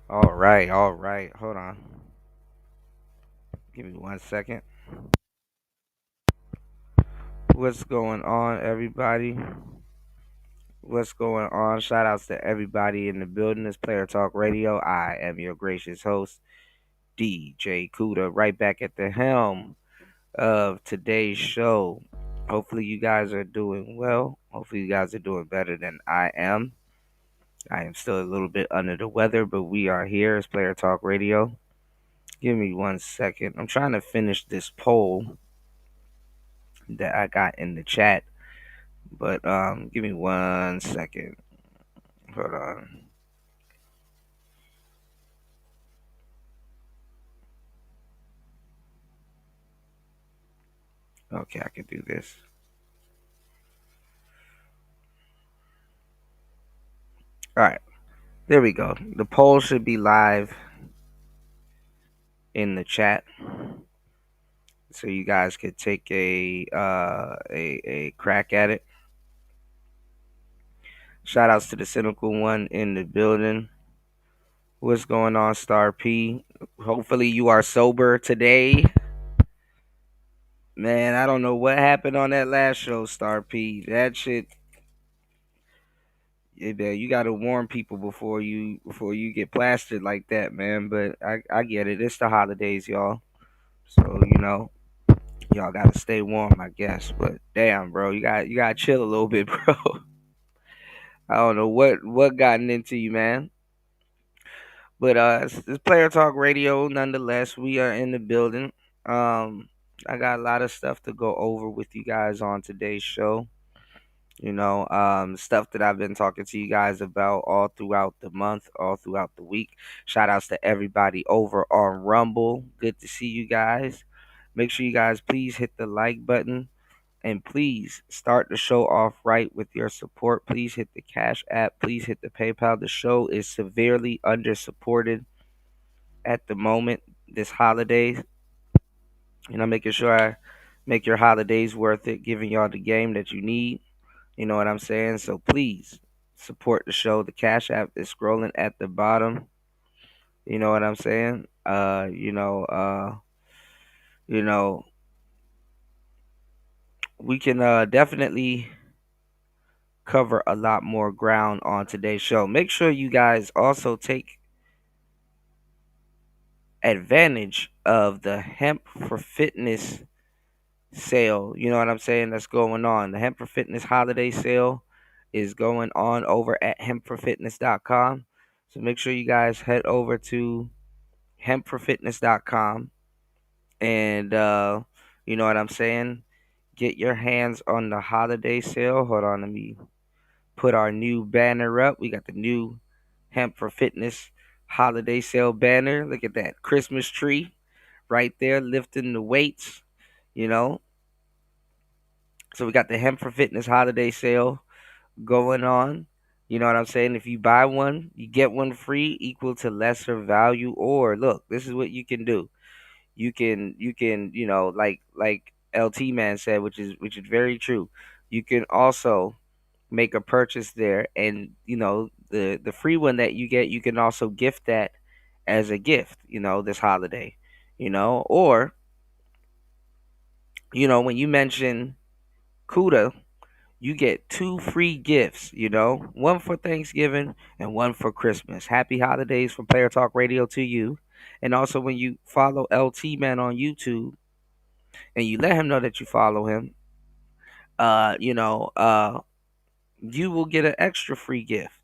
All right. Hold on. Give me 1 second. What's going on, everybody? What's going on? Shout outs to everybody in the building. It's Player Talk Radio. I am your gracious host, DJ Kuda, right back at the helm of today's show. Hopefully, you guys are doing well. Hopefully, you guys are doing better than I am. I am still a little bit under the weather, but we are here. It's Player Talk Radio. Give me 1 second. I'm trying to finish this poll that I got in the chat. But give me 1 second. Hold on. Okay, I can do this. All right, there we go. The poll should be live in the chat, so you guys could take a crack at it. Shout outs to the cynical one in the building. What's going on, Star P? Hopefully you are sober today. Man, I don't know what happened on that last show, Star P. That shit, yeah, you gotta warn people before you get plastered like that, man. But I get it. It's the holidays, y'all. So y'all gotta stay warm, I guess. But damn, bro, you gotta chill a little bit, bro. I don't know what gotten into you, man. But it's Player Talk Radio. Nonetheless, we are in the building. Um, I got a lot of stuff to go over with you guys on today's show. Stuff that I've been talking to you guys about all throughout the month, all throughout the week. Shout outs to everybody over on Rumble. Good to see you guys. Make sure you guys please hit the like button and please start the show off right with your support. Please hit the Cash App. Please hit the PayPal. The show is severely under supported at the moment this holiday. Making sure I make your holidays worth it, giving y'all the game that you need. You know what I'm saying? So please support the show. The Cash App is scrolling at the bottom. You know what I'm saying? You know, we can definitely cover a lot more ground on today's show. Make sure you guys also take advantage of the Hemp for Fitness sale. You know what I'm saying? That's going on. The Hemp for Fitness holiday sale is going on over at hempforfitness.com. So make sure you guys head over to hempforfitness.com and you know what I'm saying? Get your hands on the holiday sale. Hold on, let me put our new banner up. We got the new Hemp for Fitness holiday sale banner. Look at that Christmas tree right there lifting the weights, you know. So we got the Hemp for Fitness holiday sale going on. You know what I'm saying? If you buy one, you get one free equal to lesser value. Or look, this is what you can do. You can like LT man said, which is very true. You can also make a purchase there, and the free one that you get, you can also gift that as a gift. This holiday. Or when you mention Kuda, you get two free gifts, one for Thanksgiving and one for Christmas. Happy holidays from Player Talk Radio to you. And also, when you follow LT Man on YouTube and you let him know that you follow him, uh, you know, uh, you will get an extra free gift.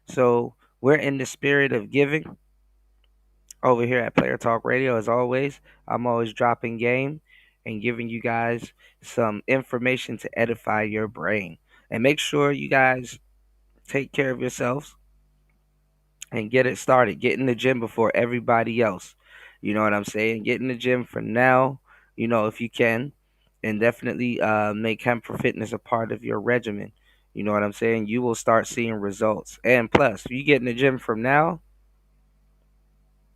So we're in the spirit of giving over here at Player Talk Radio. As always, I'm always dropping game and giving you guys some information to edify your brain. And make sure you guys take care of yourselves and get it started. Get in the gym before everybody else. You know what I'm saying? Get in the gym for now, if you can, and definitely make Hemp for Fitness a part of your regimen. You know what I'm saying? You will start seeing results. And plus, if you get in the gym from now,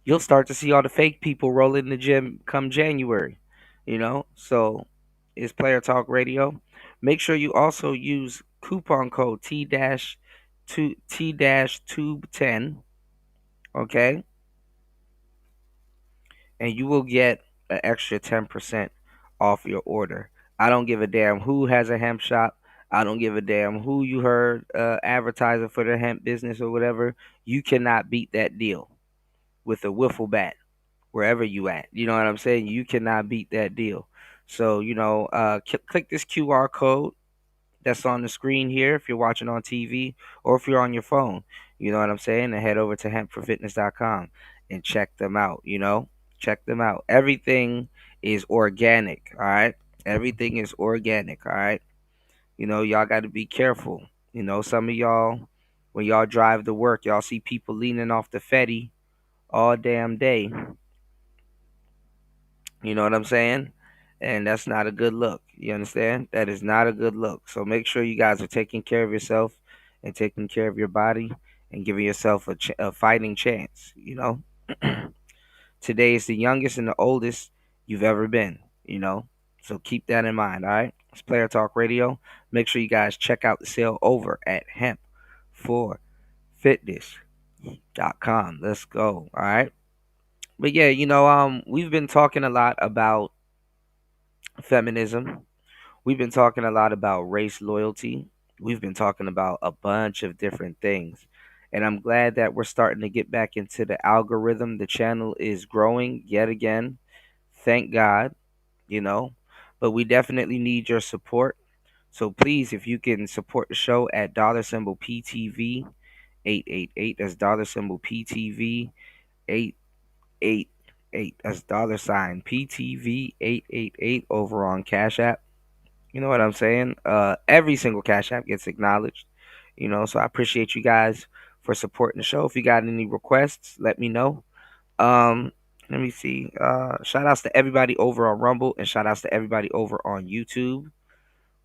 you'll start to see all the fake people roll in the gym come January. So it's Player Talk Radio. Make sure you also use coupon code T dash two T dash tube 10 Okay, and you will get an extra 10% off your order. I don't give a damn who has a hemp shop. I don't give a damn who you heard advertising for their hemp business or whatever. You cannot beat that deal with a wiffle bat wherever you at. You know what I'm saying? You cannot beat that deal. So, click this QR code that's on the screen here if you're watching on TV or if you're on your phone. You know what I'm saying? And head over to hempforfitness.com and check them out. Check them out. Everything is organic. All right. Everything is organic. All right. Y'all got to be careful. Some of y'all, when y'all drive to work, y'all see people leaning off the Fetty all damn day. You know what I'm saying? And that's not a good look. You understand? That is not a good look. So make sure you guys are taking care of yourself and taking care of your body and giving yourself a fighting chance. Today is the youngest and the oldest you've ever been. So keep that in mind. All right. It's Player Talk Radio. Make sure you guys check out the sale over at hempforfitness.com. Let's go. All right. But yeah, we've been talking a lot about feminism. We've been talking a lot about race loyalty. We've been talking about a bunch of different things. And I'm glad that we're starting to get back into the algorithm. The channel is growing yet again. Thank God, you know. But we definitely need your support. So please, if you can support the show at dollar symbol PTV 888. That's dollar symbol PTV 888. That's dollar sign PTV 888 over on Cash App. You know what I'm saying? Every single Cash App gets acknowledged. So I appreciate you guys for supporting the show. If you got any requests, let me know. Um, Let me see. Shout outs to everybody over on Rumble and shout outs to everybody over on YouTube.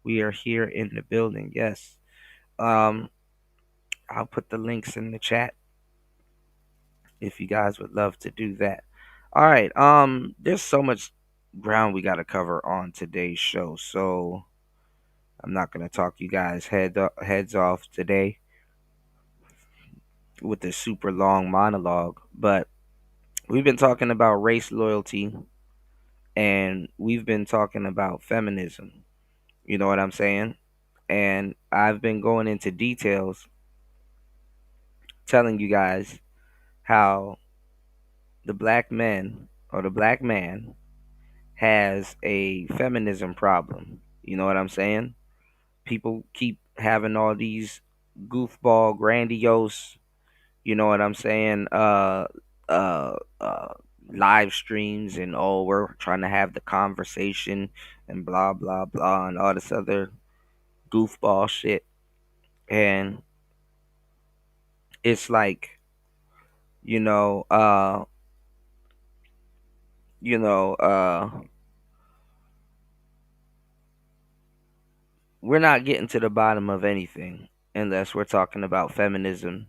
We are here in the building. Yes. Um, I'll put the links in the chat if you guys would love to do that. All right. There's so much ground we got to cover on today's show, so I'm not gonna talk you guys heads off today with this super long monologue, but we've been talking about race loyalty and we've been talking about feminism. You know what I'm saying? And I've been going into details telling you guys how the black men or the black man has a feminism problem. You know what I'm saying? People keep having all these goofball, grandiose, you know what I'm saying, uh, uh, live streams and we're trying to have the conversation and blah, blah, blah, and all this other goofball shit. And it's like, you know, uh, you know, uh, we're not getting to the bottom of anything unless we're talking about feminism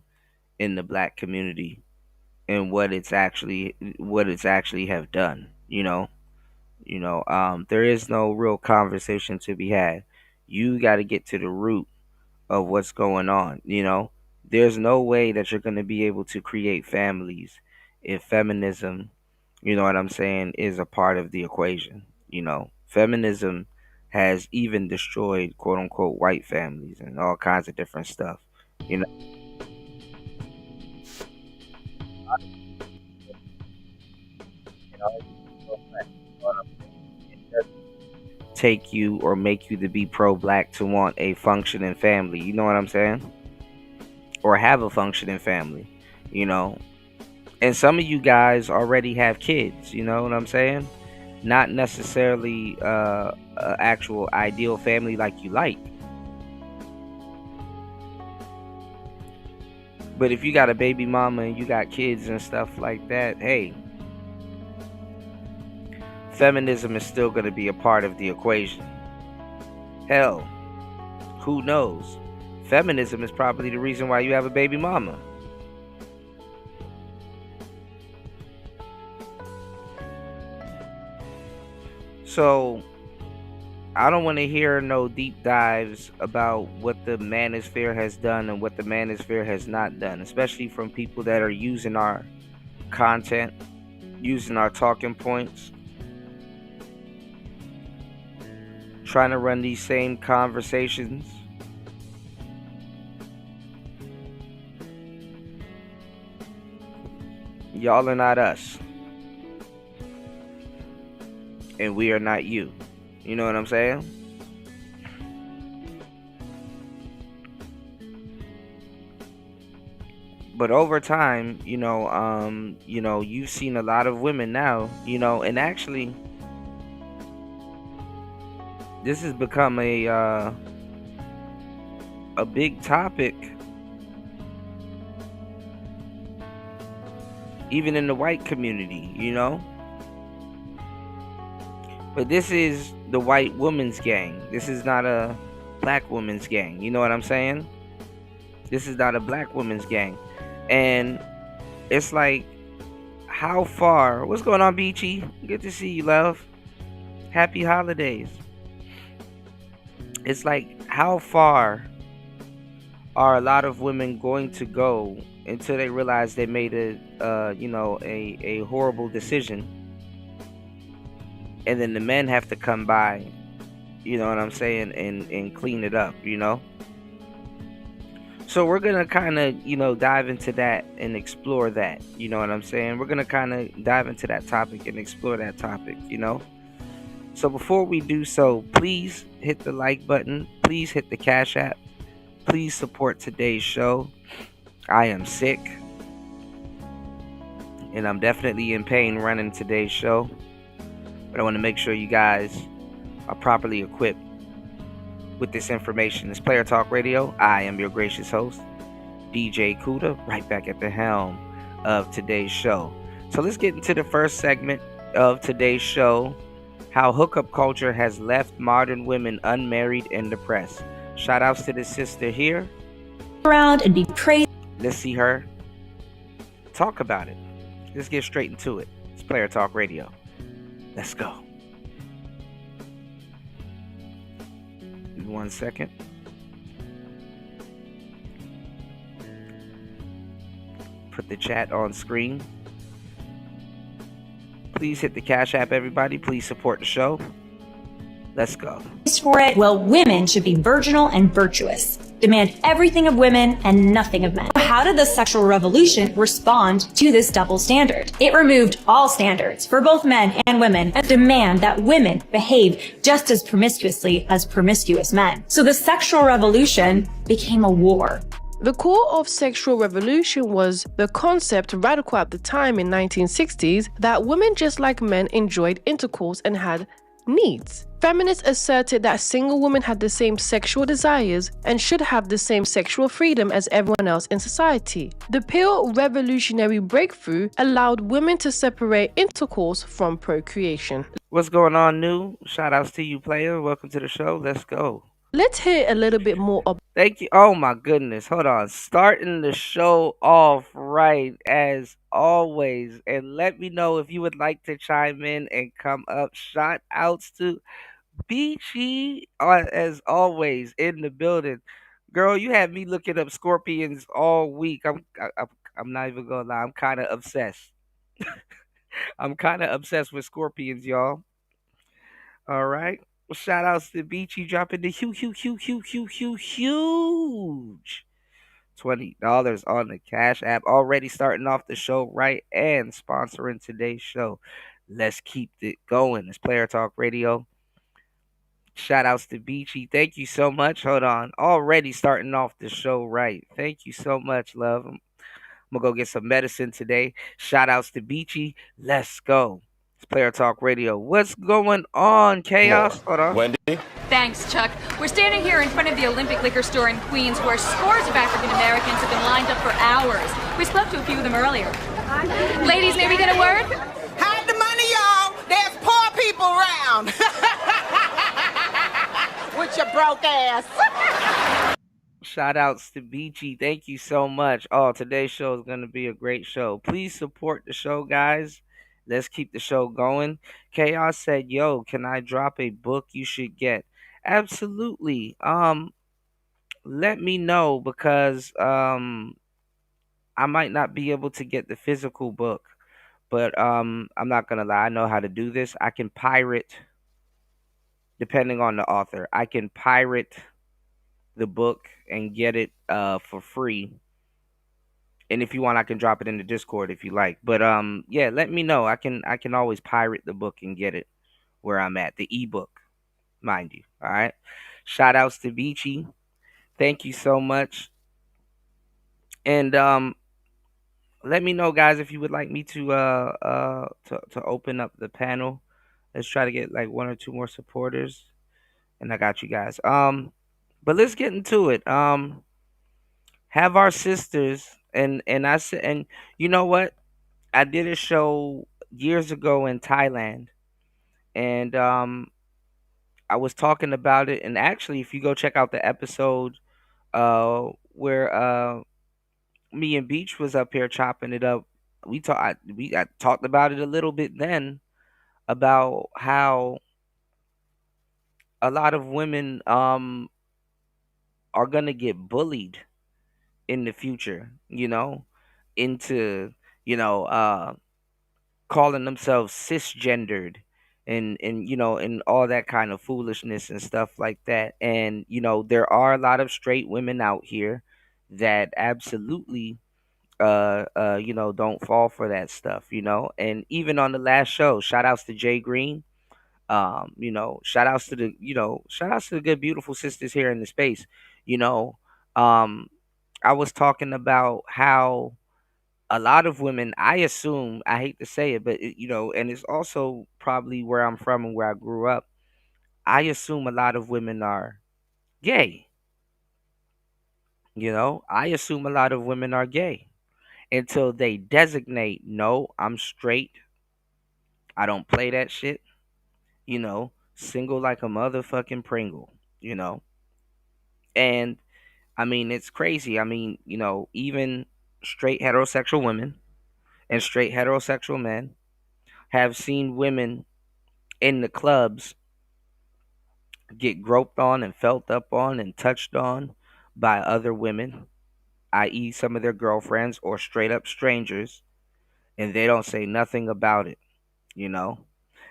in the black community and what it's actually have done. There is no real conversation to be had. You got to get to the root of what's going on. There's no way that you're going to be able to create families if feminism, you know what I'm saying, is a part of the equation. Feminism has even destroyed quote unquote white families and all kinds of different stuff. You know, take you or make you to be pro black to want a functioning family. You know what I'm saying? Or have a functioning family. You know, and some of you guys already have kids. You know what I'm saying? Not necessarily a actual ideal family like you like, but if you got a baby mama and you got kids and stuff like that, hey, feminism is still going to be a part of the equation. Hell, who knows? Feminism is probably the reason why you have a baby mama. So I don't want to hear no deep dives about what the manosphere has done and what the manosphere has not done, especially from people that are using our content, using our talking points, trying to run these same conversations. Y'all are not us, and we are not you. You know what I'm saying? But over time, you've seen a lot of women now, and actually, this has become a big topic, even in the white community. But this is the white woman's gang. This is not a black woman's gang. You know what I'm saying? This is not a black woman's gang. And it's like, how far? What's going on, Beachy? Good to see you, love. Happy holidays. It's like, how far are a lot of women going to go until they realize they made a horrible decision, and then the men have to come by, you know what I'm saying, and clean it up. So we're gonna kind of dive into that and explore that. You know what I'm saying? We're gonna kind of dive into that topic and explore that topic. So before we do so, please hit the like button. Please hit the Cash App. Please support today's show. I am sick, and I'm definitely in pain running today's show. But I want to make sure you guys are properly equipped with this information. It's Player Talk Radio. I am your gracious host, DJ Kuda, right back at the helm of today's show. So let's get into the first segment of today's show: how hookup culture has left modern women unmarried and depressed. Shout outs to the sister here. Around and be praised. Let's see her talk about it. Let's get straight into it. It's Player Talk Radio. Let's go. 1 second. Put the chat on screen. Please hit the Cash App, everybody. Please support the show. Let's go. For it, well, women should be virginal and virtuous. Demand everything of women and nothing of men. How did the sexual revolution respond to this double standard? It removed all standards for both men and women and demand that women behave just as promiscuously as promiscuous men. So the sexual revolution became a war. The core of sexual revolution was the concept, radical at the time in 1960s, that women just like men enjoyed intercourse and had needs. Feminists asserted that single women had the same sexual desires and should have the same sexual freedom as everyone else in society. The pure revolutionary breakthrough allowed women to separate intercourse from procreation. What's going on, new? Shout outs to you, player. Welcome to the show. Let's go. Let's hear a little bit more about. Thank you. Oh my goodness. Hold on. Starting the show off right as always. And let me know if you would like to chime in and come up. Shout outs to Beachy, as always, in the building. Girl, you had me looking up scorpions all week. I'm not even gonna lie. I'm kind of obsessed. I'm kind of obsessed with scorpions, y'all. All right. Well, shout outs to Beachy dropping the huge $20 on the Cash App. Already starting off the show right and sponsoring today's show. Let's keep it going. It's Player Talk Radio. Shout outs to Beachy. Thank you so much. Hold on. Already starting off the show right. Thank you so much, love. I'm gonna go get some medicine today. Shout outs to Beachy. Let's go. It's Player Talk Radio. What's going on, Chaos? Hold on. Wendy? Thanks, Chuck. We're standing here in front of the Olympic Liquor Store in Queens, where scores of African Americans have been lined up for hours. We spoke to a few of them earlier. Ladies, may we get a word? Hide the money, y'all. There's poor people around. With your broke ass. Shout outs to Beachy. Thank you so much. Oh, today's show is going to be a great show. Please support the show, guys. Let's keep the show going. Chaos said, "Yo, can I drop a book you should get?" Absolutely. Let me know because I might not be able to get the physical book, but I'm not gonna lie. I know how to do this. I can pirate, depending on the author. I can pirate the book and get it for free. And if you want, I can drop it in the Discord if you like. But yeah, let me know. I can always pirate the book and get it where I'm at. The ebook, mind you. All right. Shout outs to Beachy. Thank you so much. And let me know, guys, if you would like me to open up the panel. Let's try to get like one or two more supporters, and I got you guys. But let's get into it. Have our sisters, and I said, and you know what? I did a show years ago in Thailand, and I was talking about it. And actually, if you go check out the episode, where me and Beach was up here chopping it up, I talked about it a little bit then about how a lot of women are gonna get bullied in the future, into you know calling themselves cisgendered and and all that kind of foolishness and stuff like that. And there are a lot of straight women out here that absolutely don't fall for that stuff, and even on the last show, shout outs to Jay Green. Shout outs to the good beautiful sisters here in the space. you know um I was talking about how a lot of women, I assume, I hate to say it, but and it's also probably where I'm from and where I grew up. I assume a lot of women are gay. I assume a lot of women are gay until they designate, no, I'm straight. I don't play that shit. Single like a motherfucking Pringle. You know, and I mean it's crazy. I mean, even straight heterosexual women and straight heterosexual men have seen women in the clubs get groped on and felt up on and touched on by other women, i.e., some of their girlfriends or straight up strangers, and they don't say nothing about it, you know?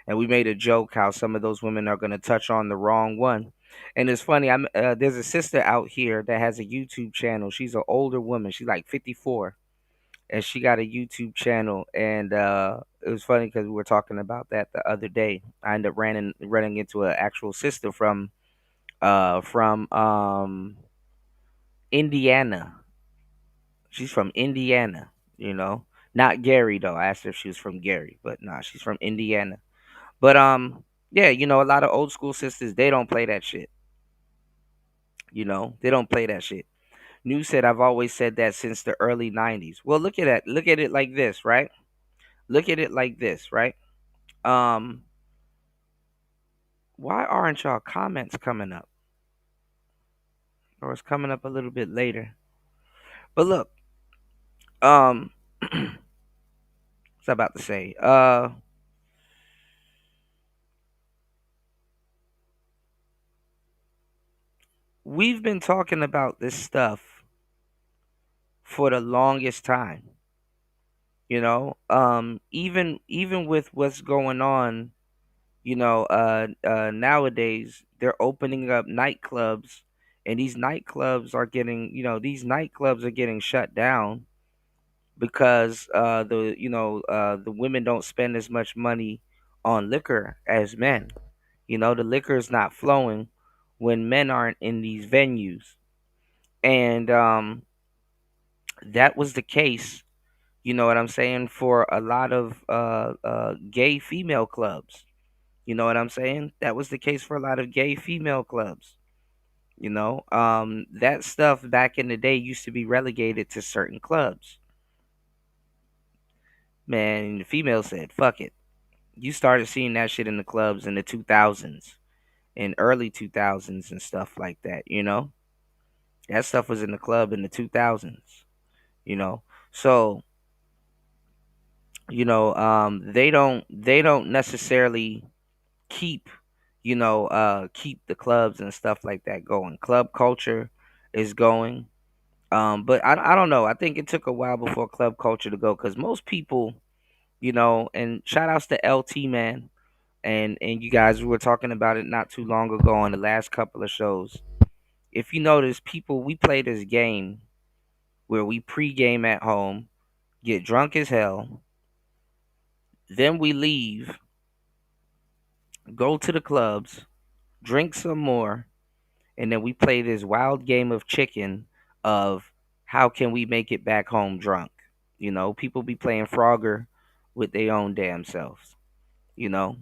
And we made a joke how some of those women are going to touch on the wrong one. And it's funny, there's a sister out here that has a YouTube channel. She's an older woman. She's like 54, and she got a YouTube channel. And it was funny because we were talking about that the other day. I ended up running into an actual sister from Indiana. She's from Indiana, you know. Not Gary though. I asked her if she was from Gary, but nah, she's from Indiana. But yeah, a lot of old school sisters, they don't play that shit. They don't play that shit. New said I've always said that since the early 90s. Well, look at that. Look at it like this, right? Look at it like this, right? Um why aren't y'all comments coming up? Or it's coming up a little bit later. But look, um what's I about to say? We've been talking about this stuff for the longest time. Even with what's going on, nowadays they're opening up nightclubs, and these nightclubs are getting shut down because the women don't spend as much money on liquor as men. The liquor is not flowing when men aren't in these venues. And that was the case, you know what I'm saying, for a lot of gay female clubs. You know what I'm saying? That was the case for a lot of gay female clubs. That stuff back in the day used to be relegated to certain clubs. Man, the female said, fuck it. You started seeing that shit in the clubs in the 2000s, in early 2000s and stuff like that. That stuff was in the club in the 2000s, you know. So They don't necessarily keep keep the clubs and stuff like that going. Club culture is going. But I don't know. I think it took a while before club culture to go, because most people, and shout outs to LT, man, and you guys, we were talking about it not too long ago on the last couple of shows. If you notice, people, we play this game where we pregame at home, get drunk as hell, then we leave, go to the clubs, drink some more, and then we play this wild game of chicken of how can we make it back home drunk. People be playing Frogger with their own damn selves, you know.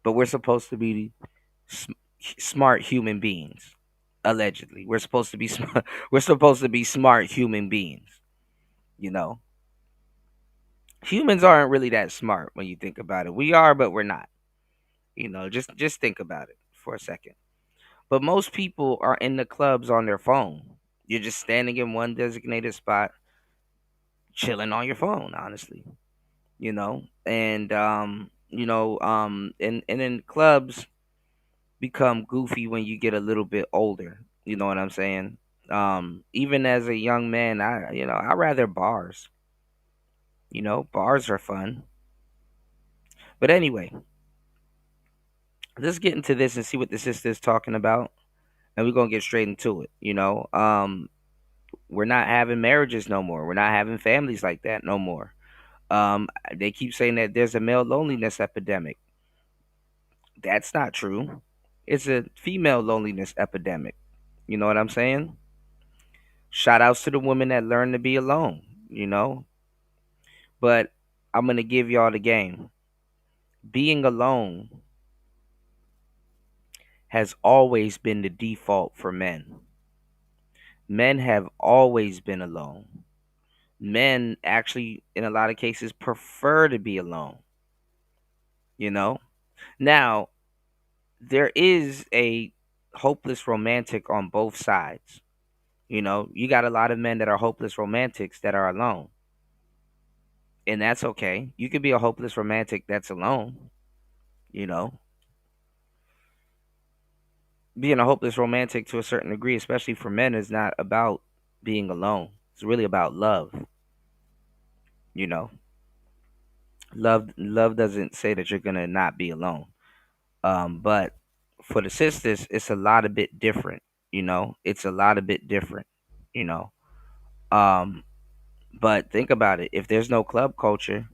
But we're supposed to be sm- smart human beings. Allegedly, we're supposed to be smart. We're supposed to be smart human beings. You know, humans aren't really that smart when you think about it. We are, but we're not. Just think about it for a second. But most people are in the clubs on their phone. You're just standing in one designated spot, chilling on your phone, honestly. And then clubs become goofy when you get a little bit older. You know what I'm saying? Even as a young man, I rather bars. Bars are fun. But anyway, let's get into this and see what the sister is talking about, and we're gonna get straight into it. We're not having marriages no more. We're not having families like that no more. They keep saying that there's a male loneliness epidemic. That's not true. It's a female loneliness epidemic. You know what I'm saying? Shout outs to the women that learn to be alone, But I'm going to give y'all the game. Being alone has always been the default for men. Men have always been alone. Men actually, in a lot of cases, prefer to be alone, you know? Now, there is a hopeless romantic on both sides. You got a lot of men that are hopeless romantics that are alone. And that's okay. You could be a hopeless romantic that's alone, you know. Being a hopeless romantic to a certain degree, especially for men, is not about being alone. It's really about love, you know. Love doesn't say that you're gonna not be alone. But for the sisters, it's a lot a bit different, It's a lot a bit different, you know. Um, but think about it. If there's no club culture,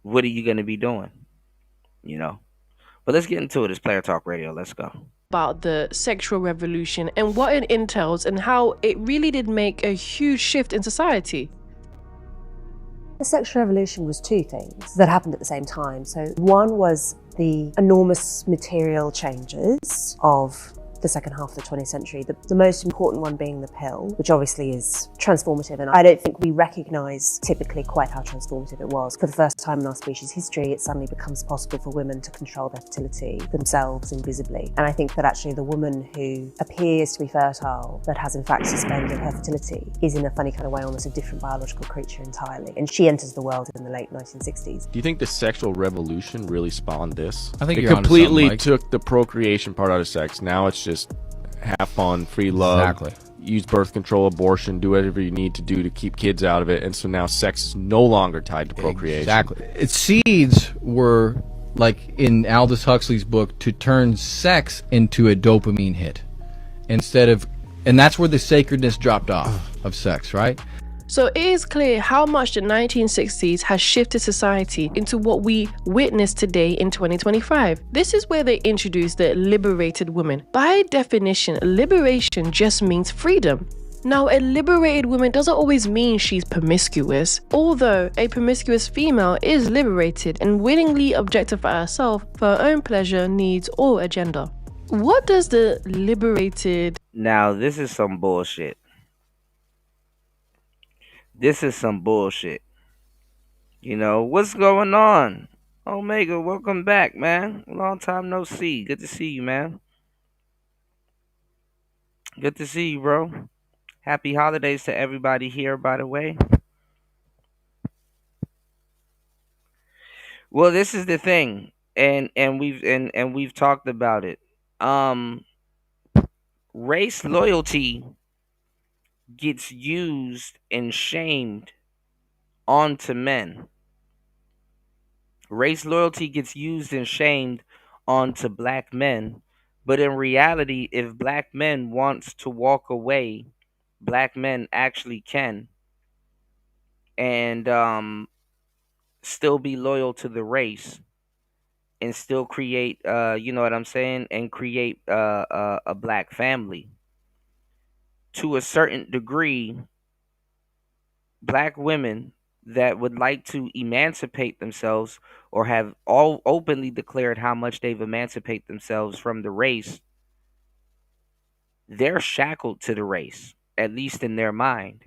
what are you gonna be doing? You know. But let's get into it. It's Player Talk Radio. Let's go. About the sexual revolution and what it entails and how it really did make a huge shift in society. The sexual revolution was two things that happened at the same time. So one was the enormous material changes of the second half of the 20th century, the most important one being the pill, which obviously is transformative. And I don't think we recognise typically quite how transformative it was. For the first time in our species' history, it suddenly becomes possible for women to control their fertility themselves invisibly. And I think that actually the woman who appears to be fertile, but has in fact suspended her fertility, is in a funny kind of way almost a different biological creature entirely. And she enters the world in the late 1960s. Do you think the sexual revolution really spawned this? I think it you're completely onto something, Mike. took the procreation part out of sex. Now it's just have fun, free love, Exactly. use birth control, abortion, do whatever you need to do to keep kids out of it. And so now sex is no longer tied to procreation. Exactly. Its seeds were, like in Aldous Huxley's book, to turn sex into a dopamine hit. And that's where the sacredness dropped off of sex, right? So it is clear how much the 1960s has shifted society into what we witness today in 2025. This is where they introduced the liberated woman. By definition, liberation just means freedom. Now, a liberated woman doesn't always mean she's promiscuous, although a promiscuous female is liberated and willingly objectify herself for her own pleasure, needs, or agenda. What does the liberated... Now, this is some bullshit. This is some bullshit. What's going on? Omega, welcome back, man. Long time no see. Good to see you, man. Good to see you, bro. Happy holidays to everybody here, by the way. Well, this is the thing, and we've talked about it. Um, Race loyalty gets used and shamed onto men. Race loyalty gets used and shamed onto black men. But in reality, if black men wants to walk away, black men actually can, and still be loyal to the race and still create, you know what I'm saying, and create a black family. To a certain degree, black women that would like to emancipate themselves or have all openly declared how much they've emancipated themselves from the race, they're shackled to the race, at least in their mind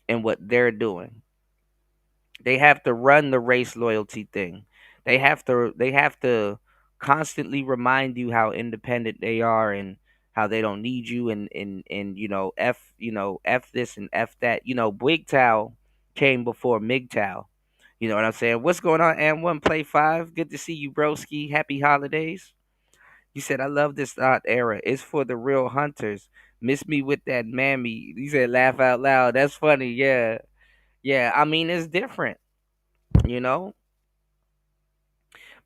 and what they're doing. They have to run the race loyalty thing. They have to constantly remind you how independent they are and how they don't need you, and F this and F that. Big Towel came before MGTOW. You know what I'm saying? What's going on, and one play five? Good to see you, broski. Happy holidays. You said I love this era. It's for the real hunters. Miss me with that mammy. You said laugh out loud. That's funny. Yeah. Yeah. I mean, it's different, you know?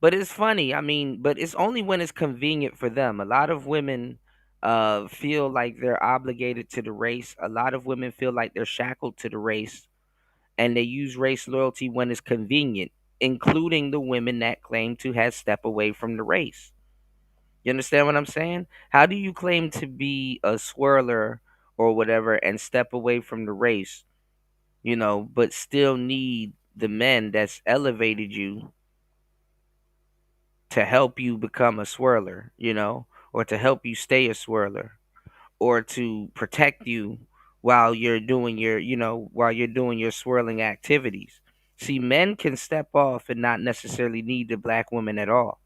But it's funny. I mean, but it's only when it's convenient for them. A lot of women feel like they're obligated to the race. A lot of women feel like they're shackled to the race, and they use race loyalty when it's convenient, including the women that claim to have step away from the race. You understand what I'm saying? How do you claim to be a swirler or whatever and step away from the race, but still need the men that's elevated you to help you become a swirler, or to help you stay a swirler, or to protect you while you're doing your swirling activities. See, men can step off and not necessarily need the black woman at all.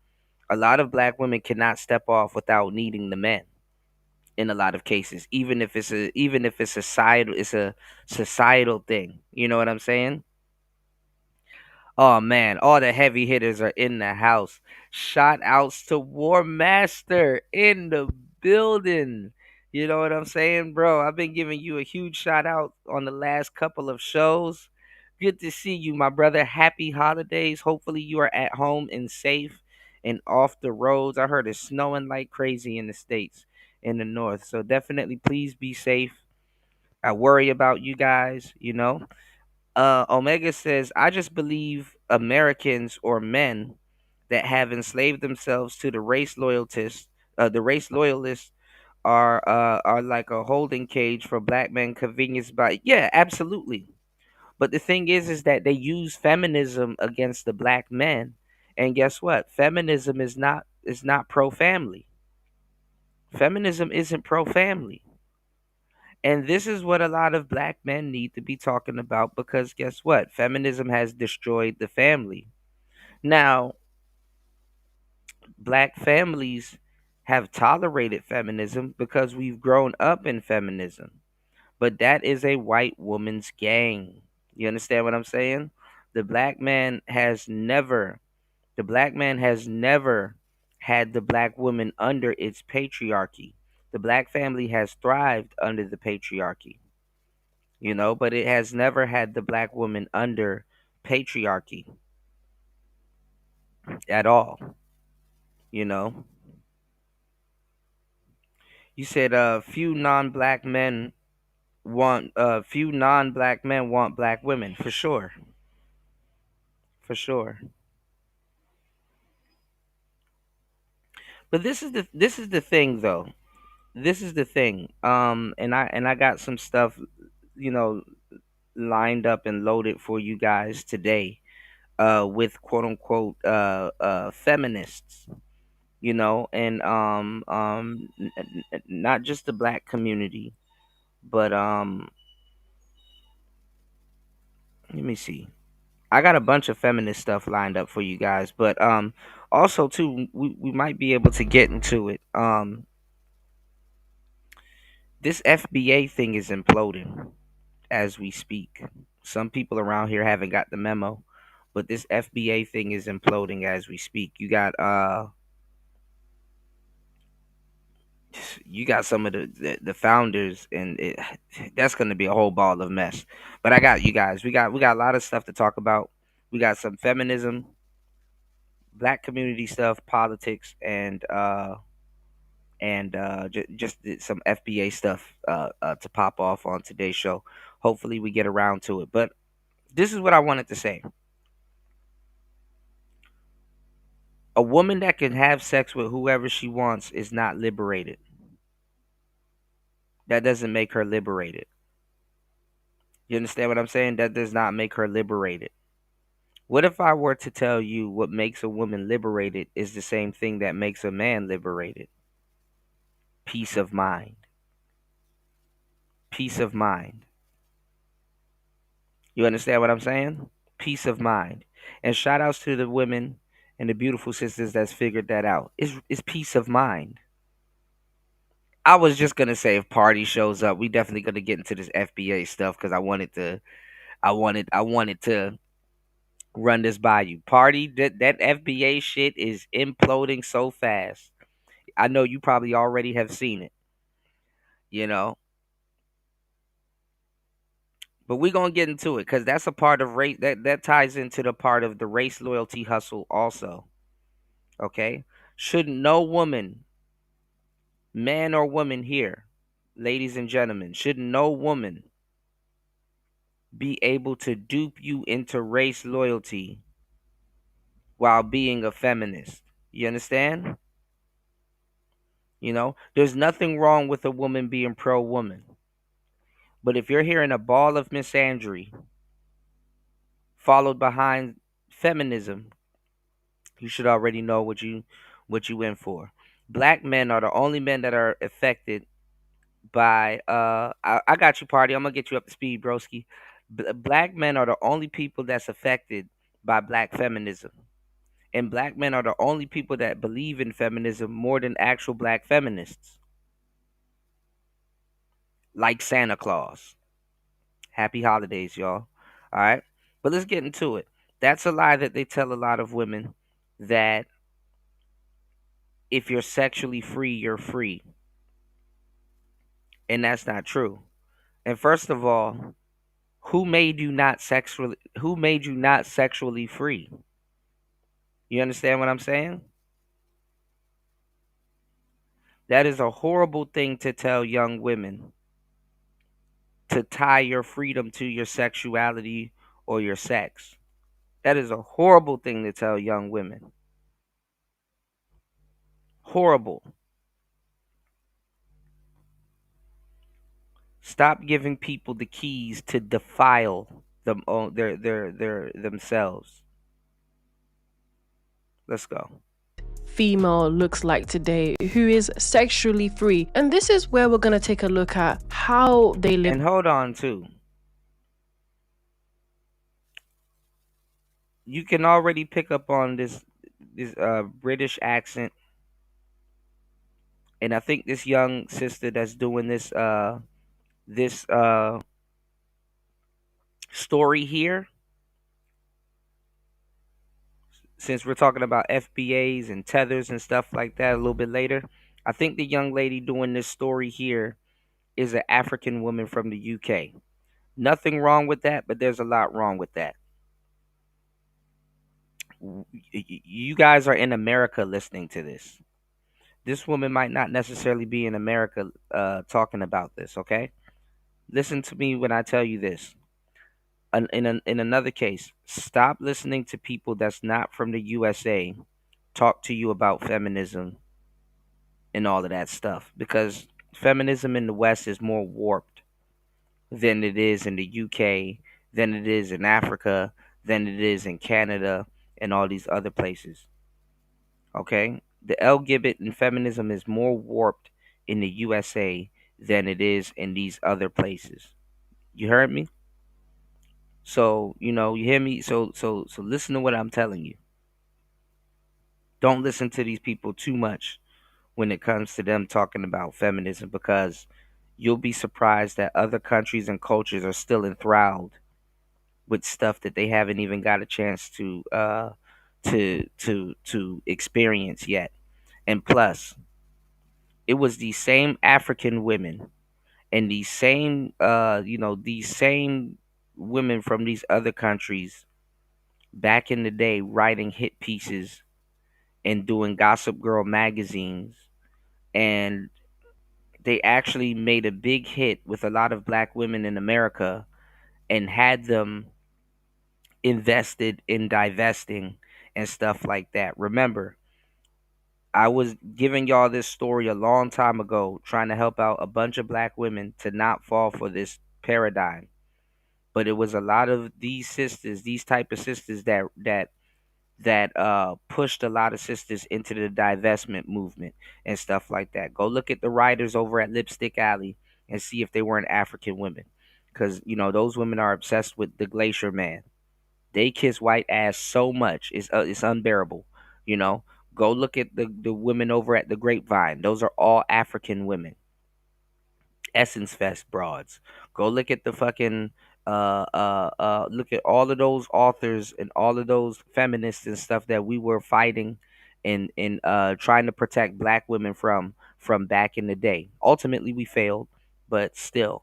A lot of black women cannot step off without needing the men in a lot of cases, even if it's a societal thing. You know what I'm saying? Oh man, all the heavy hitters are in the house. Shout outs to War Master in the building. You know what I'm saying, bro? I've been giving you a huge shout out on the last couple of shows. Good to see you, my brother. Happy holidays. Hopefully you are at home and safe and off the roads. I heard it's snowing like crazy in the States, in the north. So definitely please be safe. I worry about you guys. Omega says, I just believe Americans or men that have enslaved themselves to the race loyalists are like a holding cage for black men convenience by. Yeah, absolutely. But the thing is that they use feminism against the black men. And guess what? Feminism is not pro family. Feminism isn't pro family. And this is what a lot of black men need to be talking about, because guess what? Feminism has destroyed the family. Now, black families have tolerated feminism because we've grown up in feminism. But that is a white woman's game. You understand what I'm saying? The black man has never, the black man has never had the black woman under its patriarchy. The black family has thrived under the patriarchy, but it has never had the black woman under patriarchy at all. You know, you said few non-black men want black women, for sure, for sure. But this is the thing though. This is the thing. And I got some stuff, you know, lined up and loaded for you guys today. With quote unquote feminists, and not just the black community, but let me see. I got a bunch of feminist stuff lined up for you guys, but also too, we might be able to get into it. This FBA thing is imploding as we speak. Some people around here haven't got the memo, But this FBA thing is imploding as we speak. You got some of the founders, and that's going to be a whole ball of mess. But I got you guys. We got a lot of stuff to talk about. We got some feminism, black community stuff, politics, and just some FBA stuff to pop off on today's show. Hopefully, we get around to it. But this is what I wanted to say: a woman that can have sex with whoever she wants is not liberated. That doesn't make her liberated. You understand what I'm saying? That does not make her liberated. What if I were to tell you what makes a woman liberated is the same thing that makes a man liberated? Peace of mind. Peace of mind. You understand what I'm saying? Peace of mind. And shout outs to the women and the beautiful sisters that's figured that out. It's peace of mind. I was just gonna say if Party shows up, we definitely gonna get into this FBA stuff because I wanted to run this by you. Party, that FBA shit is imploding so fast. I know you probably already have seen it, you know. But we're gonna get into it because that's a part of race that ties into the part of the race loyalty hustle also. Okay? Should no woman, man or woman here, ladies and gentlemen, should no woman be able to dupe you into race loyalty while being a feminist? You understand? There's nothing wrong with a woman being pro woman. But if you're hearing a ball of misandry followed behind feminism, you should already know what you in for. Black men are the only men that are affected by I got you, Party. I'm gonna get you up to speed, broski. Black men are the only people that's affected by black feminism. And black men are the only people that believe in feminism more than actual black feminists. Like Santa Claus. Happy holidays, y'all. All right. But let's get into it. That's a lie that they tell a lot of women, that if you're sexually free, you're free. And that's not true. And first of all, who made you not sexually free? You understand what I'm saying? That is a horrible thing to tell young women, to tie your freedom to your sexuality or your sex. That is a horrible thing to tell young women. Horrible. Stop giving people the keys to defile them their themselves. Let's go. Female looks like today, who is sexually free. And this is where we're going to take a look at how they live. And hold on too. You can already pick up on this British accent, and I think this young sister that's doing this story here, since we're talking about FBAs and tethers and stuff like that a little bit later, I think the young lady doing this story here is an African woman from the UK. Nothing wrong with that, but there's a lot wrong with that. You guys are in America listening to this. This woman might not necessarily be in America talking about this, okay? Listen to me when I tell you this. In another case, stop listening to people that's not from the USA talk to you about feminism and all of that stuff, because feminism in the West is more warped than it is in the UK, than it is in Africa, than it is in Canada and all these other places. Okay? The LGBT and feminism is more warped in the USA than it is in these other places. You heard me? So, you hear me? So listen to what I'm telling you. Don't listen to these people too much when it comes to them talking about feminism, because you'll be surprised that other countries and cultures are still enthralled with stuff that they haven't even got a chance to experience yet. And plus, it was these same African women and these same these same women from these other countries back in the day writing hit pieces and doing Gossip Girl magazines, and they actually made a big hit with a lot of black women in America and had them invested in divesting and stuff like that. Remember, I was giving y'all this story a long time ago, trying to help out a bunch of black women to not fall for this paradigm. But it was a lot of these sisters, these type of sisters that pushed a lot of sisters into the divestment movement and stuff like that. Go look at the writers over at Lipstick Alley and see if they weren't African women, because those women are obsessed with the Glacier Man. They kiss white ass so much, it's unbearable. You know, go look at the women over at the Grapevine. Those are all African women. Essence Fest broads. Go look at the fucking look at all of those authors and all of those feminists and stuff that we were fighting and trying to protect black women from back in the day. Ultimately we failed, but still,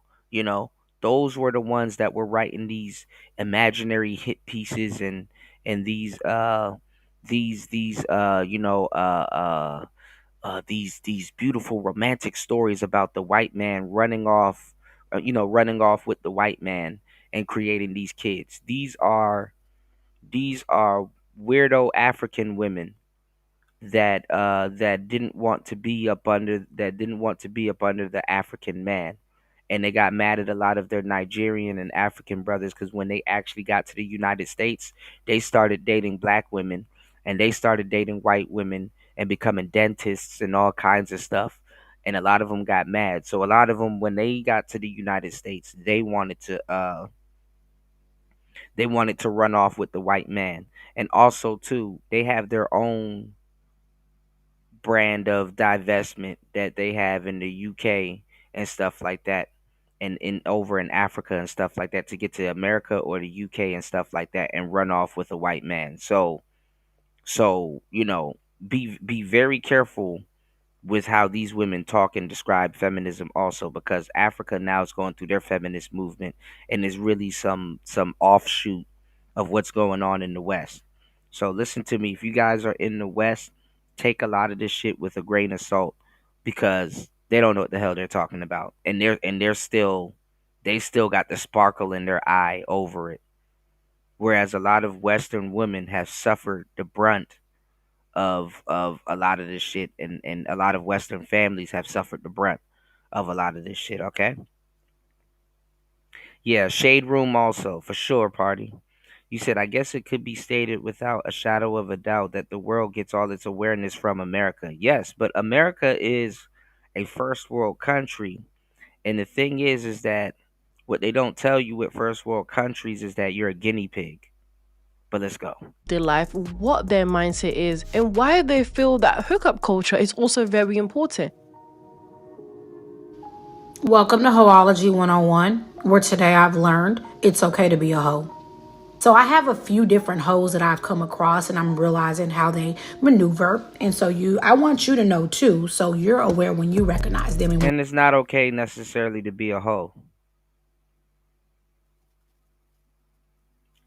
those were the ones that were writing these imaginary hit pieces and these beautiful romantic stories about the white man running off with the white man and creating these kids. These are weirdo African women that didn't want to be up under the African man. And they got mad at a lot of their Nigerian and African brothers because when they actually got to the United States, they started dating black women and they started dating white women and becoming dentists and all kinds of stuff. And a lot of them got mad. So a lot of them, when they got to the United States, they wanted to run off with the white man. And also too, they have their own brand of divestment that they have in the UK and stuff like that, and in over in Africa and stuff like that, to get to America or the UK and stuff like that and run off with a white man. So be very careful with how these women talk and describe feminism also, because Africa now is going through their feminist movement and is really some offshoot of what's going on in the West. So listen to me, if you guys are in the West, take a lot of this shit with a grain of salt, because they don't know what the hell they're talking about, and they still got the sparkle in their eye over it, whereas a lot of Western women have suffered the brunt of a lot of this shit, and a lot of Western families have suffered the brunt of a lot of this shit. Okay, yeah, shade room also for sure. Party. You said, I guess it could be stated without a shadow of a doubt that the world gets all its awareness from America. Yes, but America is a first world country, and the thing is that what they don't tell you with first world countries is that you're a guinea pig. But let's go. Their life, what their mindset is, and why they feel that hookup culture is also very important. Welcome to Hoology 101, where today I've learned it's okay to be a hoe. So I have a few different hoes that I've come across, and I'm realizing how they maneuver. And so I want you to know too, so you're aware when you recognize them. And it's not okay necessarily to be a hoe.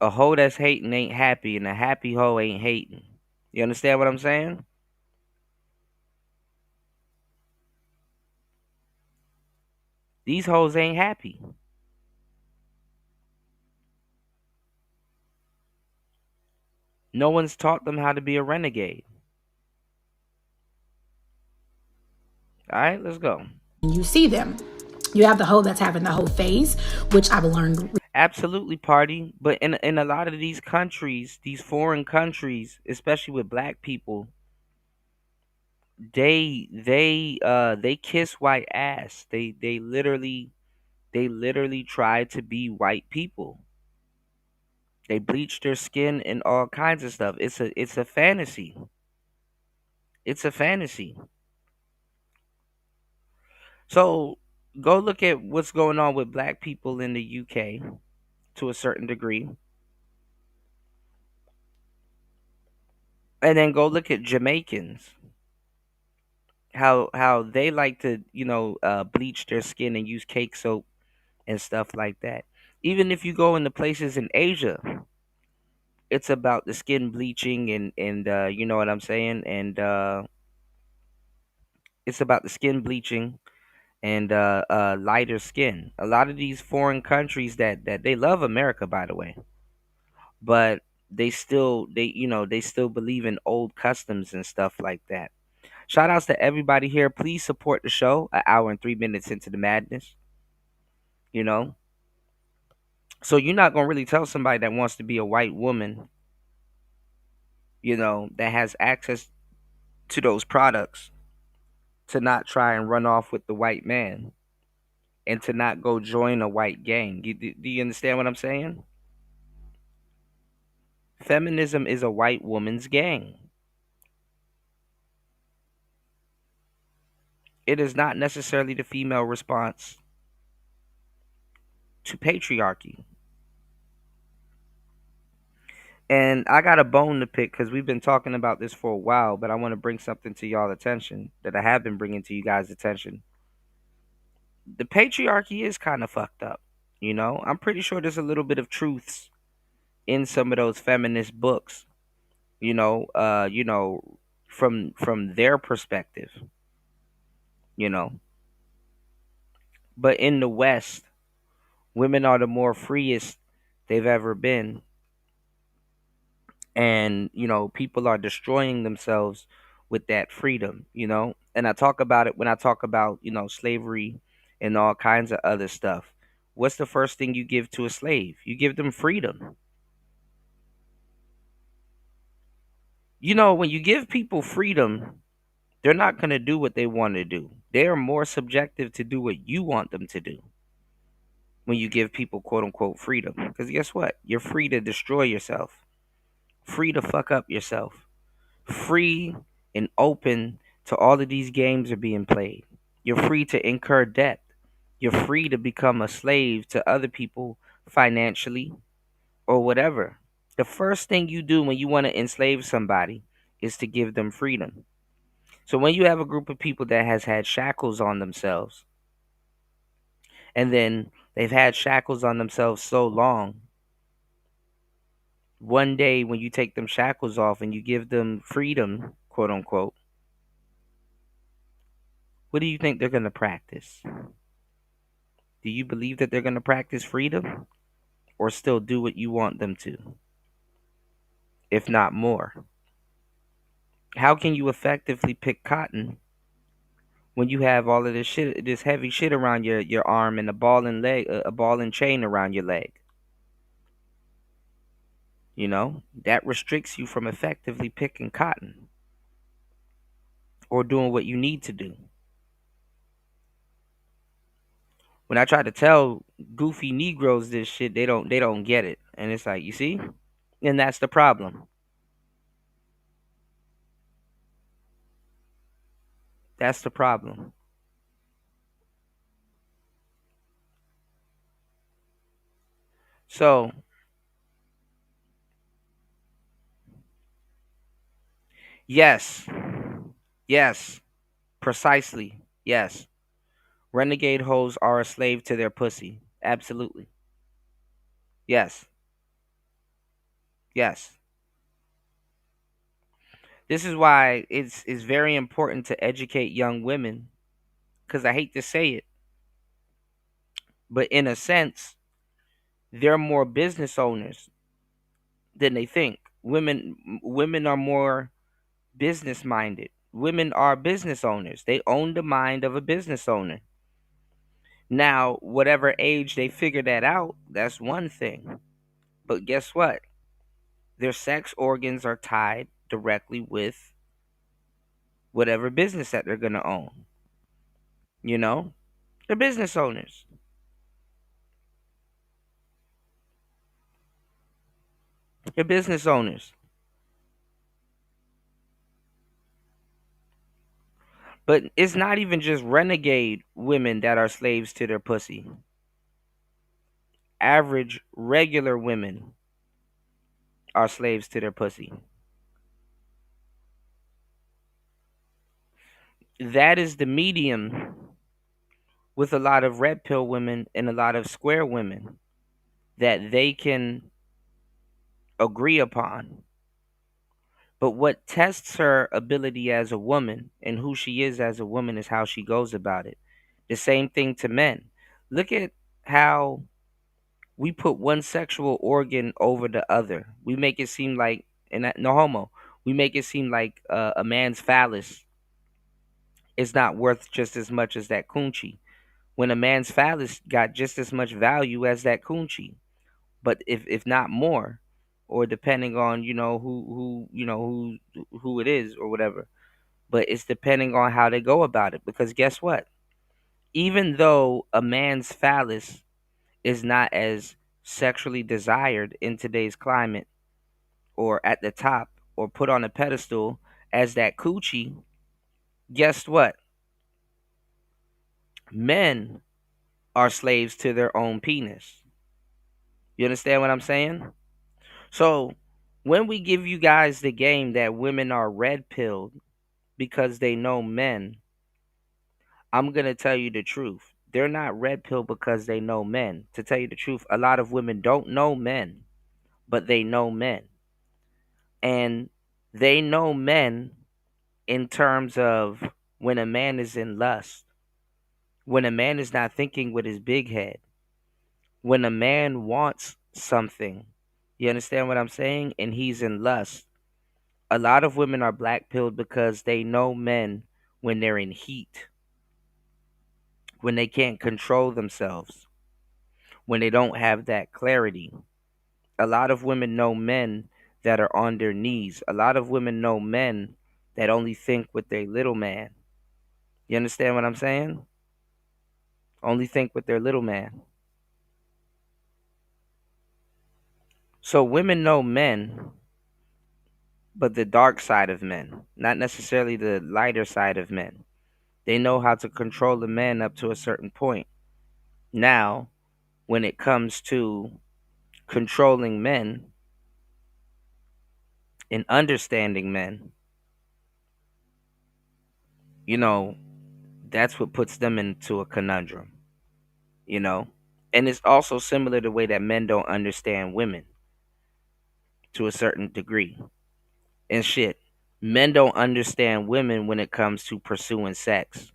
A hoe that's hating ain't happy, and a happy hoe ain't hating. You understand what I'm saying? These hoes ain't happy. No one's taught them how to be a renegade. All right, let's go. You see them. You have the hoe that's having the whole phase, which I've learned. Absolutely, party. But in a lot of these countries, these foreign countries, especially with black people, they kiss white ass. They literally try to be white people. They bleach their skin and all kinds of stuff. It's a fantasy. It's a fantasy. So go look at what's going on with black people in the UK to a certain degree. And then go look at Jamaicans. How they like to, bleach their skin and use cake soap and stuff like that. Even if you go into places in Asia, it's about the skin bleaching and you know what I'm saying? And it's about the skin bleaching and lighter skin. A lot of these foreign countries that they love America, by the way, but they still believe in old customs and stuff like that. Shout outs to everybody here. Please support the show. An hour and 3 minutes into the madness. You know, so you're not gonna really tell somebody that wants to be a white woman, that has access to those products, to not try and run off with the white man and to not go join a white gang. Do you understand what I'm saying? Feminism is a white woman's gang. It is not necessarily the female response to patriarchy. And I got a bone to pick because we've been talking about this for a while, but I want to bring something to y'all attention that I have been bringing to you guys' attention. The patriarchy is kind of fucked up. I'm pretty sure there's a little bit of truths in some of those feminist books. You know, uh, you know, from their perspective. You know, but in the West, women are the more freest they've ever been, and people are destroying themselves with that freedom. And I talk about it when I talk about slavery and all kinds of other stuff. What's the first thing you give to a slave? You give them freedom. When you give people freedom, they're not going to do what they want to do. They are more subjective to do what you want them to do when you give people quote unquote freedom. Because guess what? You're free to destroy yourself, free to fuck up yourself, free and open to all of these games are being played. You're free to incur debt. You're free to become a slave to other people financially or whatever. The first thing you do when you want to enslave somebody is to give them freedom. So when you have a group of people that has had shackles on themselves, and then they've had shackles on themselves so long, one day when you take them shackles off and you give them freedom, quote unquote, what do you think they're going to practice? Do you believe that they're going to practice freedom or still do what you want them to, if not more? How can you effectively pick cotton when you have all of this shit, this heavy shit around your arm and a ball and chain around your leg? That restricts you from effectively picking cotton or doing what you need to do. When I try to tell goofy Negroes this shit, they don't get it. And it's like, you see? And that's the problem. That's the problem. So, yes. Yes. Precisely. Yes. Renegade hoes are a slave to their pussy. Absolutely. Yes. Yes. This is why it's very important to educate young women, cuz I hate to say it, but in a sense, they're more business owners than they think. Women are more business minded. Women are business owners. They own the mind of a business owner. Now, whatever age they figure that out, that's one thing. But guess what? Their sex organs are tied directly with whatever business that they're going to own. You know? They're business owners. They're business owners. But it's not even just renegade women that are slaves to their pussy. Average, regular women are slaves to their pussy. that is the medium with a lot of red pill women and a lot of square women that they can agree upon. But what tests her ability as a woman and who she is as a woman is how she goes about it. The same thing to men. Look at how we put one sexual organ over the other. We make it seem like, and no homo, we make it seem like a man's phallus is not worth just as much as that coochie. When a man's phallus got just as much value as that coochie, but if not more, or depending on who it is or whatever. But it's depending on how they go about it. Because guess what? Even though a man's phallus is not as sexually desired in today's climate or at the top or put on a pedestal as that coochie, guess what? Men are slaves to their own penis. You understand what I'm saying? So when we give you guys the game that women are red pilled because they know men, I'm going to tell you the truth. They're not red pill because they know men. To tell you the truth, a lot of women don't know men, but they know men. And they know men in terms of when a man is in lust, when a man is not thinking with his big head, when a man wants something. You understand what I'm saying? And he's in lust. A lot of women are black pilled because they know men when they're in heat, when they can't control themselves, when they don't have that clarity. A lot of women know men that are on their knees. A lot of women know men that only think with their little man. You understand what I'm saying? Only think with their little man. So women know men, but the dark side of men, not necessarily the lighter side of men. They know how to control the man up to a certain point. Now, when it comes to controlling men and understanding men, you know, that's what puts them into a conundrum, you know? And it's also similar to the way that men don't understand women to a certain degree. And shit, men don't understand women when it comes to pursuing sex.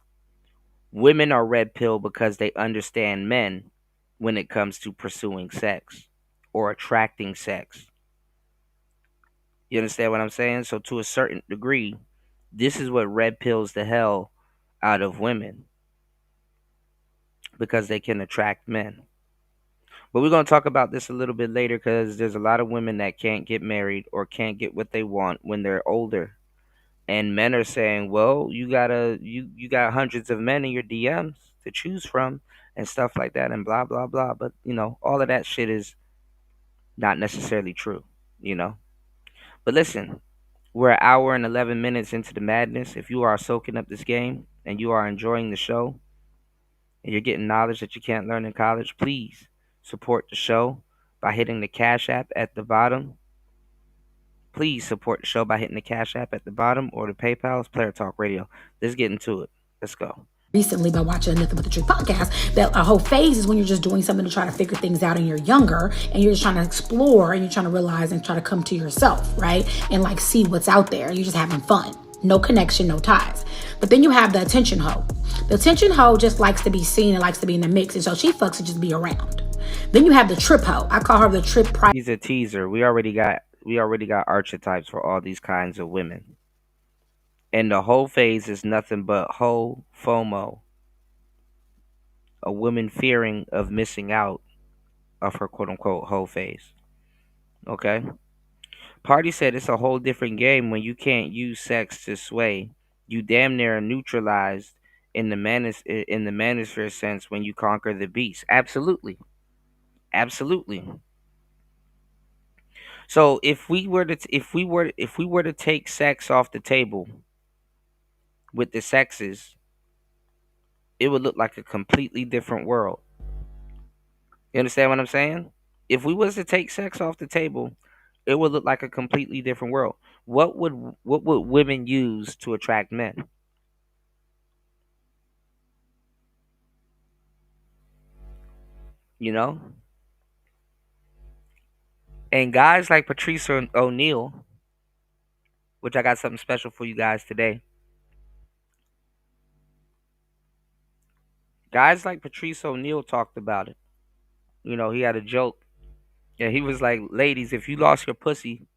Women are red pill because they understand men when it comes to pursuing sex or attracting sex. You understand what I'm saying? So to a certain degree, this is what red pills the hell out of women because they can attract men. But we're going to talk about this a little bit later because there's a lot of women that can't get married or can't get what they want when they're older. And men are saying, well, you got hundreds of men in your DMs to choose from and stuff like that and blah, blah, blah. But, all of that shit is not necessarily true, you know. But listen, we're an hour and 11 minutes into the madness. If you are soaking up this game and you are enjoying the show and you're getting knowledge that you can't learn in college, please support the show by hitting the Cash App at the bottom. Please support the show by hitting the Cash App at the bottom or the PayPal. It's Player Talk Radio. Let's get into it. Let's go. Recently by watching a Nothing But the Truth podcast that a whole phase is when you're just doing something to try to figure things out and you're younger and you're just trying to explore and you're trying to realize and try to come to yourself, right? And like see what's out there. You're just having fun. No connection, no ties. But then you have the attention hoe. The attention hoe just likes to be seen and likes to be in the mix. And so she fucks to just be around. Then you have the trip hoe. I call her the trip price. He's a teaser. We already got archetypes for all these kinds of women. And the whole phase is nothing but hoe FOMO. A woman fearing of missing out of her quote unquote hoe phase. Okay? Party said it's a whole different game when you can't use sex to sway. You damn near neutralized in the manosphere sense when you conquer the beast. Absolutely. Absolutely. So if we were to take sex off the table with the sexes, it would look like a completely different world. You understand what I'm saying? If we was to take sex off the table, it would look like a completely different world. What would women use to attract men? you know? And guys like Patrice O'Neal, which I got something special for you guys today. Guys like Patrice O'Neal talked about it. He had a joke. Yeah, he was like, ladies, if you lost your pussy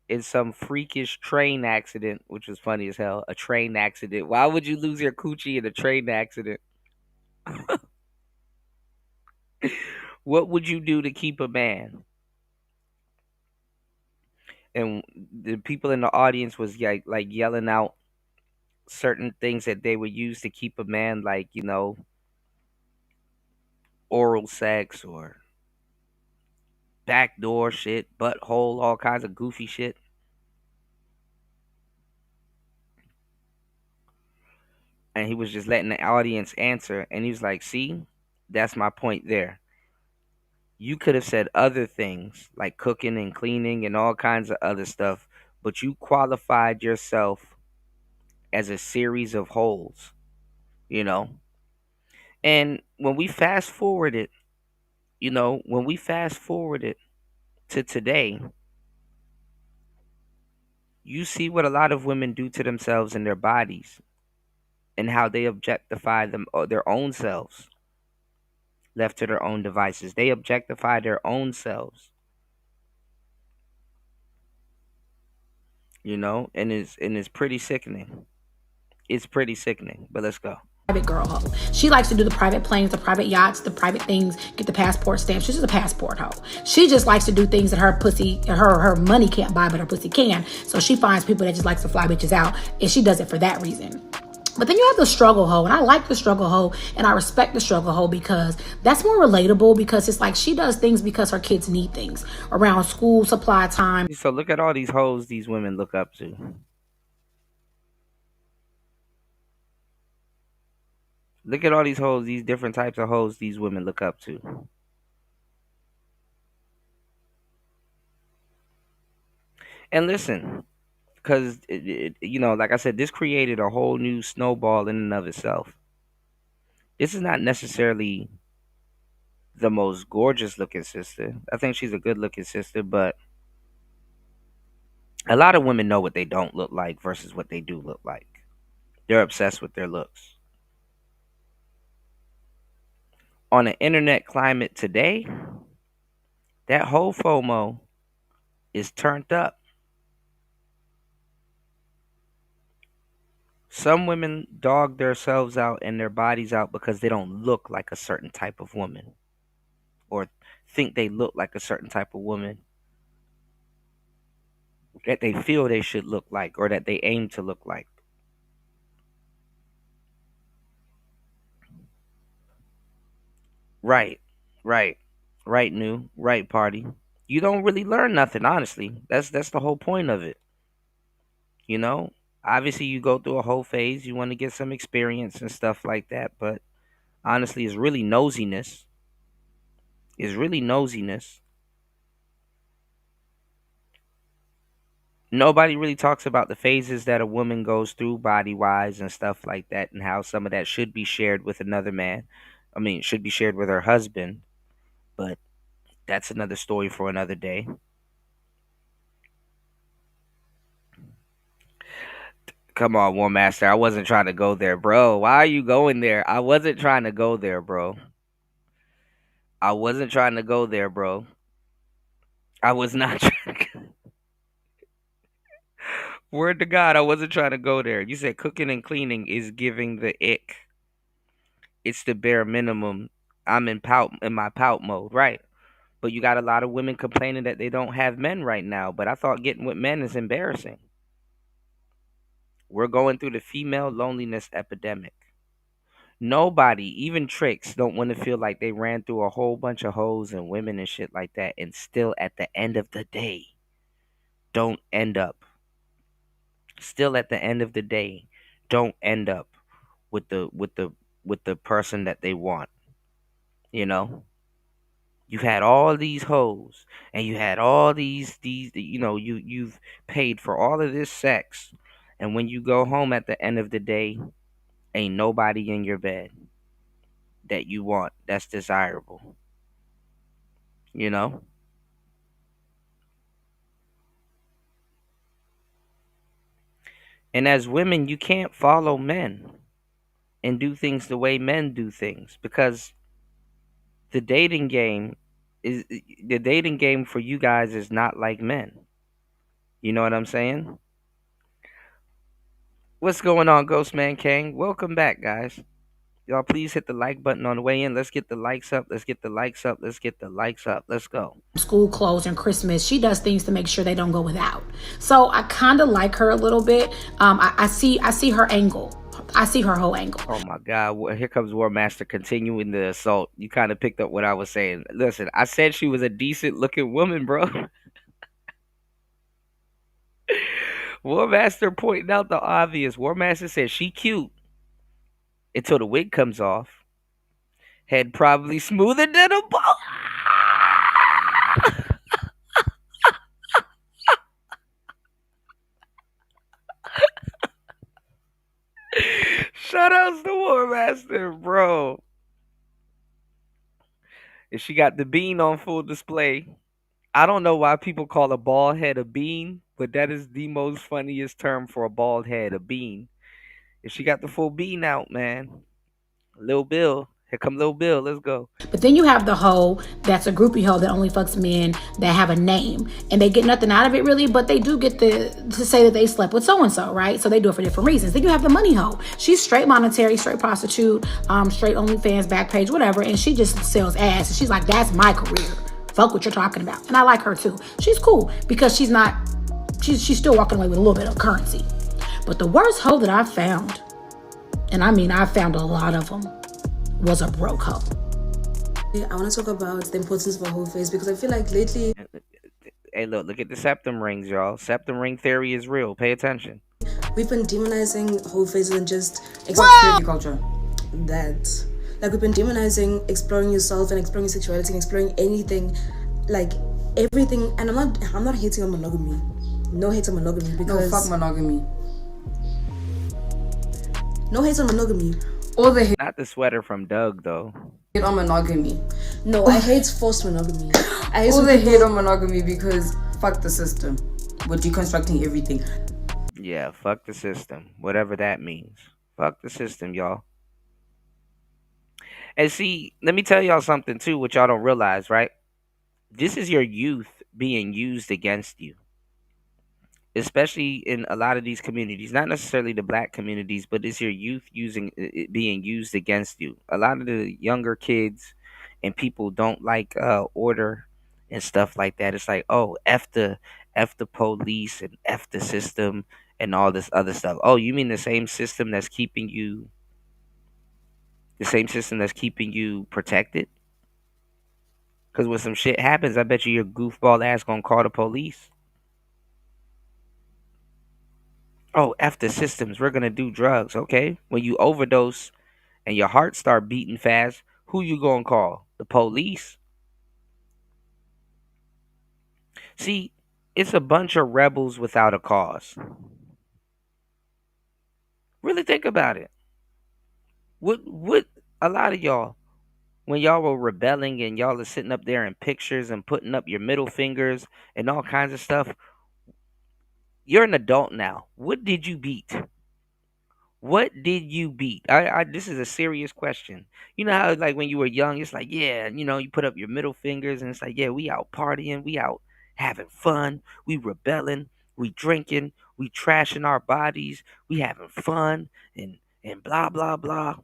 in some freakish train accident, which was funny as hell, a train accident. Why would you lose your coochie in a train accident? What would you do to keep a man? And the people in the audience was like yelling out certain things that they would use to keep a man, like, oral sex or backdoor shit, butthole, all kinds of goofy shit. And he was just letting the audience answer. And he was like, see, that's my point there. You could have said other things like cooking and cleaning and all kinds of other stuff, but you qualified yourself as a series of holes, you know? And when we fast forward it to today, you see what a lot of women do to themselves and their bodies and how they objectify them or their own selves, left to their own devices. They objectify their own selves, and it's pretty sickening. It's pretty sickening. But let's go. Private girl hoe. She likes to do the private planes, the private yachts, the private things, get the passport stamp. She's just a passport hoe. She just likes to do things that her pussy, her money can't buy, but her pussy can. So she finds people that just likes to fly bitches out, and she does it for that reason. But then you have the struggle hoe, and I like the struggle hoe, and I respect the struggle hoe because that's more relatable, because it's like she does things because her kids need things around school supply time. So look at all these hoes these women look up to. Look at all these hoes, these different types of hoes these women look up to. And listen, because, like I said, this created a whole new snowball in and of itself. This is not necessarily the most gorgeous looking sister. I think she's a good looking sister, but a lot of women know what they don't look like versus what they do look like. They're obsessed with their looks. On the internet climate today, that whole FOMO is turned up. Some women dog themselves out and their bodies out because they don't look like a certain type of woman or think they look like a certain type of woman that they feel they should look like or that they aim to look like. Right, right, right, new, right, party. You don't really learn nothing, honestly. That's the whole point of it. You know, obviously you go through a whole phase. You want to get some experience and stuff like that, but honestly, it's really nosiness. It's really nosiness. Nobody really talks about the phases that a woman goes through body wise and stuff like that, and how some of that should be shared with another man. I mean, should be shared with her husband, but that's another story for another day. Come on, War Master. I wasn't trying to go there, bro. Why are you going there? I wasn't trying to go there, bro. I wasn't trying to go there, bro. I was not trying to. Word to God, I wasn't trying to go there. You said cooking and cleaning is giving the ick. It's the bare minimum. I'm in my pout mode, right? But you got a lot of women complaining that they don't have men right now. But I thought getting with men is embarrassing. We're going through the female loneliness epidemic. Nobody, even tricks, don't want to feel like they ran through a whole bunch of hoes and women and shit like that, and still at the end of the day, don't end up. Still at the end of the day, don't end up with the person that they want. You know, you've had all these hoes, and you had all these. You've paid for all of this sex, and when you go home at the end of the day, ain't nobody in your bed that you want, that's desirable. you know? And as women, you can't follow men and do things the way men do things because the dating game is the dating game for you guys is not like men. You know what I'm saying? What's going on, Ghostman King? Welcome back, guys. Y'all, please hit the like button on the way in. Let's get the likes up. Let's get the likes up. Let's get the likes up. Let's go. School clothes and Christmas, she does things to make sure they don't go without. So I kind of like her a little bit. I see her angle. I see her whole angle. Oh my God! Here comes War Master continuing the assault. You kind of picked up what I was saying. Listen, I said she was a decent looking woman, bro. War Master pointing out the obvious. War Master said she cute until the wig comes off. Head probably smoother than a ball. Shout outs to War Master, bro. And she got the bean on full display. I don't know why people call a bald head a bean, but that is the most funniest term for a bald head, a bean. And she got the full bean out, man. Lil Bill. Here come Lil Bill. Let's go. But then you have the hoe that's a groupie hoe that only fucks men that have a name, and they get nothing out of it really, but they do get to say that they slept with so and so, right? So they do it for different reasons. Then you have the money hoe. She's straight monetary, straight prostitute, straight OnlyFans, back page, whatever, and she just sells ass. And she's like, "That's my career. Fuck what you're talking about." And I like her too. She's cool because she's not. She's still walking away with a little bit of currency. But the worst hoe that I found, and I mean I found a lot of them, was a broke hoe. I want to talk about the importance of a whole face because I feel like lately, Hey, look at the septum rings, y'all. Septum ring theory is real. Pay attention. we've been demonizing whole faces and just exploring culture. That, like, we've been demonizing exploring yourself and exploring your sexuality and exploring anything, like everything. And I'm not hating on monogamy. No hate on monogamy because no, fuck monogamy. No hate on monogamy. All the hate Not the sweater from Doug, though. on monogamy. No, I hate forced monogamy. I hate all the people... hate on monogamy because fuck the system. We're deconstructing everything. Yeah, fuck the system. Whatever that means. Fuck the system, y'all. And see, let me tell y'all something, too, which y'all don't realize, right? This is your youth being used against you. Especially in a lot of these communities, not necessarily the black communities, but it's your youth using it being used against you. A lot of the younger kids and people don't like order and stuff like that. It's like, oh, f the police and f the system and all this other stuff. Oh, you mean the same system that's keeping you protected? Because when some shit happens, I bet you your goofball ass gonna call the police. Oh, F the systems. We're gonna do drugs, okay? When you overdose and your heart start beating fast, who you gonna call? The police? See, it's a bunch of rebels without a cause. Really think about it. What a lot of y'all, when y'all were rebelling and y'all are sitting up there in pictures and putting up your middle fingers and all kinds of stuff, you're an adult now. What did you beat? What did you beat? This is a serious question. You know how like when you were young, it's like, yeah, you put up your middle fingers and it's like, yeah, we out partying, we out having fun, we rebelling, we drinking, we trashing our bodies, we having fun and blah blah blah.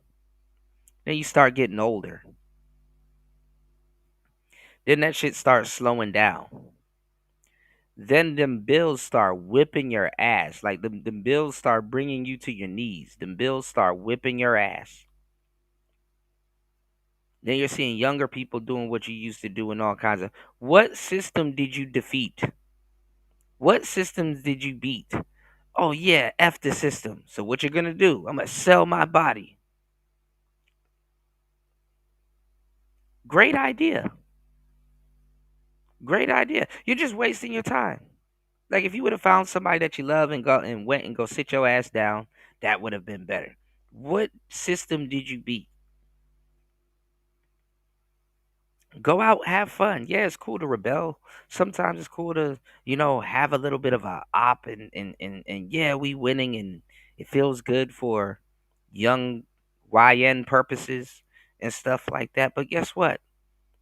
Then you start getting older. Then that shit starts slowing down. Then them bills start whipping your ass. Like them bills start bringing you to your knees. Them bills start whipping your ass. Then you're seeing younger people doing what you used to do and all kinds of. What system did you defeat? What systems did you beat? Oh yeah, F the system. So what you're gonna do? I'm gonna sell my body. Great idea. Great idea. You're just wasting your time. Like if you would have found somebody that you love and went and go sit your ass down, that would have been better. What system did you beat? Go out, have fun. Yeah, it's cool to rebel. Sometimes it's cool to, have a little bit of a op and yeah, we winning and it feels good for young YN purposes and stuff like that. But guess what?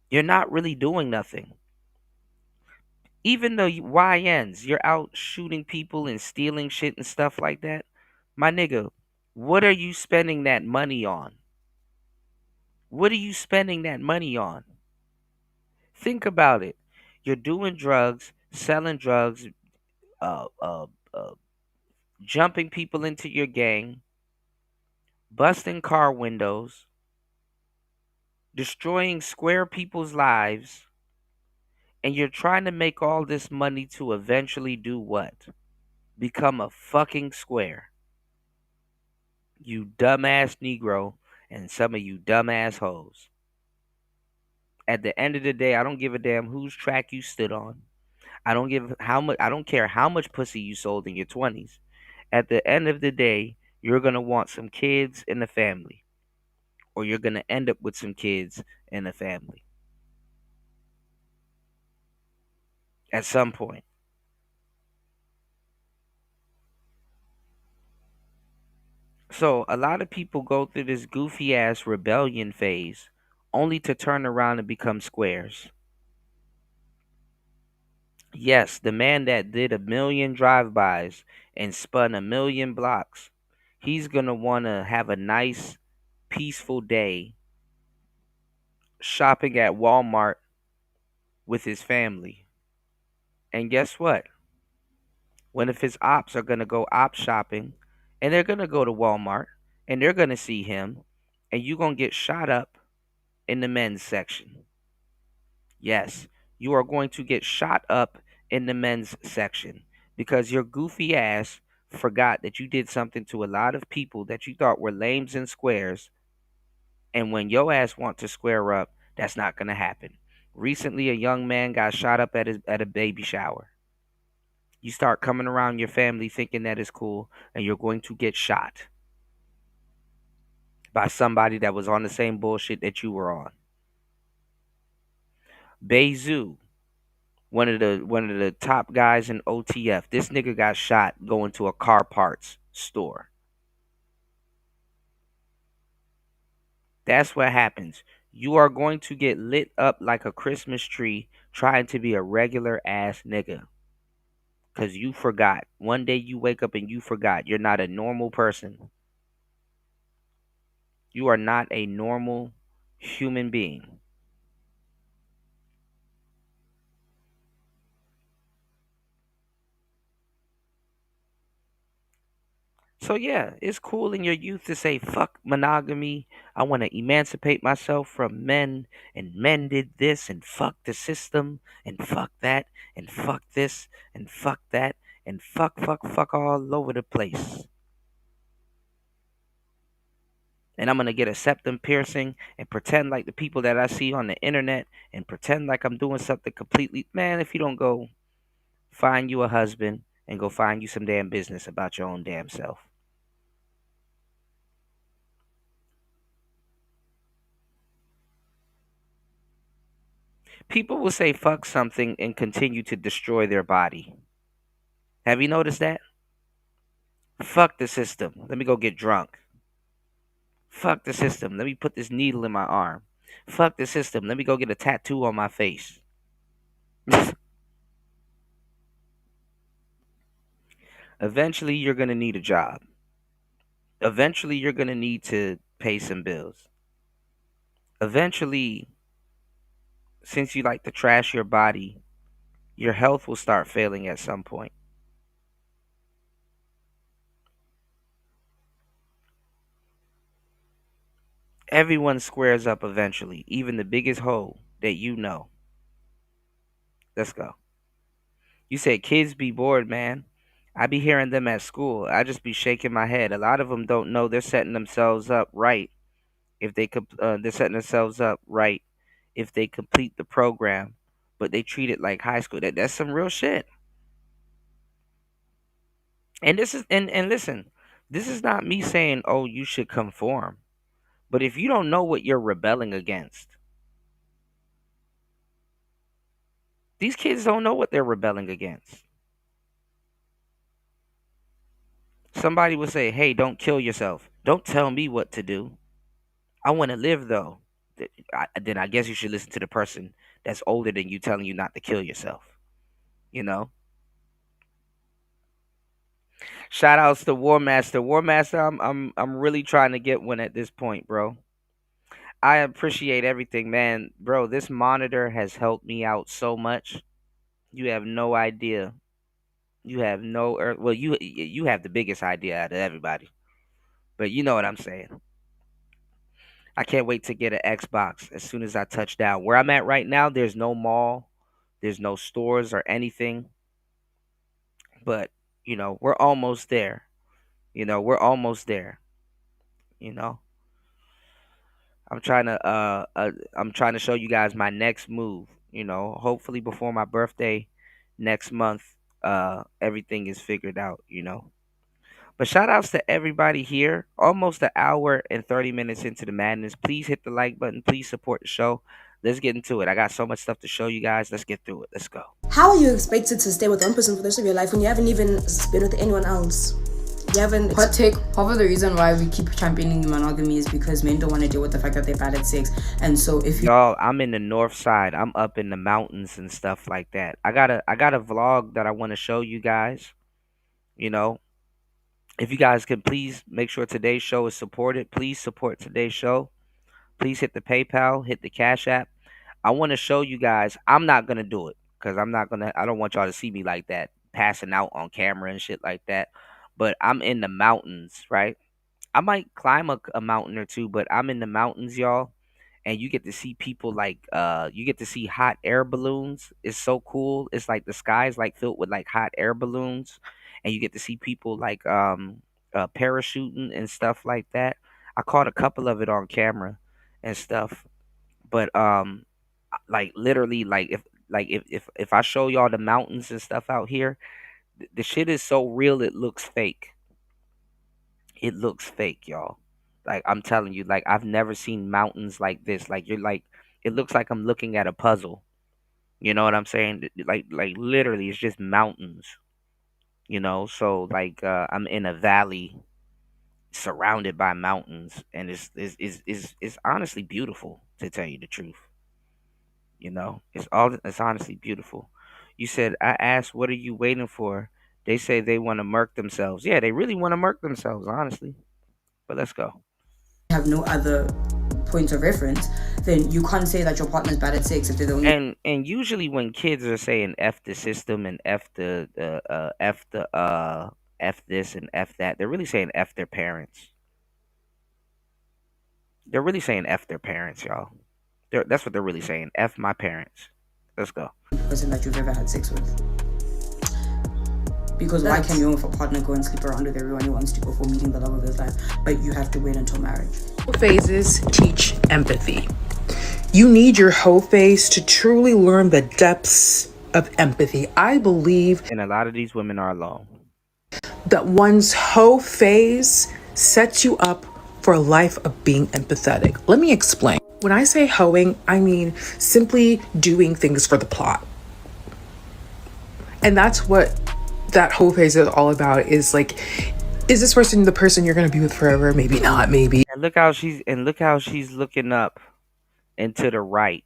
You're not really doing nothing. Even though YNs, you're out shooting people and stealing shit and stuff like that. My nigga, what are you spending that money on? What are you spending that money on? Think about it. You're doing drugs, selling drugs, uh, uh, uh, jumping people into your gang, busting car windows, destroying square people's lives, and you're trying to make all this money to eventually do what? Become a fucking square. You dumbass Negro and some of you dumbass hoes. At the end of the day, I don't give a damn whose track you stood on. I don't care how much pussy you sold in your 20s. At the end of the day, you're going to want some kids in the family, or you're going to end up with some kids in the family at some point. So, a lot of people go through this goofy ass rebellion phase only to turn around and become squares. Yes, the man that did a million drive-bys and spun a million blocks, he's going to want to have a nice, peaceful day shopping at Walmart with his family. And guess what? One of his ops are going to go op shopping and they're going to go to Walmart and they're going to see him and you're going to get shot up in the men's section. Yes, you are going to get shot up in the men's section because your goofy ass forgot that you did something to a lot of people that you thought were lames and squares. And when your ass want to square up, that's not going to happen. Recently, a young man got shot up at a baby shower. You start coming around your family thinking that is cool, and you're going to get shot by somebody that was on the same bullshit that you were on. Bezu, one of the top guys in OTF. This nigga got shot going to a car parts store. That's what happens. You are going to get lit up like a Christmas tree trying to be a regular ass nigga. Because you forgot. One day you wake up and you forgot. You're not a normal person. You are not a normal human being. So yeah, it's cool in your youth to say fuck monogamy. I want to emancipate myself from men, and men did this, and fuck the system, and fuck that, and fuck this, and fuck that, and fuck all over the place. And I'm gonna get a septum piercing and pretend like the people that I see on the internet and pretend like I'm doing something completely, man, if you don't go find you a husband and go find you some damn business about your own damn self. People will say fuck something and continue to destroy their body. Have you noticed that? Fuck the system. Let me go get drunk. Fuck the system. Let me put this needle in my arm. Fuck the system. Let me go get a tattoo on my face. Eventually, you're going to need a job. Eventually, you're going to need to pay some bills. Eventually, since you like to trash your body, your health will start failing at some point. Everyone squares up eventually, even the biggest hoe that you know. Let's go. You said kids be bored, man. I be hearing them at school. I just be shaking my head. A lot of them don't know they're setting themselves up right if they're setting themselves up right if they complete the program, but they treat it like high school. That's some real shit. And this is and listen, this is not me saying, "Oh, you should conform." But if you don't know what you're rebelling against, These kids don't know what they're rebelling against. Somebody will say, "Hey, don't kill yourself. Don't tell me what to do. I want to live though." Then I guess you should listen to the person that's older than you telling you not to kill yourself. You know. Shout outs to War Master. War Master, I'm really trying to get one at this point, bro. I appreciate everything, man. Bro, this monitor has helped me out so much. You have no idea. You have no well, you have the biggest idea out of everybody. But you know what I'm saying. I can't wait to get an Xbox as soon as I touch down. Where I'm at right now, there's no mall, there's no stores or anything. But, we're almost there. We're almost there. You know. I'm trying to show you guys my next move. Hopefully before my birthday next month, everything is figured out. But shout outs to everybody here. Almost an hour and 30 minutes into the madness. Please hit the like button. Please support the show. Let's get into it. I got so much stuff to show you guys. Let's get through it. Let's go. How are you expected to stay with one person for the rest of your life when you haven't even been with anyone else? You haven't. Hot take. Half of the reason why we keep championing monogamy is because men don't want to deal with the fact that they're bad at sex. And so if you Y'all, I'm in the north side. I'm up in the mountains and stuff like that. I got a vlog that I want to show you guys. You know, if you guys can please make sure today's show is supported. Please support today's show. Please hit the PayPal, hit the Cash App. I want to show you guys. I'm not gonna do it because I don't want y'all to see me like that, passing out on camera and shit like that. But I'm in the mountains, right? I might climb a mountain or two, but I'm in the mountains, y'all. And you get to see people like you get to see hot air balloons. It's so cool. It's like the sky is like filled with like hot air balloons, and you get to see people like parachuting and stuff like that. I caught a couple of it on camera and stuff. But like literally like if I show y'all the mountains and stuff out here, the shit is so real it looks fake. It looks fake, y'all. Like I'm telling you, like I've never seen mountains like this. Like you're like it looks like I'm looking at a puzzle. You know what I'm saying? Like literally it's just mountains. So like I'm in a valley surrounded by mountains, and it's honestly beautiful, to tell you the truth. It's honestly beautiful. You said, I asked, what are you waiting for? They say they want to murk themselves. Yeah, they really want to murk themselves, honestly. But let's go. have no other points of reference, then you can't say that your partner's bad at sex if they're the only. And usually when kids are saying F the system and F this and F that, they're really saying F their parents. They're really saying F their parents, y'all. That's what they're really saying. F my parents. Let's go. Person that you've ever had sex with. Because why can you with a partner go and sleep around with everyone he wants to before meeting the love of his life, but you have to wait until marriage? Phases teach empathy. You need your hoe phase to truly learn the depths of empathy. I believe, and a lot of these women are alone, that one's hoe phase sets you up for a life of being empathetic. Let me explain. When I say hoeing, I mean simply doing things for the plot. And that's what that hoe phase is all about, is like, is this person the person you're going to be with forever? Maybe not, maybe. And look how she's looking up and to the right.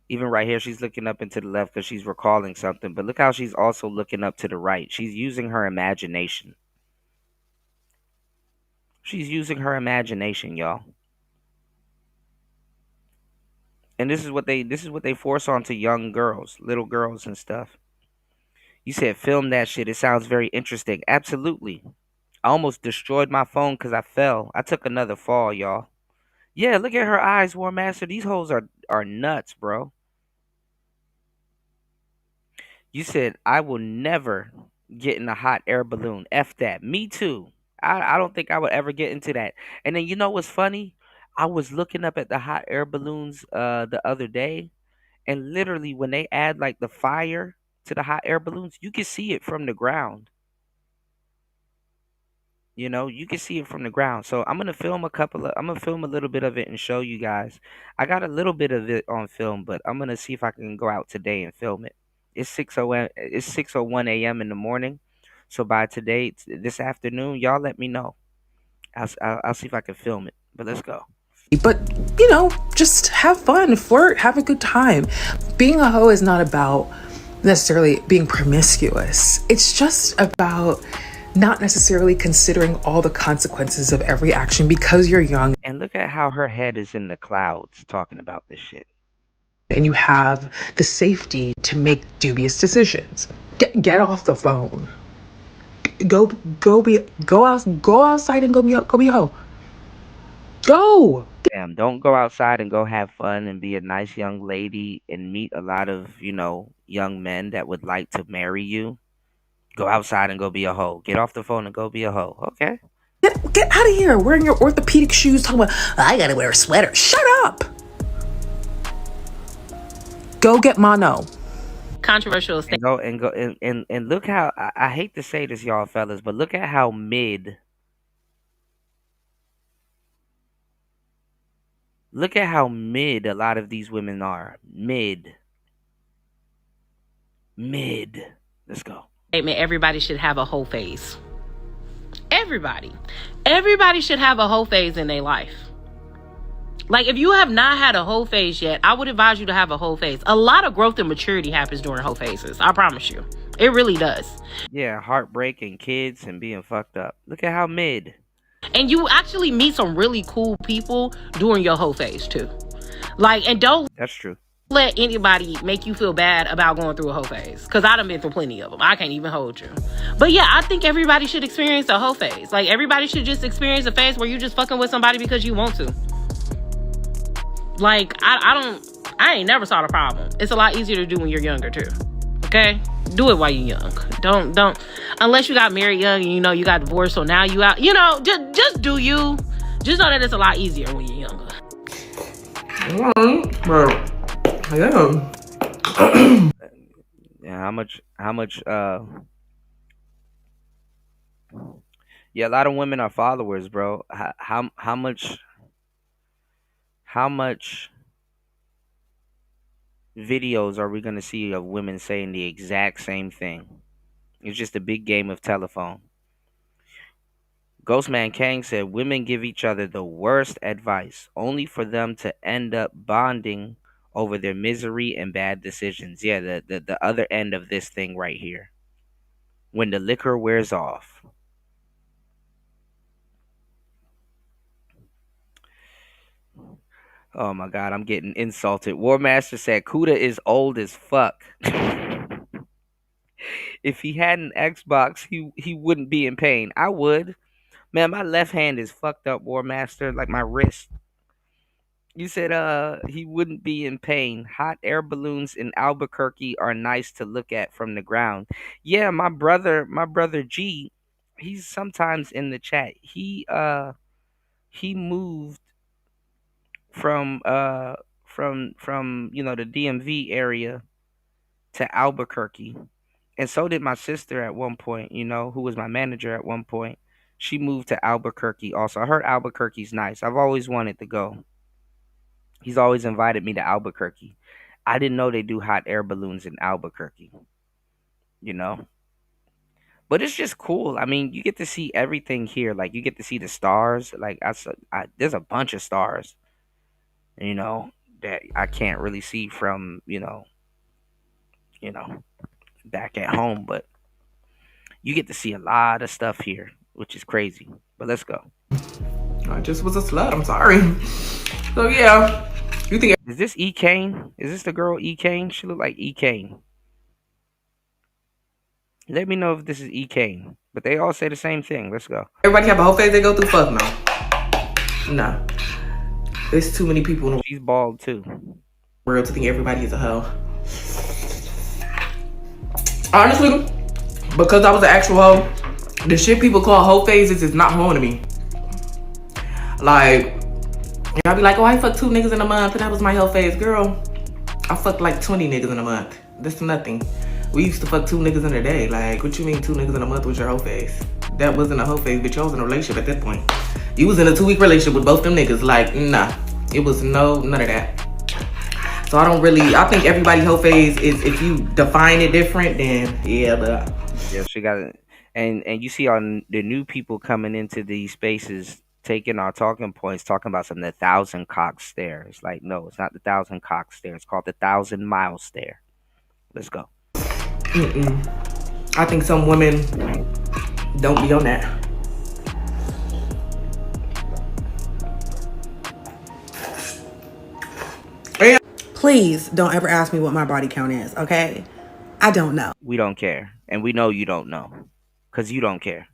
Even right here, she's looking up and to the left because she's recalling something. But look how she's also looking up to the right. She's using her imagination. She's using her imagination, y'all. And this is what they force onto young girls, little girls and stuff. You said film that shit. It sounds very interesting. Absolutely. I almost destroyed my phone because I fell. I took another fall, y'all. Yeah, look at her eyes, War Master. These hoes are nuts, bro. You said I will never get in a hot air balloon. F that. Me too. I don't think I would ever get into that. And then you know what's funny? I was looking up at the hot air balloons the other day, and literally when they add like the fire to the hot air balloons, you can see it from the ground. You can see it from the ground. So I'm gonna film a little bit of it and show you guys. I got a little bit of it on film, but I'm gonna see if I can go out today and film it. It's 6:01 a.m. in the morning. So by today, this afternoon, y'all let me know. I'll see if I can film it. But let's go. But, just have fun, flirt, have a good time. Being a hoe is not about necessarily being promiscuous. It's just about not necessarily considering all the consequences of every action because you're young. And look at how her head is in the clouds talking about this shit. And you have the safety to make dubious decisions. Get off the phone. Go outside and go be a hoe. Go. Damn, don't go outside and go have fun and be a nice young lady and meet a lot of, young men that would like to marry you. Go outside and go be a hoe. Get off the phone and go be a hoe. Okay? Get out of here wearing your orthopedic shoes talking about, I gotta wear a sweater. Shut up. Go get mono. Controversial statement. And look how I hate to say this, y'all fellas, but look at how look at how mid a lot of these women are. Mid. Let's go. Everybody should have a whole phase. Everybody should have a whole phase in their life. Like, if you have not had a whole phase yet, I would advise you to have a whole phase. A lot of growth and maturity happens during whole phases. I promise you. It really does. Yeah, heartbreak and kids and being fucked up. Look at how mid. And you actually meet some really cool people during your whole phase, too. Like, and don't... That's true. Let anybody make you feel bad about going through a whole phase. Because I done been through plenty of them. I can't even hold you. But yeah, I think everybody should experience a whole phase. Like, everybody should just experience a phase where you just fucking with somebody because you want to. Like, I ain't never saw the problem. It's a lot easier to do when you're younger, too. Okay? Do it while you're young. Don't, unless you got married young and you got divorced, so now you out, just do you. Just know that it's a lot easier when you're younger. Yeah, yeah, a lot of women are followers, bro. How much videos are we gonna see of women saying the exact same thing? It's just a big game of telephone. Ghostman Kang said women give each other the worst advice, only for them to end up bonding over their misery and bad decisions. Yeah, the other end of this thing right here. When the liquor wears off. Oh my god, I'm getting insulted. War Master said Kuda is old as fuck. If he had an Xbox, he wouldn't be in pain. I would. Man, my left hand is fucked up, War Master, like my wrist. You said he wouldn't be in pain. Hot air balloons in Albuquerque are nice to look at from the ground. Yeah, my brother G, he's sometimes in the chat. He moved from the DMV area to Albuquerque. And so did my sister at one point, who was my manager at one point. She moved to Albuquerque also. I heard Albuquerque's nice. I've always wanted to go. He's always invited me to Albuquerque. I didn't know they do hot air balloons in Albuquerque. But it's just cool. I mean, you get to see everything here. Like, you get to see the stars. Like, there's a bunch of stars, that I can't really see from, back at home. But you get to see a lot of stuff here, which is crazy. But let's go. I just was a slut. I'm sorry. So yeah, you think is this E Kane? Is this the girl E Kane? She look like E Kane. Let me know if this is E Kane. But they all say the same thing. Let's go. Everybody have a whole phase they go through? Fuck no. No. There's too many people in the She's bald too. world to think everybody is a hoe. Honestly, because I was an actual hoe, the shit people call hoe phases is not hoeing to me. Like, y'all be like, oh, I fucked 2 niggas in a month and that was my hoe phase. Girl, I fucked like 20 niggas in a month. That's nothing. We used to fuck 2 niggas in a day. Like, what you mean 2 niggas in a month was your hoe phase? that wasn't a whole phase, bitch. I was in a relationship at that point. You was in a 2-week relationship with both them niggas. Like, nah. It was none of that. So I think everybody whole phase is, if you define it different, then yeah, but Yeah, she got it. And you see on the new people coming into these spaces taking our talking points, talking about something, the 1,000 cock stare. It's like, no, it's not the 1,000 cock stare. It's called the 1,000 mile stare. Let's go. I think some women don't be on that. Please don't ever ask me what my body count is, okay? I don't know. We don't care. And we know you don't know. Because you don't care.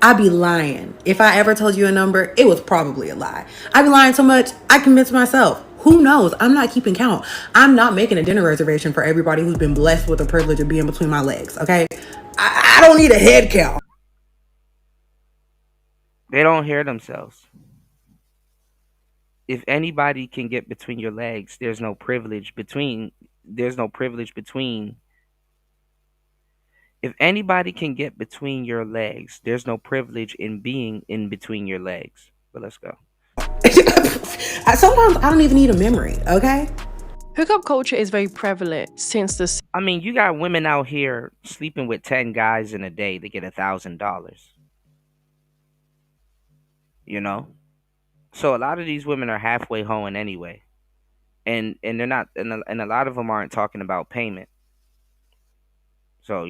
I'd be lying. If I ever told you a number, it was probably a lie. I'd be lying so much, I convinced myself. Who knows? I'm not keeping count. I'm not making a dinner reservation for everybody who's been blessed with the privilege of being between my legs, okay? I don't need a head count. They don't hear themselves. If anybody can get between your legs, there's no privilege between. If anybody can get between your legs, there's no privilege in being in between your legs. But let's go. Sometimes I don't even need a memory, okay? Hookup culture is very prevalent since the. I mean, you got women out here sleeping with 10 guys in a day to get $1,000. You know? So a lot of these women are halfway hoeing anyway. And they're not, and a lot of them aren't talking about payment. So,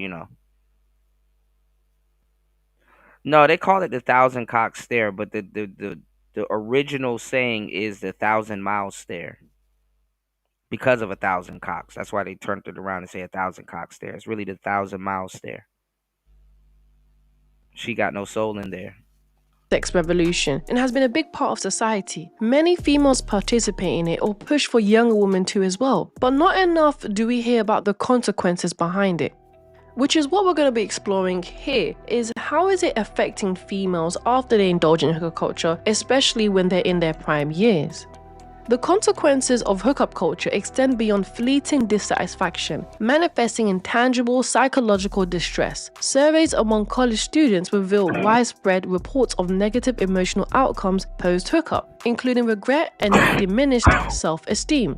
No, they call it the 1,000 cock stare, but the original saying is the 1,000 mile stare because of 1,000 cocks. That's why they turned it around and say 1,000 cock stare. It's really the 1,000 mile stare. She got no soul in there. Sex revolution and has been a big part of society. Many females participate in it or push for younger women to as well, but not enough do we hear about the consequences behind it. Which is what we're going to be exploring here, is how is it affecting females after they indulge in hookup culture, especially when they're in their prime years. The consequences of hookup culture extend beyond fleeting dissatisfaction, manifesting in tangible psychological distress. Surveys among college students revealed widespread reports of negative emotional outcomes post-hookup, including regret and diminished self-esteem.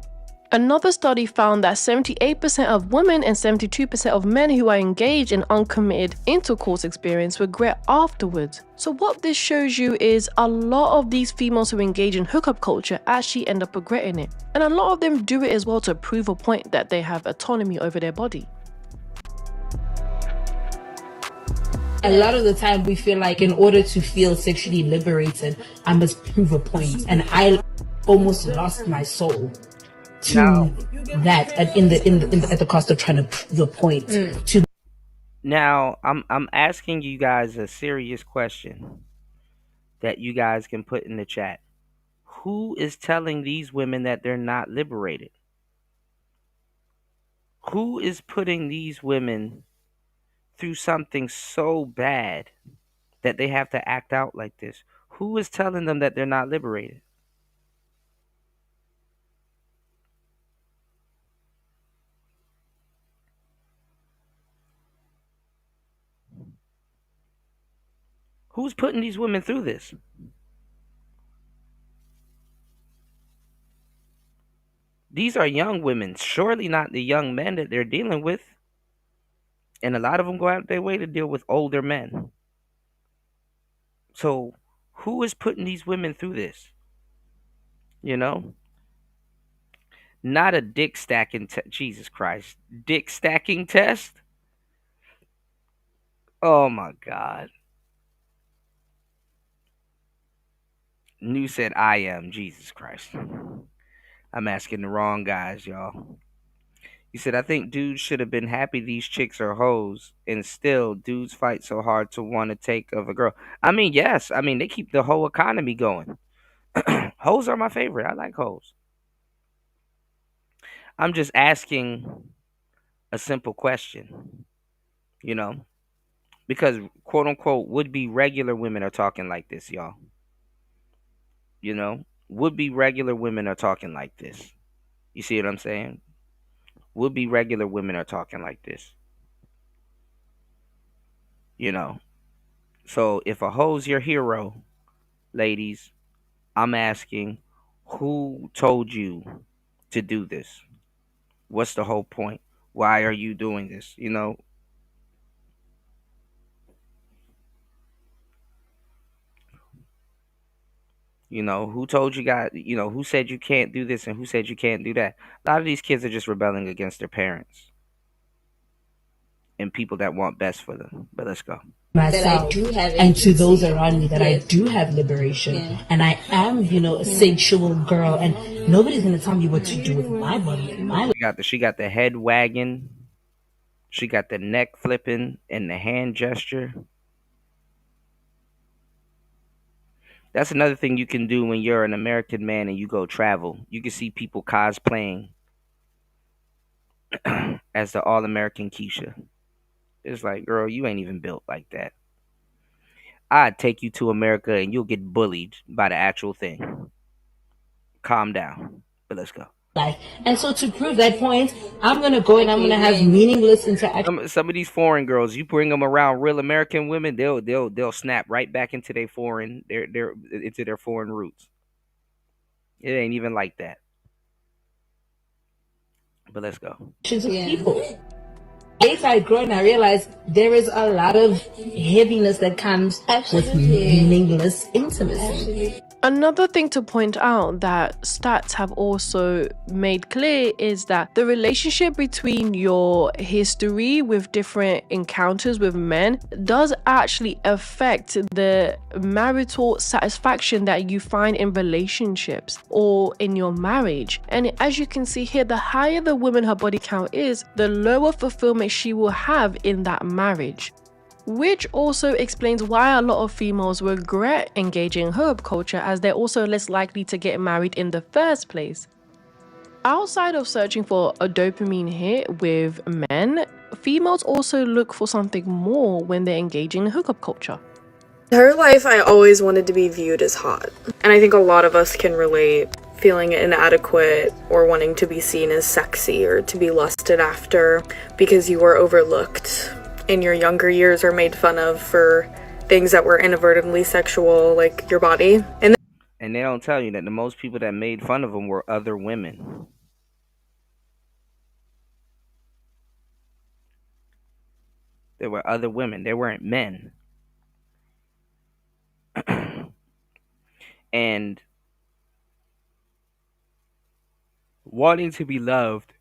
Another study found that 78% of women and 72% of men who are engaged in uncommitted intercourse experience regret afterwards. So what this shows you is a lot of these females who engage in hookup culture actually end up regretting it. And a lot of them do it as well to prove a point that they have autonomy over their body. A lot of the time we feel like in order to feel sexually liberated, I must prove a point. And I almost lost my soul to that at the cost of trying to prove a point to. Now, I'm asking you guys a serious question that you guys can put in the chat. Who is telling these women that they're not liberated? Who is putting these women through something so bad that they have to act out like this? Who is telling them that they're not liberated? Who's putting these women through this? These are young women, surely not the young men that they're dealing with. And a lot of them go out their way to deal with older men. So, who is putting these women through this? Not a dick stacking Jesus Christ. Dick stacking test? Oh my God. New said I am Jesus Christ. I'm asking the wrong guys, y'all. He said, I think dudes should have been happy these chicks are hoes, and still dudes fight so hard to want to take of a girl. I mean, yes. I mean, they keep the whole economy going. Hoes are my favorite. I like hoes. I'm just asking a simple question, because quote unquote would be regular women are talking like this, y'all. Would be regular women are talking like this. You see what I'm saying? Would be regular women are talking like this. So if a hoe's your hero, ladies, I'm asking, who told you to do this? What's the whole point? Why are you doing this? Who told you got, who said you can't do this and who said you can't do that? A lot of these kids are just rebelling against their parents and people that want best for them. But let's go. Myself and to those around me that I do have liberation and I am, a sexual girl and nobody's gonna tell me what to do with my body and my life. She got the head wagging, she got the neck flipping and the hand gesture. That's another thing you can do when you're an American man and you go travel. You can see people cosplaying as the all American Keisha. It's like, girl, you ain't even built like that. I'd take you to America and you'll get bullied by the actual thing. Calm down. But let's go. Life. And so to prove that point, I'm gonna go and I'm gonna have meaningless interaction. Some of these foreign girls, you bring them around real American women, they'll snap right back into their foreign roots. It ain't even like that. But let's go. Of people. As I grow and I realize there is a lot of heaviness that comes with meaningless intimacy. Another thing to point out that stats have also made clear is that the relationship between your history with different encounters with men does actually affect the marital satisfaction that you find in relationships or in your marriage. And as you can see here, the higher the woman her body count is, the lower fulfillment she will have in that marriage. Which also explains why a lot of females regret engaging in hookup culture, as they're also less likely to get married in the first place. Outside of searching for a dopamine hit with men, females also look for something more when they're engaging in hookup culture. Her life, I always wanted to be viewed as hot. And I think a lot of us can relate, feeling inadequate or wanting to be seen as sexy or to be lusted after because you were overlooked in your younger years or made fun of for things that were inadvertently sexual, like your body. And they don't tell you that the most people that made fun of them were other women. There were other women. They weren't men. And wanting to be loved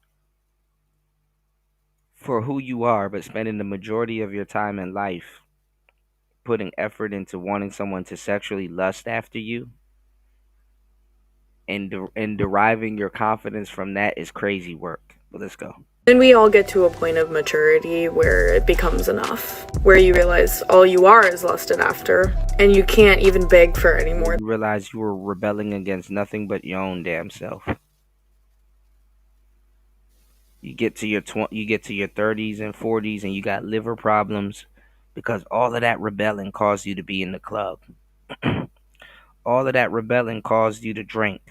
for who you are, but spending the majority of your time in life putting effort into wanting someone to sexually lust after you and deriving your confidence from that is crazy work. But let's go. then we all get to a point of maturity where it becomes enough, where you realize all you are is lusted after, and you can't even beg for any more. You realize you were rebelling against nothing but your own damn self. You get to your 30s and 40s and you got liver problems because all of that rebelling caused you to be in the club. All of that rebelling caused you to drink.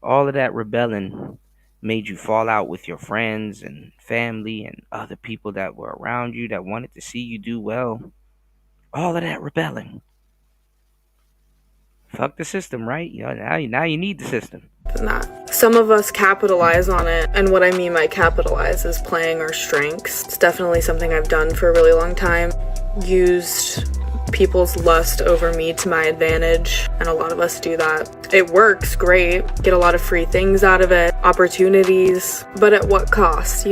All of that rebelling made you fall out with your friends and family and other people that were around you that wanted to see you do well. All of that rebelling. Fuck the system, right? Now you need the system. That. Some of us capitalize on it, and what I mean by capitalize is playing our strengths. It's definitely something I've done for a really long time. Used people's lust over me to my advantage, and a lot of us do that. It works great, get a lot of free things out of it, opportunities, but at what cost,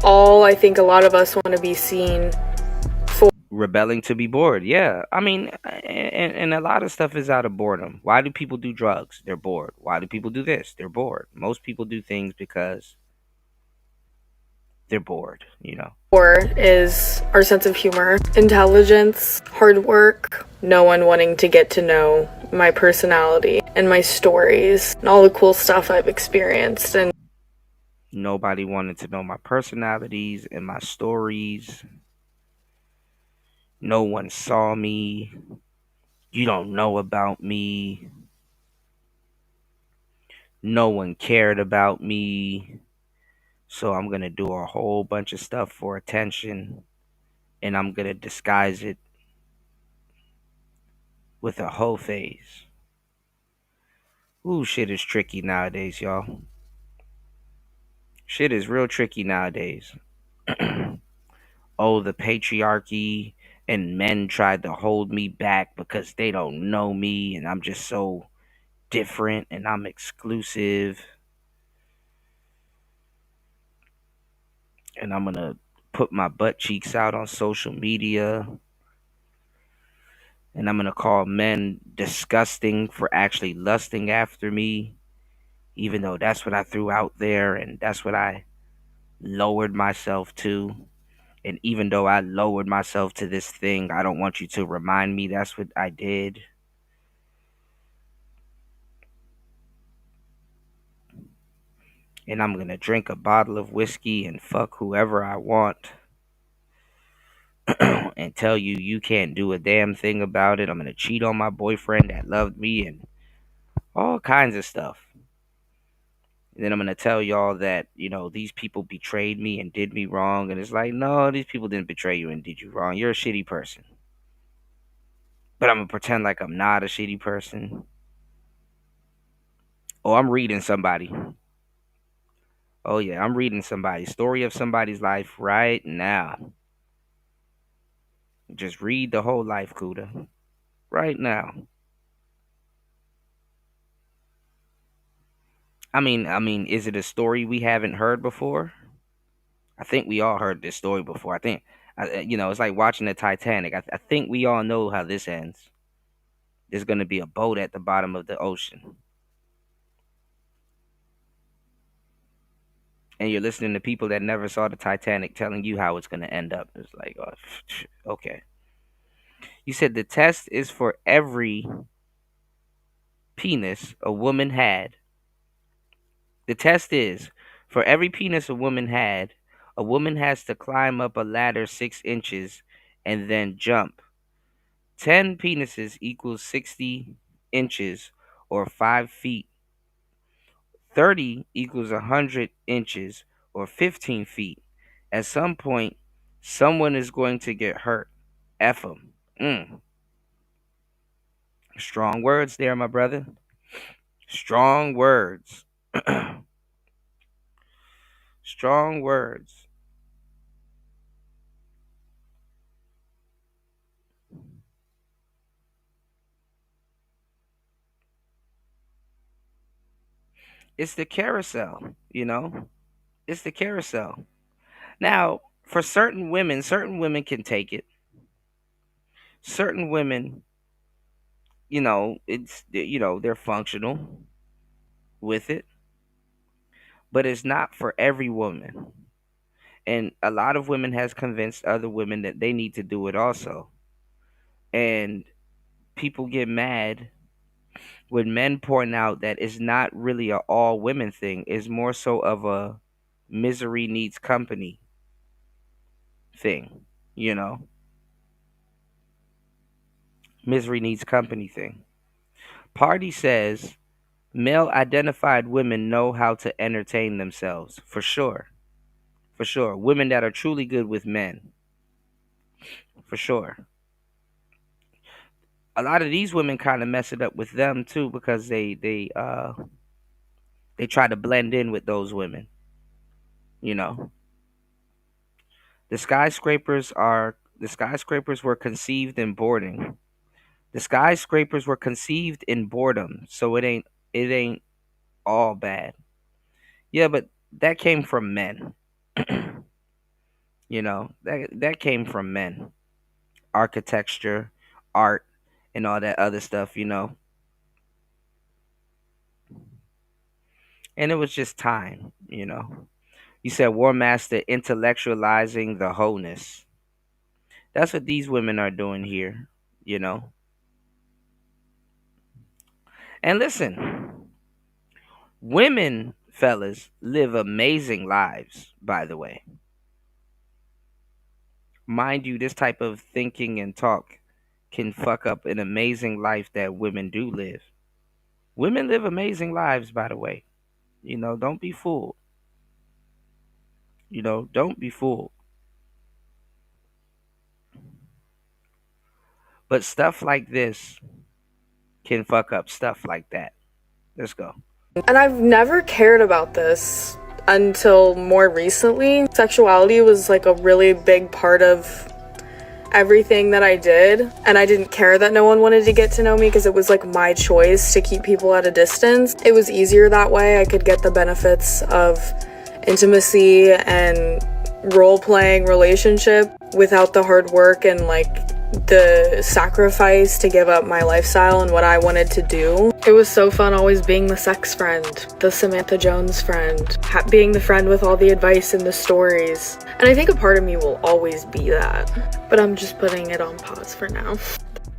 All I think a lot of us want to be seen for. Rebelling to be bored. Yeah. I mean, and a lot of stuff is out of boredom. Why do people do drugs? They're bored. Why do people do this? They're bored. Most people do things because they're bored, Or is our sense of humor, intelligence, hard work, no one wanting to get to know my personality and my stories and all the cool stuff I've experienced. And nobody wanted to know my personalities and my stories. No one saw me. You don't know about me. No one cared about me. So I'm going to do a whole bunch of stuff for attention and I'm gonna disguise it with a whole phase. Ooh, shit is tricky nowadays, y'all. Shit is real tricky nowadays. Oh, the patriarchy and men tried to hold me back because they don't know me and I'm just so different and I'm exclusive. And I'm gonna put my butt cheeks out on social media. And I'm gonna call men disgusting for actually lusting after me, even though that's what I threw out there and that's what I lowered myself to. And even though I lowered myself to this thing, I don't want you to remind me that's what I did. And I'm gonna drink a bottle of whiskey and fuck whoever I want and tell you you can't do a damn thing about it. I'm gonna cheat on my boyfriend that loved me and all kinds of stuff. And then I'm gonna tell y'all that, these people betrayed me and did me wrong. And it's like, no, these people didn't betray you and did you wrong. You're a shitty person. But I'm gonna pretend like I'm not a shitty person. Oh, I'm reading somebody. Oh yeah, I'm reading somebody. Story of somebody's life right now. Just read the whole life, Kuda. Right now. I mean, is it a story we haven't heard before? I think we all heard this story before. I think, it's like watching the Titanic. I think we all know how this ends. There's going to be a boat at the bottom of the ocean. And you're listening to people that never saw the Titanic telling you how it's going to end up. It's like, oh, okay. You said the test is for every penis a woman had. The test is for every penis a woman had, a woman has to climb up a ladder 6 inches and then jump. 10 penises equals 60 inches or 5 feet. 30 equals 100 inches or 15 feet. At some point, someone is going to get hurt. F them. Strong words there, my brother. Strong words. Strong words. It's the carousel. It's the carousel. Now, for certain women can take it. Certain women, they're functional with it, but it's not for every woman. And a lot of women has convinced other women that they need to do it also. And people get mad when men point out that it's not really a all women thing. It's more so of a misery needs company thing, you know? Misery needs company thing. Party says male identified women know how to entertain themselves, for sure. For sure. Women that are truly good with men. For sure. A lot of these women kind of mess it up with them too because they try to blend in with those women. You know. The skyscrapers were conceived in boarding. The skyscrapers were conceived in boredom, so it ain't all bad. Yeah, but that came from men. That came from men. Architecture, art, and all that other stuff. And it was just time. You said War Master intellectualizing the wholeness. That's what these women are doing here. And listen, women, fellas, live amazing lives, by the way. Mind you, this type of thinking and talk can fuck up an amazing life that women do live. Women live amazing lives, by the way. Don't be fooled. Don't be fooled. But stuff like this can fuck up stuff like that. Let's go. And I've never cared about this until more recently. Sexuality was like a really big part of everything that I did, and I didn't care that no one wanted to get to know me because it was like my choice to keep people at a distance. It was easier that way. I could get the benefits of intimacy and role-playing relationship without the hard work and like the sacrifice to give up my lifestyle and what I wanted to do. It was so fun always being the sex friend, the Samantha Jones friend, being the friend with all the advice and the stories. And I think a part of me will always be that, but I'm just putting it on pause for now.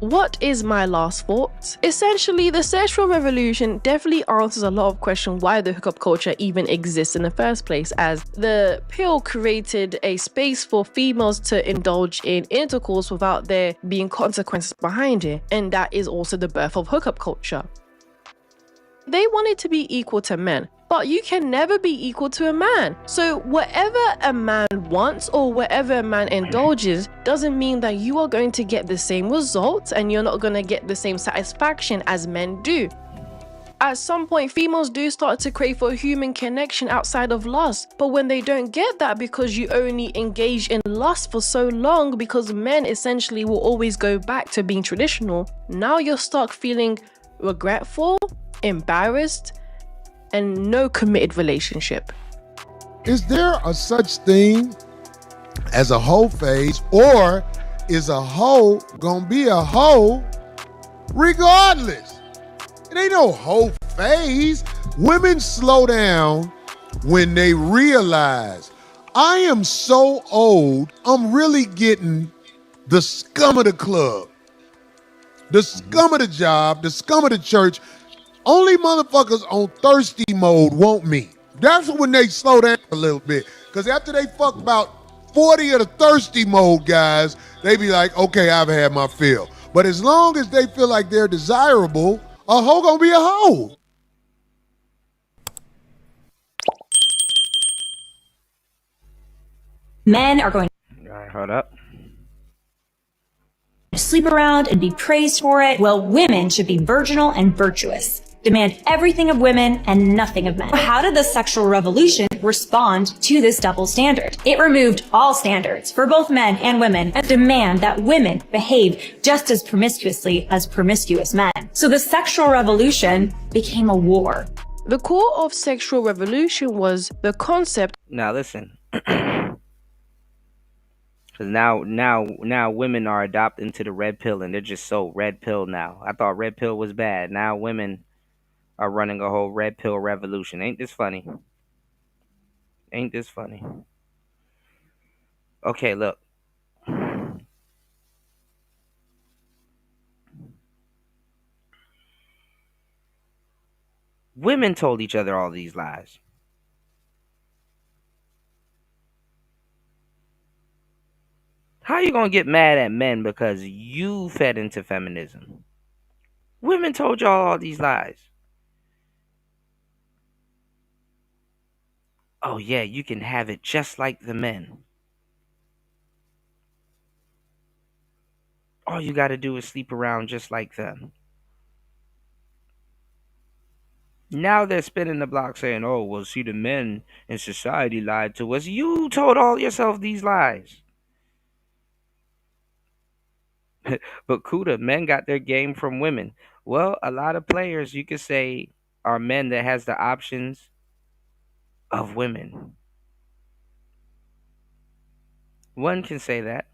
What is my last thought? Essentially, the sexual revolution definitely answers a lot of questions why the hookup culture even exists in the first place, as the pill created a space for females to indulge in intercourse without there being consequences behind it, and that is also the birth of hookup culture. They wanted to be equal to men, but you can never be equal to a man. So whatever a man wants or whatever a man indulges doesn't mean that you are going to get the same results and you're not going to get the same satisfaction as men do. At some point, females do start to crave for human connection outside of lust, but when they don't get that because you only engage in lust for so long, because men essentially will always go back to being traditional, now you're stuck feeling regretful, embarrassed, and no committed relationship. Is there a such thing as a hoe phase, or is a hoe gonna be a hoe regardless? It ain't no hoe phase. Women slow down when they realize, I am so old, I'm really getting the scum of the club, the scum of the job, the scum of the church. Only motherfuckers on thirsty mode want me. That's when they slow down a little bit. Because after they fuck about 40 of the thirsty mode guys, they be like, okay, I've had my fill. But as long as they feel like they're desirable, a hoe gonna be a hoe. Men are going All right, hold up. to sleep around and be praised for it. Well, women should be virginal and virtuous. Demand everything of women and nothing of men. How did the sexual revolution respond to this double standard? It removed all standards for both men and women and demand that women behave just as promiscuously as promiscuous men. So the sexual revolution became a war. The core of sexual revolution was the concept. Now listen. Because now women are adopting to the red pill, and they're just so red pill now. I thought red pill was bad. Now women are running a whole red pill revolution. Ain't this funny? Ain't this funny? Okay, look. Women told each other all these lies. How you gonna get mad at men because you fed into feminism? Women told y'all all these lies. Oh yeah, you can have it just like the men. All you gotta do is sleep around just like them. Now they're spinning the block saying, oh, well, see, the men in society lied to us. You told all yourself these lies. But Kuda, men got their game from women. Well, a lot of players, you could say, are men that has the options of women. One can say that.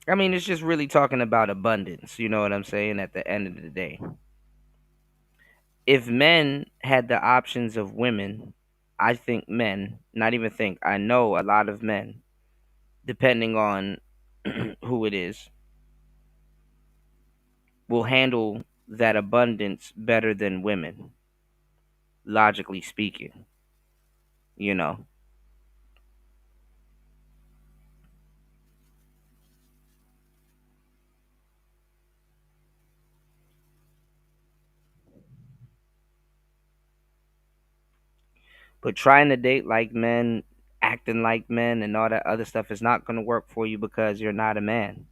I mean, it's just really talking about abundance. You know what I'm saying? At the end of the day. If men had the options of women, I think men, not even think, I know a lot of men, depending on who it is, will handle that abundance better than women, logically speaking. You know. But trying to date like men acting like men and all that other stuff is not going to work for you because you're not a man.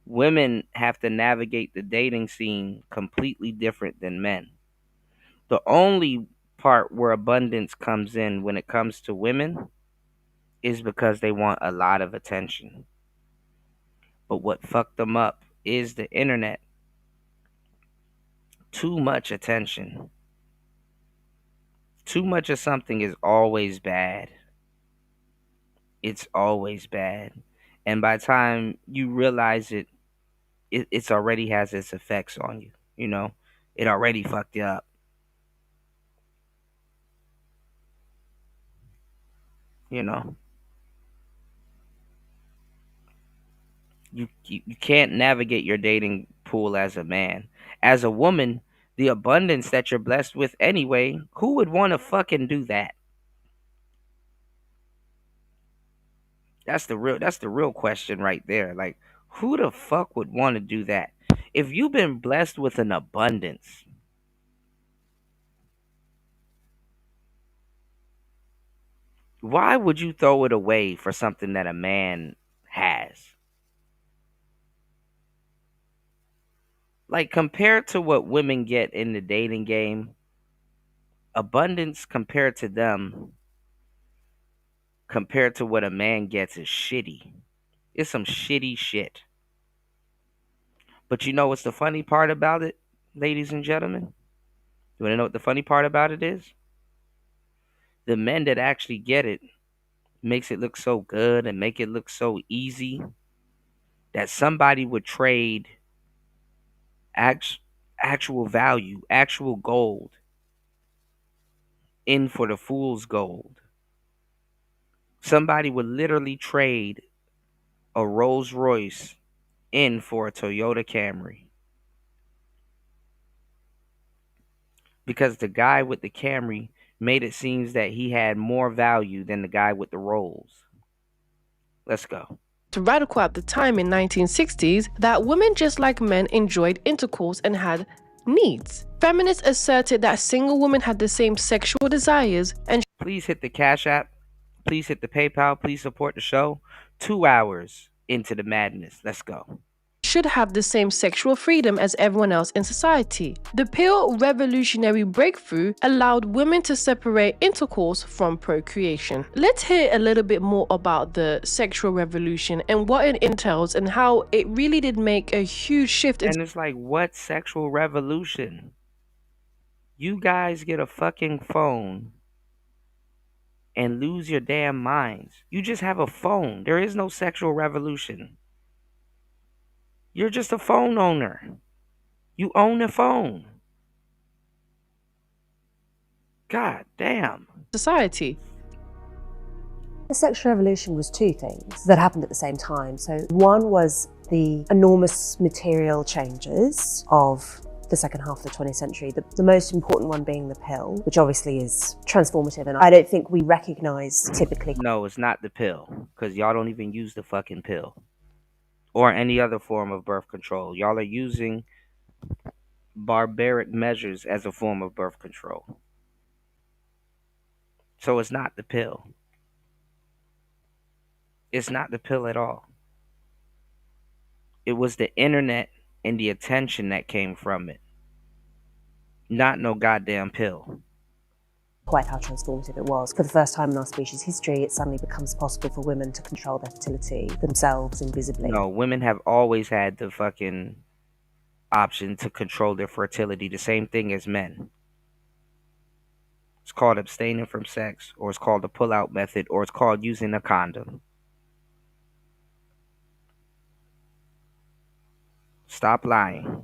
Women have to navigate the dating scene completely different than men. The only part where abundance comes in when it comes to women is because they want a lot of attention. But what fucked them up is the internet. Too much attention. Too much of something is always bad. It's always bad. And by the time you realize it's already has its effects on you. You know, it already fucked you up. You know, you can't navigate your dating pool as a man. As a woman, the abundance that you're blessed with anyway, who would want to fucking do that? That's the real question right there. Like, who the fuck would want to do that? If you've been blessed with an abundance, why would you throw it away for something that a man has? Like, compared to what women get in the dating game, abundance compared to them, compared to what a man gets, is shitty. It's some shitty shit. But you know what's the funny part about it, ladies and gentlemen? You want to know what the funny part about it is? The men that actually get it makes it look so good and make it look so easy that somebody would trade act, actual value, actual gold in for the fool's gold. Somebody would literally trade a Rolls Royce in for a Toyota Camry. Because the guy with the Camry made it seem that he had more value than the guy with the Rolls. Let's go. Radical at the time in 1960s that women just like men enjoyed intercourse and had needs. Feminists asserted that single women had the same sexual desires and please hit the Cash App. Please hit the PayPal. Please support the show. 2 hours into the madness. Let's go. Should have the same sexual freedom as everyone else in society. The pill revolutionary breakthrough allowed women to separate intercourse from procreation. Let's hear a little bit more about the sexual revolution and what it entails and how it really did make a huge shift. And it's like, what sexual revolution? You guys get a fucking phone and lose your damn minds. You just have a phone. There is no sexual revolution. You're just a phone owner. You own a phone. God damn. Society. The sexual revolution was two things that happened at the same time. So one was the enormous material changes of the second half of the 20th century, the most important one being the pill, which obviously is transformative, and I don't think we recognize typically. No, it's not the pill, because y'all don't even use the fucking pill or any other form of birth control. Y'all are using barbaric measures as a form of birth control. So it's not the pill. It's not the pill at all. It was the internet and the attention that came from it. Not no goddamn pill. Quite how transformative it was. For the first time in our species' history, it suddenly becomes possible for women to control their fertility themselves invisibly. No, women have always had the fucking option to control their fertility. The same thing as men. It's called abstaining from sex, or it's called the pull-out method, or it's called using a condom. Stop lying.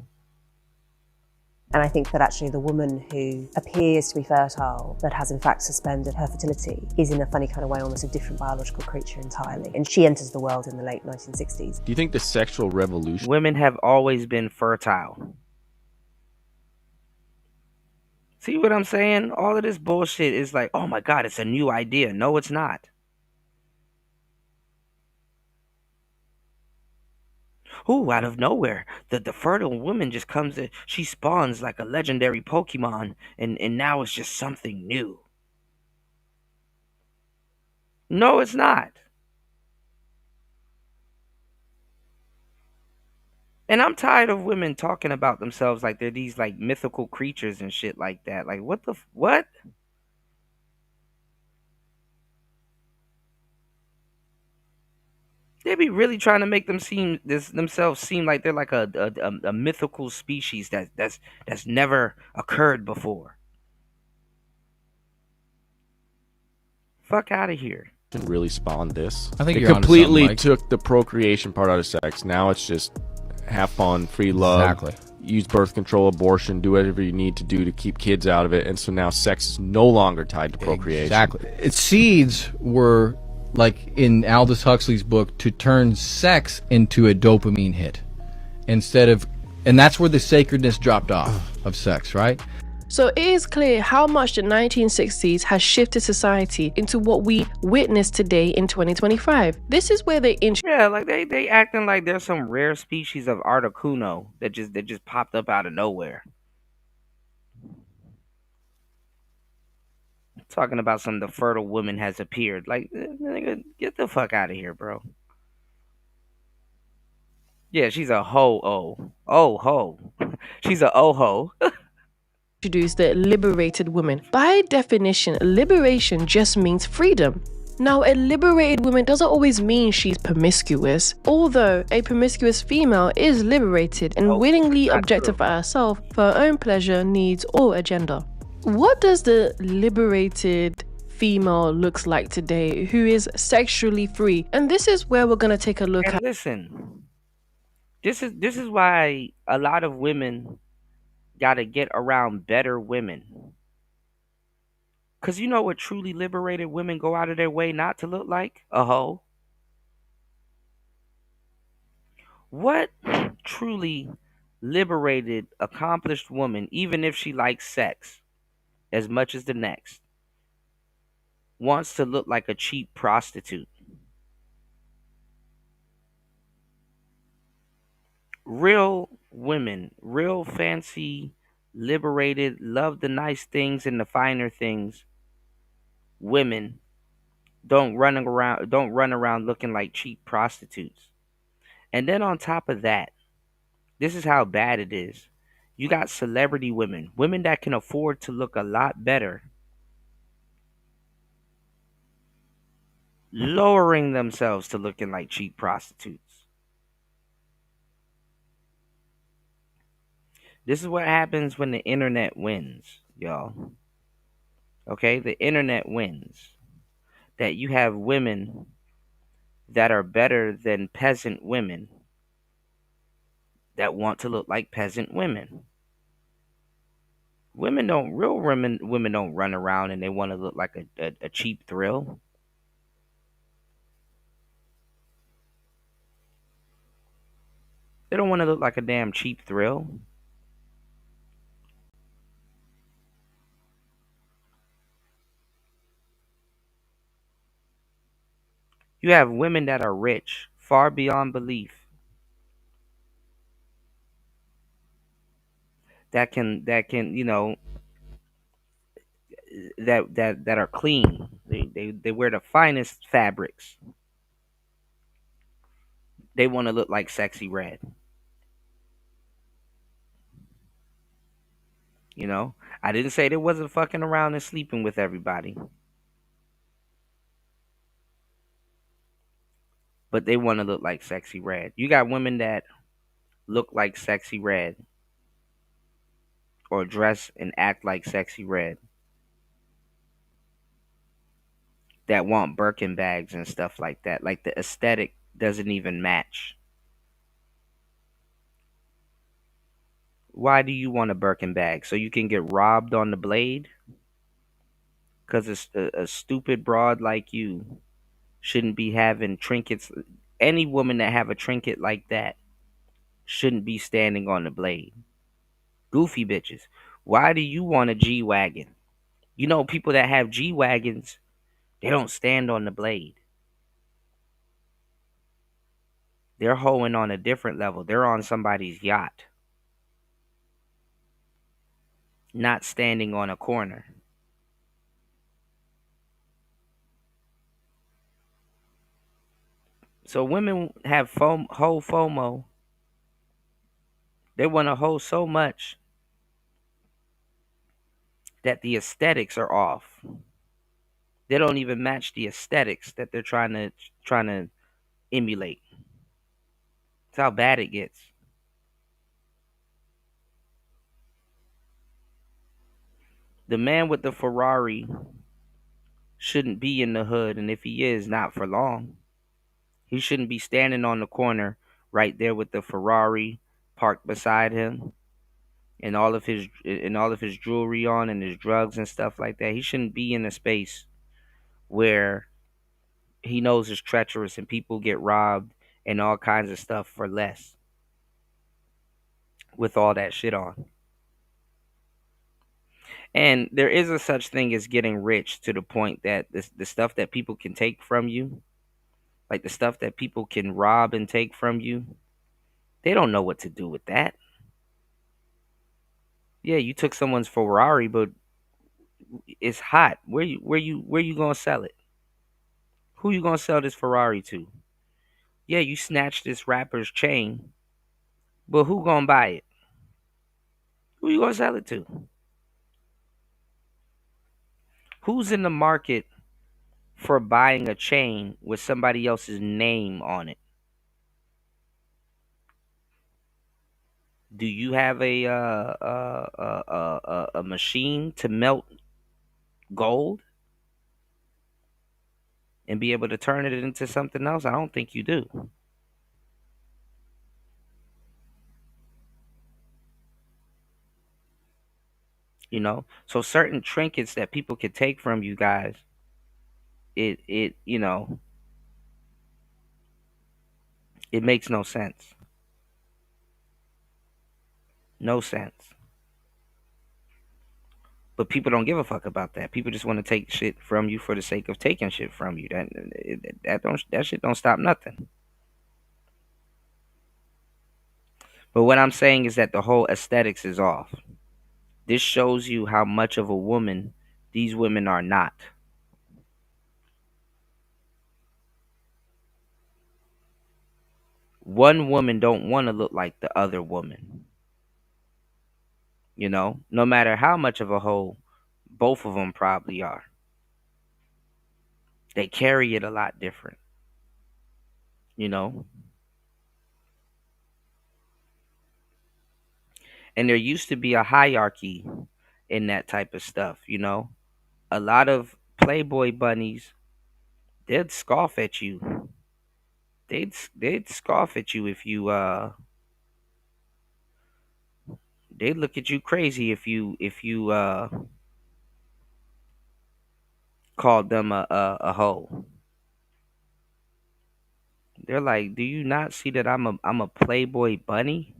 And I think that actually the woman who appears to be fertile but has in fact suspended her fertility is in a funny kind of way almost a different biological creature entirely. And she enters the world in the late 1960s. Do you think the sexual revolution... Women have always been fertile. See what I'm saying? All of this bullshit is like, oh my God, it's a new idea. No, it's not. Ooh, out of nowhere, the fertile woman just comes in. She spawns like a legendary Pokemon, and now it's just something new. No, it's not. And I'm tired of women talking about themselves like they're these like mythical creatures and shit like that. Like what the what? They be really trying to make themselves seem like they're like a mythical species that's never occurred before. Fuck out of here. Really spawned this. I think it you're onto something, completely Mike. took the procreation part out of sex. Now it's just have fun, free love, Exactly. use birth control, abortion, do whatever you need to do to keep kids out of it. And so now sex is no longer tied to procreation. Exactly. Its seeds were, like in Aldous Huxley's book, to turn sex into a dopamine hit. Instead of, and that's where the sacredness dropped off of sex, right? So it is clear how much the 1960s has shifted society into what we witness today in 2025. This is where they Yeah, like they acting like there's some rare species of articuno that just popped up out of nowhere. Talking about some the fertile woman has appeared. Like, nigga, get the fuck out of here, bro. Yeah, she's a ho oh ho. She's a oh ho. introduced the liberated woman. By definition, liberation just means freedom. Now, a liberated woman doesn't always mean she's promiscuous, although a promiscuous female is liberated and willingly objectify herself for her own pleasure, needs, or agenda. What does the liberated female looks like today who is sexually free? And this is where we're going to take a look And at. listen, this is why a lot of women gotta get around better women. Cause you know what truly liberated women go out of their way not to look like? A hoe. What truly liberated, accomplished woman, even if she likes sex as much as the next, wants to look like a cheap prostitute? Real women, real fancy, liberated, love the nice things and the finer things. Women don't run around looking like cheap prostitutes. And then on top of that, this is how bad it is. You got celebrity women, women that can afford to look a lot better, lowering themselves to looking like cheap prostitutes. This is what happens when the internet wins, y'all. Okay, the internet wins. That you have women that are better than peasant women that want to look like peasant women. Women don't run around and they want to look like a cheap thrill. They don't want to look like a damn cheap thrill. You have women that are rich, far beyond belief, that can that are clean. They wear the finest fabrics. They want to look like sexy red. I didn't say they wasn't fucking around and sleeping with everybody, but they want to look like sexy red. You got women that look like sexy red or dress and act like sexy red that want Birkin bags and stuff like that. Like the aesthetic doesn't even match. Why do you want a Birkin bag? So you can get robbed on the blade? Because it's a stupid broad like you shouldn't be having trinkets. Any woman that have a trinket like that shouldn't be standing on the blade. Goofy bitches. Why do you want a G wagon? You know, people that have G wagons, they don't stand on the blade. They're hoeing on a different level. They're on somebody's yacht, not standing on a corner. So women have whole FOMO. They want a hoe so much that the aesthetics are off. They don't even match the aesthetics that they're trying to emulate. That's how bad it gets. The man with the Ferrari shouldn't be in the hood, and if he is, not for long. He shouldn't be standing on the corner right there with the Ferrari parked beside him and all of his jewelry on and his drugs and stuff like that. He shouldn't be in a space where he knows is treacherous and people get robbed and all kinds of stuff for less with all that shit on. And there is a such thing as getting rich to the point that the stuff that people can take from you, like the stuff that people can rob and take from you, they don't know what to do with that. Yeah, you took someone's Ferrari, but it's hot. Where you gonna sell it? Who you gonna sell this Ferrari to? Yeah, you snatched this rapper's chain, but who gonna buy it? Who you gonna sell it to? Who's in the market for buying a chain with somebody else's name on it? Do you have a machine to melt gold and be able to turn it into something else? I don't think you do. So certain trinkets that people could take from you guys, it makes no sense. No sense. But people don't give a fuck about that. People just want to take shit from you for the sake of taking shit from you. That shit don't stop nothing. But what I'm saying is that the whole aesthetics is off. This shows you how much of a woman these women are not. One woman don't want to look like the other woman. No matter how much of a hoe both of them probably are. They carry it a lot different. you know. And there used to be a hierarchy in that type of stuff. A lot of Playboy bunnies, they'd scoff at you. They'd scoff at you if you they'd look at you crazy if you called them a hoe. They're like, "Do you not see that I'm a Playboy bunny?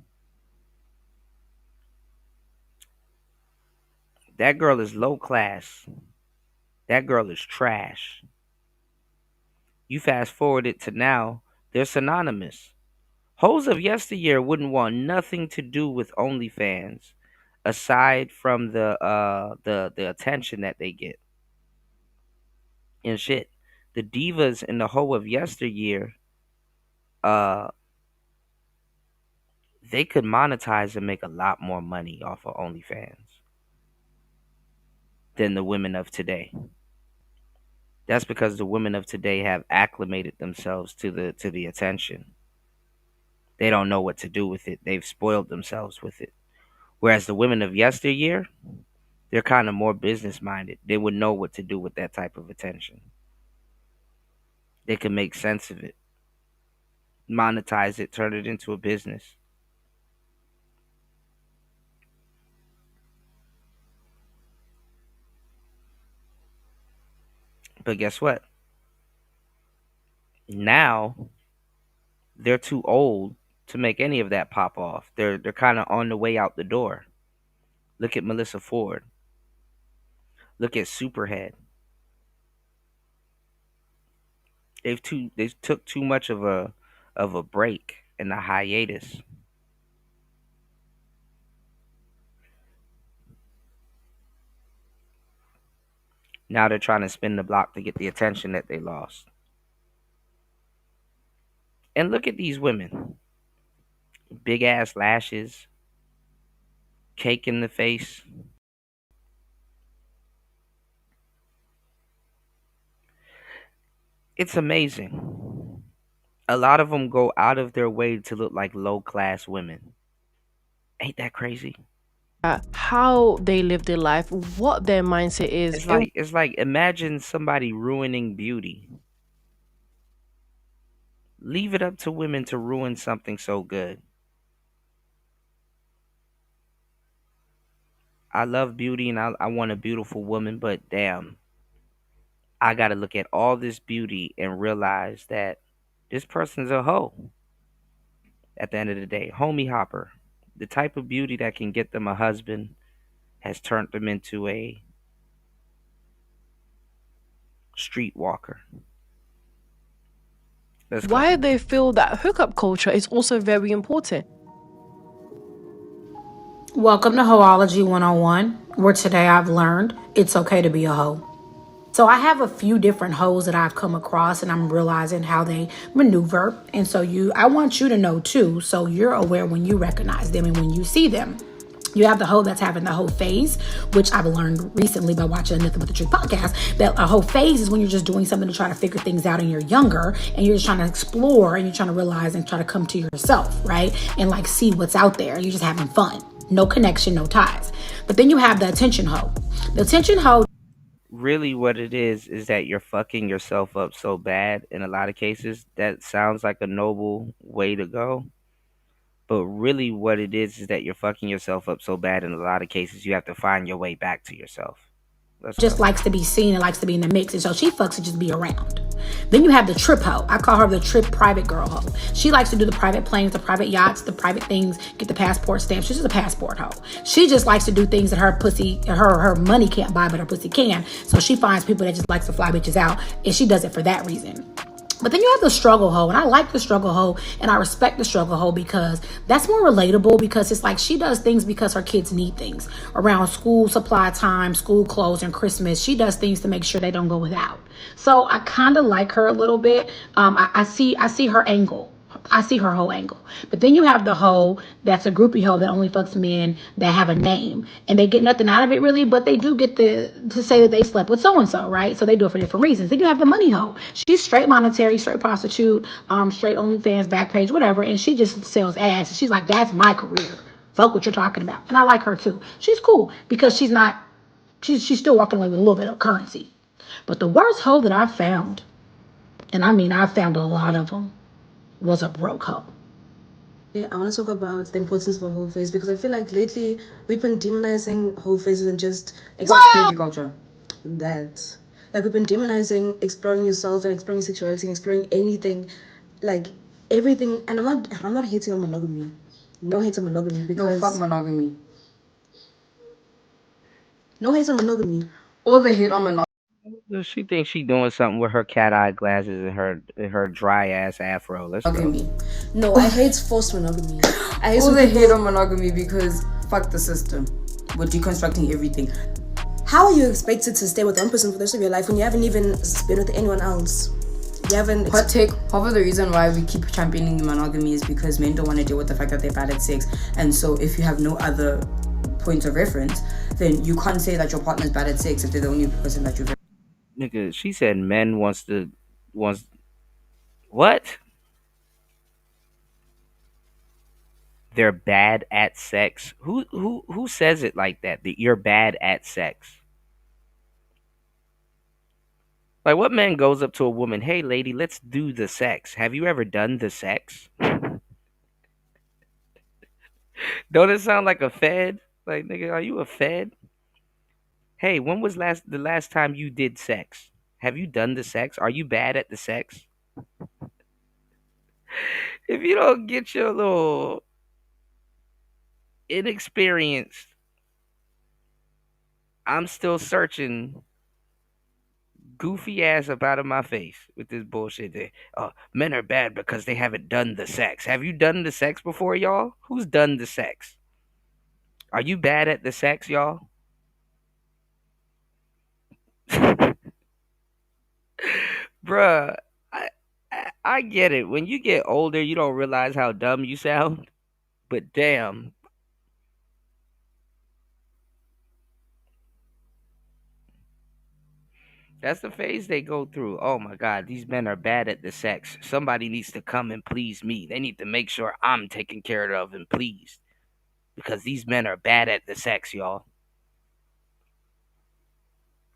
That girl is low class. That girl is trash." You fast forward it to now, they're synonymous. Hoes of yesteryear wouldn't want nothing to do with OnlyFans aside from the attention that they get. And shit. The divas in the hoe of yesteryear, uh, they could monetize and make a lot more money off of OnlyFans than the women of today. That's because the women of today have acclimated themselves to the attention. They don't know what to do with it. They've spoiled themselves with it. Whereas the women of yesteryear, they're kind of more business minded. They would know what to do with that type of attention. They could make sense of it, monetize it, turn it into a business. But guess what? Now they're too old to make any of that pop off. They're kind of on the way out the door. Look at Melissa Ford. Look at Superhead. They took too much of a break and a hiatus. Now they're trying to spin the block to get the attention that they lost. And look at these women. Big ass lashes, cake in the face. It's amazing. A lot of them go out of their way to look like low class women. Ain't that crazy? How they live their life, what their mindset is, and It's like imagine somebody ruining beauty. Leave it up to women to ruin something so good. I love beauty and I want a beautiful woman, but damn, I got to look at all this beauty and realize that this person's a hoe at the end of the day. Homie hopper. The type of beauty that can get them a husband has turned them into a streetwalker. Let's go. why they feel that hookup culture is also very important. Welcome to Hoology 101, where today I've learned it's okay to be a hoe. So I have a few different hoes that I've come across and I'm realizing how they maneuver. And so I want you to know too, so you're aware when you recognize them and when you see them. You have the hoe that's having the hoe phase, which I've learned recently by watching the Nothing But the Truth podcast, that a hoe phase is when you're just doing something to try to figure things out and you're younger and you're just trying to explore and you're trying to realize and try to come to yourself, right? And like see what's out there. You're just having fun. No connection, no ties. But then you have the attention hoe. The attention hoe. Really, what it is that you're fucking yourself up so bad in a lot of cases. That sounds like a noble way to go. But really, what it is that you're fucking yourself up so bad in a lot of cases, you have to find your way back to yourself. Let's Just go. likes to be seen and likes to be in the mix. And so she fucks to just be around. Then you have the trip hoe. I call her the trip private girl hoe. She likes to do the private planes, the private yachts, the private things, get the passport stamps. She's just a passport hoe. She just likes to do things that her money can't buy, but her pussy can. So she finds people that just likes to fly bitches out, and she does it for that reason. But then you have the struggle hoe, and I like the struggle hoe, and I respect the struggle hoe because that's more relatable because it's like she does things because her kids need things. Around school supply time, school clothes, and Christmas, she does things to make sure they don't go without. So I kind of like her a little bit. I see her angle. I see her whole angle. But then you have the hoe that's a groupie hoe that only fucks men that have a name. And they get nothing out of it really, but they do get to say that they slept with so and so, right? So they do it for different reasons. Then you have the money hoe. She's straight monetary, straight prostitute, straight OnlyFans, back page, whatever, and she just sells ass. She's like, that's my career. Fuck what you're talking about. And I like her too. She's cool because she's still walking away with a little bit of currency. But the worst hoe that I've found, and I mean I've found a lot of them, was a broke hoe. Yeah, I want to talk about the importance of a whole face because I feel like lately we've been demonizing whole faces and just exploring culture. That like we've been demonizing exploring yourself and exploring sexuality and exploring anything, like everything. And I'm not hating on monogamy. No hate on monogamy because No, fuck monogamy. no hate on monogamy. All the hate on monogamy. She thinks she doing something with her cat eye glasses and her dry ass afro. Let's go. No, I hate forced monogamy. I hate All the people hate on monogamy because fuck the system. We're deconstructing everything. How are you expected to stay with one person for the rest of your life when you haven't even been with anyone else? You haven't. Hot take. Half of the reason why we keep championing monogamy is because men don't want to deal with the fact that they're bad at sex. And so if you have no other point of reference, then you can't say that your partner's bad at sex if they're the only person that you've. Nigga, she said men wants what? They're bad at sex. Who says it like that? That you're bad at sex. Like what man goes up to a woman, "Hey lady, let's do the sex. Have you ever done the sex?" Don't it sound like a fed? Like nigga, are you a fed? Hey, when was the last time you did sex? Have you done the sex? Are you bad at the sex? If you don't get your little inexperienced, I'm still searching goofy ass up out of my face with this bullshit there. Men are bad because they haven't done the sex. Have you done the sex before, y'all? Who's done the sex? Are you bad at the sex, y'all? Bruh, I, I get it. When you get older, you don't realize how dumb you sound. But damn, that's the phase they go through. Oh my God, these men are bad at the sex. Somebody needs to come and please me. They need to make sure I'm taken care of and pleased because these men are bad at the sex, y'all.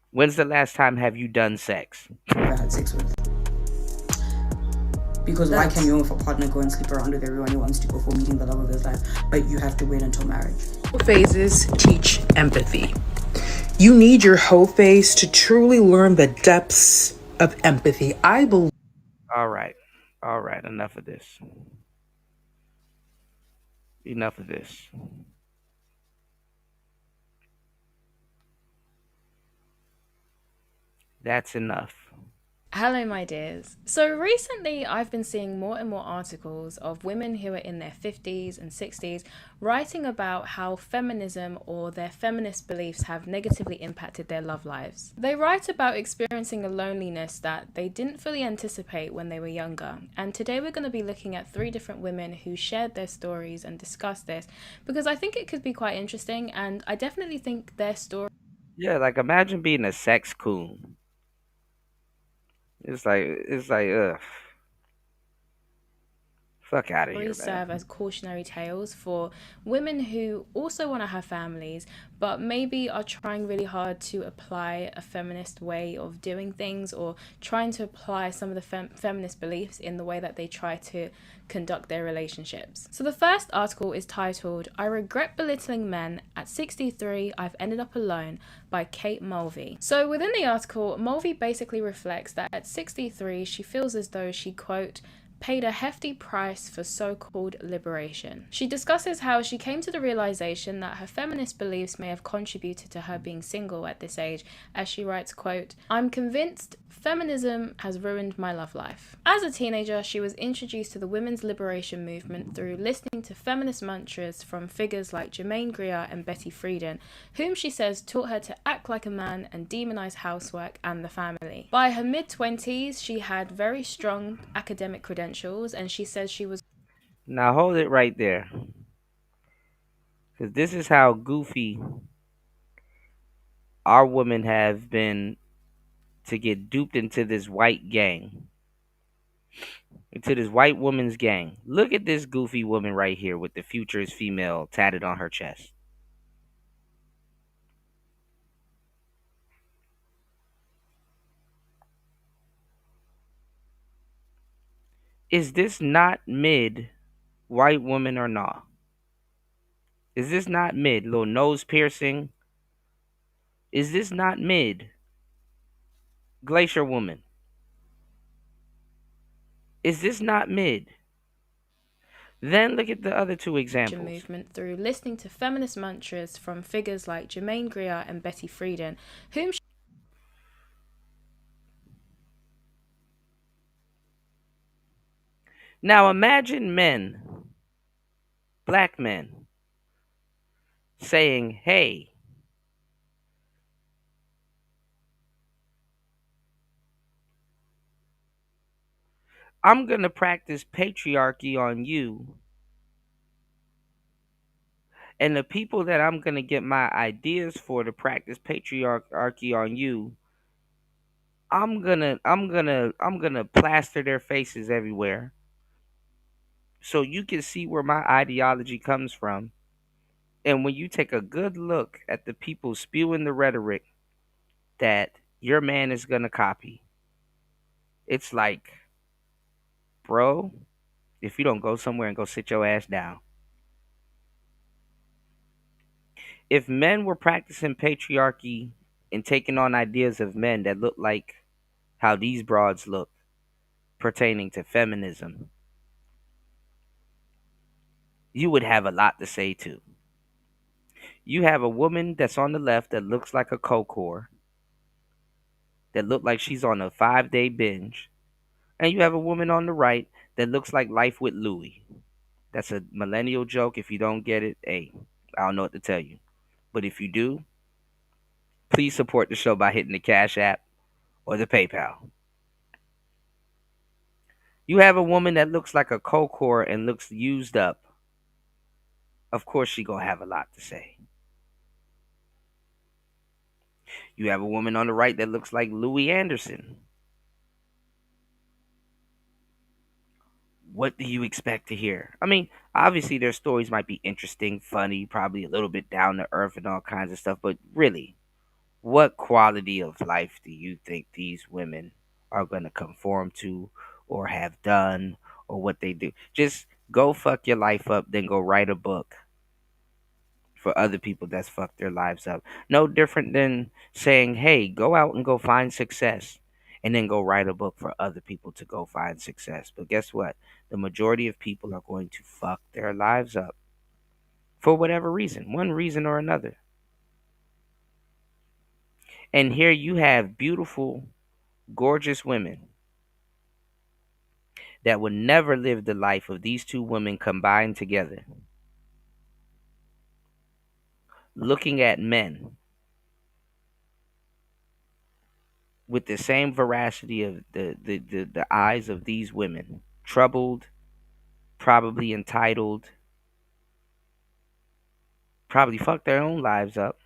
When's the last time have you done sex? Never had sex with. Because why can you with a partner go and sleep around with everyone he wants to before meeting the love of his life? But you have to wait until marriage. Phases teach empathy. You need your hoe phase to truly learn the depths of empathy. I believe. All right. All right. Enough of this. Enough of this. That's enough. Hello, my dears. So recently, I've been seeing more and more articles of women who are in their 50s and 60s writing about how feminism or their feminist beliefs have negatively impacted their love lives. They write about experiencing a loneliness that they didn't fully anticipate when they were younger. And today, we're going to be looking at 3 different women who shared their stories and discussed this because I think it could be quite interesting, and I definitely think their story. Yeah, like imagine being a sex coon. It's like ugh. Fuck out of here, Serve man. as cautionary tales for women who also want to have families but maybe are trying really hard to apply a feminist way of doing things or trying to apply some of the feminist beliefs in the way that they try to conduct their relationships. So the first article is titled "I Regret Belittling Men. At 63 I've Ended Up Alone" by Kate Mulvey. So within the article, Mulvey basically reflects that at 63 she feels as though she, quote, paid a hefty price for so-called liberation. She discusses how she came to the realization that her feminist beliefs may have contributed to her being single at this age, as she writes, quote, "I'm convinced feminism has ruined my love life." As a teenager, she was introduced to the women's liberation movement through listening to feminist mantras from figures like Germaine Greer and Betty Friedan, whom she says taught her to act like a man and demonize housework and the family. By her mid-20s, she had very strong academic credentials, and she says she was. Now hold it right there. Because this is how goofy our women have been to get duped into this white gang. Into this white woman's gang. Look at this goofy woman right here with the future is female tatted on her chest. Is this not mid white woman or not? Is this not mid? Little nose piercing. Is this not mid? Glacier woman. Is this not mid? Then look at the other 2 examples. Movement through listening to feminist mantras from figures like Germaine Greer and Betty Friedan, whom Now imagine men, black men, saying, hey, I'm going to practice patriarchy on you. And the people that I'm going to get my ideas for to practice patriarchy on you, I'm going to plaster their faces everywhere. So you can see where my ideology comes from. And when you take a good look at the people spewing the rhetoric that your man is going to copy, it's like, bro, if you don't go somewhere and go sit your ass down. If men were practicing patriarchy and taking on ideas of men that look like how these broads look pertaining to feminism, you would have a lot to say too. You have a woman that's on the left that looks like a coke that look like she's on a 5-day binge, and you have a woman on the right that looks like Life with Louie. That's a millennial joke. If you don't get it, hey, I don't know what to tell you. But if you do, please support the show by hitting the Cash App or the PayPal. You have a woman that looks like a coke and looks used up. Of course, she gonna have a lot to say. You have a woman on the right that looks like Louis Anderson. What do you expect to hear? I mean, obviously their stories might be interesting, funny, probably a little bit down to earth and all kinds of stuff, but really, what quality of life do you think these women are going to conform to or have done or what they do? Just go fuck your life up, then go write a book for other people that's fucked their lives up. No different than saying, hey, go out and go find success and then go write a book for other people to go find success. But guess what? The majority of people are going to fuck their lives up for whatever reason, one reason or another. And here you have beautiful, gorgeous women that would never live the life of these two women combined together, looking at men with the same veracity of the eyes of these women, troubled, probably entitled, probably fucked their own lives up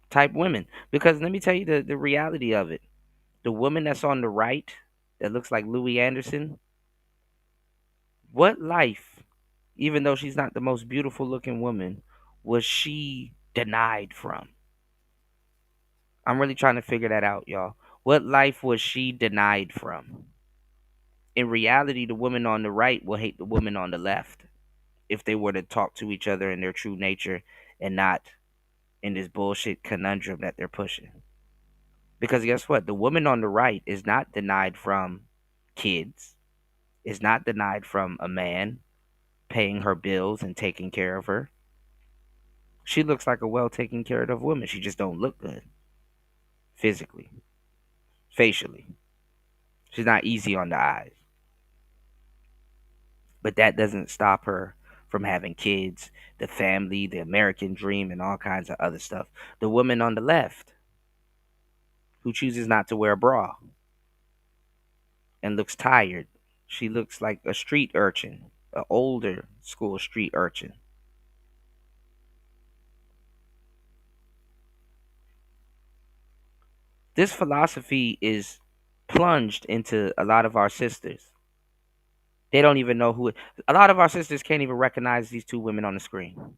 type women. Because let me tell you the reality of it. The woman that's on the right that looks like Louis Anderson, what life, even though she's not the most beautiful looking woman, was she denied from? I'm really trying to figure that out, y'all. What life was she denied from? In reality, the woman on the right will hate the woman on the left if they were to talk to each other in their true nature and not in this bullshit conundrum that they're pushing. Because guess what? The woman on the right is not denied from kids, is not denied from a man paying her bills and taking care of her. She looks like a well taken care of woman. She just don't look good physically, facially. She's not easy on the eyes. But that doesn't stop her from having kids, the family, the American dream, and all kinds of other stuff. The woman on the left who chooses not to wear a bra and looks tired. She looks like a street urchin, an older school street urchin. This philosophy is plunged into a lot of our sisters. They don't even know who. A lot of our sisters can't even recognize these two women on the screen.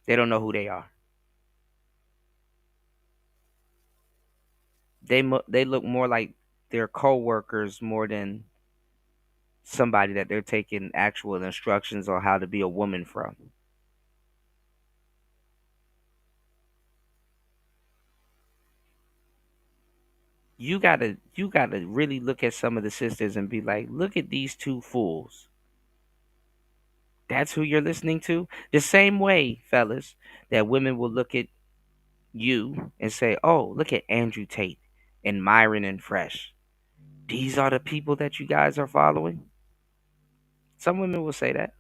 They don't know who they are. They look more like their co-workers more than somebody that they're taking actual instructions on how to be a woman from. You gotta really look at some of the sisters and be like, look at these two fools. That's who you're listening to. The same way, fellas, that women will look at you and say, oh, look at Andrew Tate and Myron and Fresh. These are the people that you guys are following. Some women will say that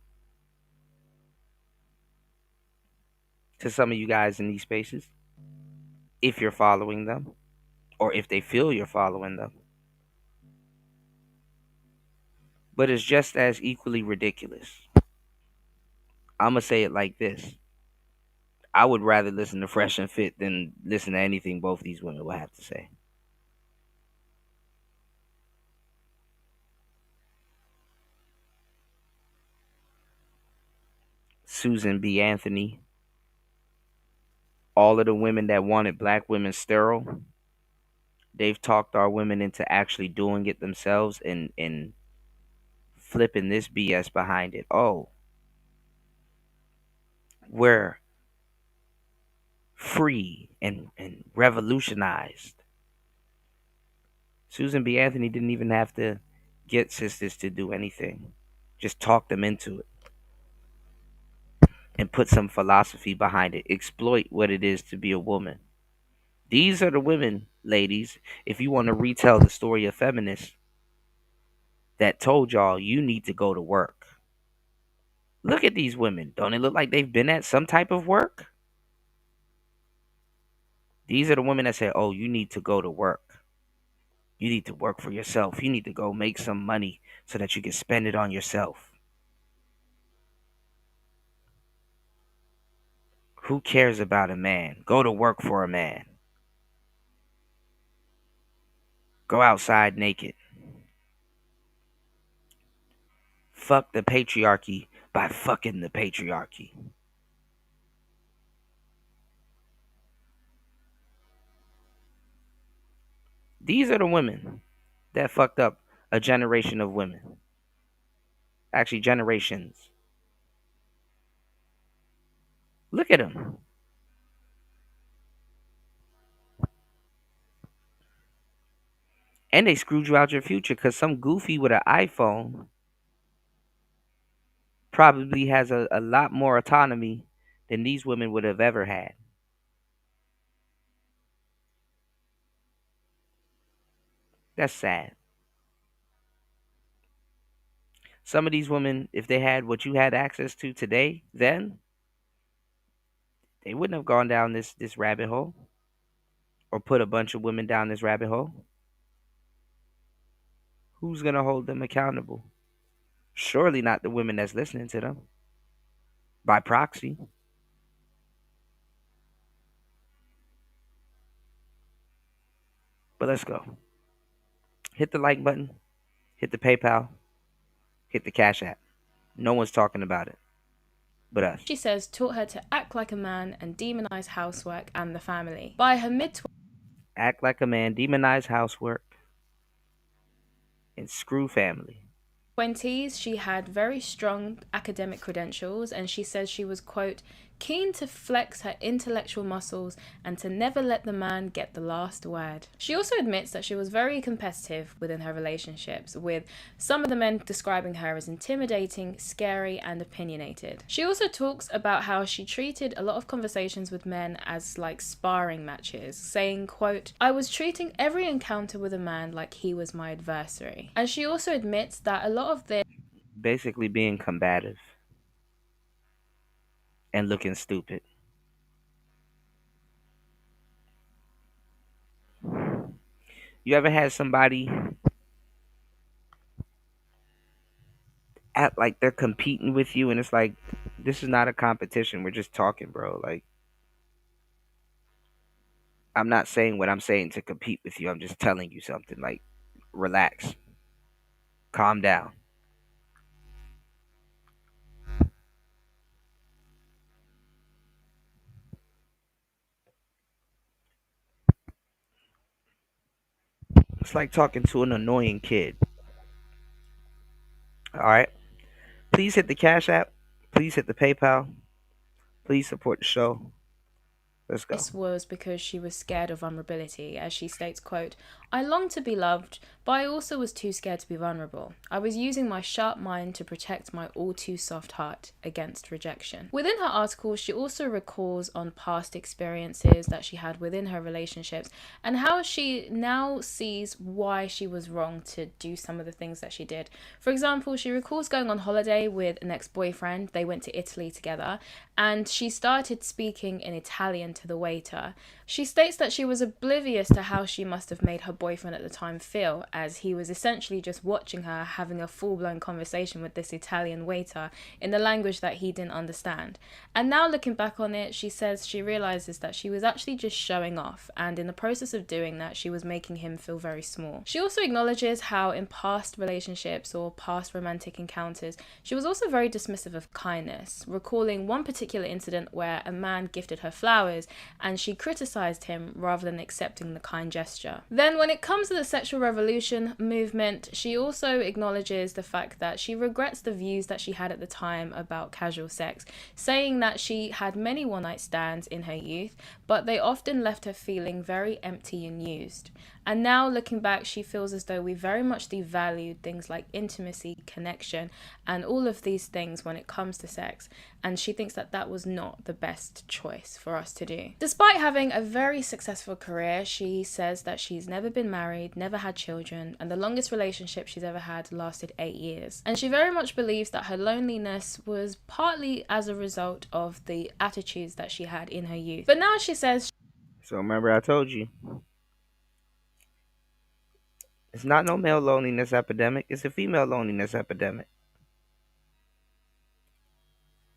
to some of you guys in these spaces, if you're following them or if they feel you're following them. But it's just as equally ridiculous. I'm going to say it like this. I would rather listen to Fresh and Fit than listen to anything both these women will have to say. Susan B. Anthony, all of the women that wanted black women sterile, they've talked our women into actually doing it themselves and flipping this BS behind it. Oh, we're free and revolutionized. Susan B. Anthony didn't even have to get sisters to do anything. Just talk them into it and put some philosophy behind it. Exploit what it is to be a woman. These are the women, ladies, if you want to retell the story of feminists, that told y'all you need to go to work. Look at these women. Don't it look like they've been at some type of work? These are the women that say, oh, you need to go to work. You need to work for yourself. You need to go make some money so that you can spend it on yourself. Who cares about a man? Go to work for a man. Go outside naked. Fuck the patriarchy by fucking the patriarchy. These are the women that fucked up a generation of women. Actually, generations. Look at them. And they screwed you out your future because some goofy with an iPhone probably has a lot more autonomy than these women would have ever had. That's sad. Some of these women, if they had what you had access to today, then they wouldn't have gone down this rabbit hole or put a bunch of women down this rabbit hole. Who's gonna hold them accountable? Surely not the women that's listening to them by proxy. But let's go. Hit the like button, hit the PayPal, hit the Cash App. No one's talking about it but us. She says taught her to act like a man and demonize housework and the family. By her mid Act like a man, demonize housework, and screw family. 20s, she had very strong academic credentials, and she says she was, quote, keen to flex her intellectual muscles and to never let the man get the last word. She also admits that she was very competitive within her relationships, with some of the men describing her as intimidating, scary, and opinionated. She also talks about how she treated a lot of conversations with men as like sparring matches, saying, quote, I was treating every encounter with a man like he was my adversary. And she also admits that a lot of this Basically being combative and looking stupid. You ever had somebody act like they're competing with you and it's like, this is not a competition. We're just talking, bro. Like, I'm not saying what I'm saying to compete with you. I'm just telling you something. Like, relax. Calm down. It's like talking to an annoying kid. All right. Please hit the Cash App. Please hit the PayPal. Please support the show. Let's go. This was because she was scared of vulnerability, as she states, quote, I longed to be loved, but I also was too scared to be vulnerable. I was using my sharp mind to protect my all too soft heart against rejection. Within her article, she also recalls on past experiences that she had within her relationships and how she now sees why she was wrong to do some of the things that she did. For example, she recalls going on holiday with an ex-boyfriend. They went to Italy together and she started speaking in Italian to the waiter. She states that she was oblivious to how she must have made her boyfriend at the time feel, as he was essentially just watching her having a full-blown conversation with this Italian waiter in the language that he didn't understand. And now looking back on it, she says she realizes that she was actually just showing off, and in the process of doing that, she was making him feel very small. She also acknowledges how in past relationships or past romantic encounters, she was also very dismissive of kindness, recalling one particular incident where a man gifted her flowers and she criticized him rather than accepting the kind gesture. Then when it comes to the sexual revolution movement, she also acknowledges the fact that she regrets the views that she had at the time about casual sex, saying that she had many one-night stands in her youth, but they often left her feeling very empty and used. And now looking back, she feels as though we very much devalued things like intimacy, connection, and all of these things when it comes to sex. And she thinks that that was not the best choice for us to do. Despite having a very successful career, she says that she's never been married, never had children, and the longest relationship she's ever had lasted 8 years. And she very much believes that her loneliness was partly as a result of the attitudes that she had in her youth. But now she says... So remember I told you. It's not no male loneliness epidemic. It's a female loneliness epidemic.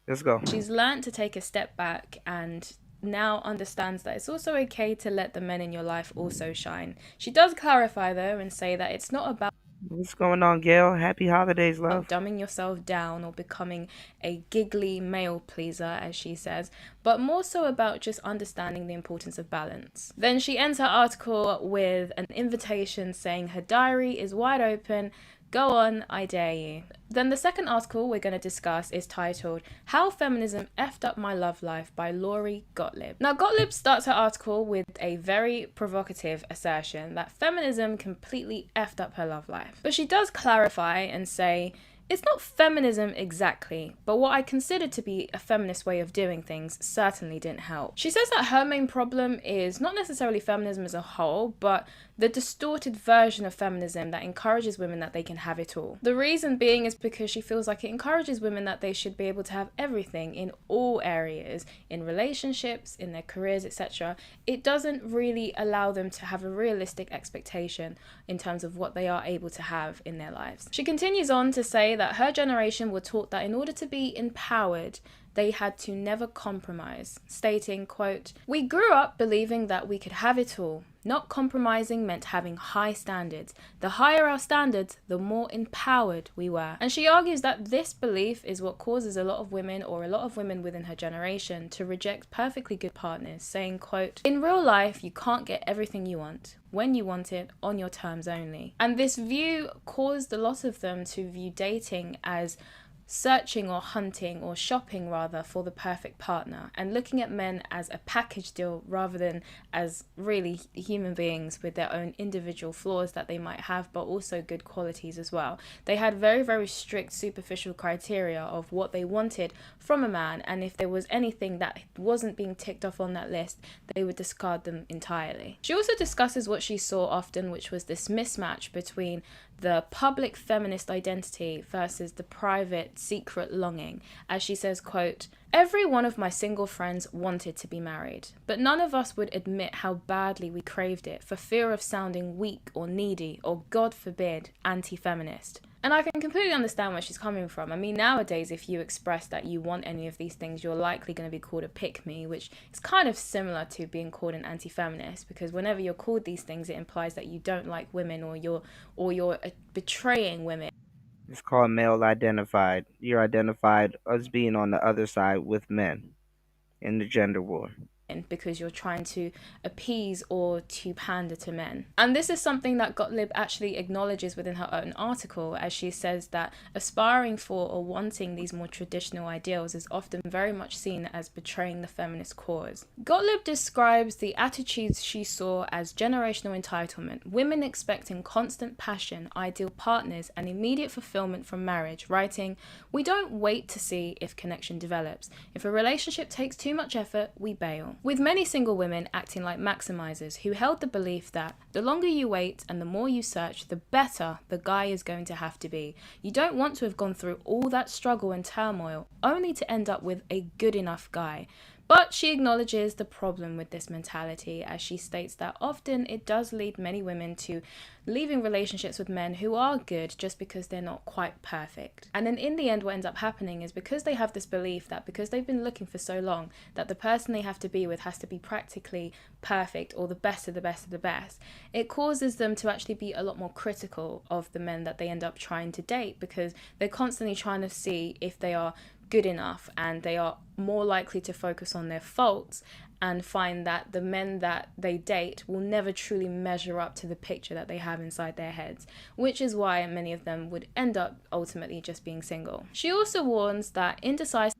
Let's go. She's learned to take a step back and now understands that it's also okay to let the men in your life also shine. She does clarify though and say that it's not about What's going on, Gail? Happy holidays, love. dumbing yourself down or becoming a giggly male pleaser, as she says, but more so about just understanding the importance of balance. Then she ends her article with an invitation saying her diary is wide open. Go on, I dare you. Then the second article we're going to discuss is titled How Feminism Effed Up My Love Life by Lori Gottlieb. Now, Gottlieb starts her article with a very provocative assertion that feminism completely effed up her love life. But she does clarify and say, it's not feminism exactly, but what I consider to be a feminist way of doing things certainly didn't help. She says that her main problem is not necessarily feminism as a whole, but the distorted version of feminism that encourages women that they can have it all. The reason being is because she feels like it encourages women that they should be able to have everything in all areas, in relationships, in their careers, etc. It doesn't really allow them to have a realistic expectation in terms of what they are able to have in their lives. She continues on to say that her generation were taught that in order to be empowered, they had to never compromise, stating, quote, "We grew up believing that we could have it all. Not compromising meant having high standards. The higher our standards, the more empowered we were." And she argues that this belief is what causes a lot of women, or a lot of women within her generation, to reject perfectly good partners, saying, quote, "In real life, you can't get everything you want. When you want it, on your terms only." And this view caused a lot of them to view dating as searching or hunting or shopping rather for the perfect partner, and looking at men as a package deal rather than as really human beings with their own individual flaws that they might have, but also good qualities as well. They had very, very strict superficial criteria of what they wanted from a man, and if there was anything that wasn't being ticked off on that list, they would discard them entirely. She also discusses what she saw often, which was this mismatch between the public feminist identity versus the private secret longing, as she says, quote, "Every one of my single friends wanted to be married, but none of us would admit how badly we craved it for fear of sounding weak or needy or, God forbid, anti-feminist." And I can completely understand where she's coming from. I mean, nowadays, if you express that you want any of these things, you're likely going to be called a pick-me, which is kind of similar to being called an anti-feminist, because whenever you're called these things, it implies that you don't like women, or you're betraying women. It's called male identified. You're identified as being on the other side with men in the gender war, because you're trying to appease or to pander to men. And this is something that Gottlieb actually acknowledges within her own article, as she says that aspiring for or wanting these more traditional ideals is often very much seen as betraying the feminist cause. Gottlieb describes the attitudes she saw as generational entitlement, women expecting constant passion, ideal partners, and immediate fulfillment from marriage, writing, "We don't wait to see if connection develops. If a relationship takes too much effort, we bail." With many single women acting like maximizers who held the belief that the longer you wait and the more you search, the better the guy is going to have to be. You don't want to have gone through all that struggle and turmoil only to end up with a good enough guy. But she acknowledges the problem with this mentality, as she states that often it does lead many women to leaving relationships with men who are good just because they're not quite perfect. And then in the end, what ends up happening is, because they have this belief that because they've been looking for so long that the person they have to be with has to be practically perfect or the best of the best of the best, it causes them to actually be a lot more critical of the men that they end up trying to date, because they're constantly trying to see if they are good enough, and they are more likely to focus on their faults and find that the men that they date will never truly measure up to the picture that they have inside their heads, which is why many of them would end up ultimately just being single. She also warns that indecisiveness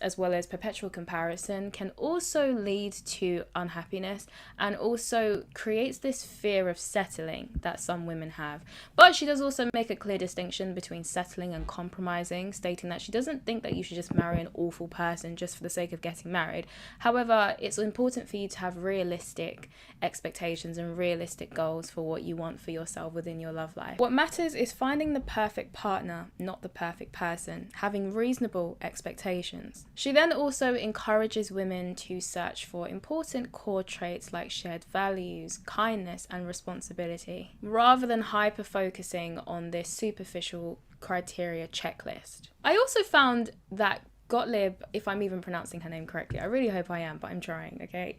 as well as perpetual comparison can also lead to unhappiness, and also creates this fear of settling that some women have. But she does also make a clear distinction between settling and compromising, stating that she doesn't think that you should just marry an awful person just for the sake of getting married. However, it's important for you to have realistic expectations and realistic goals for what you want for yourself within your love life. What matters is finding the perfect partner, not the perfect person, having reasonable expectations expectations. She then also encourages women to search for important core traits like shared values, kindness, and responsibility, rather than hyper focusing on this superficial criteria checklist. I also found that Gottlieb, if I'm even pronouncing her name correctly, I really hope I am, but I'm trying, okay?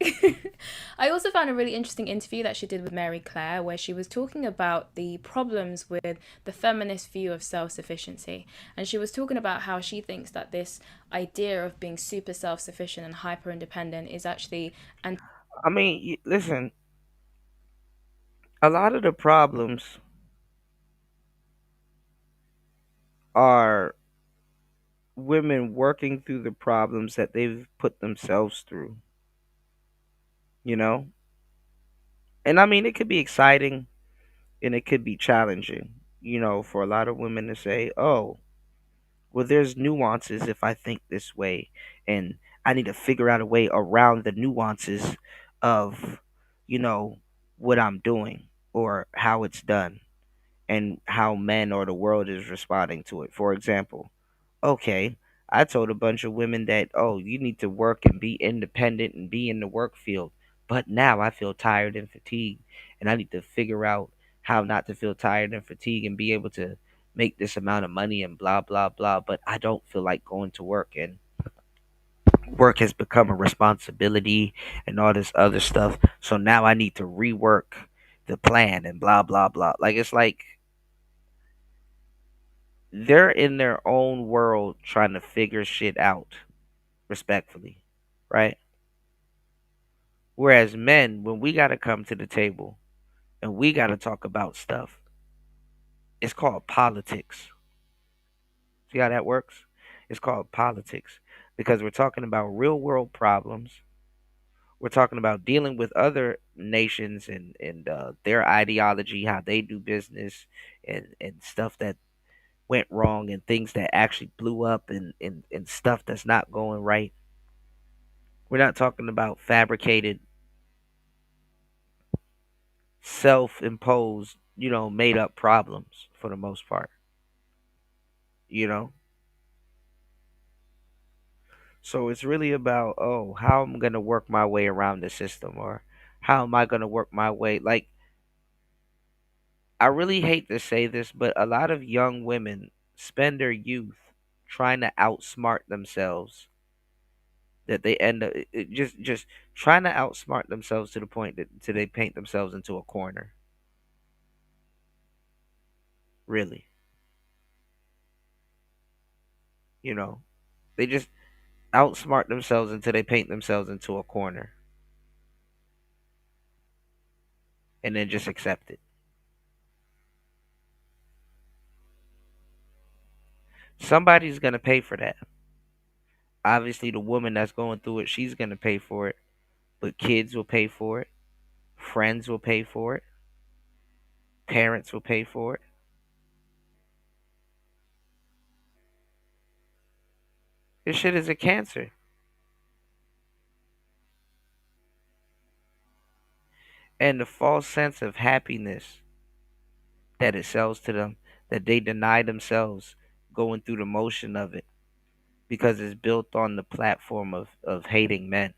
I also found a really interesting interview that she did with Mary Claire, where she was talking about the problems with the feminist view of self-sufficiency. And she was talking about how she thinks that this idea of being super self-sufficient and hyper-independent is actually... I mean, listen, a lot of the problems are women working through the problems that they've put themselves through, you know? And I mean, it could be exciting and it could be challenging, for a lot of women to say, oh, well, there's nuances if I think this way, and I need to figure out a way around the nuances of, you know, what I'm doing or how it's done and how men or the world is responding to it. For example, okay, I told a bunch of women that, oh, you need to work and be independent and be in the work field. But now I feel tired and fatigued, and I need to figure out how not to feel tired and fatigued and be able to make this amount of money and blah, blah, blah. But I don't feel like going to work, and work has become a responsibility and all this other stuff. So now I need to rework the plan and blah, blah, blah. Like, it's like they're in their own world trying to figure shit out respectfully, right? Whereas men, when we got to come to the table and we got to talk about stuff, it's called politics. See how that works? It's called politics because we're talking about real world problems. We're talking about dealing with other nations and their ideology, how they do business, and stuff that went wrong and things that actually blew up and stuff that's not going right. We're not talking about fabricated, self-imposed, made up problems for the most part, you know? So it's really about, oh, how I'm going to work my way around the system or how am I going to work my way? Like, I really hate to say this, but a lot of young women spend their youth trying to outsmart themselves that they end up just trying to outsmart themselves to the point that till they paint themselves into a corner. Really, you know, they just outsmart themselves until they paint themselves into a corner, and then just accept it. Somebody's gonna pay for that. Obviously, the woman that's going through it, she's gonna pay for it, but kids will pay for it, friends will pay for it, parents will pay for it. This shit is a cancer. And the false sense of happiness that it sells to them, that they deny themselves going through the motion of it because it's built on the platform of hating men,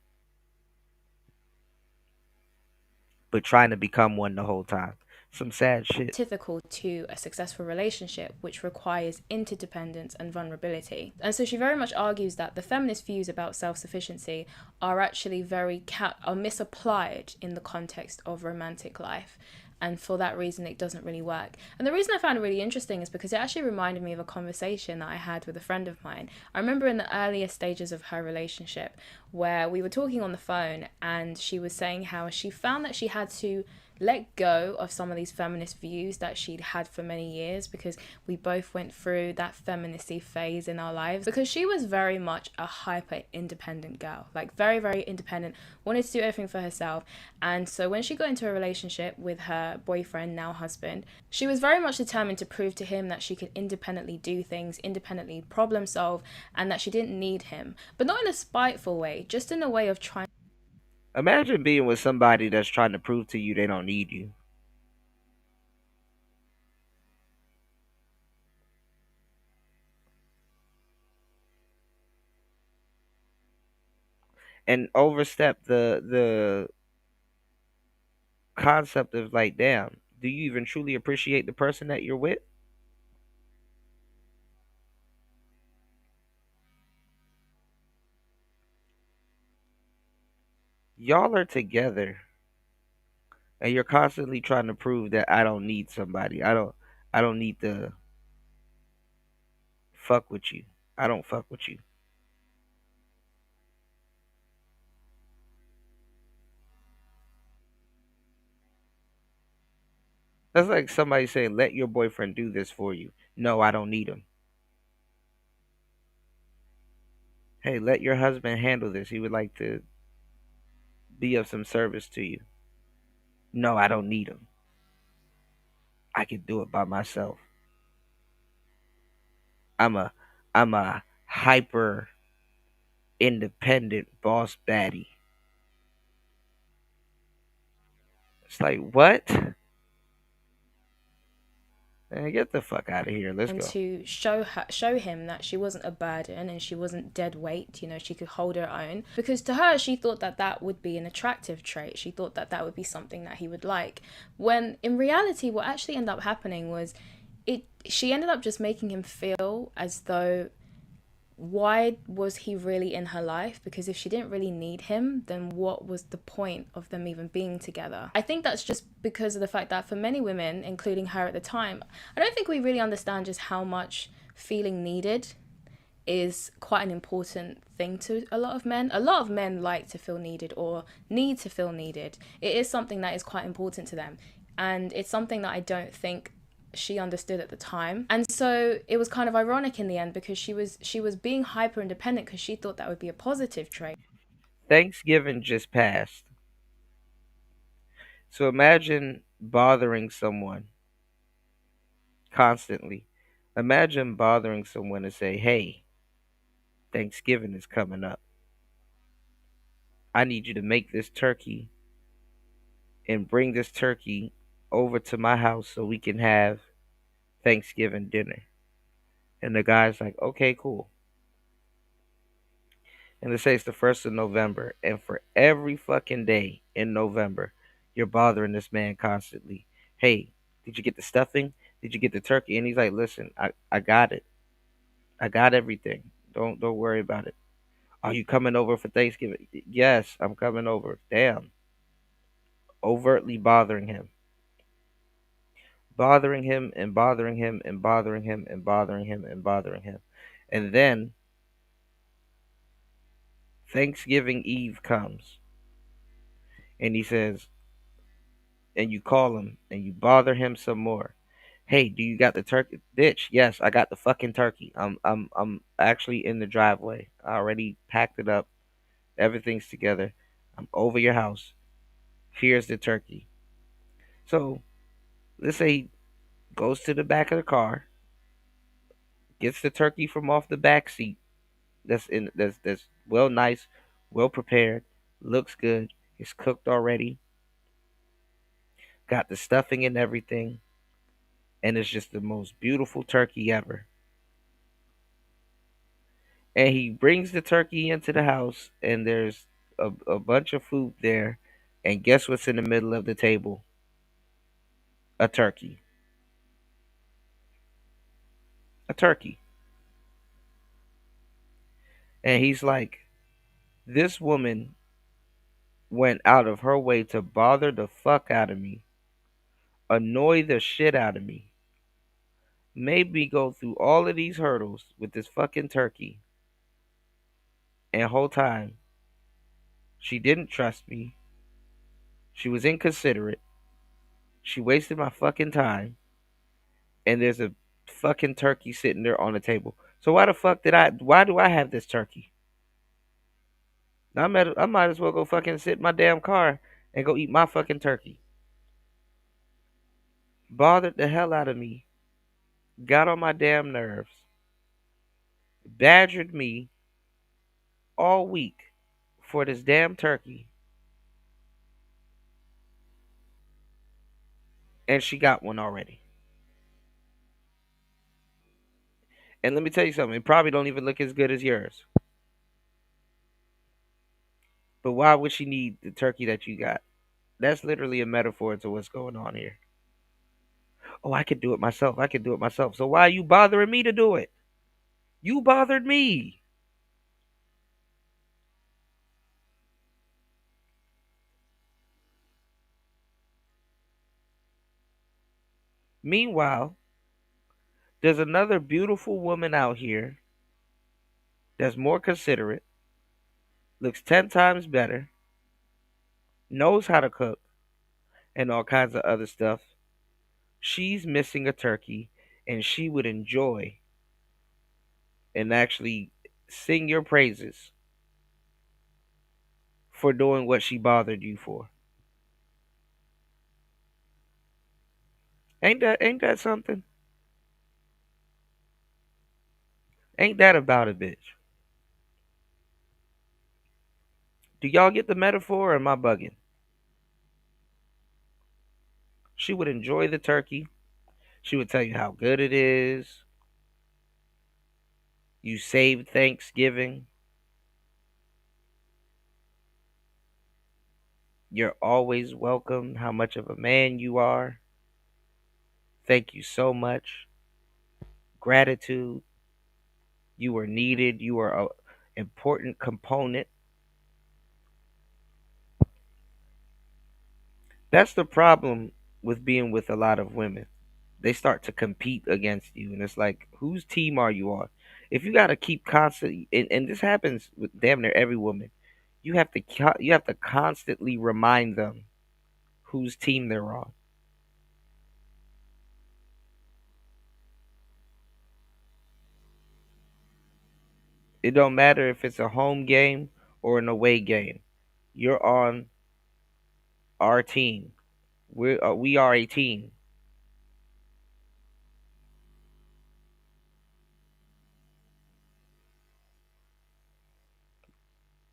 but trying to become one the whole time. Some sad shit. Typical to a successful relationship, which requires interdependence and vulnerability. And so she very much argues that the feminist views about self-sufficiency are actually are misapplied in the context of romantic life. And for that reason, it doesn't really work. And the reason I found it really interesting is because it actually reminded me of a conversation that I had with a friend of mine. I remember in the earlier stages of her relationship where we were talking on the phone and she was saying how she found that she had to let go of some of these feminist views that she'd had for many years because we both went through that feministy phase in our lives, because she was very much a hyper independent girl, like very, very independent, wanted to do everything for herself. And so when she got into a relationship with her boyfriend, now husband, she was very much determined to prove to him that she could independently do things, independently problem solve, and that she didn't need him, but not in a spiteful way, just in a way of trying. Imagine being with somebody that's trying to prove to you they don't need you. and overstep the concept of like, damn, do you even truly appreciate the person that you're with? Y'all are together and you're constantly trying to prove that I don't need somebody. I don't need to fuck with you. I don't fuck with you. That's like somebody saying, let your boyfriend do this for you. No, I don't need him. Hey, let your husband handle this. He would like to be of some service to you. No, I don't need him. I can do it by myself. I'm a I'm a hyper independent boss baddie. It's like, what? Man, get the fuck out of here. Let's And go. to show him that she wasn't a burden and she wasn't dead weight, she could hold her own, because to her she thought that that would be an attractive trait. She thought that that would be something that he would like, when in reality what actually ended up happening was she ended up just making him feel as though, why was he really in her life? Because if she didn't really need him, then what was the point of them even being together? I think that's just because of the fact that for many women, including her at the time, I don't think we really understand just how much feeling needed is quite an important thing to a lot of men. A lot of men like to feel needed or need to feel needed. It is something that is quite important to them. And it's something that I don't think she understood at the time. And so it was kind of ironic in the end, because she was being hyper independent because she thought that would be a positive trait. Thanksgiving just passed. So imagine bothering someone constantly. Imagine bothering someone to say, hey, Thanksgiving is coming up. I need you to make this turkey and bring this turkey over to my house so we can have Thanksgiving dinner. And the guy's like, okay, cool. And let's say it's the 1st of November. And for every fucking day in November, you're bothering this man constantly. Hey, did you get the stuffing? Did you get the turkey? And he's like, listen, I got it. I got everything. Don't worry about it. Are you coming over for Thanksgiving? Yes, I'm coming over. Damn. Overtly bothering him. Bothering him and bothering him and bothering him and bothering him and bothering him. And then Thanksgiving Eve comes and he says, and you call him and you bother him some more. Hey, do you got the turkey? Bitch, yes, I got the fucking turkey. I'm actually in the driveway. I already packed it up. Everything's together. I'm over your house. Here's the turkey. So let's say he goes to the back of the car, gets the turkey from off the back seat. That's well nice, well prepared, looks good. It's cooked already. Got the stuffing and everything, and it's just the most beautiful turkey ever. And he brings the turkey into the house, and there's a bunch of food there. And guess what's in the middle of the table? A turkey. A turkey. And he's like, this woman went out of her way to bother the fuck out of me, annoy the shit out of me, made me go through all of these hurdles with this fucking turkey. And whole time, she didn't trust me. She was inconsiderate. She wasted my fucking time. And there's a fucking turkey sitting there on the table. So why do I have this turkey? I might as well go fucking sit in my damn car and go eat my fucking turkey. Bothered the hell out of me. Got on my damn nerves. Badgered me all week for this damn turkey. And she got one already. And let me tell you something, it probably don't even look as good as yours. But why would she need the turkey that you got? That's literally a metaphor to what's going on here. Oh, I could do it myself. I could do it myself. So why are you bothering me to do it? You bothered me. Meanwhile, there's another beautiful woman out here that's more considerate, looks 10 times better, knows how to cook, and all kinds of other stuff. She's missing a turkey, and she would enjoy and actually sing your praises for doing what she bothered you for. Ain't that something? Ain't that about a bitch? Do y'all get the metaphor or am I bugging? She would enjoy the turkey. She would tell you how good it is. You saved Thanksgiving. You're always welcome. How much of a man you are. Thank you so much. Gratitude. You are needed. You are an important component. That's the problem with being with a lot of women. They start to compete against you, and it's like, whose team are you on? If you got to keep constantly, and this happens with damn near every woman, you have to constantly remind them whose team they're on. It don't matter if it's a home game or an away game. You're on our team. We are a team.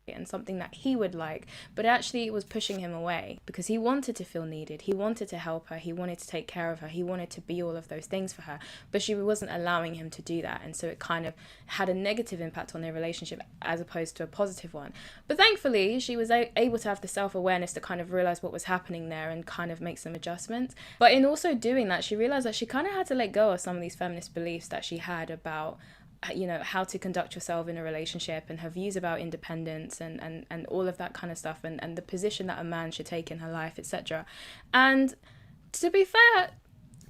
and something that he would like, but actually it was pushing him away because he wanted to feel needed, he wanted to help her, he wanted to take care of her, he wanted to be all of those things for her, but she wasn't allowing him to do that, and so it kind of had a negative impact on their relationship as opposed to a positive one. But thankfully she was able to have the self-awareness to kind of realize what was happening there and kind of make some adjustments. But in also doing that, she realized that she kind of had to let go of some of these feminist beliefs that she had about how to conduct yourself in a relationship, and her views about independence and all of that kind of stuff, and the position that a man should take in her life, etc. And to be fair,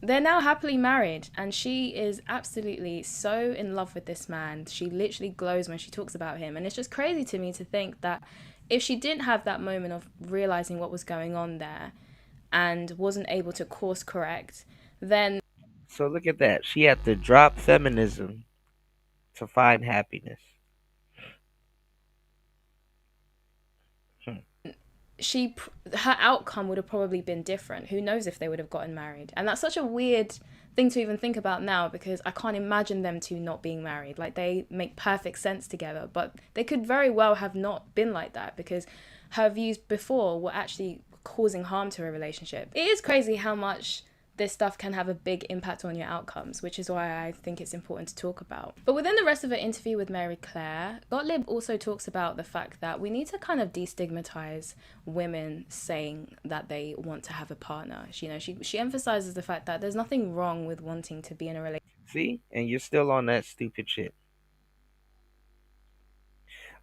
they're now happily married, and she is absolutely so in love with this man. She literally glows when she talks about him, and it's just crazy to me to think that if she didn't have that moment of realizing what was going on there and wasn't able to course correct, then So look at that. She had to drop feminism to find happiness. Hmm. her outcome would have probably been different. Who knows if they would have gotten married? And that's such a weird thing to even think about now, because I can't imagine them two not being married. Like, they make perfect sense together, but they could very well have not been like that, because her views before were actually causing harm to her relationship. It is crazy how much this stuff can have a big impact on your outcomes, which is why I think it's important to talk about. But within the rest of her interview with Mary Claire, Gottlieb also talks about the fact that we need to kind of destigmatize women saying that they want to have a partner. She emphasizes the fact that there's nothing wrong with wanting to be in a relationship. See? And you're still on that stupid shit.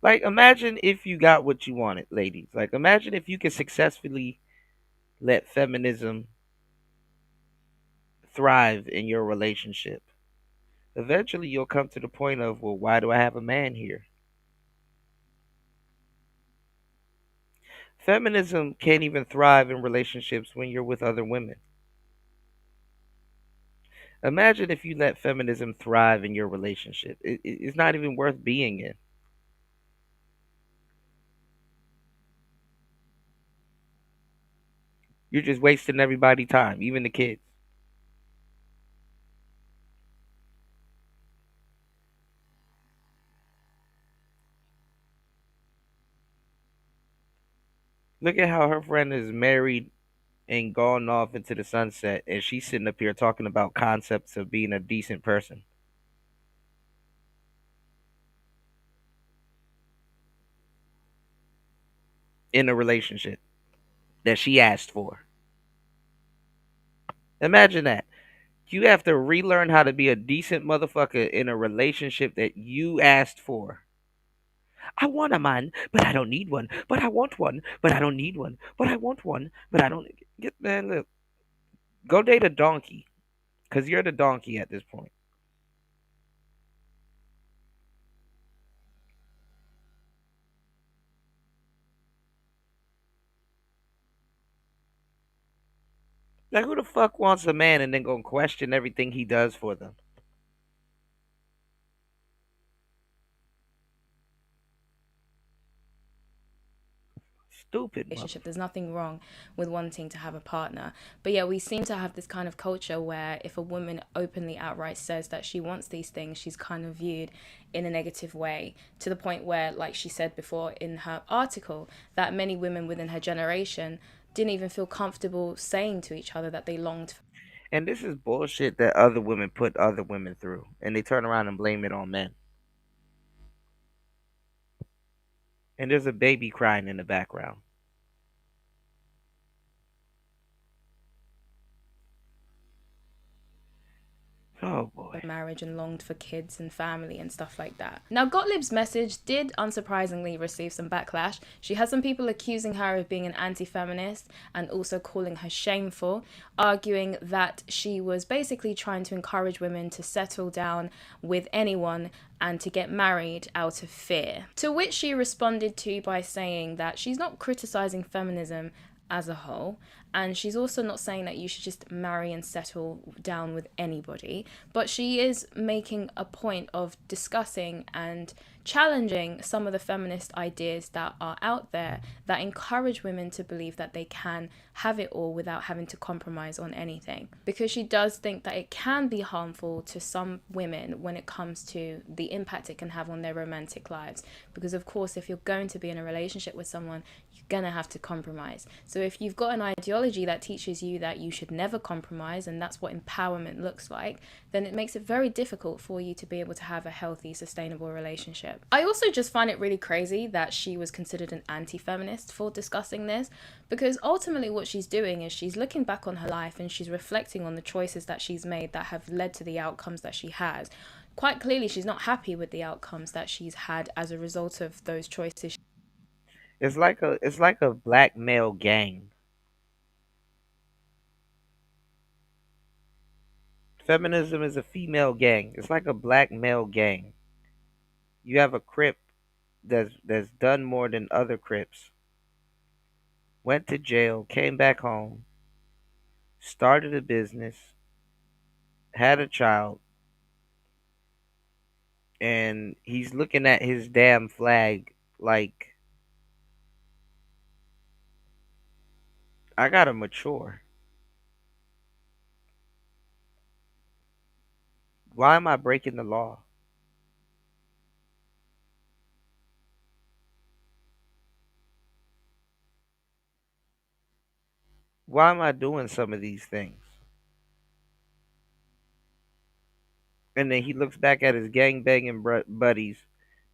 Like, imagine if you got what you wanted, ladies. Like, imagine if you could successfully let feminism thrive in your relationship. Eventually, you'll come to the point of, well, why do I have a man here? Feminism can't even thrive in relationships when you're with other women. Imagine if you let feminism thrive in your relationship. It's not even worth being in. You're just wasting everybody's time, even the kids. Look at how her friend is married and gone off into the sunset, and she's sitting up here talking about concepts of being a decent person. in a relationship that she asked for. Imagine that. You have to relearn how to be a decent motherfucker in a relationship that you asked for. I want a man, but I don't need one. But I want one, but I don't need one. But I want one, but I don't get man. Look, go date a donkey, cause you're the donkey at this point. Like who the fuck wants a man and then gonna question everything he does for them? Stupid mother. Relationship. There's nothing wrong with wanting to have a partner. But yeah, we seem to have this kind of culture where if a woman openly outright says that she wants these things, she's kind of viewed in a negative way, to the point where, like she said before in her article, that many women within her generation didn't even feel comfortable saying to each other that they longed for. And this is bullshit that other women put other women through, and they turn around and blame it on men. And there's a baby crying in the background. Oh boy. Marriage and longed for kids and family and stuff like that. Now, Gottlieb's message did unsurprisingly receive some backlash. She had some people accusing her of being an anti-feminist and also calling her shameful, arguing that she was basically trying to encourage women to settle down with anyone and to get married out of fear. To which she responded to by saying that she's not criticizing feminism as a whole, and she's also not saying that you should just marry and settle down with anybody, but she is making a point of discussing and challenging some of the feminist ideas that are out there that encourage women to believe that they can have it all without having to compromise on anything. Because she does think that it can be harmful to some women when it comes to the impact it can have on their romantic lives. Because of course, if you're going to be in a relationship with someone, you're gonna have to compromise. So if you've got an ideology that teaches you that you should never compromise, and that's what empowerment looks like, then it makes it very difficult for you to be able to have a healthy, sustainable relationship. I also just find it really crazy that she was considered an anti-feminist for discussing this, because ultimately what she's doing is she's looking back on her life and she's reflecting on the choices that she's made that have led to the outcomes that she has. Quite clearly, she's not happy with the outcomes that she's had as a result of those choices. It's like a black male gang. Feminism is a female gang. It's like a black male gang. You have a crip that's done more than other crips. Went to jail, came back home, started a business, had a child, and he's looking at his damn flag like I gotta mature. Why am I breaking the law? Why am I doing some of these things? And then he looks back at his gang banging buddies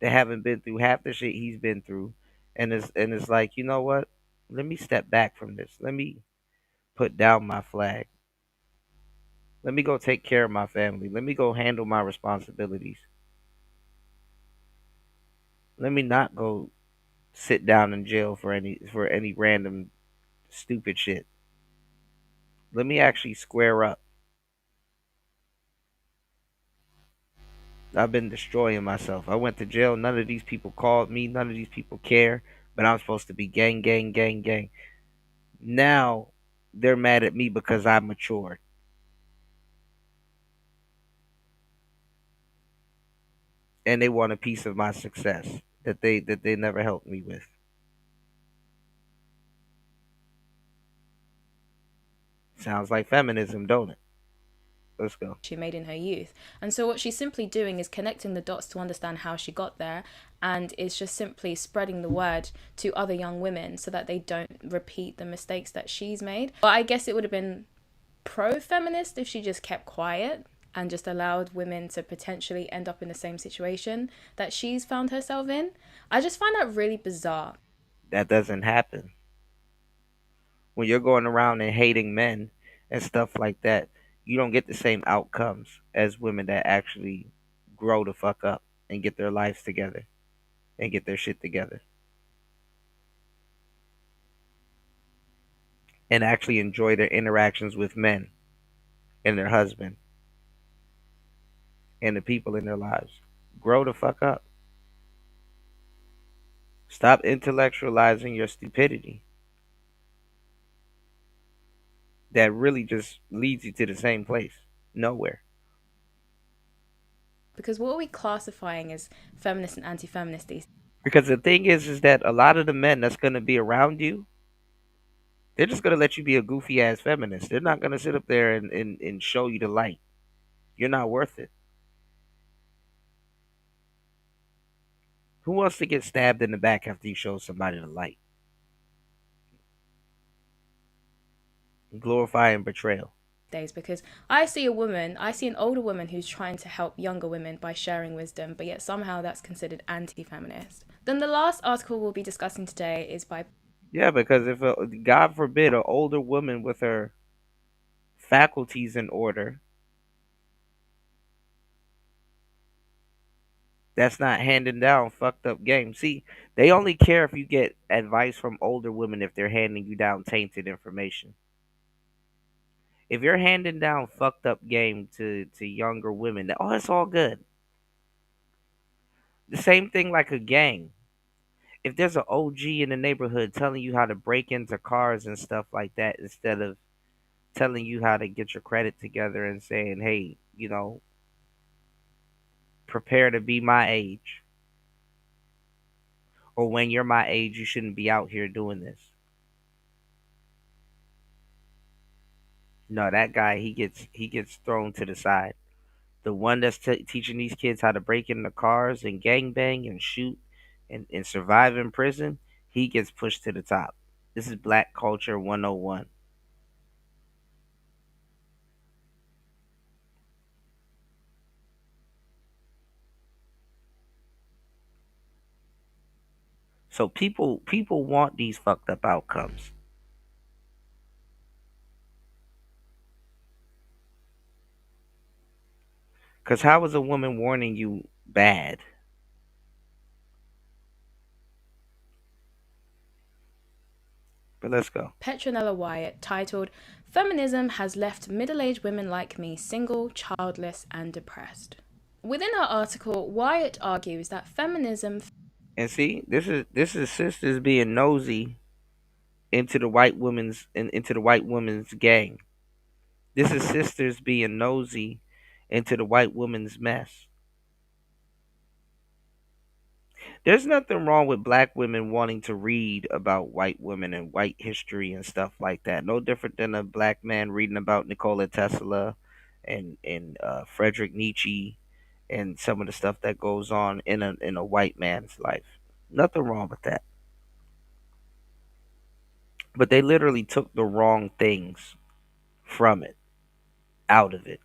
that haven't been through half the shit he's been through, and it's like, you know what? Let me step back from this. Let me put down my flag. Let me go take care of my family. Let me go handle my responsibilities. Let me not go sit down in jail for any random stupid shit. Let me actually square up. I've been destroying myself. I went to jail. None of these people called me. None of these people care. But I'm supposed to be gang, gang, gang, gang. Now they're mad at me because I matured. And they want a piece of my success that they never helped me with. Sounds like feminism, don't it? Let's go. She made in her youth. And so what she's simply doing is connecting the dots to understand how she got there, and is just simply spreading the word to other young women so that they don't repeat the mistakes that she's made. But I guess it would have been pro-feminist if she just kept quiet and just allowed women to potentially end up in the same situation that she's found herself in. I just find that really bizarre. That doesn't happen. When you're going around and hating men and stuff like that, you don't get the same outcomes as women that actually grow the fuck up and get their lives together and get their shit together and actually enjoy their interactions with men and their husband and the people in their lives. Grow the fuck up. Stop intellectualizing your stupidity. That really just leads you to the same place. Nowhere. Because what are we classifying as feminist and anti-feminist these? Because the thing is that a lot of the men that's gonna be around you, they're just gonna let you be a goofy ass feminist. They're not gonna sit up there and show you the light. You're not worth it. Who wants to get stabbed in the back after you show somebody the light? Glorifying betrayal. Days, because I see an older woman who's trying to help younger women by sharing wisdom, but yet somehow that's considered anti-feminist. Then the last article we'll be discussing today is by Yeah, because if God forbid an older woman with her faculties in order, that's not handing down fucked up game. See, they only care if you get advice from older women if they're handing you down tainted information. If you're handing down fucked up game to younger women, oh, it's all good. The same thing like a gang. If there's an OG in the neighborhood telling you how to break into cars and stuff like that, instead of telling you how to get your credit together and saying, hey, prepare to be my age, or when you're my age, you shouldn't be out here doing this. No, that guy he gets thrown to the side. The one that's teaching these kids how to break into cars and gang bang and shoot and survive in prison, he gets pushed to the top. This is black culture 101. So people want these fucked up outcomes. Cause how is a woman warning you bad? But let's go. Petronella Wyatt, titled "Feminism Has Left Middle-Aged Women Like Me Single, Childless, and Depressed." Within her article, Wyatt argues that feminism. And see, this is sisters being nosy into the white woman's into the white woman's gang. This is sisters being nosy into the white woman's mess. There's nothing wrong with black women wanting to read about white women and white history and stuff like that. No different than a black man reading about Nikola Tesla and Frederick Nietzsche and some of the stuff that goes on in a white man's life. Nothing wrong with that. But they literally took the wrong things from it, out of it.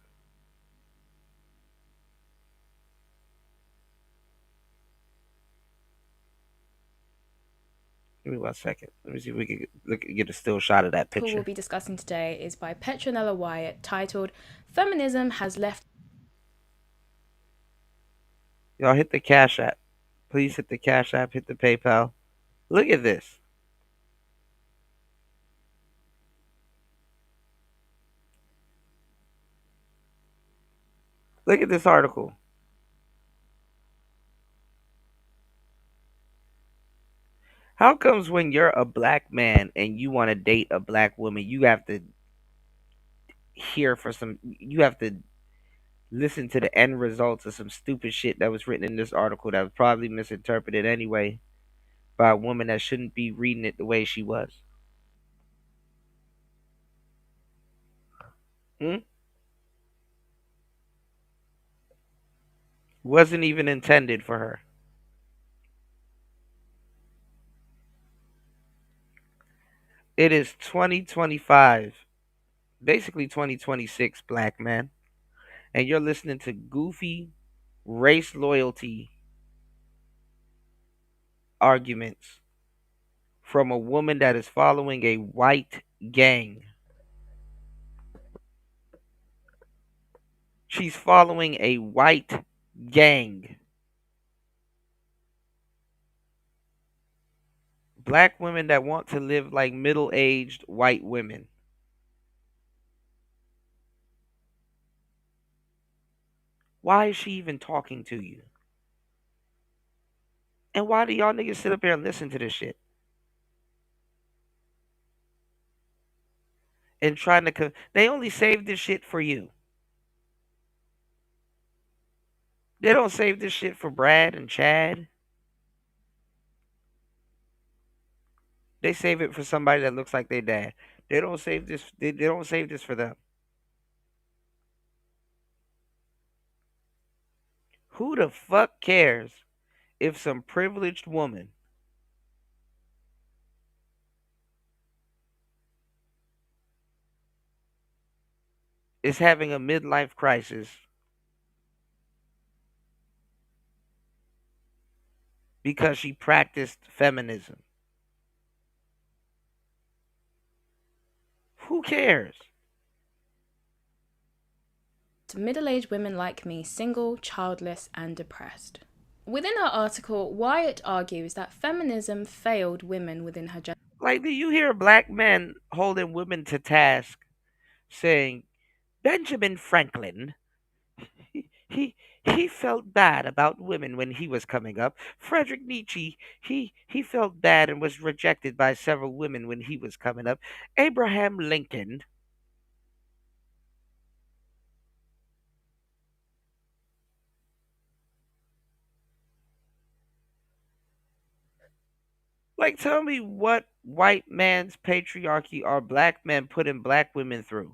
Give me 1 second. Let me see if we can get a still shot of that We'll picture. be discussing today is by Petronella Wyatt, titled "Feminism Has Left." Y'all hit the Cash App. Please hit the Cash App, hit the PayPal. Look at this. Look at this article. How comes when you're a black man and you want to date a black woman, you have to you have to listen to the end results of some stupid shit that was written in this article that was probably misinterpreted anyway by a woman that shouldn't be reading it the way she was? Hmm? Wasn't even intended for her. It is 2025, basically 2026, black man, and you're listening to goofy race loyalty arguments from a woman that is following a white gang. She's following a white gang. Black women that want to live like middle aged white women. Why is she even talking to you? And why do y'all niggas sit up here and listen to this shit? And trying to. They only save this shit for you. They don't save this shit for Brad and Chad. They save it for somebody that looks like their dad. They don't save this. They don't save this for them. Who the fuck cares if some privileged woman is having a midlife crisis because she practiced feminism? Who cares? Middle-aged women like me, single, childless, and depressed. Within her article, Wyatt argues that feminism failed women within her gender. Like, do you hear black men holding women to task, saying Benjamin Franklin, he he, he felt bad about women when he was coming up. Friedrich Nietzsche, he felt bad and was rejected by several women when he was coming up. Abraham Lincoln. Like, tell me what white man's patriarchy are black men putting black women through?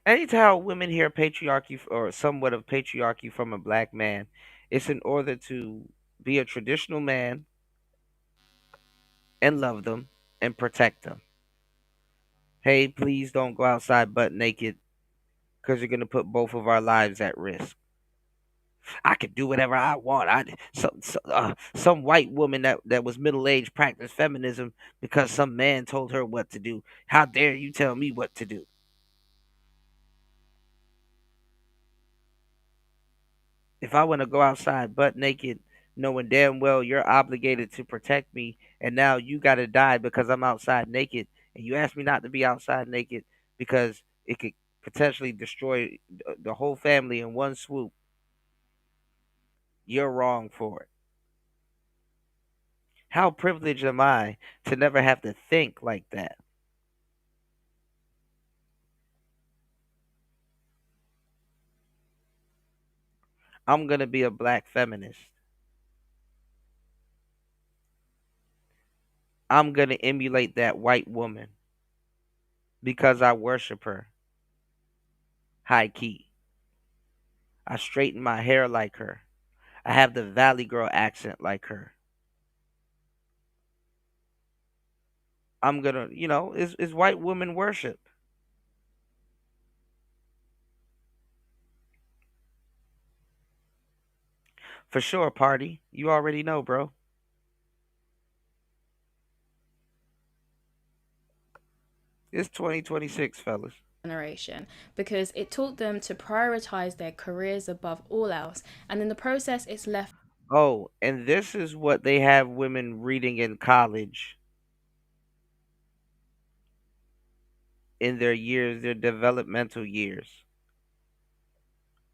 Anytime women hear patriarchy or somewhat of patriarchy from a black man, it's in order to be a traditional man and love them and protect them. Hey, please don't go outside butt naked because you're going to put both of our lives at risk. I can do whatever I want. Some white woman that was middle aged practiced feminism because some man told her what to do. How dare you tell me what to do? If I want to go outside butt naked, knowing damn well you're obligated to protect me, and now you got to die because I'm outside naked, and you ask me not to be outside naked because it could potentially destroy the whole family in one swoop, you're wrong for it. How privileged am I to never have to think like that? I'm going to be a black feminist. I'm going to emulate that white woman because I worship her high key. I straighten my hair like her. I have the Valley Girl accent like her. I'm gonna, is white woman worship for sure. Party, you already know, bro. It's 2026, fellas. Generation, because it taught them to prioritize their careers above all else, and in the process it's left. Oh, and this is what they have women reading in college in their years, their developmental years.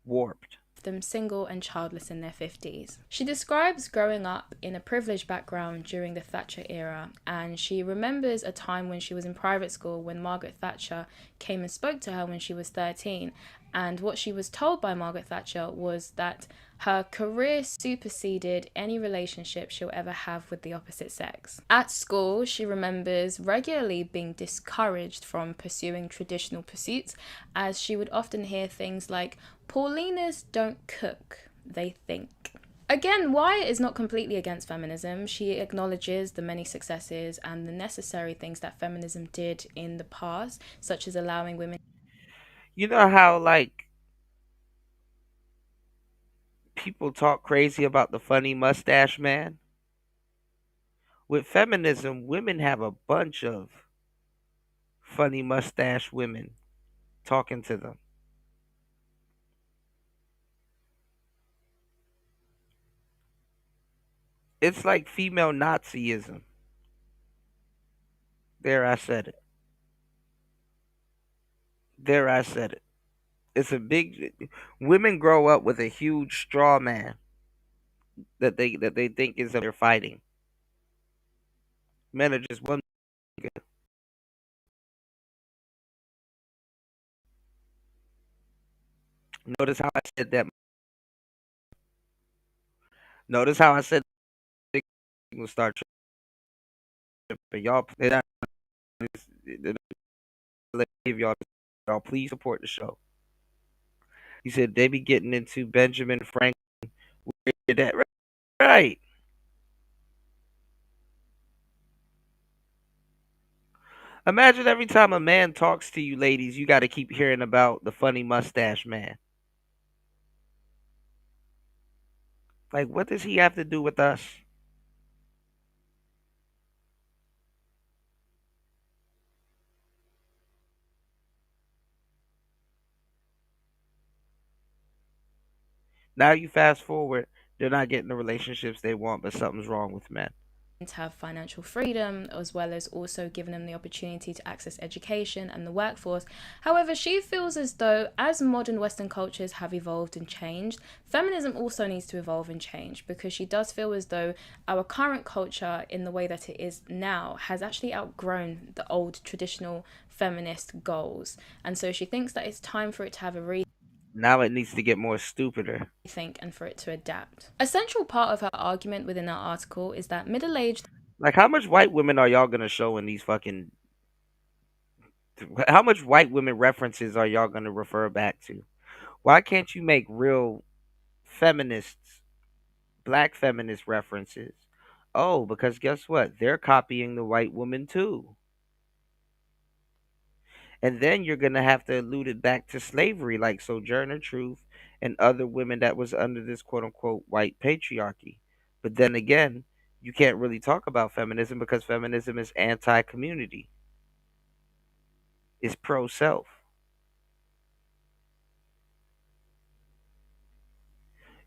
Warped. Them single and childless in their 50s. She describes growing up in a privileged background during the Thatcher era, and she remembers a time when she was in private school when Margaret Thatcher came and spoke to her when she was 13. And what she was told by Margaret Thatcher was that her career superseded any relationship she'll ever have with the opposite sex. At school, she remembers regularly being discouraged from pursuing traditional pursuits, as she would often hear things like, Paulinas don't cook, they think. Again, Wyatt is not completely against feminism. She acknowledges the many successes and the necessary things that feminism did in the past, such as allowing women. You know how, like, People talk crazy about the funny mustache man. With feminism, women have a bunch of funny mustache women talking to them. It's like female Nazism. There, I said it. There, I said it. It's a big. Women grow up with a huge straw man that they think is they're fighting. Men are just one. Notice how I said that. Notice how I said will start tripping. Y'all, give y'all please support the show. He said they be getting into Benjamin Franklin. Where did that right? Imagine every time a man talks to you, ladies, you got to keep hearing about the funny mustache man. Like, what does he have to do with us? Now you fast forward, they're not getting the relationships they want, but something's wrong with men. To have financial freedom, as well as also giving them the opportunity to access education and the workforce. However, she feels as though as modern Western cultures have evolved and changed, feminism also needs to evolve and change, because she does feel as though our current culture, in the way that it is now, has actually outgrown the old traditional feminist goals. And so she thinks that it's time for it to have a Now it needs to get more stupider. think and for it to adapt. A central part of her argument within that article is that middle-aged. Like, how much white women are y'all gonna show in these fucking? How much white women references are y'all gonna refer back to? Why can't you make real feminists, black feminist references? Oh, because guess what? They're copying the white woman too. And then you're gonna have to allude it back to slavery, like Sojourner Truth and other women that was under this quote unquote white patriarchy. But then again, you can't really talk about feminism because feminism is anti community. It's pro self.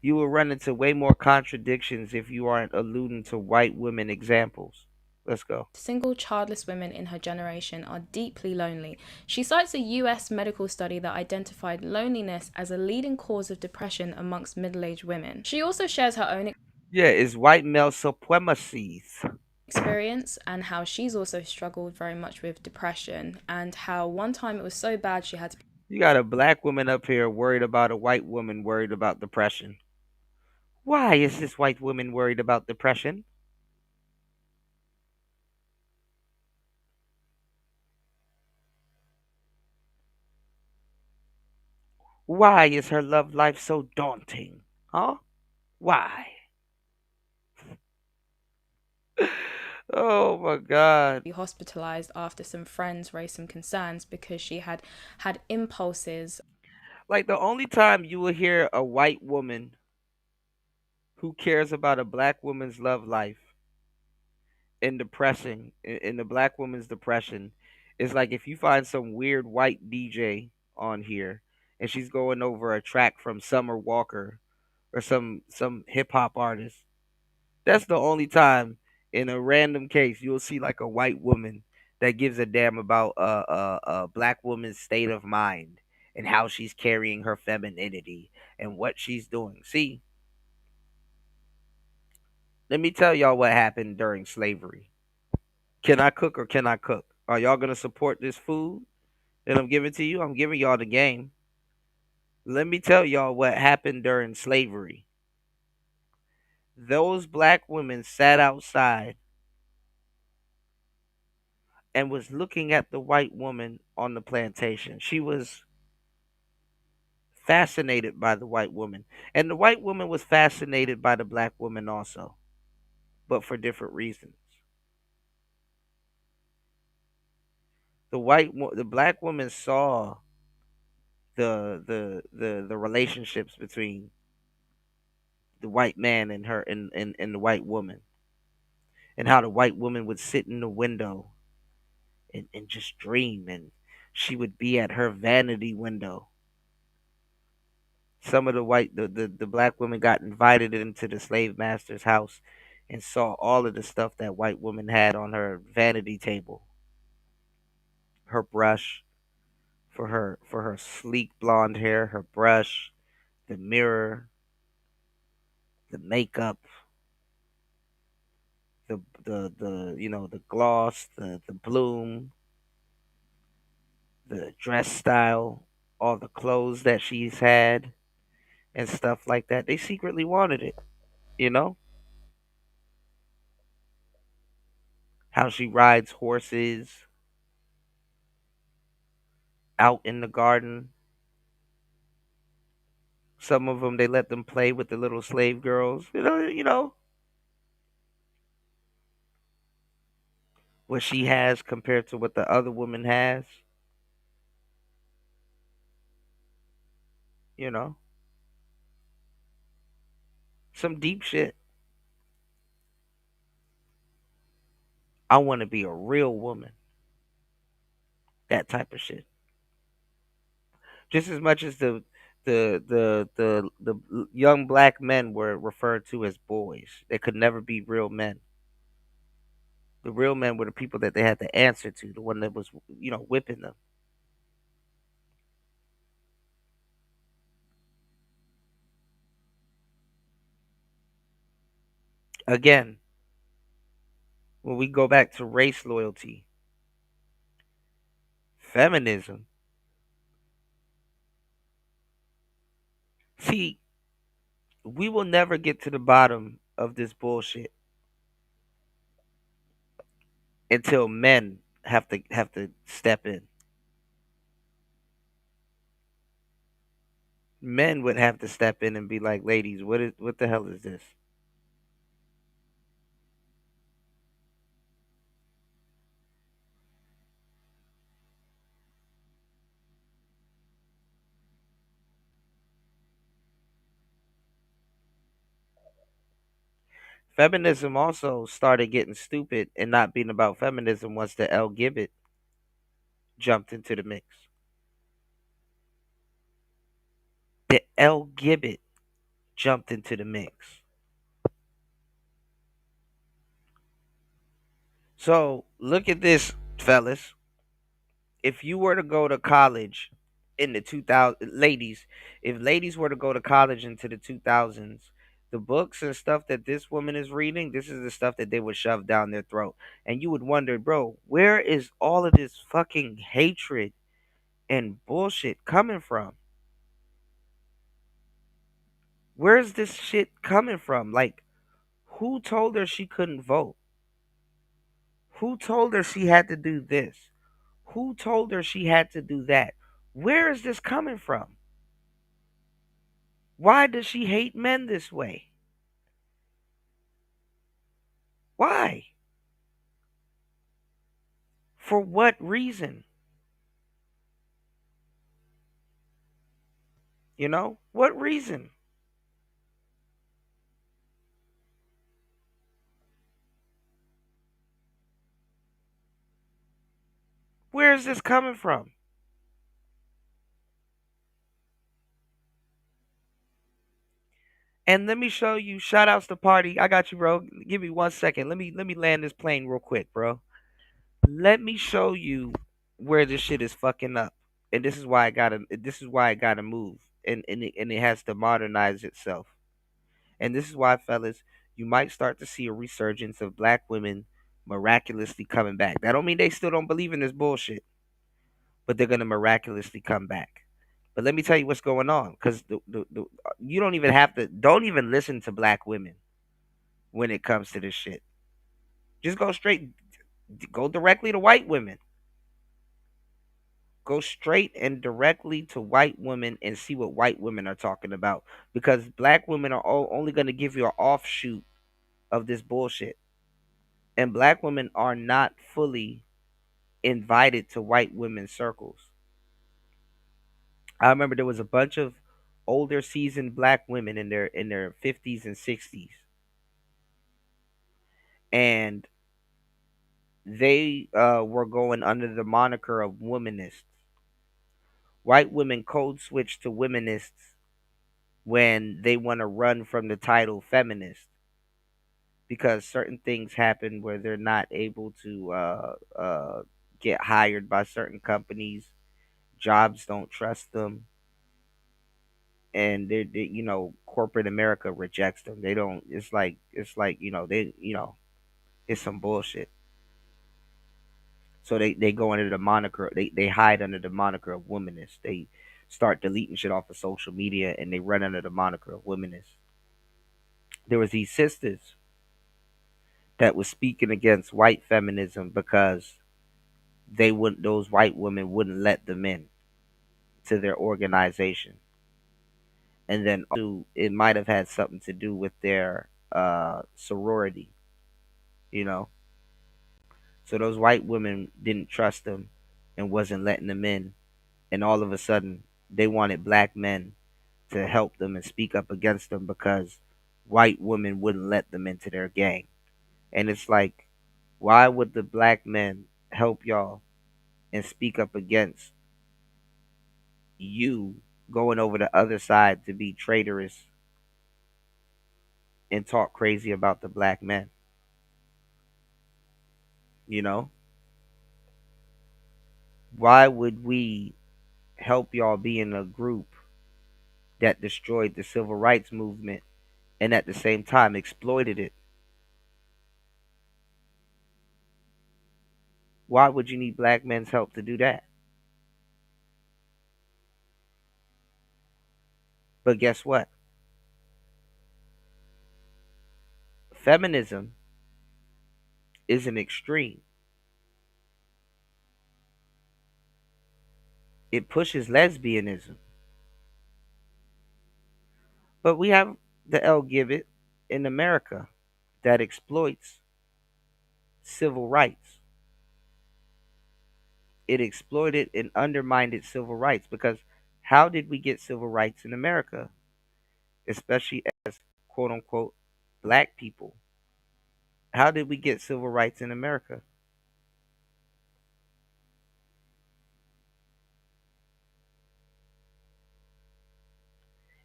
You will run into way more contradictions if you aren't alluding to white women examples. Let's go. Single childless women in her generation are deeply lonely. She cites a US medical study that identified loneliness as a leading cause of depression amongst middle-aged women. She also shares her own Yeah, it's white male supremacies. experience and how she's also struggled very much with depression, and how one time it was so bad she had to. You got a black woman up here worried about a white woman worried about depression. Why is this white woman worried about depression? Why is her love life so daunting? Huh? Why? Oh my God. Be hospitalized after some friends raised some concerns because she had had impulses. Like, the only time you will hear a white woman who cares about a black woman's love life in depressing in the black woman's depression is like if you find some weird white DJ on here and she's going over a track from Summer Walker or some hip hop artist. That's the only time in a random case you'll see like a white woman that gives a damn about a black woman's state of mind and how she's carrying her femininity and what she's doing. See, let me tell y'all what happened during slavery. Can I cook or can I cook? Are y'all gonna support this food that I'm giving to you? I'm giving y'all the game. Let me tell y'all what happened during slavery. Those black women sat outside and was looking at the white woman on the plantation. She was fascinated by the white woman. And the white woman was fascinated by the black woman also, but for different reasons. The black woman saw the relationships between the white man and her and the white woman, and how the white woman would sit in the window and just dream, and she would be at her vanity window. Some of the black women got invited into the slave master's house and saw all of the stuff that white woman had on her vanity table. Her brush for her sleek blonde hair, her brush, the mirror, the makeup, the gloss, the bloom, the dress style, all the clothes that she's had and stuff like that. They secretly wanted it, you know? How she rides horses out in the garden. Some of them they let them play with the little slave girls. What she has compared to what the other woman has, you know? Some deep shit. I want to be a real woman. That type of shit. Just as much as the young black men were referred to as boys. They could never be real men. The real men were the people that they had to answer to, the one that was, whipping them. Again, when we go back to race loyalty, feminism, see, we will never get to the bottom of this bullshit until men have to step in. Men would have to step in and be like, ladies, what the hell is this? Feminism also started getting stupid and not being about feminism once the L Gibbet jumped into the mix. The L Gibbet jumped into the mix. So look at this, fellas. If you were to go to college in the 2000s, if ladies were to go to college into the 2000s, the books and stuff that this woman is reading, this is the stuff that they would shove down their throat. And you would wonder, bro, where is all of this fucking hatred and bullshit coming from? Where's this shit coming from? Like, who told her she couldn't vote? Who told her she had to do this? Who told her she had to do that? Where is this coming from? Why does she hate men this way? Why? For what reason? What reason? Where is this coming from? And let me show you. Shout outs to Party. I got you, bro. Give me 1 second. Let me land this plane real quick, bro. Let me show you where this shit is fucking up. And this is why I gotta move. And it has to modernize itself. And this is why, fellas, you might start to see a resurgence of black women miraculously coming back. That don't mean they still don't believe in this bullshit, but they're gonna miraculously come back. But let me tell you what's going on, because you don't even listen to black women when it comes to this shit. Just go directly to white women. Go straight and directly to white women and see what white women are talking about, because black women are only going to give you an offshoot of this bullshit, and black women are not fully invited to white women's circles. I remember there was a bunch of older seasoned black women in their 50s and 60s, and they were going under the moniker of womanists. White women code switch to womanists when they want to run from the title feminist because certain things happen where they're not able to get hired by certain companies. Jobs don't trust them, and you know, corporate America rejects them. They don't. It's like you know they you know it's some bullshit. So they go under the moniker. They hide under the moniker of womanist. They start deleting shit off of social media, and they run under the moniker of womanist. There was these sisters that was speaking against white feminism because they wouldn't those white women wouldn't let them in to their organization. And then it might have had something to do with their sorority, you know. So those white women didn't trust them and wasn't letting them in, and all of a sudden they wanted black men to help them and speak up against them because white women wouldn't let them into their gang. And it's like, why would the black men help y'all and speak up against you going over the other side to be traitorous and talk crazy about the black men? You know, why would we help y'all be in a group that destroyed the civil rights movement and at the same time exploited it? Why would you need black men's help to do that? But guess what? Feminism is an extreme. It pushes lesbianism. But we have the LGBT in America that exploits civil rights. It exploited and undermined its civil rights because how did we get civil rights in America, especially as quote unquote black people? How did we get civil rights in America?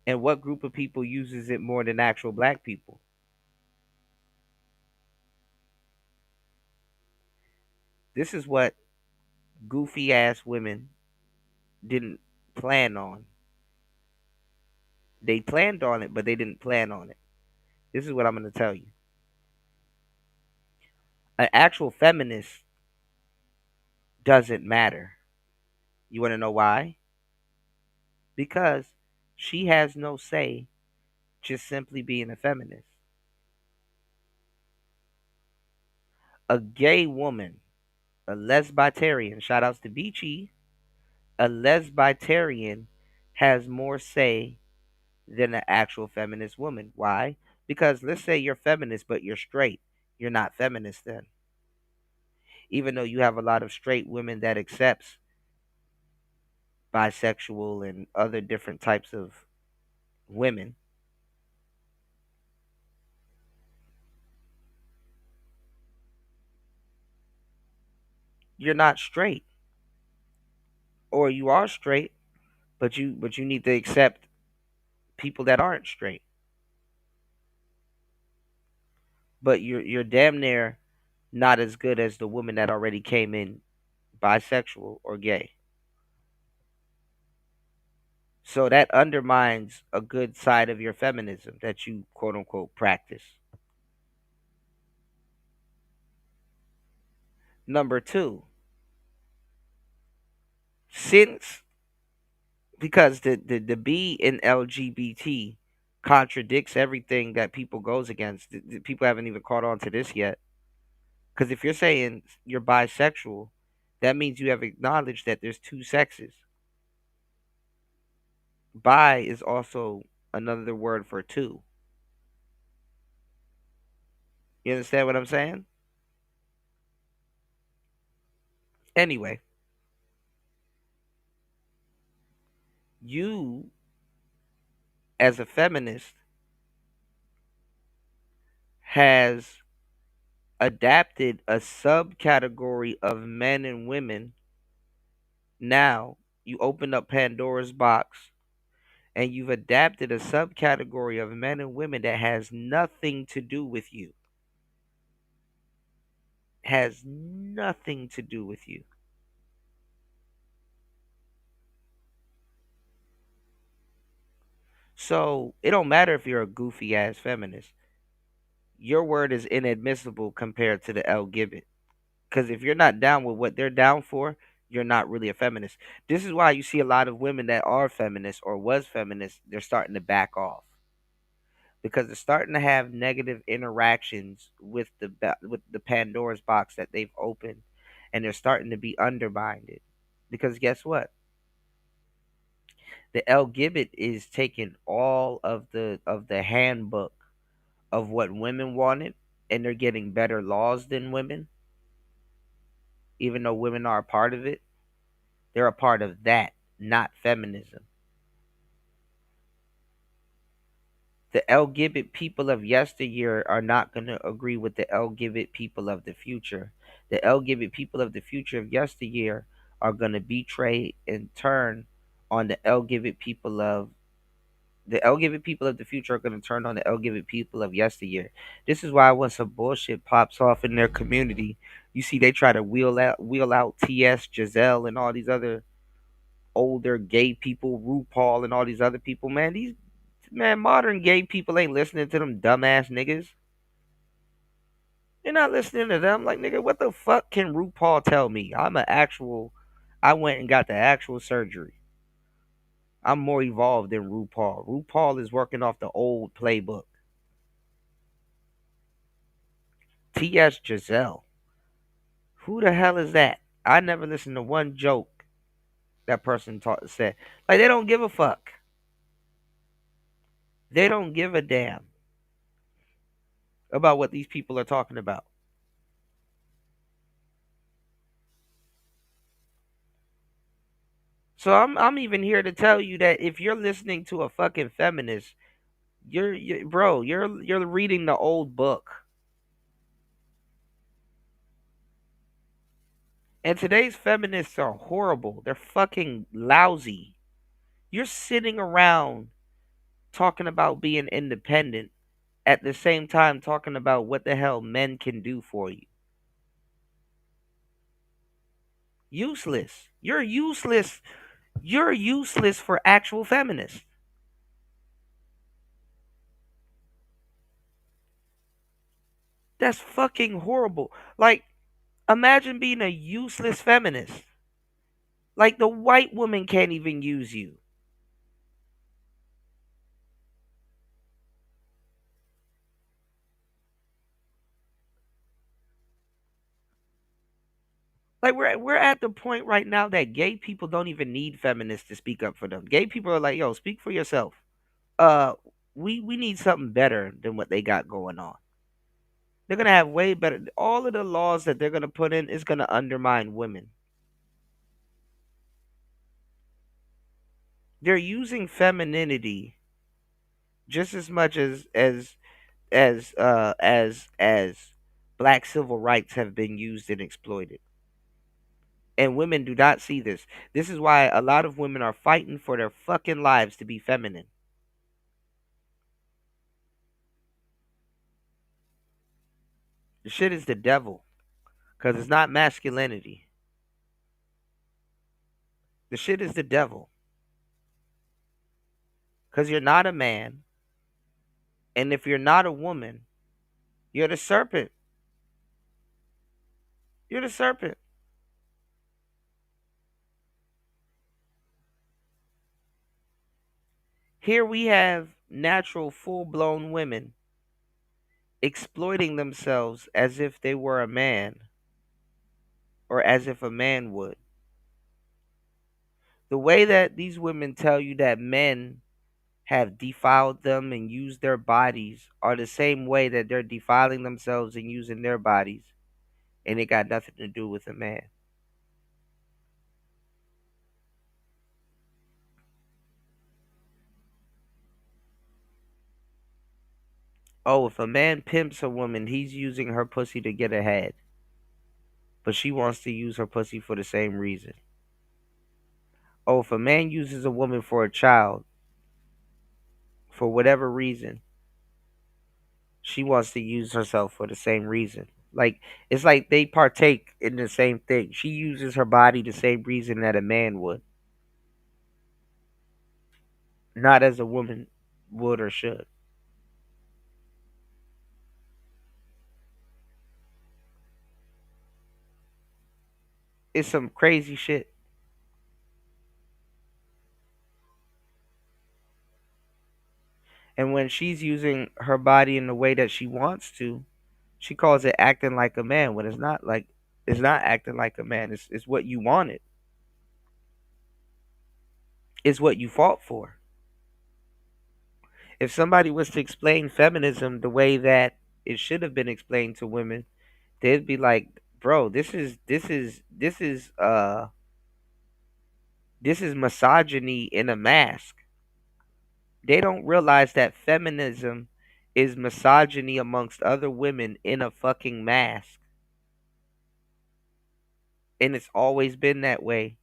And what group of people uses it more than actual black people? This is what goofy ass women didn't plan on. They planned on it, but they didn't plan on it. This is what I'm going to tell you. An actual feminist doesn't matter. You want to know why? Because she has no say just simply being a feminist. A gay woman, a lesbitarian, shout outs to Beachy, a lesbitarian has more say than an actual feminist woman. Why? Because let's say you're feminist, but you're straight. You're not feminist then. Even though you have a lot of straight women that accepts bisexual and other different types of women, you're not straight. Or you are straight, but you need to accept people that aren't straight. But you're damn near not as good as the woman that already came in bisexual or gay. So that undermines a good side of your feminism that you quote unquote practice. Number two, since because the B in LGBT contradicts everything that people goes against. People haven't even caught on to this yet. Because if you're saying you're bisexual, that means you have acknowledged that there's two sexes. Bi is also another word for two. You understand what I'm saying? Anyway, you as a feminist, has adapted a subcategory of men and women. Now you open up Pandora's box and you've adapted a subcategory of men and women that has nothing to do with you. Has nothing to do with you. So it don't matter if you're a goofy ass feminist. Your word is inadmissible compared to the L Gibbet. Because if you're not down with what they're down for, you're not really a feminist. This is why you see a lot of women that are feminists or was feminists, they're starting to back off because they're starting to have negative interactions with the Pandora's box that they've opened, and they're starting to be undermined. Because guess what? The L Gibbet is taking all of the handbook of what women wanted, and they're getting better laws than women, even though women are a part of it. They're a part of that, not feminism. The LGBT people of yesteryear are not going to agree with the LGBT people of the future. The LGBT people of the future of yesteryear are going to betray and turn on the LGBT people of the LGBT people of the future are going to turn on the LGBT people of yesteryear. This is why when some bullshit pops off in their community, you see they try to wheel out TS, Giselle, and all these other older gay people, RuPaul, and all these other people. Man, modern gay people ain't listening to them dumbass niggas. They're not listening to them. Like, nigga, what the fuck can RuPaul tell me? I went and got the actual surgery. I'm more evolved than RuPaul. RuPaul is working off the old playbook. T.S. Giselle. Who the hell is that? I never listened to one joke that person said. Like, they don't give a fuck. They don't give a damn about what these people are talking about. So I'm even here to tell you that if you're listening to a fucking feminist, you're reading the old book. And today's feminists are horrible. They're fucking lousy. You're sitting around talking about being independent at the same time talking about what the hell men can do for you. Useless. You're useless. You're useless for actual feminists. That's fucking horrible. Like, imagine being a useless feminist. Like, the white woman can't even use you. Like, we're at the point right now that gay people don't even need feminists to speak up for them. Gay people are like, yo, speak for yourself. Uh, we need something better than what they got going on. They're gonna have way better. All of the laws that they're gonna put in is gonna undermine women. They're using femininity just as much as black civil rights have been used and exploited. And women do not see this. This is why a lot of women are fighting for their fucking lives to be feminine. The shit is the devil. Because it's not masculinity. The shit is the devil. Because you're not a man. And if you're not a woman, you're the serpent. You're the serpent. Here we have natural, full blown women exploiting themselves as if they were a man or as if a man would. The way that these women tell you that men have defiled them and used their bodies are the same way that they're defiling themselves and using their bodies, and it got nothing to do with a man. Oh, if a man pimps a woman, he's using her pussy to get ahead, but she wants to use her pussy for the same reason. Oh, if a man uses a woman for a child, for whatever reason, she wants to use herself for the same reason. Like, it's like they partake in the same thing. She uses her body the same reason that a man would, not as a woman would or should. It's some crazy shit. And when she's using her body in the way that she wants to, she calls it acting like a man. When it's not acting like a man. It's what you wanted. It's what you fought for. If somebody was to explain feminism the way that it should have been explained to women, they'd be like, "Bro, this is misogyny in a mask." They don't realize that feminism is misogyny amongst other women in a fucking mask. And it's always been that way.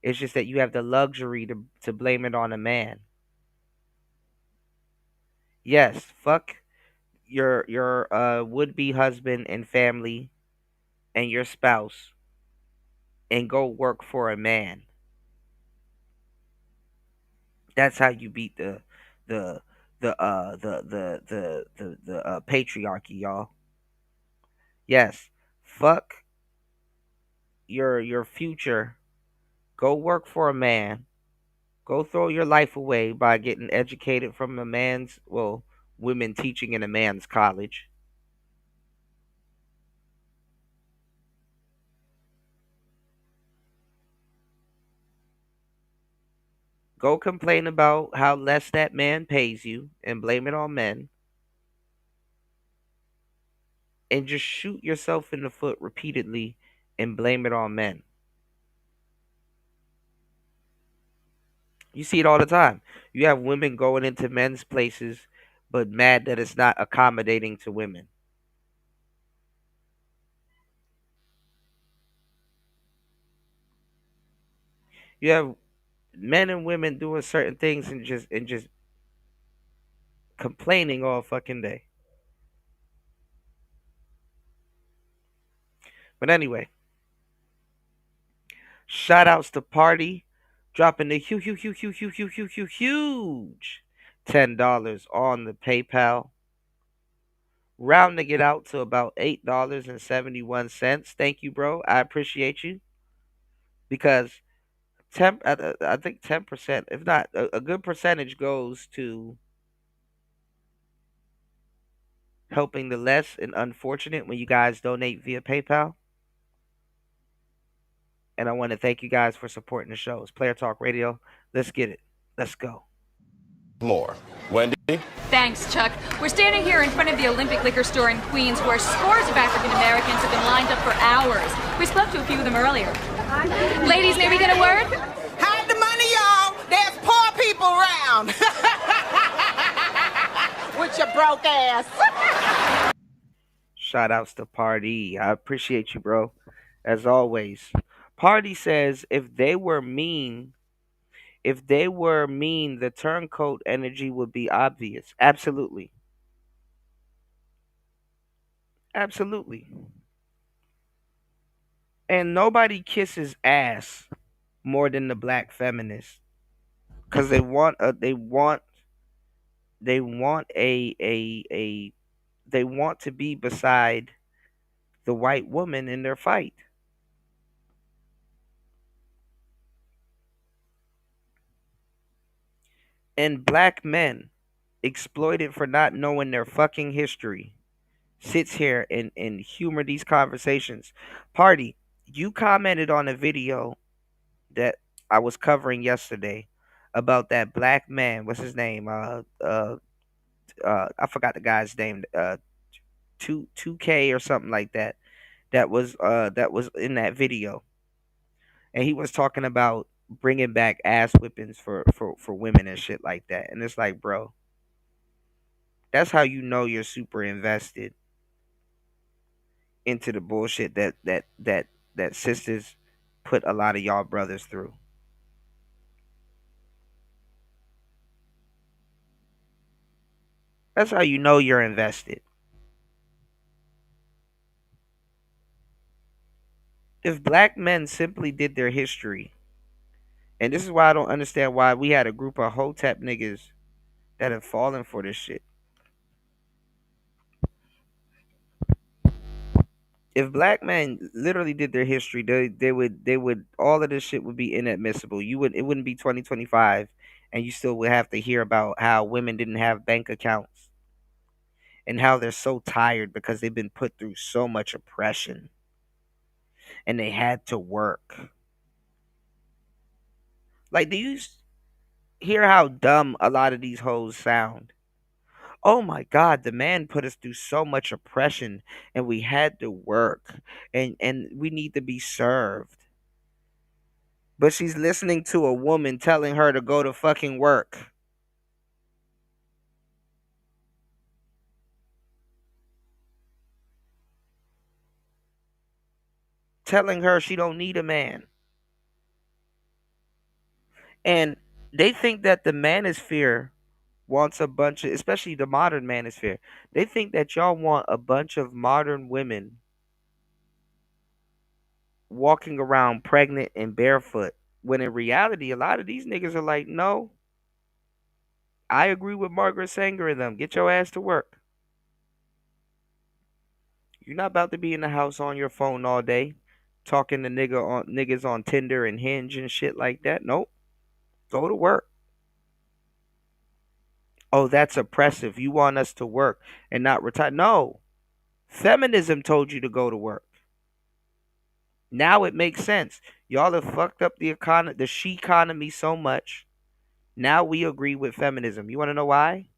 It's just that you have the luxury to blame it on a man. Yes, fuck your would be husband and family and your spouse and go work for a man. That's how you beat the the patriarchy, y'all. Yes, fuck your future. Go work for a man. Go throw your life away by getting educated from a man's, well, women teaching in a man's college. Go complain about how less that man pays you and blame it on men, and just shoot yourself in the foot repeatedly and blame it on men. You see it all the time. You have women going into men's places but mad that it's not accommodating to women. You have men and women doing certain things and just complaining all fucking day. But anyway, shout outs to Party dropping the huge $10 on the PayPal, rounding it out to about $8.71. Thank you, bro. I appreciate you because I think 10%, if not a good percentage, goes to helping the less and unfortunate when you guys donate via PayPal. And I want to thank you guys for supporting the show. It's Player Talk Radio. Let's get it. Let's go. More. Wendy? Thanks, Chuck. We're standing here in front of the Olympic Liquor Store in Queens where scores of African Americans have been lined up for hours. We spoke to a few of them earlier. Ladies, may we get a word? Hide the money, y'all. There's poor people around. With your broke ass. Shout outs to Party. I appreciate you, bro. As always. Party says if they were mean, the turncoat energy would be obvious. Absolutely. Absolutely. And nobody kisses ass more than the black feminists. Cause they want a they want to be beside the white woman in their fight. And black men exploited for not knowing their fucking history sits here and humor these conversations. Party, you commented on a video that I was covering yesterday about that black man. What's his name? I forgot the guy's name. 2K or something like that. That was in that video, and he was talking about bringing back ass whippings for women and shit like that. And it's like, bro, That's how you know you're super invested into the bullshit that sisters put a lot of y'all brothers through. That's how you know you're invested. If black men simply did their history, and this is why I don't understand why we had a group of hotep niggas that have fallen for this shit. If black men literally did their history, they would all of this shit would be inadmissible. It wouldn't be 2025, and you still would have to hear about how women didn't have bank accounts and how they're so tired because they've been put through so much oppression and they had to work. Like, do you hear how dumb a lot of these hoes sound? Oh my God, the man put us through so much oppression and we had to work and we need to be served. But she's listening to a woman telling her to go to fucking work. Telling her she don't need a man. And they think that the manosphere wants a bunch of, especially the modern manosphere. They think that y'all want a bunch of modern women walking around pregnant and barefoot. When in reality, a lot of these niggas are like, no, I agree with Margaret Sanger and them. Get your ass to work. You're not about to be in the house on your phone all day, talking to niggas on Tinder and Hinge and shit like that. Nope. Go to work. Oh, that's oppressive. You want us to work and not retire. No. Feminism told you to go to work. Now it makes sense. Y'all have fucked up the she economy so much. Now we agree with feminism. You want to know why?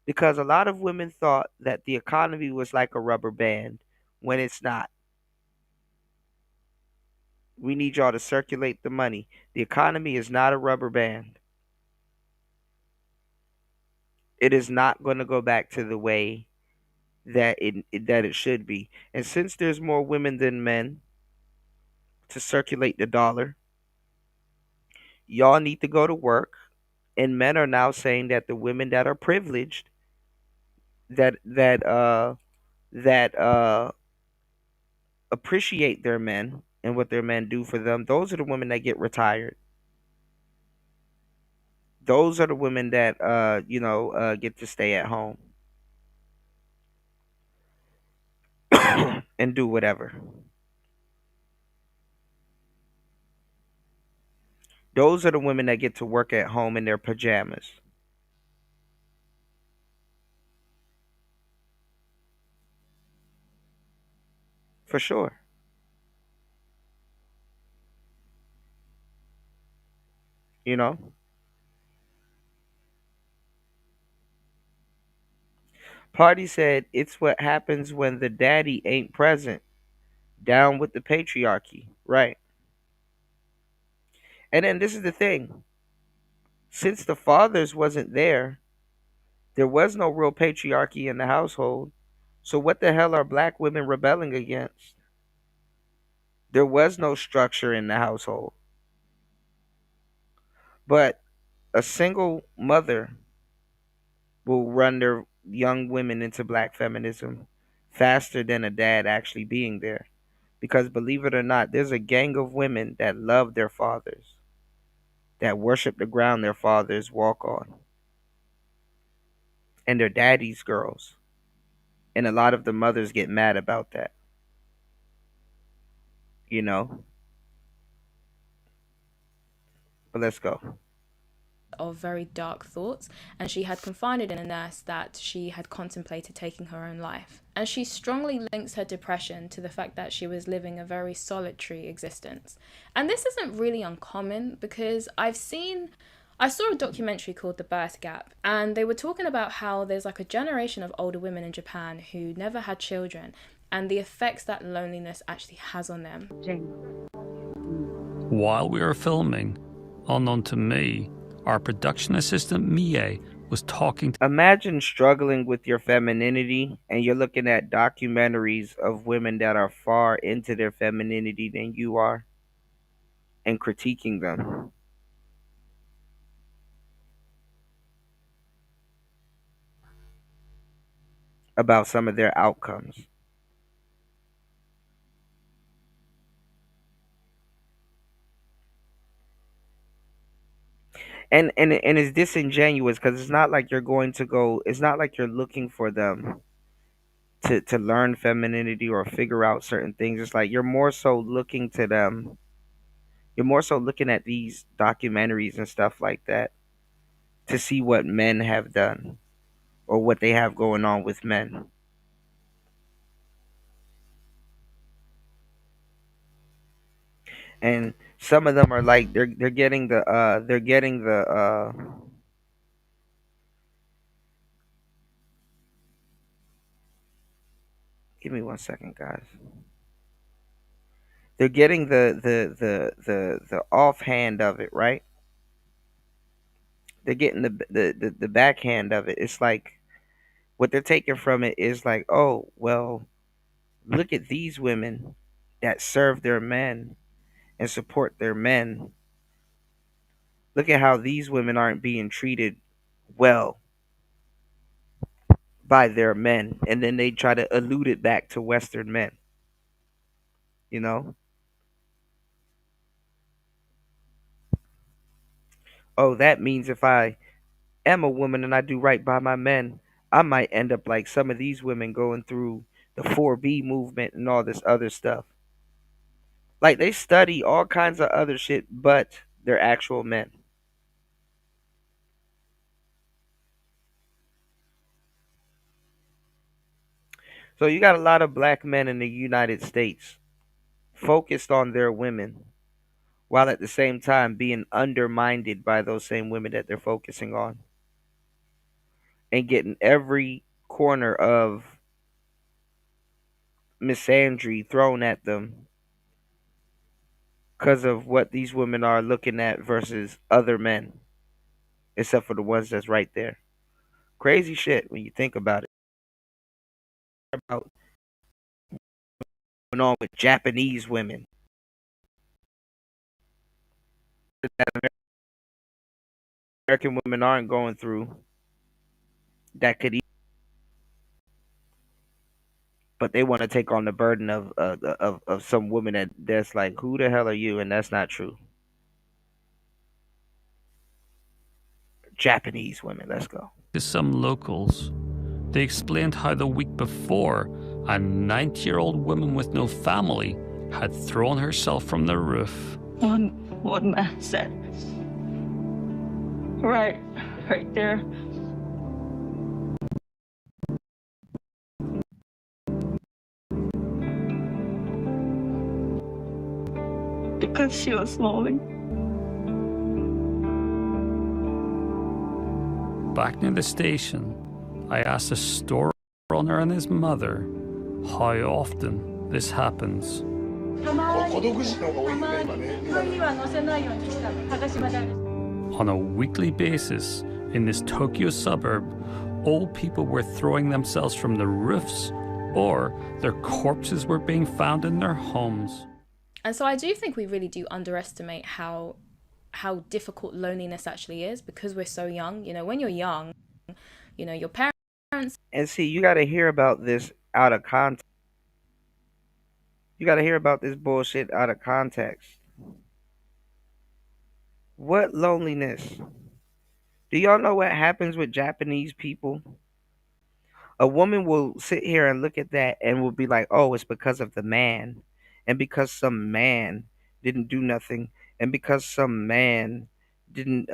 Because a lot of women thought that the economy was like a rubber band when it's not. We need y'all to circulate the money. The economy is not a rubber band. It is not going to go back to the way that it should be. And since there's more women than men to circulate the dollar, y'all need to go to work. And men are now saying that the women that are privileged, that that uh that appreciate their men and what their men do for them, those are the women that get retired. Those are the women that get to stay at home and do whatever. Those are the women that get to work at home in their pajamas. For sure. You know? Party said it's what happens when the daddy ain't present. Down with the patriarchy. Right. And then this is the thing. Since the fathers wasn't there was no real patriarchy in the household. So what the hell are black women rebelling against? There was no structure in the household. But a single mother will run their young women into black feminism faster than a dad actually being there. Because believe it or not, there's a gang of women that love their fathers, that worship the ground their fathers walk on, and their daddy's girls. And a lot of the mothers get mad about that. You know? But let's go. Of very dark thoughts, and she had confided in a nurse that she had contemplated taking her own life. And she strongly links her depression to the fact that she was living a very solitary existence. And this isn't really uncommon because I saw a documentary called The Birth Gap, and they were talking about how there's like a generation of older women in Japan who never had children and the effects that loneliness actually has on them. While we were filming, unknown to me, our production assistant Mie was talking to. Imagine struggling with your femininity and you're looking at documentaries of women that are far into their femininity than you are and critiquing them about some of their outcomes. And it's disingenuous because it's not like you're going to go, it's not like you're looking for them to learn femininity or figure out certain things. It's like you're more so looking to them, you're more so looking at these documentaries and stuff like that to see what men have done or what they have going on with men. And some of them are like they're getting the give me 1 second, guys. They're getting the offhand of it, right? They're getting the backhand of it. It's like what they're taking from it is like, oh well, look at these women that serve their men and support their men. Look at how these women aren't being treated well by their men, and then they try to allude it back to Western men. You know, oh, that means if I am a woman and I do right by my men, I might end up like some of these women going through the 4B movement and all this other stuff. Like they study all kinds of other shit, but they're actual men. So you got a lot of black men in the United States focused on their women while at the same time being undermined by those same women that they're focusing on and getting every corner of misandry thrown at them because of what these women are looking at versus other men, except for the ones that's right there. Crazy shit when you think about it. About going on with Japanese women that American women aren't going through that could, but they want to take on the burden of some woman that's like, who the hell are you? And that's not true. Japanese women, let's go. To some locals. They explained how the week before, a 90-year-old woman with no family had thrown herself from the roof. One man said, right there. Because she was falling. Back near the station, I asked a store owner and his mother how often this happens. On a weekly basis, in this Tokyo suburb, old people were throwing themselves from the roofs or their corpses were being found in their homes. And so I do think we really do underestimate how difficult loneliness actually is because we're so young. You know, when you're young, you know, your parents. And see, you got to hear about this out of context. You got to hear about this bullshit out of context. What loneliness? Do y'all know what happens with Japanese people? A woman will sit here and look at that and will be like, oh, it's because of the man. And because some man didn't do nothing. And because some man didn't,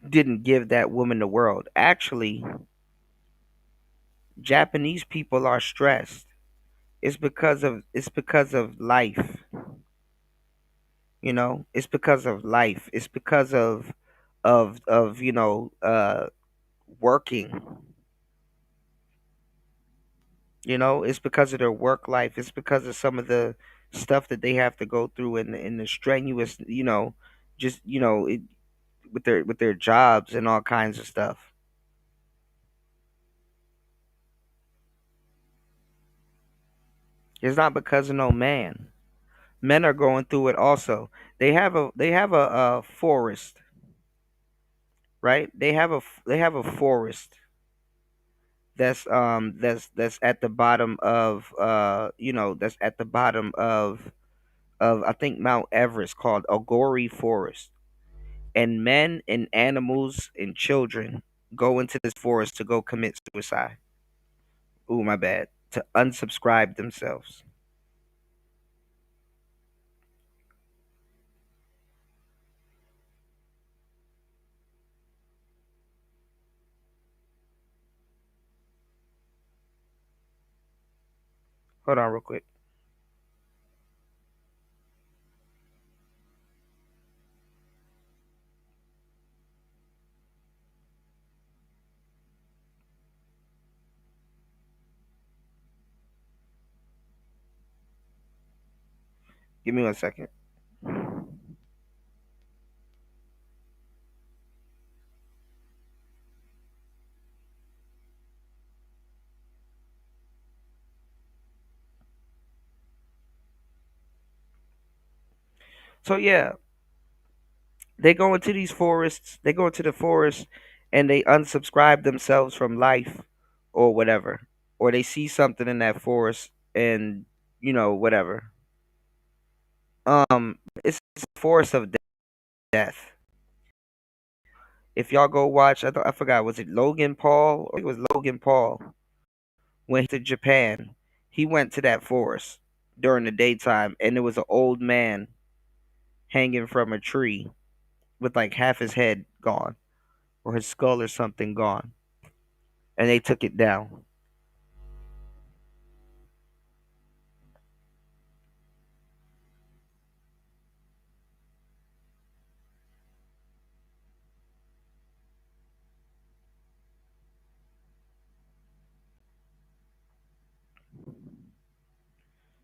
didn't give that woman the world. Actually, Japanese people are stressed. It's because of life. You know, it's because of life. It's because of working. You know, it's because of their work life. It's because of some of the stuff that they have to go through in the strenuous, just with their jobs and all kinds of stuff. It's not because of no man. Men are going through it also. They have a forest, right? They have a forest that's at the bottom of that's at the bottom of I think Mount Everest, called Agori Forest. And men and animals and children go into this forest to go commit suicide. Ooh, my bad. To unsubscribe themselves. Hold on real quick. Give me 1 second. So yeah, they go into these forests. They go into the forest, and they unsubscribe themselves from life, or whatever, or they see something in that forest, and whatever. It's a forest of death. If y'all go watch, I forgot, was it Logan Paul? I think it was Logan Paul. When he to Japan, he went to that forest during the daytime, and there was an old man hanging from a tree with like half his head gone, or his skull or something gone, and they took it down.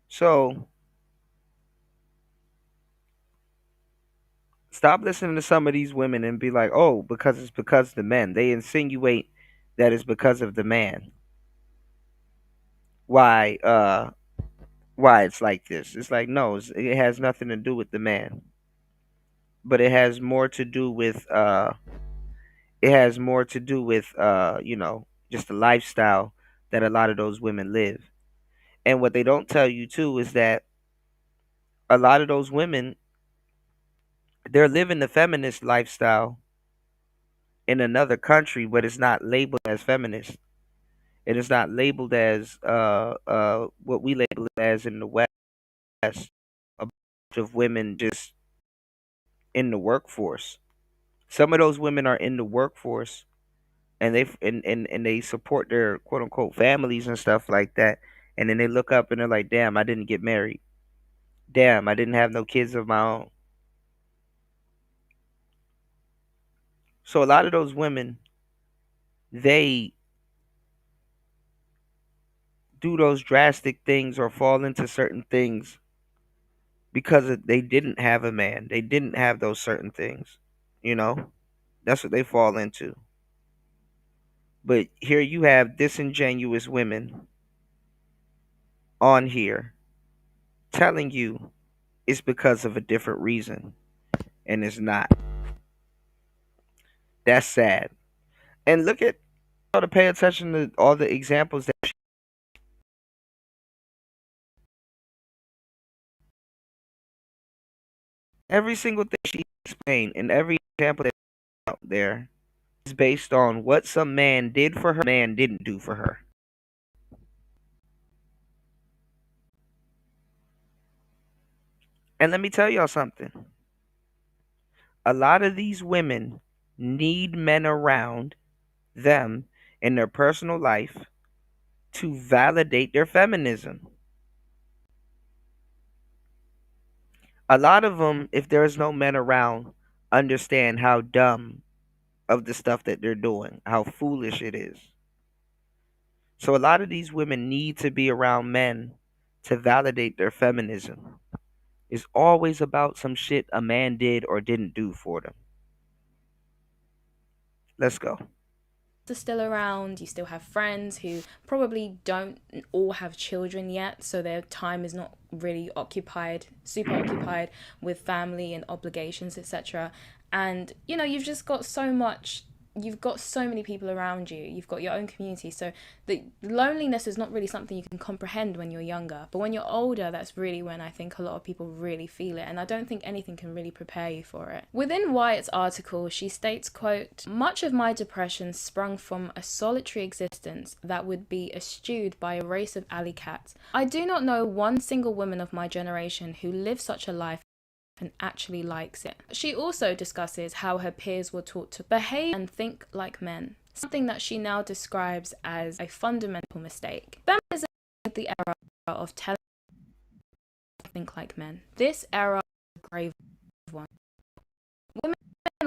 So stop listening to some of these women and be like, oh, because it's because of the men. They insinuate that it's because of the man. Why why it's like this? It's like, no, it has nothing to do with the man, but it has more to do with just the lifestyle that a lot of those women live. And what they don't tell you too is that a lot of those women, they're living the feminist lifestyle in another country, but it's not labeled as feminist. It is not labeled as what we label it as in the West, a bunch of women just in the workforce. Some of those women are in the workforce, and they support their quote unquote families and stuff like that. And then they look up and they're like, damn, I didn't get married. Damn, I didn't have no kids of my own. So a lot of those women, they do those drastic things or fall into certain things because they didn't have a man. They didn't have those certain things. You know, that's what they fall into. But here you have disingenuous women on here telling you it's because of a different reason, and it's not. That's sad. And look at how to pay attention to all the examples that every single thing she explained and every example that's out there is based on what some man did for her, man didn't do for her. And let me tell y'all something. A lot of these women need men around them in their personal life to validate their feminism. A lot of them, if there's no men around, understand how dumb of the stuff that they're doing, how foolish it is. So a lot of these women need to be around men to validate their feminism. It's always about some shit a man did or didn't do for them. Let's go. Are still around. You still have friends who probably don't all have children yet, so their time is not really occupied, super occupied with family and obligations, etc. And you know, you've got so many people around you, you've got your own community, so the loneliness is not really something you can comprehend when you're younger, but when you're older, that's really when I think a lot of people really feel it, and I don't think anything can really prepare you for it. Within Wyatt's article, she states, quote, "Much of my depression sprung from a solitary existence that would be eschewed by a race of alley cats. I do not know one single woman of my generation who lives such a life and actually likes it." She also discusses how her peers were taught to behave and think like men, something that she now describes as a fundamental mistake. Feminism is the era of telling us to think like men. This era is a grave one. Women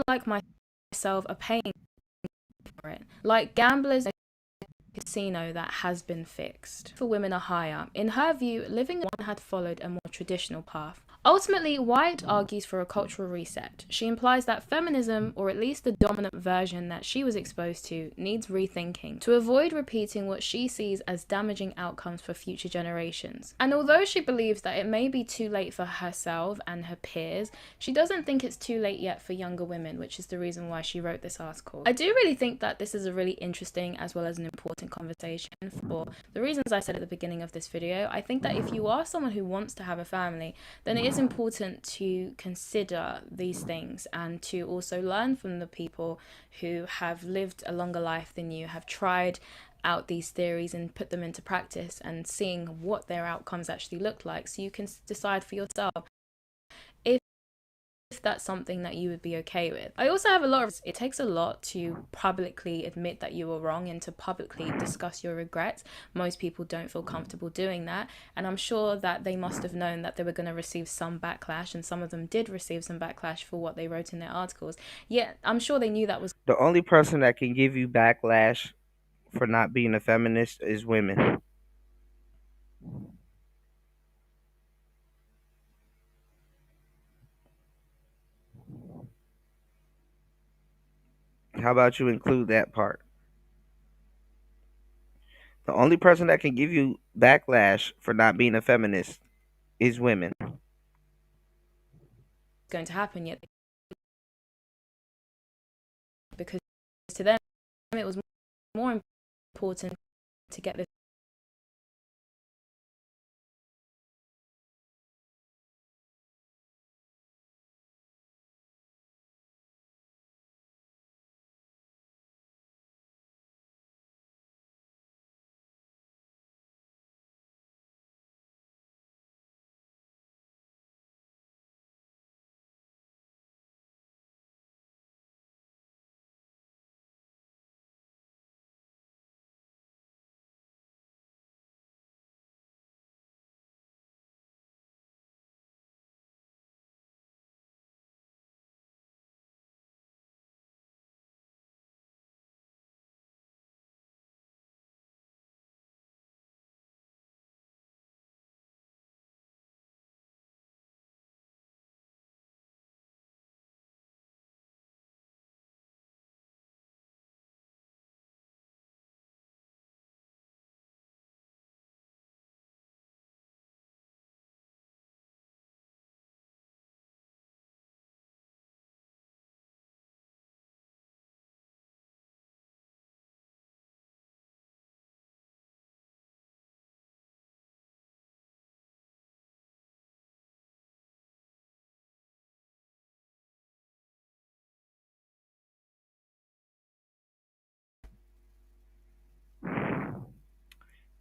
like myself are paying for it, like gamblers in a casino that has been fixed. For women are higher. In her view, living one had followed a more traditional path. Ultimately, Wyatt argues for a cultural reset. She implies that feminism, or at least the dominant version that she was exposed to, needs rethinking to avoid repeating what she sees as damaging outcomes for future generations. And although she believes that it may be too late for herself and her peers, she doesn't think it's too late yet for younger women, which is the reason why she wrote this article. I do really think that this is a really interesting as well as an important conversation for the reasons I said at the beginning of this video. I think that if you are someone who wants to have a family, then it is important to consider these things and to also learn from the people who have lived a longer life than you, have tried out these theories and put them into practice, and seeing what their outcomes actually look like, so you can decide for yourself if that's something that you would be okay with. I also have it takes a lot to publicly admit that you were wrong and to publicly discuss your regrets. Most people don't feel comfortable doing that, and I'm sure that they must have known that they were going to receive some backlash, and some of them did receive some backlash for what they wrote in their articles. Yet I'm sure they knew that was The only person that can give you backlash for not being a feminist is women. How about you include that part? The only person that can give you backlash for not being a feminist is women. going to happen yet, because to them it was more important to get this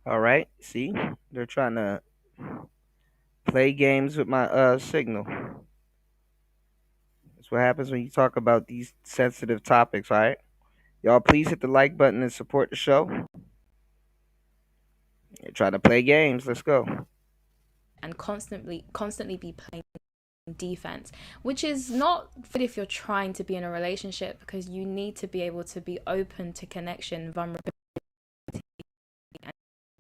All right. See, they're trying to play games with my signal. That's what happens when you talk about these sensitive topics. All right. Y'all, please hit the like button and support the show. They're trying to play games. Let's go. and constantly be playing defense, which is not fit if you're trying to be in a relationship, because you need to be able to be open to connection, vulnerability,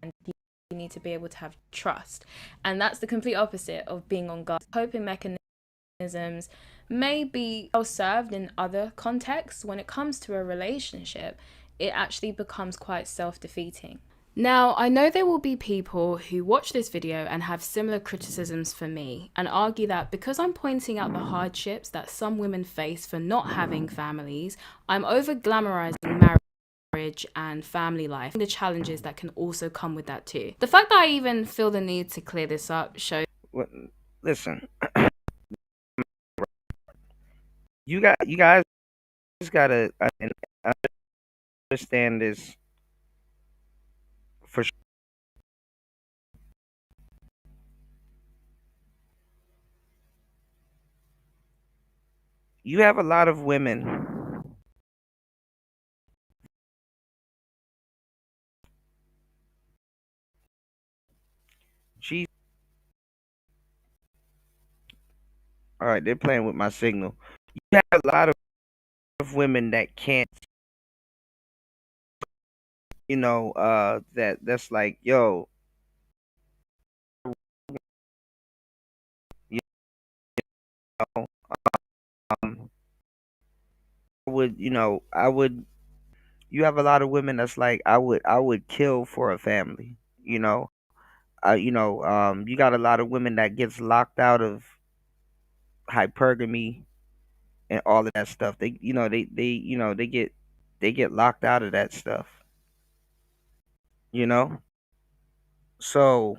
and you need to be able to have trust. And that's the complete opposite of being on guard. Coping mechanisms may be well served in other contexts. When it comes to a relationship, it actually becomes quite self-defeating. Now, I know there will be people who watch this video and have similar criticisms for me and argue that because I'm pointing out the hardships that some women face for not having families, I'm over glamorizing marriage and family life, and the challenges that can also come with that too. The fact that I even feel the need to clear this up shows. Listen, you guys gotta understand this for sure. You have a lot of women she all right, they're playing with my signal. You have a lot of women that can't, that's like, yo, you know, um, I would. You have a lot of women that's like, I would kill for a family. You got a lot of women that gets locked out of hypergamy and all of that stuff. They get locked out of that stuff. You know. So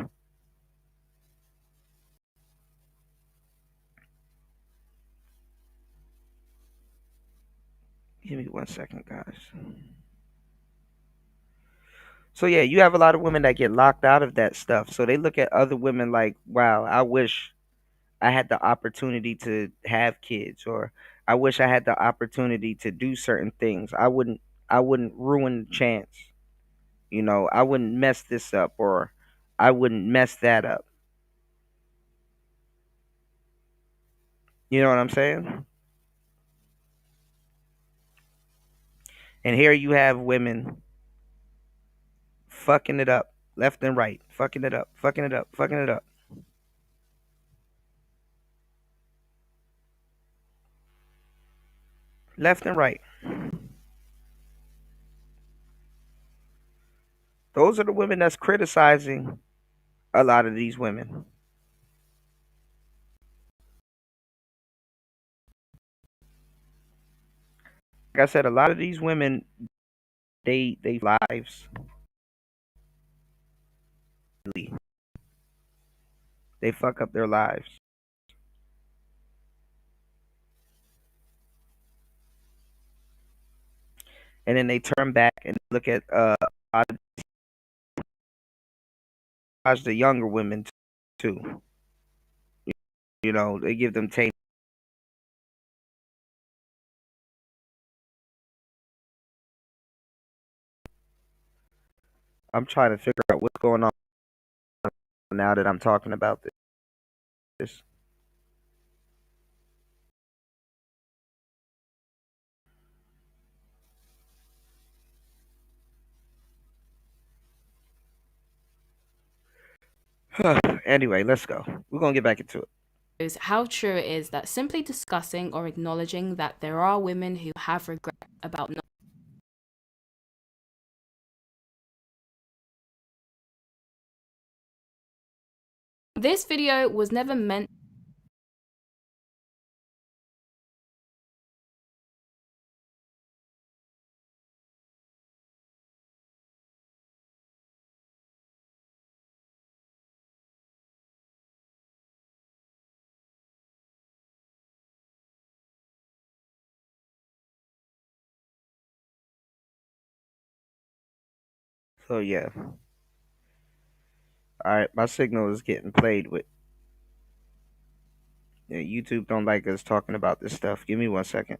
give me 1 second, guys. So yeah, you have a lot of women that get locked out of that stuff. So they look at other women like, wow, I wish I had the opportunity to have kids, or I wish I had the opportunity to do certain things. I wouldn't ruin the chance. I wouldn't mess this up, or I wouldn't mess that up. You know what I'm saying? And here you have women fucking it up left and right, fucking it up, fucking it up, fucking it up. Left and right. Those are the women that's criticizing a lot of these women. Like I said, a lot of these women, they lives. They fuck up their lives. And then they turn back and look at the younger women too. They give them tape. I'm trying to figure out what's going on now that I'm talking about this. Anyway, let's go. We're gonna get back into it. Is how true it is that simply discussing or acknowledging that there are women who have regret about not. This video was never meant. So yeah. Alright, my signal is getting played with. Yeah, YouTube don't like us talking about this stuff. Give me 1 second.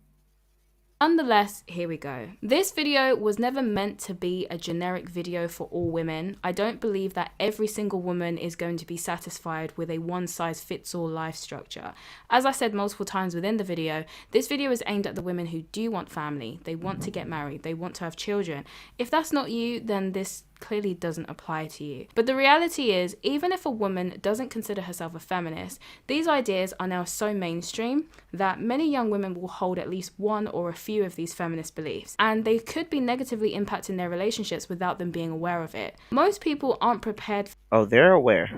Nonetheless, here we go. This video was never meant to be a generic video for all women. I don't believe that every single woman is going to be satisfied with a one-size-fits-all life structure. As I said multiple times within the video, this video is aimed at the women who do want family. They want to get married. They want to have children. If that's not you, then this clearly doesn't apply to you. But the reality is, even if a woman doesn't consider herself a feminist, these ideas are now so mainstream that many young women will hold at least one or a few of these feminist beliefs, and they could be negatively impacting their relationships without them being aware of it. Most people aren't prepared Oh, they're aware.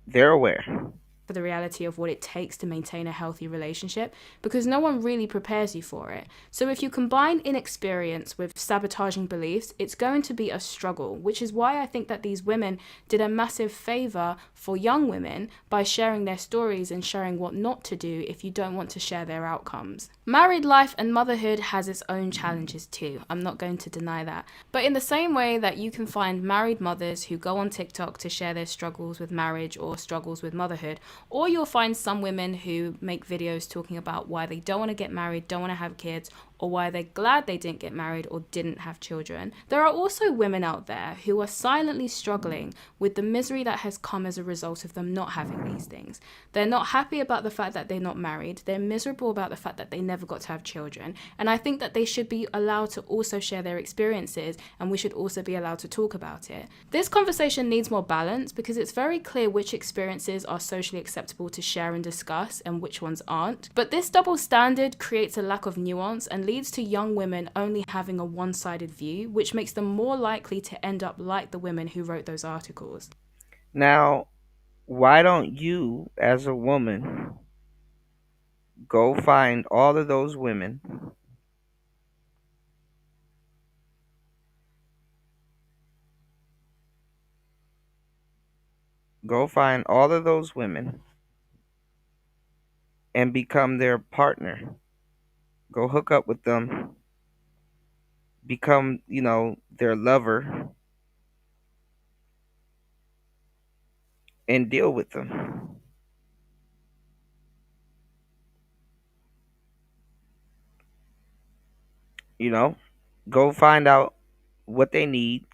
They're aware. for the reality of what it takes to maintain a healthy relationship, because no one really prepares you for it. So if you combine inexperience with sabotaging beliefs, it's going to be a struggle, which is why I think that these women did a massive favor for young women by sharing their stories and sharing what not to do if you don't want to share their outcomes. Married life and motherhood has its own challenges too. I'm not going to deny that. But in the same way that you can find married mothers who go on TikTok to share their struggles with marriage or struggles with motherhood, or you'll find some women who make videos talking about why they don't want to get married, don't want to have kids, or why they're glad they didn't get married or didn't have children. There are also women out there who are silently struggling with the misery that has come as a result of them not having these things. They're not happy about the fact that they're not married. They're miserable about the fact that they never got to have children. And I think that they should be allowed to also share their experiences, and we should also be allowed to talk about it. This conversation needs more balance because it's very clear which experiences are socially acceptable to share and discuss and which ones aren't. But this double standard creates a lack of nuance and leads to young women only having a one-sided view, which makes them more likely to end up like the women who wrote those articles. Now, why don't you, as a woman, go find all of those women go find all of those women and become their partner? Go hook up with them, become, their lover, and deal with them. You know, go find out what they need,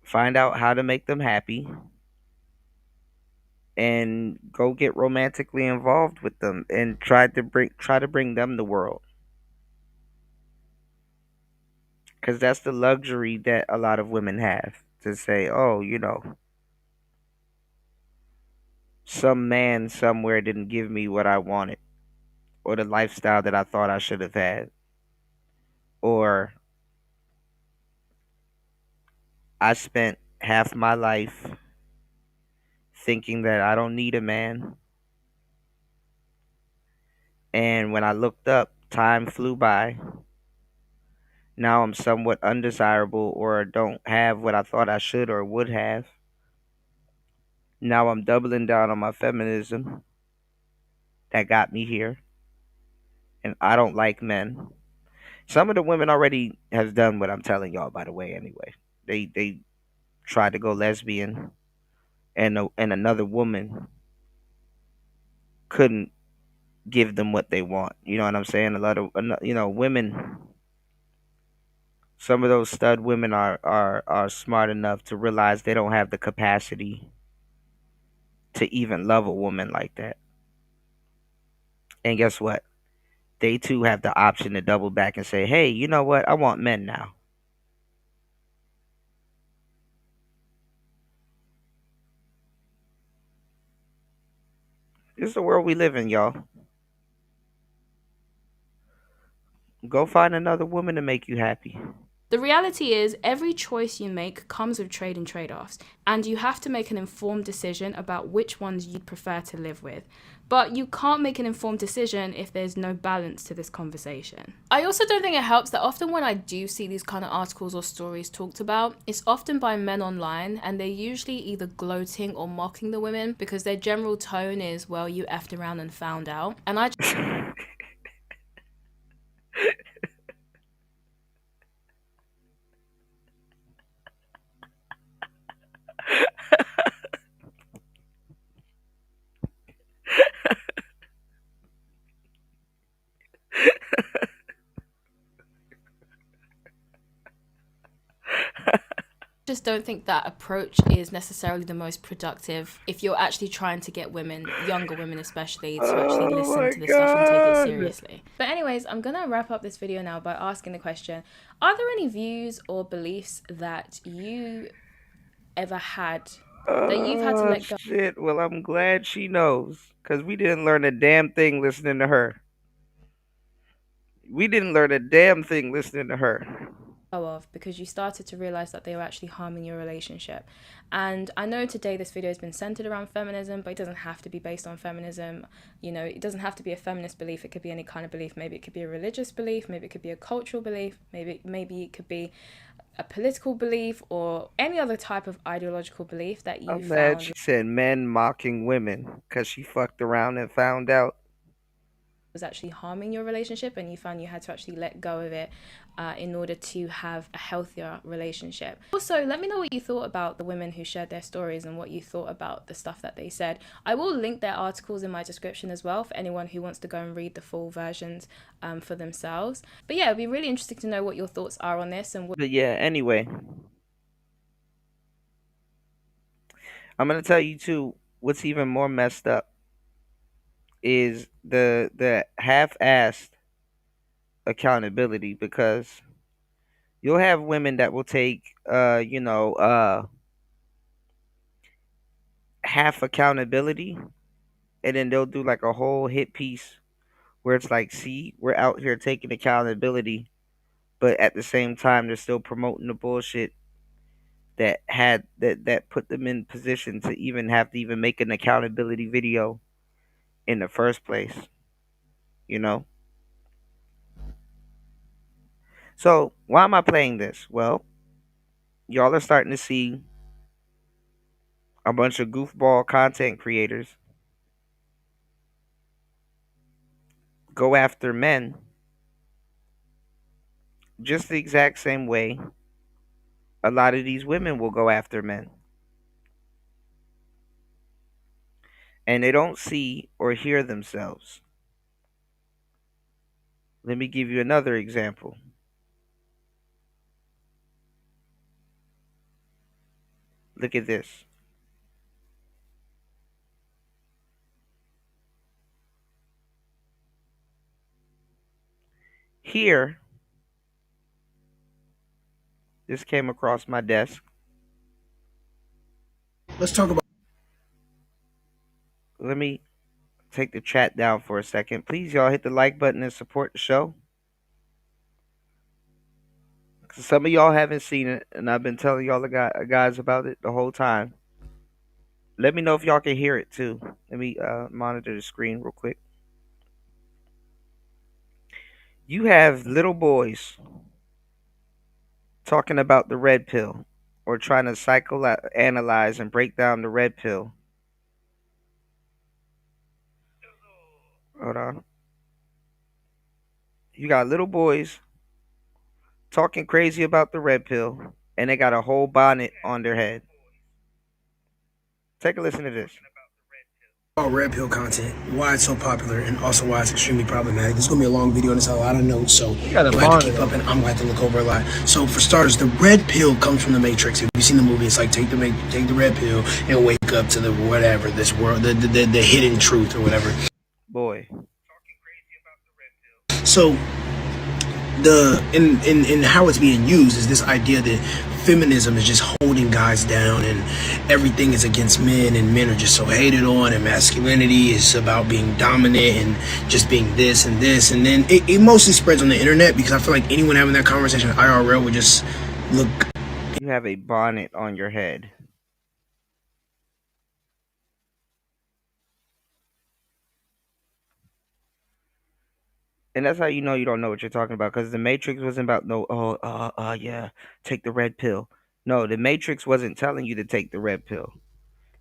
find out how to make them happy, and go get romantically involved with them and try to bring them the world. Cuz that's the luxury that a lot of women have, to say, "Oh, some man somewhere didn't give me what I wanted, or the lifestyle that I thought I should have had, or I spent half my life thinking that I don't need a man, and when I looked up, time flew by. Now I'm somewhat undesirable, or don't have what I thought I should or would have. Now I'm doubling down on my feminism that got me here, and I don't like men." Some of the women already has done what I'm telling y'all, by the way. Anyway, they tried to go lesbian, and another woman couldn't give them what they want. You know what I'm saying? A lot of women. Some of those stud women are smart enough to realize they don't have the capacity to even love a woman like that. And guess what? They too have the option to double back and say, "Hey, you know what? I want men now." This is the world we live in, y'all. Go find another woman to make you happy. The reality is, every choice you make comes with trade and trade-offs, and you have to make an informed decision about which ones you'd prefer to live with. But you can't make an informed decision if there's no balance to this conversation. I also don't think it helps that often when I do see these kind of articles or stories talked about, it's often by men online, and they're usually either gloating or mocking the women because their general tone is, "Well, you effed around and found out." And I just just don't think that approach is necessarily the most productive if you're actually trying to get women, younger women especially, to actually listen to this stuff and take it seriously. But anyways, I'm gonna wrap up this video now by asking the question, are there any views or beliefs that you ever had that you've had to let go? Shit, well, I'm glad she knows, because we didn't learn a damn thing listening to her. We didn't learn a damn thing listening to her. Of because you started to realize that they were actually harming your relationship. And I know today this video has been centered around feminism, but it doesn't have to be based on feminism. You know, it doesn't have to be a feminist belief. It could be any kind of belief. Maybe it could be a religious belief, maybe it could be a cultural belief, maybe it could be a political belief or any other type of ideological belief that you I'm mad found she said men mocking women because she fucked around and found out. was actually harming your relationship, and you found you had to actually let go of it in order to have a healthier relationship. Also, let me know what you thought about the women who shared their stories and what you thought about the stuff that they said. I will link their articles in my description as well for anyone who wants to go and read the full versions for themselves. But yeah, it'd be really interesting to know what your thoughts are on this. And But yeah, anyway, I'm gonna tell you too, what's even more messed up is the half-assed accountability, because you'll have women that will take half accountability, and then they'll do like a whole hit piece where it's like, see, we're out here taking accountability, but at the same time they're still promoting the bullshit that put them in position to even have to even make an accountability video in the first place, you know? So why am I playing this? Well, y'all are starting to see a bunch of goofball content creators go after men just the exact same way a lot of these women will go after men. And they don't see or hear themselves. Let me give you another example. Look at this. Here, this came across my desk. Let's talk about. Let me take the chat down for a second. Please, y'all, hit the like button and support the show. 'Cause some of y'all haven't seen it, and I've been telling y'all the guys about it the whole time. Let me know if y'all can hear it too. Let me monitor the screen real quick. You have little boys talking about the red pill, or trying to psychoanalyze and break down the red pill. Hold on. You got little boys talking crazy about the red pill, and they got a whole bonnet on their head. Take a listen to this. Red pill content, why it's so popular, and also why it's extremely problematic. This is gonna be a long video and it's a lot of notes, so I'm gonna have to keep up and I'm gonna have to look over a lot. So for starters, the red pill comes from the Matrix. If you've seen the movie, it's like take the red pill and wake up to the whatever, this world, the hidden truth or whatever. Boy. So in how it's being used is this idea that feminism is just holding guys down and everything is against men and men are just so hated on, and masculinity is about being dominant and just being this and this, and then it mostly spreads on the internet because I feel like anyone having that conversation IRL would just look. You have a bonnet on your head. And that's how you know you don't know what you're talking about, because the Matrix wasn't about yeah, take the red pill. No, the Matrix wasn't telling you to take the red pill.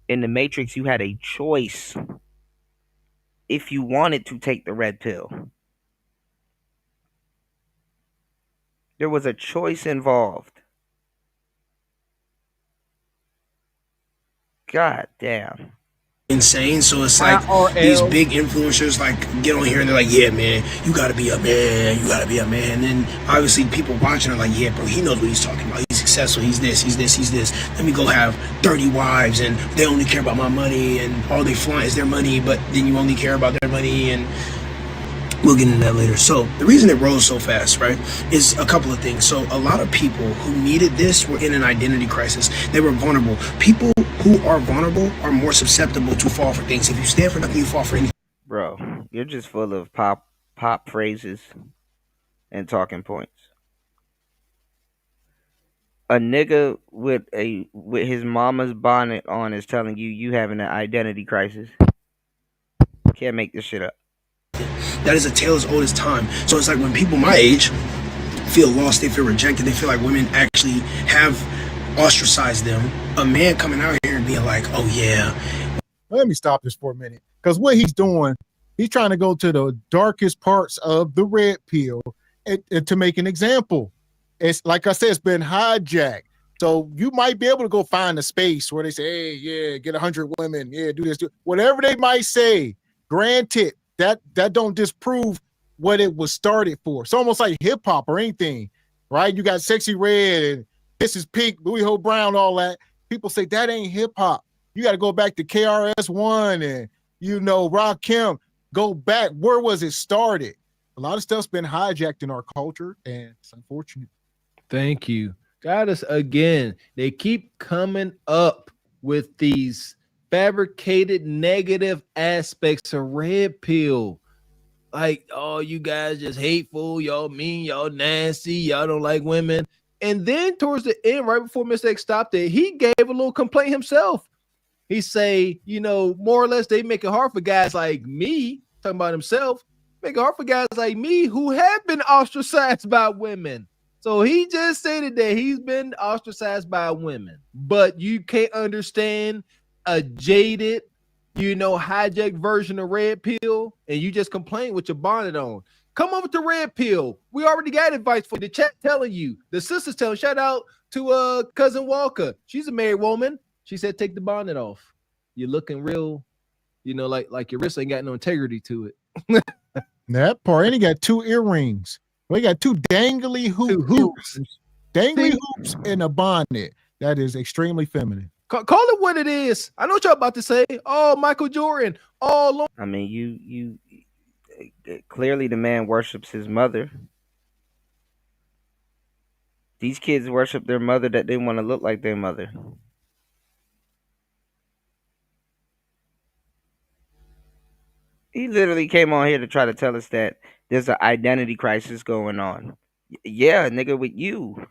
In the Matrix, you had a choice if you wanted to take the red pill. There was a choice involved. God damn. Insane. So it's like these big influencers like get on here and they're like, yeah man, you gotta be a man, and then obviously people watching are like, yeah bro, he knows what he's talking about, he's successful. He's this, he's this, he's this. Let me go have 30 wives and they only care about my money and all they flaunt is their money, but then you only care about their money, and we'll get into that later. So the reason it rose so fast, right, is a couple of things. So a lot of people who needed this were in an identity crisis. They were vulnerable. People who are vulnerable are more susceptible to fall for things. If you stand for nothing, you fall for anything. Bro, you're just full of pop phrases and talking points. A nigga with his mama's bonnet on is telling you having an identity crisis. Can't make this shit up. That is a tale as old as time. So it's like when people my age feel lost, they feel rejected, they feel like women actually have ostracized them. A man coming out here and being like, oh yeah. Let me stop this for a minute. Because what he's doing, he's trying to go to the darkest parts of the red pill and to make an example. It's like I said, it's been hijacked. So you might be able to go find a space where they say, hey, yeah, get 100 women. Yeah, do this, do whatever they might say. Granted, that don't disprove what it was started for. It's almost like hip hop or anything, right? You got Sexy Red and This Is Pink, Louis Ho Brown, all that. People say that ain't hip hop. You got to go back to KRS-One and, Rakim. Go back. Where was it started? A lot of stuff's been hijacked in our culture, and it's unfortunate. Thank you. Got us again. They keep coming up with these fabricated negative aspects of red pill. Like, oh, you guys just hateful, y'all mean, y'all nasty, y'all don't like women. And then towards the end, right before Mr. X stopped it, he gave a little complaint himself. He say, more or less they make it hard for guys like me, talking about himself, make it hard for guys like me who have been ostracized by women. So he just stated that he's been ostracized by women, but you can't understand a jaded, hijacked version of red pill, and you just complain with your bonnet on. Come over to red pill. We already got advice for you. The chat telling you, the sisters telling. Shout out to cousin Walker. She's a married woman. She said, take the bonnet off. You're looking real, like your wrist ain't got no integrity to it. That part. And he got 2 earrings. We got 2 dangly hoops. Dangly hoops and a bonnet. That is extremely feminine. Call it what it is. I know what y'all about to say. Oh, Michael Jordan. Oh, I mean, you clearly the man worships his mother. These kids worship their mother that they want to look like their mother. He literally came on here to try to tell us that there's an identity crisis going on. Yeah, nigga, with you.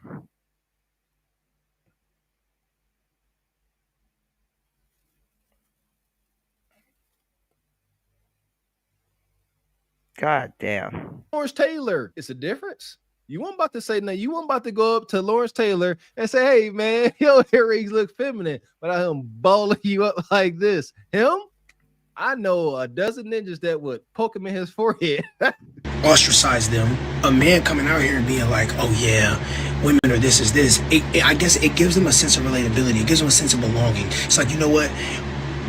God damn. Lawrence Taylor. It's a difference. You weren't about to say no. You weren't about to go up to Lawrence Taylor and say, hey, man, your earrings look feminine, but I am balling you up like this. Him? I know a dozen ninjas that would poke him in his forehead. Ostracize them. A man coming out here and being like, oh yeah, women are this is this. I guess it gives them a sense of relatability. It gives them a sense of belonging. It's like, you know what?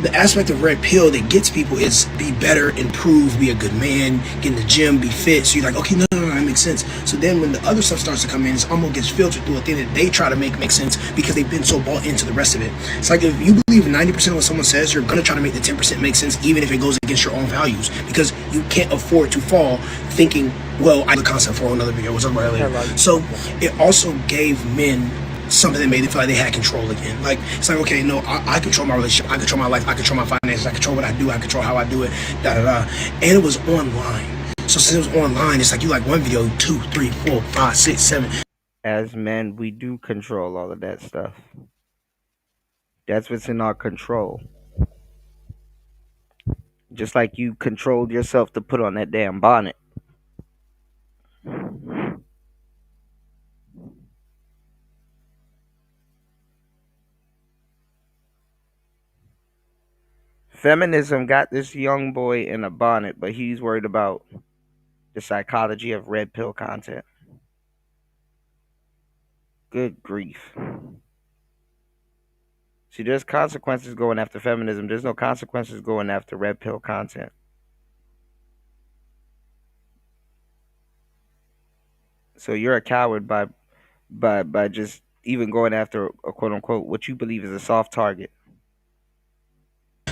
The aspect of red pill that gets people is be better, improve, be a good man, get in the gym, be fit. So you're like, okay, no, that makes sense. So then when the other stuff starts to come in, it almost gets filtered through a thing that they try to make sense because they've been so bought into the rest of it. It's like if you believe 90% of what someone says, you're gonna try to make the 10% make sense, even if it goes against your own values, because you can't afford to fall thinking, well, I have a concept for another video. We'll talk about it later. So it also gave men something that made them feel like they had control again. Like, it's like, okay, no, I control my relationship, I control my life, I control my finances, I control what I do, I control how I do it, da-da-da. And it was online. So since it was online, it's like you like one video, 2, 3, 4, 5, 6, 7. As men, we do control all of that stuff. That's what's in our control. Just like you controlled yourself to put on that damn bonnet. Feminism got this young boy in a bonnet, but he's worried about the psychology of red pill content. Good grief. See, there's consequences going after feminism. There's no consequences going after red pill content. So you're a coward by just even going after a quote unquote what you believe is a soft target.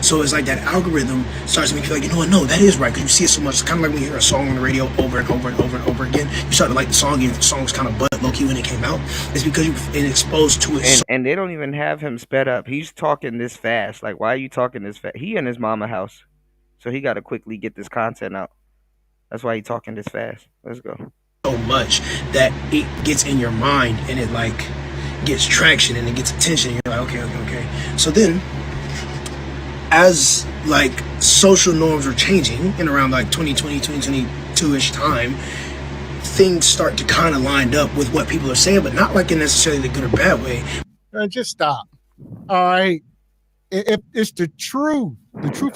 So it's like that algorithm starts to make you feel like, you know what, no, that is right, because you see it so much. It's kind of like when you hear a song on the radio over and over and over and over again. You start to like the song, even if the song was kind of butt low-key when it came out. It's because you've been exposed to it. And they don't even have him sped up. He's talking this fast. Like, why are you talking this fast? He in his mama house, so he got to quickly get this content out. That's why he talking this fast. Let's go. So much that it gets in your mind and it like gets traction and it gets attention. You're like, okay. So then, as like social norms are changing in around like 2020, 2022-ish time, things start to kind of line up with what people are saying, but not like in necessarily the good or bad way. Just stop. All right. If it's the truth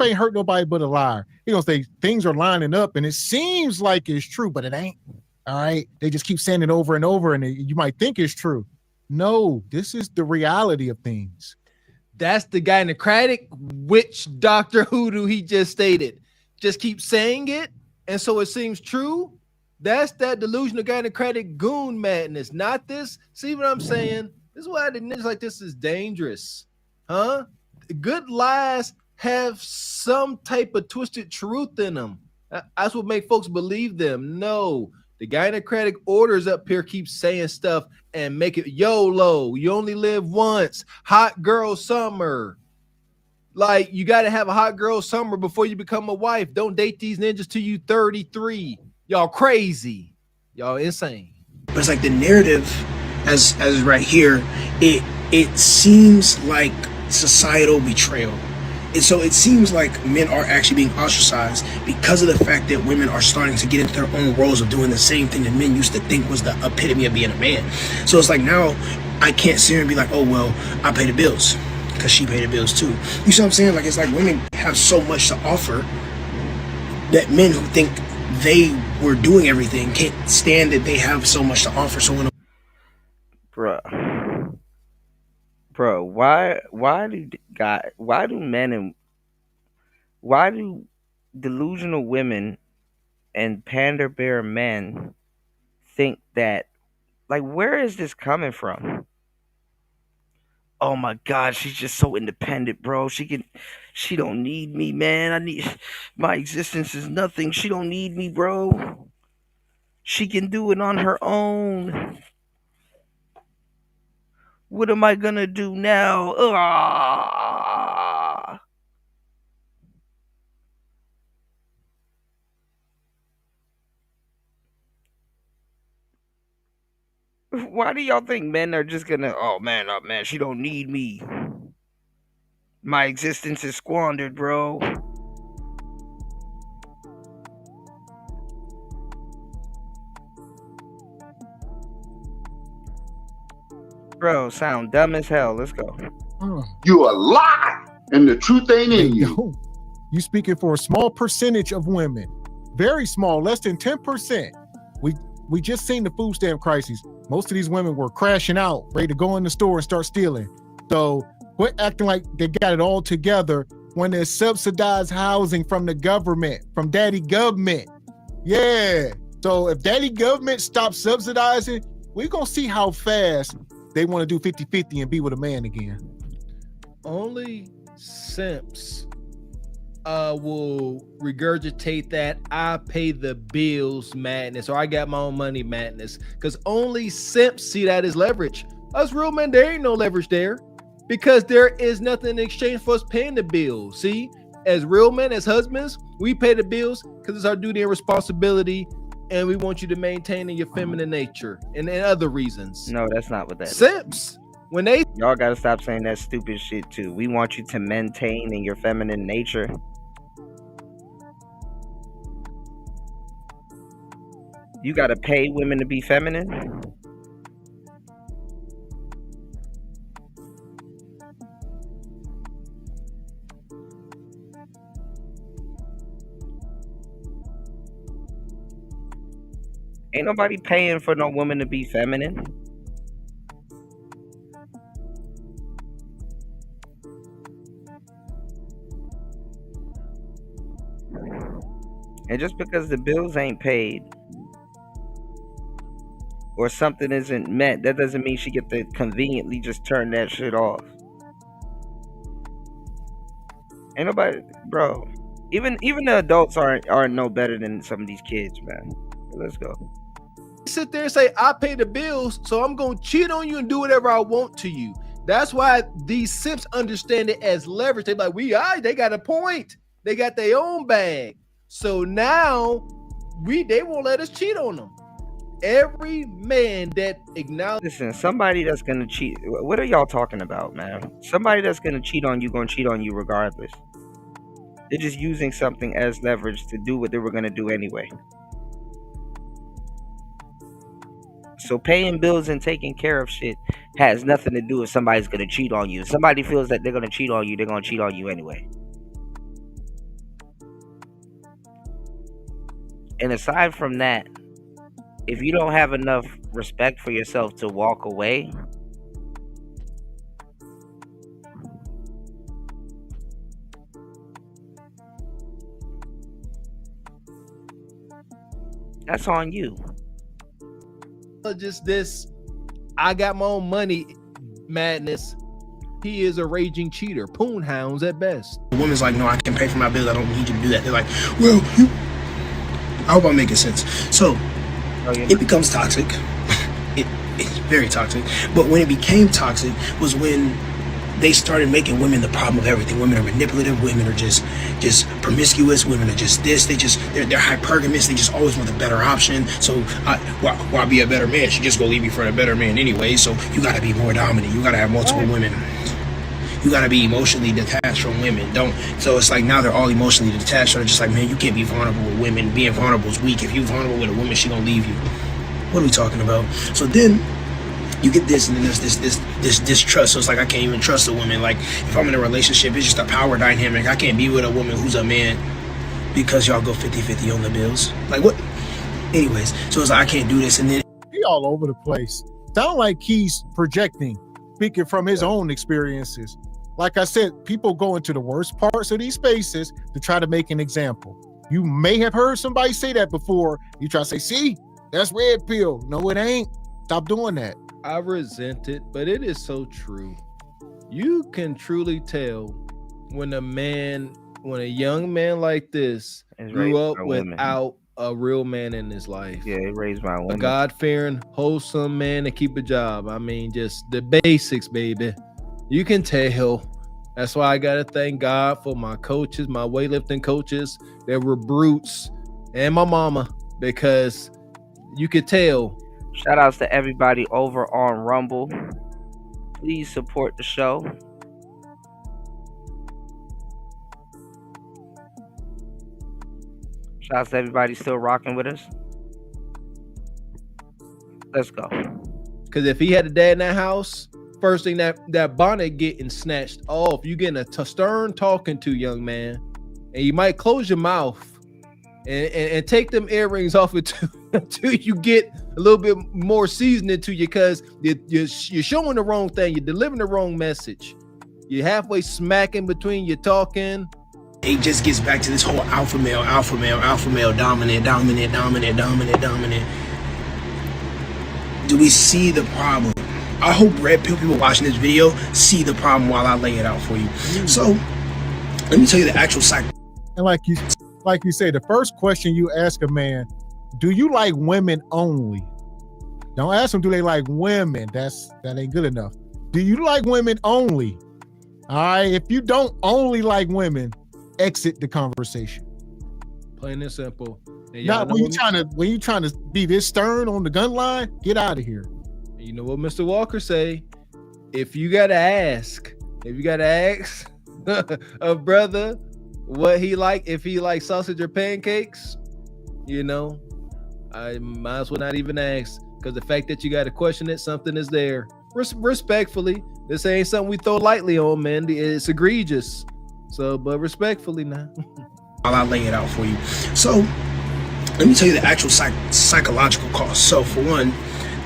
ain't hurt nobody but a liar. He gonna say things are lining up and it seems like it's true, but it ain't. All right. They just keep saying it over and over and you might think it's true. No, this is the reality of things. That's the gynocratic witch Dr. Hoodoo he just stated. Just keep saying it, and so it seems true. That's that delusional gynocratic goon madness, not this. See what I'm saying? This is why the niggas like this is dangerous. Huh? Good lies have some type of twisted truth in them. That's what make folks believe them. No, the gynocratic orders up here keep saying stuff and make it YOLO. You only live once. Hot girl summer. Like, you got to have a hot girl summer before you become a wife. Don't date these ninjas till you 33. Y'all crazy. Y'all insane. But it's like the narrative as right here, it seems like societal betrayal. And so it seems like men are actually being ostracized because of the fact that women are starting to get into their own roles of doing the same thing that men used to think was the epitome of being a man. So it's like now I can't sit here and be like, oh, well, I pay the bills because she paid the bills too. You see what I'm saying? Like, it's like women have so much to offer that men who think they were doing everything can't stand that they have so much to offer. So when Bro, why do delusional women and pander bear men think that, like, where is this coming from? Oh my god, she's just so independent, bro. She don't need me, man. My existence is nothing. She don't need me, bro. She can do it on her own. What am I gonna do now? Why do y'all think men are just gonna, oh man, she don't need me. My existence is squandered, bro. Bro, sound dumb as hell. Let's go. You a lie, and the truth ain't in you. You speaking for a small percentage of women. Very small, less than 10%. We just seen the food stamp crisis. Most of these women were crashing out, ready to go in the store and start stealing. So quit acting like they got it all together when there's subsidized housing from the government, from daddy government. Yeah. So if daddy government stops subsidizing, we're going to see how fast they want to do 50-50 and be with a man again. Only simps will regurgitate that I pay the bills madness, or I got my own money madness, because only simps see that as leverage. Us real men, there ain't no leverage there, because there is nothing in exchange for us paying the bills. See, as real men, as husbands, we pay the bills because it's our duty and responsibility, and we want you to maintain in your feminine nature and other reasons. No, that's not what that is. Simps, when they... Y'all gotta stop saying that stupid shit too. We want you to maintain in your feminine nature. You gotta pay women to be feminine? Ain't nobody paying for no woman to be feminine. And just because the bills ain't paid, or something isn't met, that doesn't mean she get to conveniently just turn that shit off. Ain't nobody, bro. Even the adults aren't no better than some of these kids, man. Let's go. Sit there and say, I pay the bills, so I'm gonna cheat on you and do whatever I want to you. That's why these simps understand it as leverage. They're like, they got a point. They got their own bag. So now they won't let us cheat on them. Every man that acknowledges. Listen, somebody that's gonna cheat. What are y'all talking about, man? Somebody that's gonna cheat on you gonna cheat on you regardless. They're just using something as leverage to do what they were gonna do anyway. So paying bills and taking care of shit has nothing to do with somebody's gonna cheat on you. If somebody feels that they're gonna cheat on you, they're gonna cheat on you anyway. And aside from that, if you don't have enough respect for yourself to walk away, that's on you. Just this, I got my own money madness. He is a raging cheater, poon hounds at best. The woman's like, no, I can pay for my bills. I don't need you to do that. They're like, well, I hope I'm making sense. So it becomes toxic. It's very toxic. But when it became toxic was when they started making women the problem of everything. Women are manipulative. Women are just promiscuous. Women are just this. They're hypergamous. They just always want the better option. So why be a better man? She just gonna leave you for a better man anyway. So you gotta be more dominant. You gotta have multiple women. You gotta be emotionally detached from women. So it's like now they're all emotionally detached. So they're just like, man, you can't be vulnerable with women. Being vulnerable is weak. If you're vulnerable with a woman, she gonna leave you. What are we talking about? So then you get this, and then there's this distrust. So it's like I can't even trust a woman. Like if I'm in a relationship, it's just a power dynamic. I can't be with a woman who's a man because y'all go 50-50 on the bills. Like what? Anyways, so it's like I can't do this, and then he all over the place. Sound like he's projecting, speaking from his own experiences. Like I said, people go into the worst parts of these spaces to try to make an example. You may have heard somebody say that before. You try to say, see, that's red pill. No, it ain't. Stop doing that. I resent it, but it is so true. You can truly tell when a young man like this grew up without a real man in his life. Yeah, it raised my woman. A God-fearing, wholesome man to keep a job. I mean, just the basics, baby. You can tell. That's why I gotta thank God for my coaches, my weightlifting coaches that were brutes, and my mama, because you could tell. Shout outs to everybody over on Rumble. Please support the show. Shout outs to everybody still rocking with us. Let's go. Because if he had a dad in that house, first thing that bonnet getting snatched off. You getting a stern talking to, young man, and you might close your mouth and take them earrings off until you get a little bit more seasoning to you, because you're showing the wrong thing. You're delivering the wrong message. You're halfway smacking between your talking. It just gets back to this whole alpha male, dominant. Do we see the problem? I hope red pill people watching this video see the problem while I lay it out for you. So let me tell you the actual cycle. And like you say, the first question you ask a man, do you like women only? Don't ask them, do they like women? That ain't good enough. Do you like women only? All right, if you don't only like women, exit the conversation. Plain and simple. And not when you trying to be this stern on the gun line, get out of here. You know what Mr. Walker say? If you gotta ask a brother what he like, if he like sausage or pancakes, you know, I might as well not even ask, because the fact that you got to question it, something is there. Respectfully, this ain't something we throw lightly on, man. It's egregious. So, but respectfully now. I'll lay it out for you. So, let me tell you the actual psychological cost. So, for one,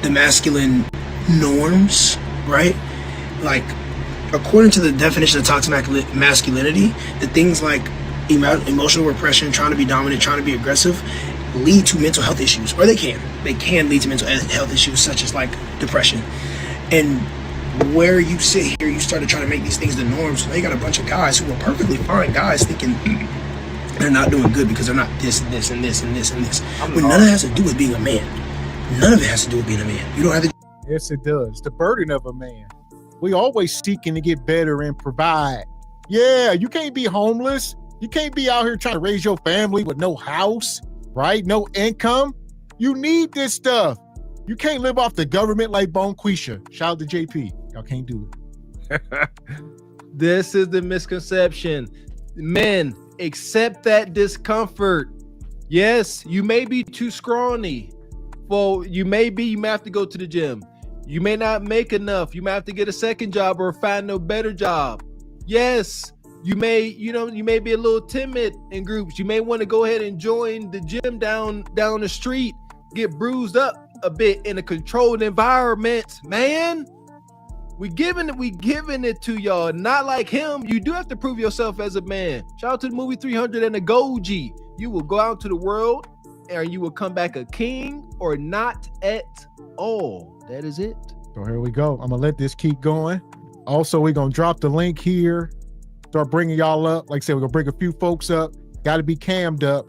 the masculine norms, right? Like, according to the definition of toxic masculinity, the things like emotional repression, trying to be dominant, trying to be aggressive, lead to mental health issues, or they can lead to mental health issues such as like depression. And where you sit here, you started trying to make these things the norm. So now you got a bunch of guys who are perfectly fine guys thinking they're not doing good because they're not this and this and this and this and this. When none of it has to do with being a man. None of it has to do with being a man. You don't have to. Yes, it does. The burden of a man. We always seeking to get better and provide. Yeah, you can't be homeless. You can't be out here trying to raise your family with no house, right? No income. You need this stuff. You can't live off the government like Bonquisha. Shout out to JP. Y'all can't do it. This is the misconception. Men, accept that discomfort. Yes, you may be too scrawny. Well, you may have to go to the gym. You may not make enough. You might have to get a second job or find a better job. Yes, you may be a little timid in groups. You may want to go ahead and join the gym down the street, get bruised up a bit in a controlled environment, man. We giving it to y'all. Not like him. You do have to prove yourself as a man. Shout out to the movie 300 and the Goji. You will go out to the world and you will come back a king or not at all. That is it. So here we go. I'm gonna let this keep going. Also, we're gonna drop the link here. Start bringing y'all up. Like I said, we're gonna bring a few folks up. Got to be cammed up,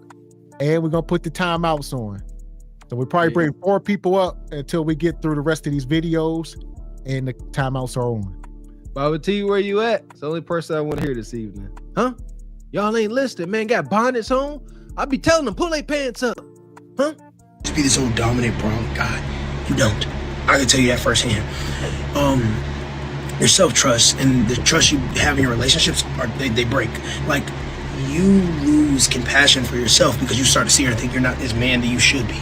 and we're gonna put the timeouts on. So we probably bring 4 people up until we get through the rest of these videos, and the timeouts are on. Baba T, where you at? It's the only person I want to hear this evening. Huh? Y'all ain't listening, man. Got bonnets on? I be telling them, pull their pants up. Huh? Just be this old dominant problem. God, you don't. I can tell you that firsthand. Your self-trust and the trust you have in your relationships, they break. Like, you lose compassion for yourself because you start to see her and think you're not this man that you should be.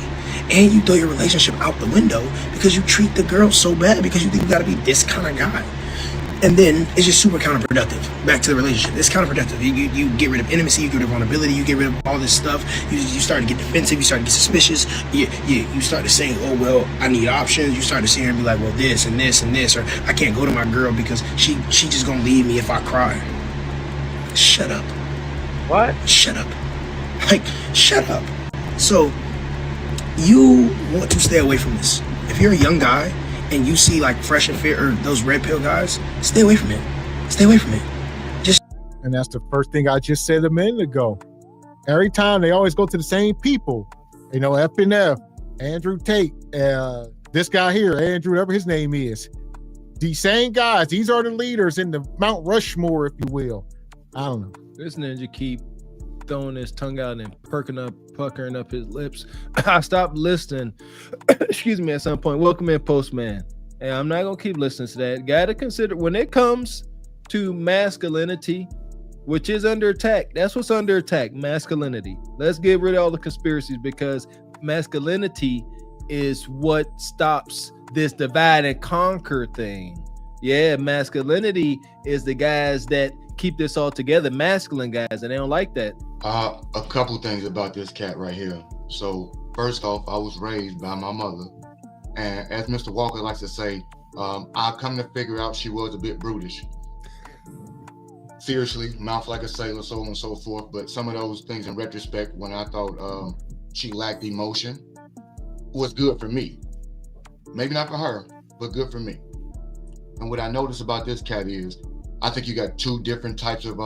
And you throw your relationship out the window because you treat the girl so bad because you think you gotta be this kind of guy. And then it's just super counterproductive. Back to the relationship. It's counterproductive. You get rid of intimacy, you get rid of vulnerability, you get rid of all this stuff. You start to get defensive, you start to get suspicious. You start to say, oh, well, I need options. You start to see her and be like, well, this and this and this, or I can't go to my girl because she just gonna leave me if I cry. Shut up. What? Shut up. Like, shut up. So, you want to stay away from this. If you're a young guy and you see like Fresh and Fit or those red pill guys, stay away from it. Stay away from it. And that's the first thing I just said a minute ago. Every time they always go to the same people. You know, F&F, Andrew Tate, this guy here, Andrew, whatever his name is. These same guys, these are the leaders in the Mount Rushmore, if you will. I don't know. This ninja keep throwing his tongue out and puckering up his lips. I stopped listening. Excuse me, at some point. Welcome in, Postman. And I'm not gonna keep listening to that. Gotta consider when it comes to masculinity, which is under attack. That's what's under attack, masculinity. Let's get rid of all the conspiracies because masculinity is what stops this divide and conquer thing. Yeah, masculinity is the guys that keep this all together, masculine guys, and they don't like that. A couple things about this cat right here. So first off, I was raised by my mother, and as Mr. Walker likes to say, I come to figure out she was a bit brutish. Seriously, mouth like a sailor, so on and so forth. But some of those things in retrospect, when I thought she lacked emotion, was good for me. Maybe not for her, but good for me. And what I noticed about this cat is, I think you got 2 different types of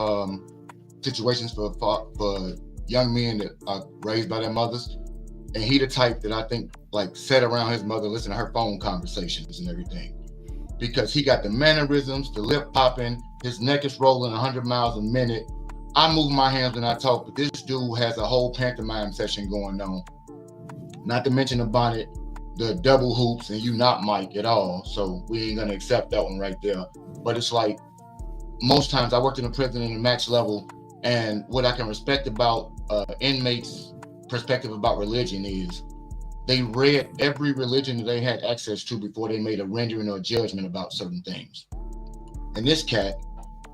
situations for young men that are raised by their mothers. And he the type that I think like sat around his mother, listen to her phone conversations and everything. Because he got the mannerisms, the lip popping, his neck is rolling 100 miles a minute. I move my hands when I talk, but this dude has a whole pantomime session going on. Not to mention the bonnet, the double hoops, and you not Mike at all. So we ain't gonna accept that one right there. But it's like, most times I worked in a prison in the max level, and what I can respect about inmates' perspective about religion is they read every religion that they had access to before they made a rendering or a judgment about certain things. And this cat,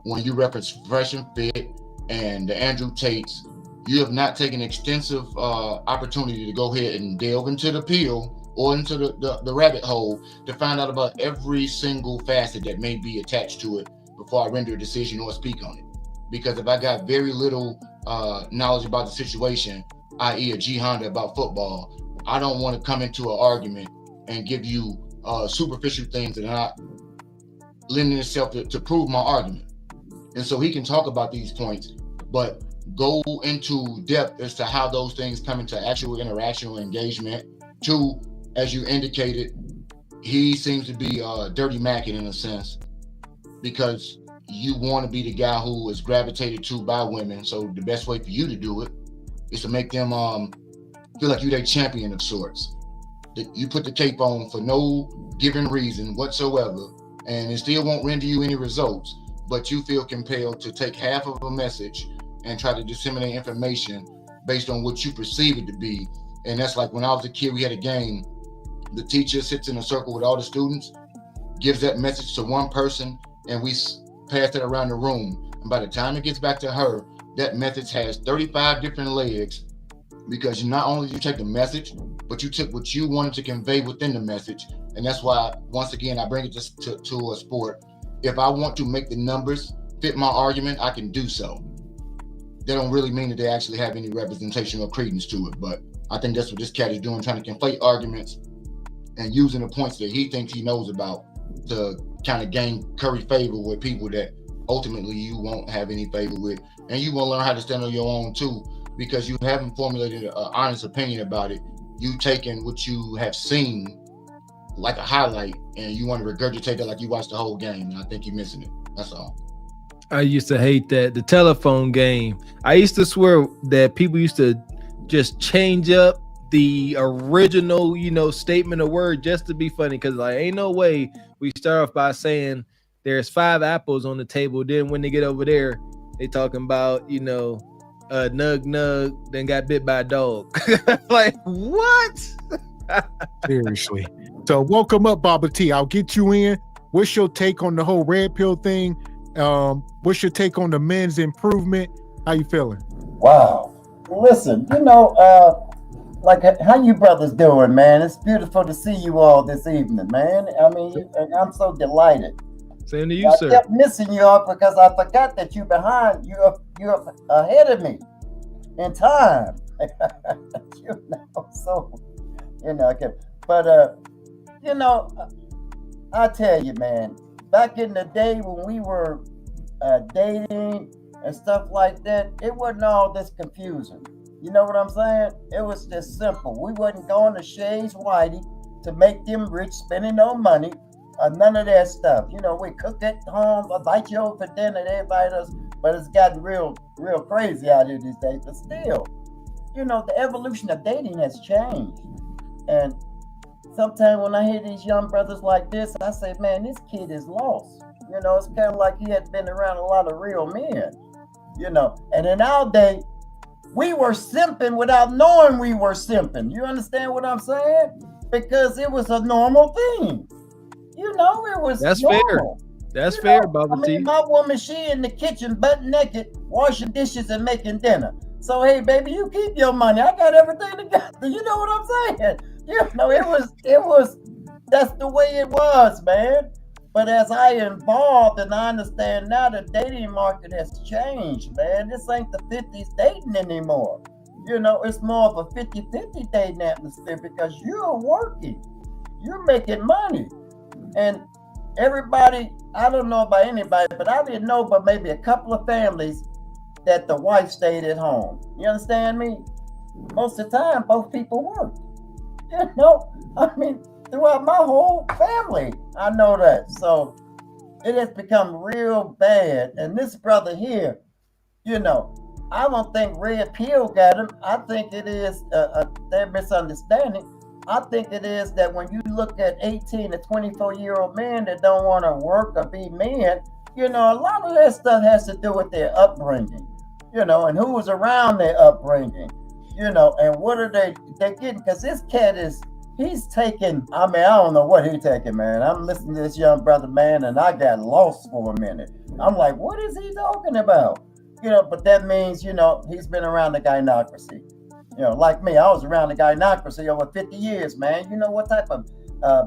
when you reference Fresh and Fit and the Andrew Tates, you have not taken extensive opportunity to go ahead and delve into the pill or into the rabbit hole to find out about every single facet that may be attached to it before I render a decision or speak on it. Because if I got very little knowledge about the situation, i.e. a G Honda about football, I don't want to come into an argument and give you superficial things that are not lending itself to prove my argument. And so he can talk about these points, but go into depth as to how those things come into actual interaction or engagement. Two, as you indicated, he seems to be dirty macking in a sense, because you want to be the guy who is gravitated to by women. So the best way for you to do it is to make them feel like you're their champion of sorts. That you put the cape on for no given reason whatsoever, and it still won't render you any results, but you feel compelled to take half of a message and try to disseminate information based on what you perceive it to be. And that's like when I was a kid, we had a game. The teacher sits in a circle with all the students, gives that message to one person, and we pass it around the room. And by the time it gets back to her, that message has 35 different legs, because not only you take the message, but you took what you wanted to convey within the message. And that's why, once again, I bring it to a sport. If I want to make the numbers fit my argument, I can do so. They don't really mean that they actually have any representation or credence to it, but I think that's what this cat is doing, trying to conflate arguments and using the points that he thinks he knows about to kind of gain curry favor with people that ultimately you won't have any favor with. And you will learn how to stand on your own too, because you haven't formulated an honest opinion about it. You taking what you have seen like a highlight and you want to regurgitate that like you watched the whole game, and I think you're missing it. That's all. I used to hate that, the telephone game. I used to swear that people used to just change up the original, statement of word just to be funny, because like ain't no way we start off by saying there's 5 apples on the table, then when they get over there they talking about nug nug then got bit by a dog. Like what? Seriously. So welcome up, Baba T. I'll get you in. What's your take on the whole red pill thing? What's your take on the men's improvement? How you feeling? Wow. Listen, like how you brothers doing, man? It's beautiful to see you all this evening, man. I mean, I'm so delighted. Same to you, sir. I kept missing you all because I forgot that you're ahead of me in time. I tell you, man, back in the day when we were dating and stuff like that, it wasn't all this confusing. You know what I'm saying? It was just simple. We wasn't going to Shay's Whitey to make them rich, spending no money, none of that stuff. We cook at home, invite you over for dinner, and everybody else. But it's gotten real crazy out here these days. But still, the evolution of dating has changed. And sometimes when I hear these young brothers like this, I say, man, this kid is lost. It's kind of like he had been around a lot of real men. And in our day, we were simping without knowing we were simping. You understand what I'm saying? Because it was a normal thing. It was That's normal. fair. That's fair, Baba T. My woman, she in the kitchen butt naked, washing dishes and making dinner. So, hey, baby, you keep your money. I got everything together. You know what I'm saying? It was, that's the way it was, man. But as I evolved and I understand now, the dating market has changed, man. This ain't the 50s dating anymore. It's more of a 50-50 dating atmosphere because you're working. You're making money. And everybody, I don't know about anybody, but I didn't know but maybe a couple of families that the wife stayed at home. You understand me? Most of the time, both people worked. Throughout my whole family, I know that. So it has become real bad. And this brother here, I don't think red pill got him. I think it is their misunderstanding. I think it is that when you look at 18 to 24-year-old men that don't want to work or be men, a lot of that stuff has to do with their upbringing, and who was around their upbringing, and what are they getting? Because this cat he's taking, I don't know what he's taking, man. I'm listening to this young brother, man, and I got lost for a minute. I'm like, what is he talking about? But that means, he's been around the gynocracy. Like me, I was around the gynocracy over 50 years, man. You know what type of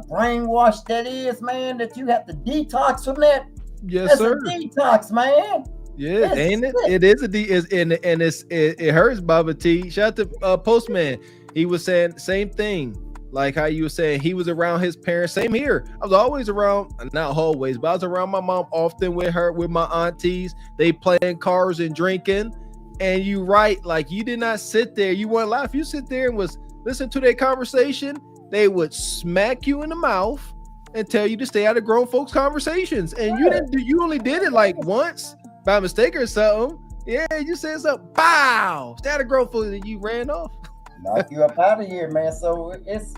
brainwash that is, man, that you have to detox from that? Yes, That's sir. a detox, man. Yeah, ain't it? It is it hurts, Baba T. Shout out to Postman. He was saying same thing, like how you were saying he was around his parents. Same here. I was always around, not always, but I was around my mom often with her, with my aunties. They playing cards and drinking. And you right, like you did not sit there. You weren't laugh. You sit there and was listen to their conversation. They would smack you in the mouth and tell you to stay out of grown folks' conversations. And you didn't do. You only did it like once by mistake or something. Yeah, you said something. Bow. Stay out of grown folks, and you ran off. Knock you up out of here, man. So it's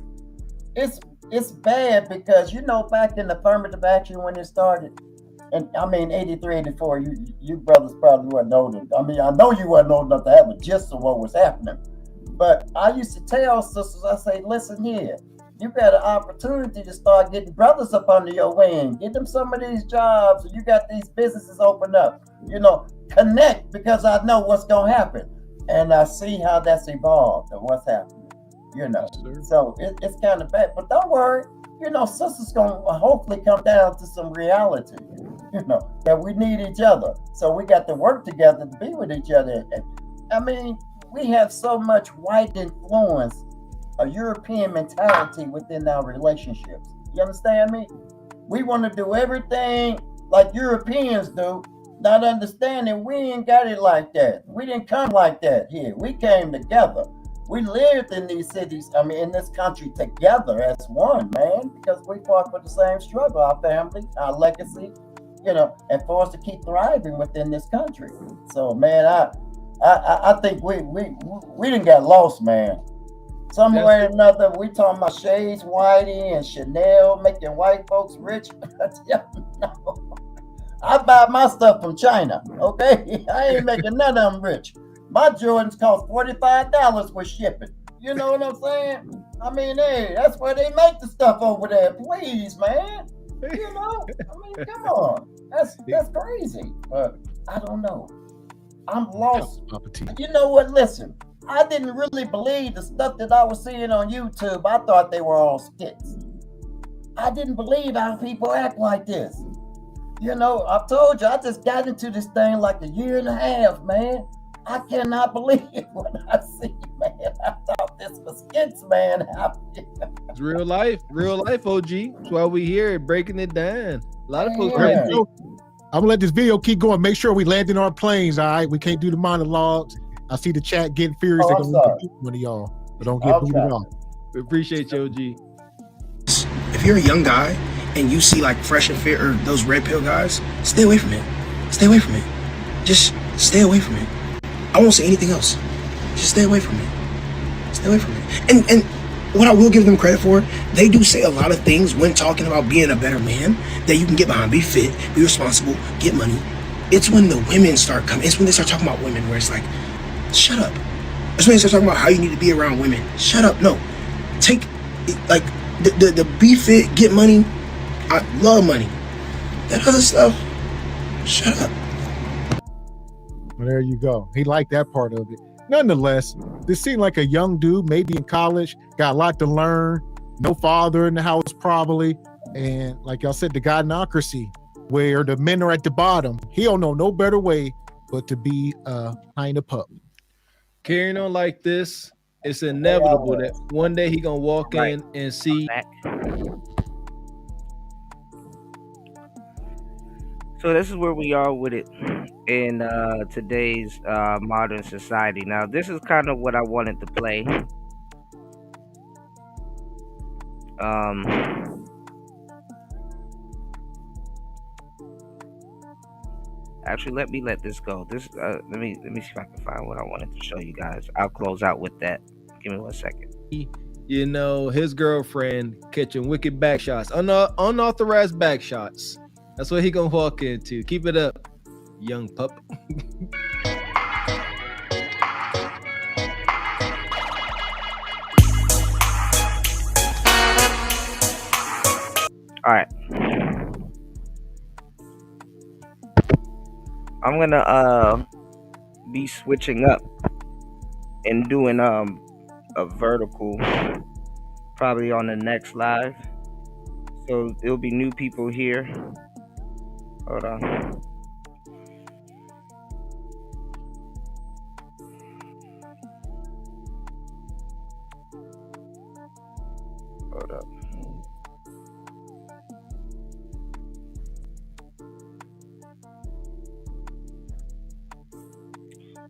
bad because back in affirmative action when it started, and I mean 83, 84, you brothers probably weren't old enough. I mean, I know you weren't old enough to have a gist of what was happening. But I used to tell sisters, I say, listen here, you got an opportunity to start getting brothers up under your wing, get them some of these jobs, and you got these businesses open up. Connect, because I know what's gonna happen. And I see how that's evolved and what's happening. So it's kind of bad. But don't worry, sisters gonna hopefully come down to some reality. That we need each other. So we got to work together to be with each other. And, I mean, we have so much white influence, a European mentality within our relationships. You understand me? We want to do everything like Europeans do, not understanding we ain't got it like that. We didn't come like that here. We came together. We lived in these cities, in this country together as one, man, because we fought for the same struggle, our family, our legacy, and for us to keep thriving within this country. So, man, I think we didn't get lost, man. Somewhere or another, we talking about Shades Whitey and Chanel making white folks rich. No. I buy my stuff from China, okay? I ain't making none of them rich. My Jordans cost $45 with shipping. You know what I'm saying? Hey, that's where they make the stuff over there. Please, man. Come on. That's crazy. But I don't know. I'm lost. You know what? Listen, I didn't really believe the stuff that I was seeing on YouTube. I thought they were all skits. I didn't believe how people act like this. I've told you, I just got into this thing like a year and a half, man. I cannot believe what I see, man. I thought this was skits, man. It's real life, OG. That's why we here breaking it down. A lot of folks. I'm gonna let this video keep going. Make sure we land in our planes, all right? We can't do the monologues. I see the chat getting furious. They're gonna beat one of y'all, but don't get booted off. We appreciate you, OG. If you're a young guy and you see like Fresh and Fit or those red pill guys, stay away from it. Stay away from it. Just stay away from it. I won't say anything else. Just stay away from it. Stay away from it. And what I will give them credit for, they do say a lot of things when talking about being a better man that you can get behind. Be fit, be responsible, get money. It's when the women start coming. It's when they start talking about women where it's like, shut up. It's when they start talking about how you need to be around women. Shut up. No. Take, like, the be fit, get money. I love money. That other stuff, shut up. Well, there you go. He liked that part of it. Nonetheless, this seemed like a young dude, maybe in college, got a lot to learn. No father in the house, probably. And like y'all said, the godnocracy, where the men are at the bottom. He don't know no better way but to be behind a pup. Carrying on like this, it's inevitable that one day he gonna walk in and see. So this is where we are with it in today's modern society. Now, this is kind of what I wanted to play. Actually, let this go. This let me see if I can find what I wanted to show you guys. I'll close out with that. Give me 1 second. His girlfriend catching wicked back shots, unauthorized back shots. That's what he gonna walk into. Keep it up, young pup. All right. I'm gonna be switching up and doing a vertical probably on the next live. So there'll be new people here. Hold on.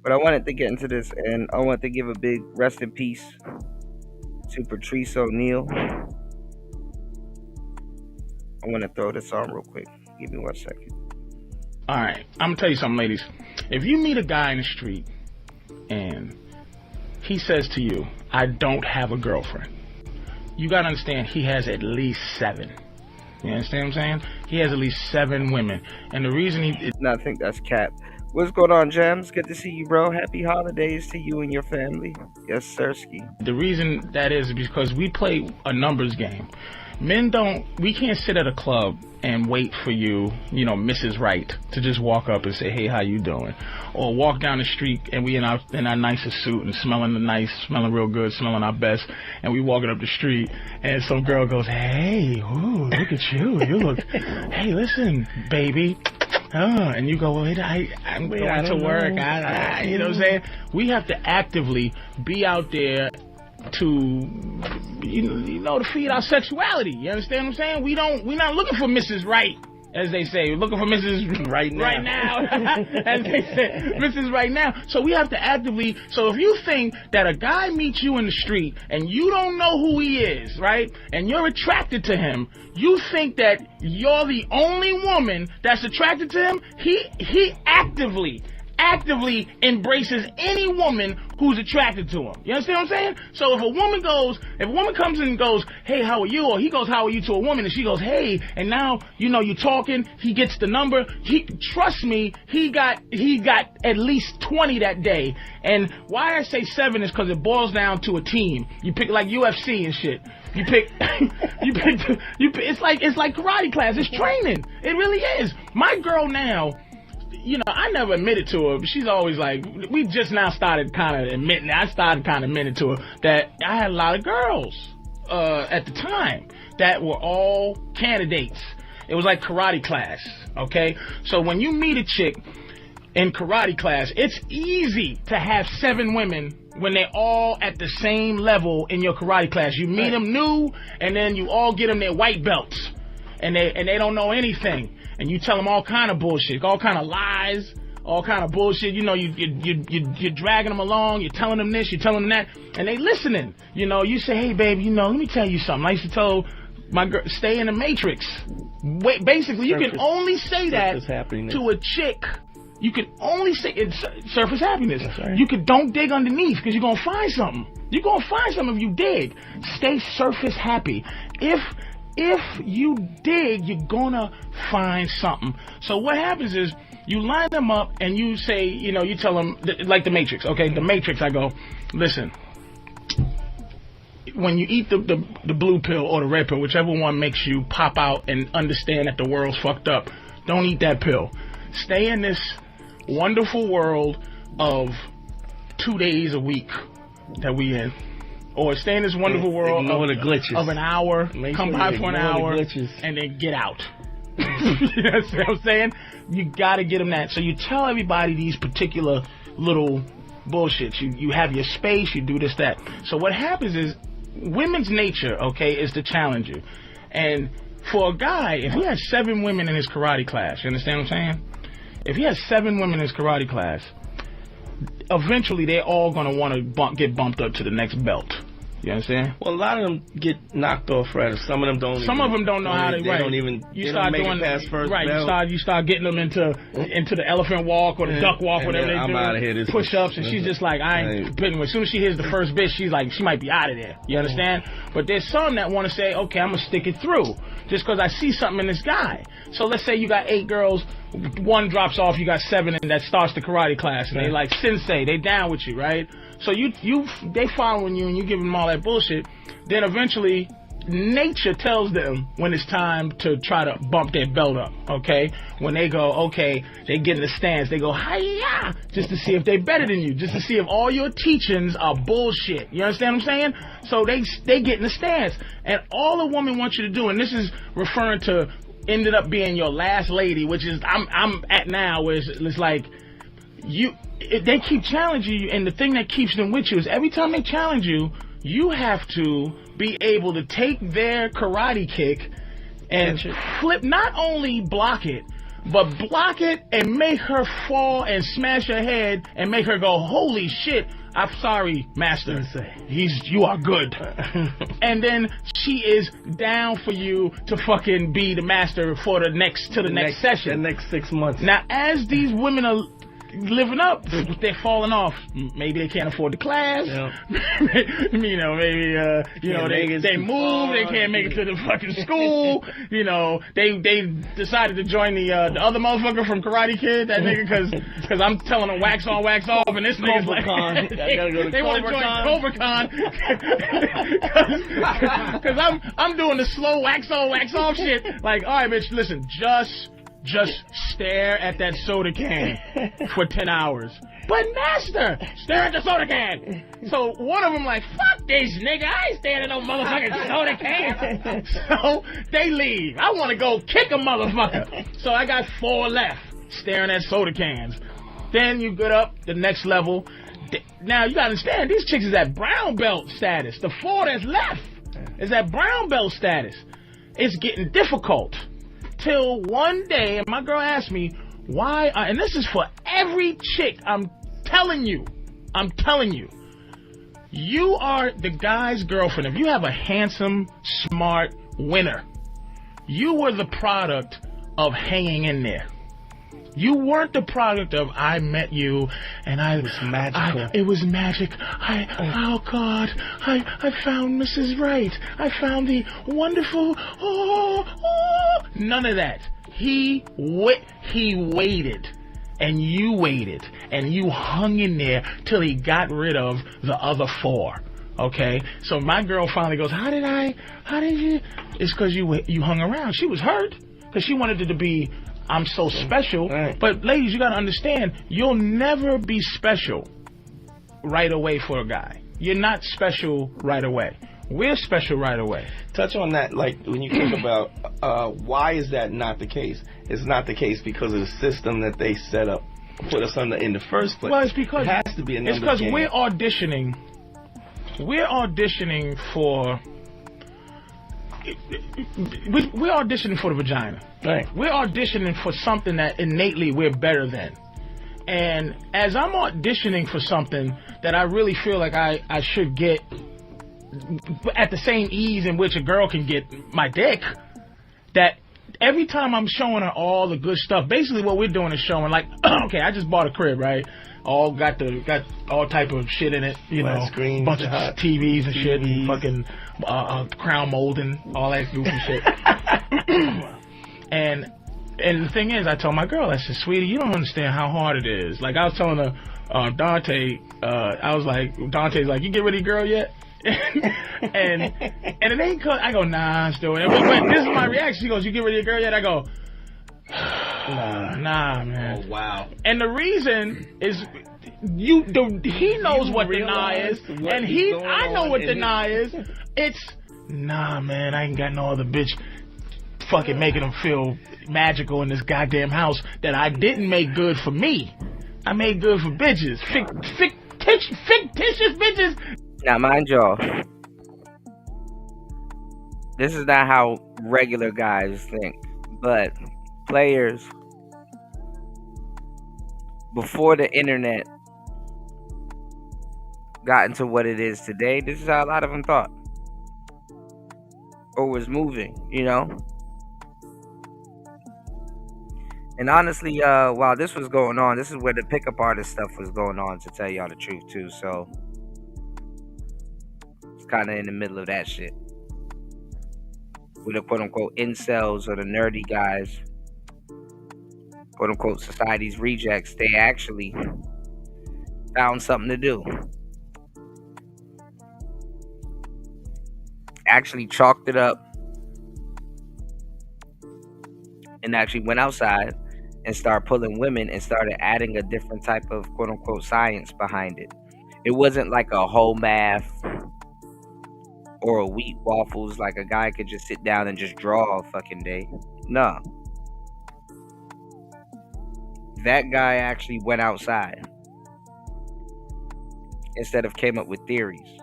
But I wanted to get into this, and I want to give a big rest in peace to Patrice O'Neal. I want to throw this on real quick. Give me 1 second. All right, I'm gonna tell you something, ladies. If you meet a guy in the street and he says to you, "I don't have a girlfriend," you gotta understand he has at least 7. You understand what I'm saying? He has at least 7 women, and the reason he... No, I think that's cap. What's going on, Gems? Good to see you, bro. Happy holidays to you and your family. Yes, sirski. The reason that is because we play a numbers game. We can't sit at a club and wait for you, Mrs. Right, to just walk up and say, "Hey, how you doing?" Or walk down the street and we in our nicest suit and smelling real good, smelling our best, and we walking up the street and some girl goes, "Hey, ooh, look at you. You look, hey, listen, baby." And you go, "Wait, I'm going to work." You know what I'm saying? We have to actively be out there to to feed our sexuality. You understand what I'm saying? We're not looking for Mrs. Right, as they say. We're looking for Mrs. Right now. As they say, Mrs. Right now. So we have to actively. So if you think that a guy meets you in the street and you don't know who he is, right, and you're attracted to him, you think that you're the only woman that's attracted to him, he actively embraces any woman who's attracted to him. You understand what I'm saying? So if a woman comes in and goes, "Hey, how are you?" Or he goes, "How are you?" to a woman, and she goes, "Hey," and now you're talking, he gets the number. Trust me, he got at least 20 that day. And why I say 7 is because it boils down to a team. You pick like UFC and shit. You pick, it's like karate class. It's training. It really is. My girl now, I never admitted to her, but she's always like, we just now started kind of admitting, I started kind of admitting to her that I had a lot of girls at the time that were all candidates. It was like karate class, okay? So when you meet a chick in karate class, it's easy to have 7 women when they're all at the same level in your karate class. You meet them new, and then you all get them their white belts, and they don't know anything. And you tell them all kind of bullshit, all kind of lies, all kind of bullshit. You're dragging them along. You're telling them this, you're telling them that, and they listening. You say, "Hey, babe, let me tell you something." I used to tell my girl, stay in the matrix. Basically, you can only say that to a chick. You can only say it's surface happiness. Right. Don't dig underneath, because you're gonna find something. You're gonna find something if you dig. Stay surface happy. If you dig, you're gonna find something. So what happens is you line them up and you say, you tell them, like the Matrix, okay? The Matrix, I go, "Listen, when you eat the blue pill or the red pill, whichever one makes you pop out and understand that the world's fucked up, don't eat that pill. Stay in this wonderful world of 2 days a week that we in. Or stay in this wonderful world of an hour, come by for an hour, and then get out." You know what I'm saying? You gotta get them that. So you tell everybody these particular little bullshits. You have your space, you do this, that. So what happens is, women's nature, okay, is to challenge you. And for a guy, if he has 7 women in his karate class, you understand what I'm saying? If he has 7 women in his karate class, eventually they're all going to want to get bumped up to the next belt. You understand? Well, a lot of them get knocked off right. Some of them don't. Some of them don't know how to. They don't even. You start doing past first right. Belt. You start getting them into the elephant walk or the duck walk, whatever they do. I'm out of here. Push-ups, and she's just like, I ain't. As soon as she hears the first bitch, she's like, she might be out of there. You understand? But there's some that want to say, okay, I'm gonna stick it through, just because I see something in this guy. So let's say you got 8 girls, 1 drops off, you got 7, and that starts the karate class, and they like sensei, they down with you, right? So they following you and you give them all that bullshit. Then eventually, nature tells them when it's time to try to bump their belt up. Okay, when they go, okay, they get in the stance. They go, hi-ya, just to see if they're better than you, just to see if all your teachings are bullshit. You understand what I'm saying? So they get in the stance, and all a woman wants you to do, and this is referring to ended up being your last lady, which is I'm at now, where it's like they keep challenging you, and the thing that keeps them with you is every time they challenge you, you have to be able to take their karate kick and flip, not only block it, but block it and make her fall and smash her head and make her go, holy shit, I'm sorry, master. You are good. And then she is down for you to fucking be the master for the next session. The next 6 months. Now, as these women are living up, they're falling off. Maybe they can't afford the class. Yeah. Maybe they move. They can't make it to the fucking school. They decided to join the other motherfucker from Karate Kid, that nigga, because I'm telling them wax on, wax off, and this nigga's like they want to join Cobra Con because I'm doing the slow wax on, wax off shit. Like, all right, bitch, listen, just stare at that soda can for 10 hours. But master, stare at the soda can. So one of them like, fuck this nigga, I ain't staring at no motherfucking soda can. So they leave. I want to go kick a motherfucker. So I got 4 left staring at soda cans. Then you get up the next level. Now you gotta understand, these chicks is at brown belt status. The 4 that's left is at brown belt status. It's getting difficult. Till one day, and my girl asked me, why, and this is for every chick, I'm telling you, you are the guy's girlfriend. If you have a handsome, smart winner, you were the product of hanging in there. You weren't the product of, I met you and it was magical. It was magic. Oh God, I found Mrs. Right. I found the wonderful, none of that. He waited and you waited and you hung in there till he got rid of the other 4. Okay? So my girl finally goes, how did you? It's because you hung around. She was hurt because she wanted it to be, I'm so special. Right. But ladies, you gotta understand, you'll never be special right away for a guy. You're not special right away. We're special right away. Touch on that, like when you think about why is that not the case? It's not the case because of the system that they set up, put us under in the first place. Well, it's because it has to be a numbers it's because game. We're auditioning for. We're auditioning for the vagina. Right. We're auditioning for something that innately we're better than. And as I'm auditioning for something that I really feel like I should get at the same ease in which a girl can get my dick, that every time I'm showing her all the good stuff, basically what we're doing is showing, like, okay, I just bought a crib, right? Got all type of shit in it, screens, bunch of TVs and shit, and fucking crown molding, all that goofy shit. And the thing is, I told my girl, I said, sweetie, you don't understand how hard it is. Like, I was telling her, Dante, I was like, Dante's like, you get rid of your girl yet? and it ain't cause I go, nah, I'm still. But this is my reaction. She goes, you get rid of your girl yet? I go, nah, man. Oh, wow. And the reason is he knows what the nah is, and I know what the nah is. It's, nah, man, I ain't got no other bitch fucking making him feel magical in this goddamn house that I didn't make good for me. I made good for bitches. Fictitious bitches. Now, mind y'all, this is not how regular guys think, but players, before the internet got into what it is today, this is how a lot of them thought or was moving, And honestly, while this was going on, this is where the pickup artist stuff was going on, to tell y'all the truth too. So it's kind of in the middle of that shit. With the quote unquote incels or the nerdy guys, quote unquote society's rejects, they actually found something to do. Actually chalked it up and actually went outside and started pulling women and started adding a different type of quote unquote science behind it. It wasn't like a whole math or a wheat waffles, like a guy could just sit down and just draw all fucking day. No. That guy actually went outside instead of came up with theories.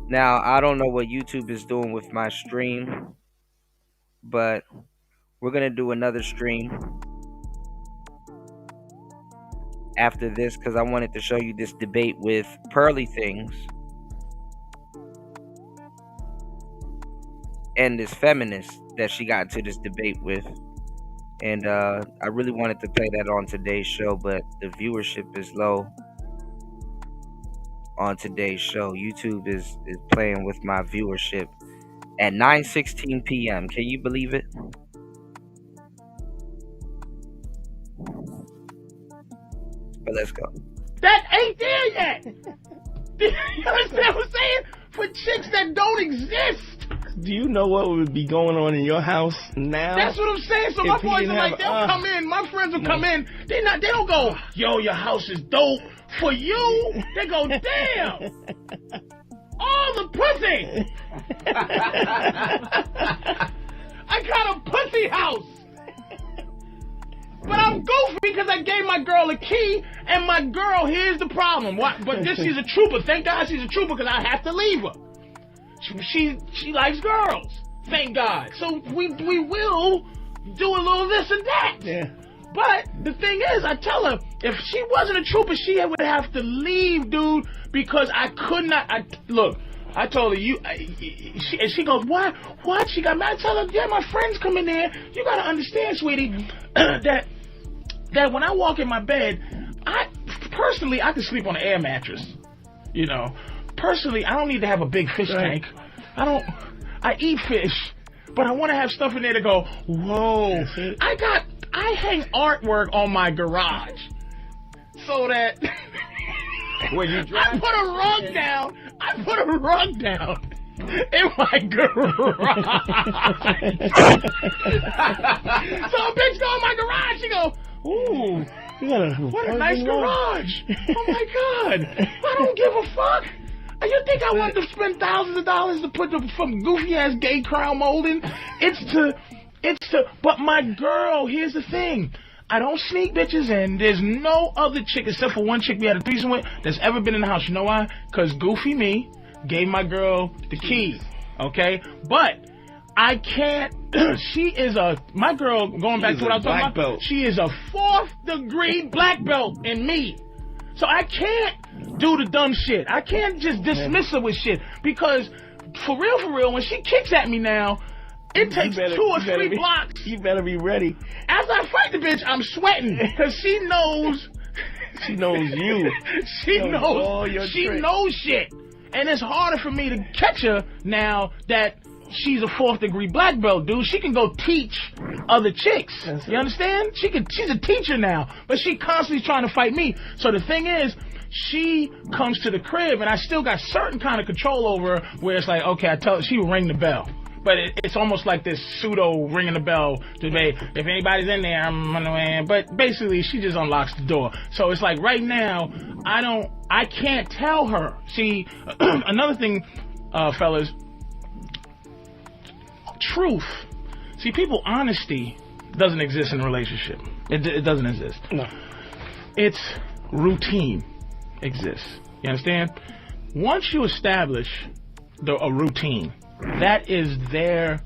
Now, I don't know what YouTube is doing with my stream, but we're gonna do another stream after this because I wanted to show you this debate with Pearly Things and this feminist that she got into this debate with. And I really wanted to play that on today's show, but the viewership is low on today's show. YouTube is playing with my viewership at 9:16 p.m. Can you believe it? But let's go. That ain't there yet. You understand what I'm saying? For chicks that don't exist. Do you know what would be going on in your house now? That's what I'm saying. So my boys are like, they'll come in. My friends will come in. They don't go, yo, your house is dope. For you, they go, damn. All the pussy. I got a pussy house. But I'm goofy because I gave my girl a key, and my girl, here's the problem. But she's a trooper. Thank God she's a trooper because I have to leave her. She likes girls. Thank God. So we will do a little this and that. Yeah. But the thing is, I tell her, if she wasn't a trooper, she would have to leave, dude, because I could not. Look, I told her, and she goes, what? She got mad. I tell her, yeah, my friends come in there. You got to understand, sweetie, that when I walk in my bed, I can sleep on an air mattress. You know, personally, I don't need to have a big fish tank. I eat fish, but I want to have stuff in there to go, whoa. I hang artwork on my garage so that when you drive, I put a rug down in my garage. So a bitch go in my garage, she go, ooh, what a nice garage. Oh my God. I don't give a fuck. You think I want to spend thousands of dollars to put some goofy ass gay crown molding? But my girl, here's the thing. I don't sneak bitches in. There's no other chick except for one chick we had a threesome with that's ever been in the house. You know why? Because goofy me gave my girl the key. Okay? But I can't. My girl, going back to what I was talking about, she is a 4th degree black belt in me. So I can't do the dumb shit. I can't just dismiss her with shit. Because, for real, when she kicks at me now, it takes 2 or 3 blocks. You better be ready. After I fight the bitch, I'm sweating. Because she knows. She knows you. She knows shit. And it's harder for me to catch her now that she's a 4th degree black belt, dude. She can go teach other chicks. You understand? She's a teacher now, but she constantly trying to fight me. So the thing is, she comes to the crib, and I still got certain kind of control over her, where it's like, okay, I tell her, she will ring the bell. But it's almost like this pseudo ringing the bell to be, if anybody's in there, I'm on the way. But basically, she just unlocks the door. So it's like right now, I can't tell her. See, another thing, fellas, truth. See, honesty doesn't exist in a relationship. It doesn't exist. No. It's routine exists. You understand? Once you establish a routine, that is their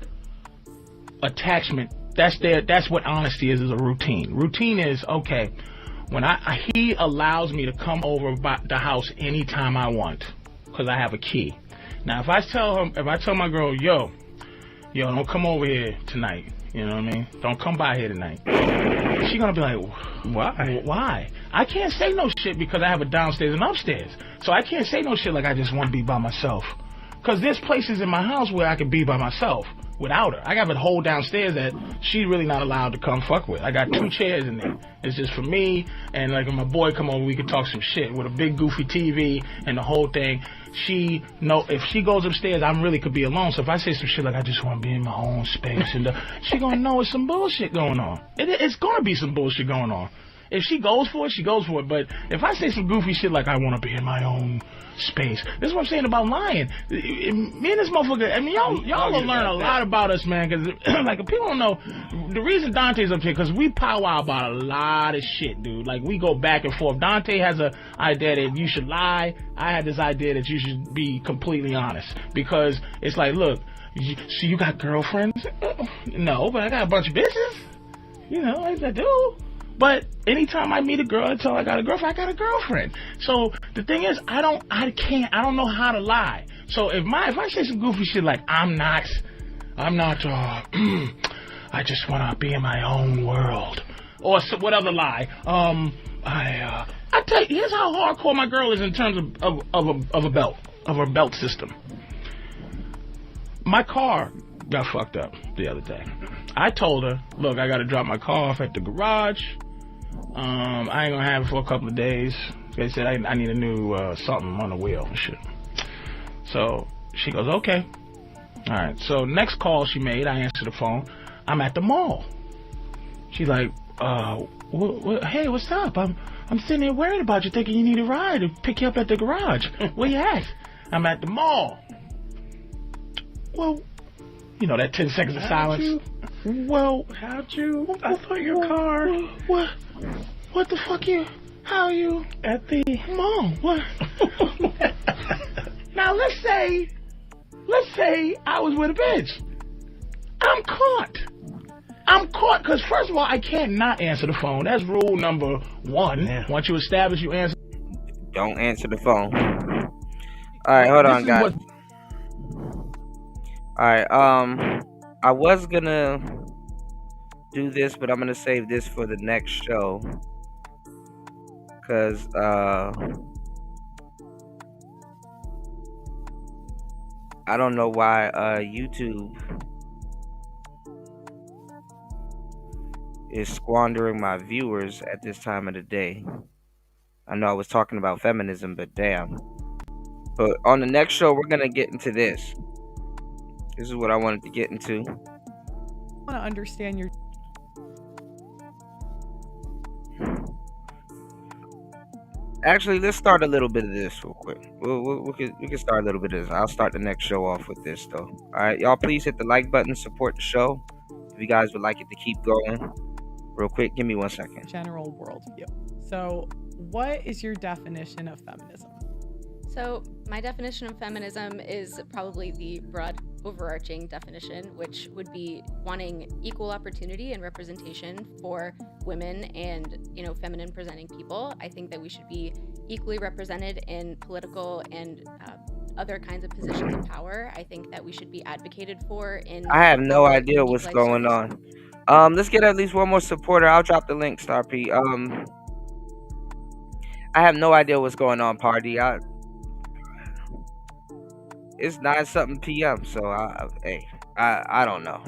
attachment. That's what honesty is a routine. Routine is, okay, when he allows me to come over the house anytime I want, because I have a key. Now, if I tell my girl, yo, don't come over here tonight. You know what I mean? Don't come by here tonight. She gonna be like, why? I can't say no shit because I have a downstairs and upstairs. So I can't say no shit like I just want to be by myself. Because there's places in my house where I can be by myself without her. I got a whole downstairs that she's really not allowed to come fuck with. I got 2 chairs in there. It's just for me, and like when my boy come over, we can talk some shit with a big goofy TV and the whole thing. If she goes upstairs, I really could be alone. So if I say some shit like I just want to be in my own space, and she gonna know it's some bullshit going on. It's gonna be some bullshit going on. If she goes for it, she goes for it. But if I say some goofy shit like I want to be in my own space, this is what I'm saying about lying. Me and this motherfucker, I mean, y'all will learn a lot about us, man. Because like, if people don't know, the reason Dante's up here, because we powwow about a lot of shit, dude. Like, we go back and forth. Dante has an idea that you should lie. I had this idea that you should be completely honest, because it's like, look, so you got girlfriends? No, but I got a bunch of bitches. You know, I do. But anytime I meet a girl and tell her I got a girlfriend, I got a girlfriend. So the thing is, I don't know how to lie. So if I say some goofy shit like I just want to be in my own world, or what other lie? I tell you, here's how hardcore my girl is in terms of a belt system. My car got fucked up the other day. I told her, look, I got to drop my car off at the garage. I ain't gonna have it for a couple of days. They said I need a new something on the wheel and shit. So she goes, okay. All right. So next call she made, I answered the phone. I'm at the mall. She's like, hey, what's up? I'm sitting here worried about you, thinking you need a ride to pick you up at the garage. Where you at? I'm at the mall. Well, you know that 10 seconds of silence. Well, how'd you? I thought your car. What the fuck how are you at the mall? What? Now let's say I was with a bitch. I'm caught because first of all, I can't not answer the phone. That's rule number 1. Yeah. Once you establish you answer. Don't answer the phone. All right, hold on, guys. All right, I was gonna do this, but I'm gonna save this for the next show, cause I don't know why YouTube is squandering my viewers at this time of the day. I know I was talking about feminism, but damn. But on the next show, we're gonna get into this. This is what I wanted to get into. I want to understand your. Actually, let's start a little bit of this real quick. We can start a little bit of this. I'll start the next show off with this though. All right, y'all, please hit the like button, support the show. If you guys would like it to keep going, real quick, give me 1 second. General worldview. So, what is your definition of feminism? So my definition of feminism is probably the broad overarching definition, which would be wanting equal opportunity and representation for women and, feminine presenting people. I think that we should be equally represented in political and other kinds of positions of power. I think that we should be advocated for in. I have no idea what's going on. Let's get at least one more supporter. I'll drop the link, Star P. I have no idea what's going on, party. It's 9-something p.m. So I don't know.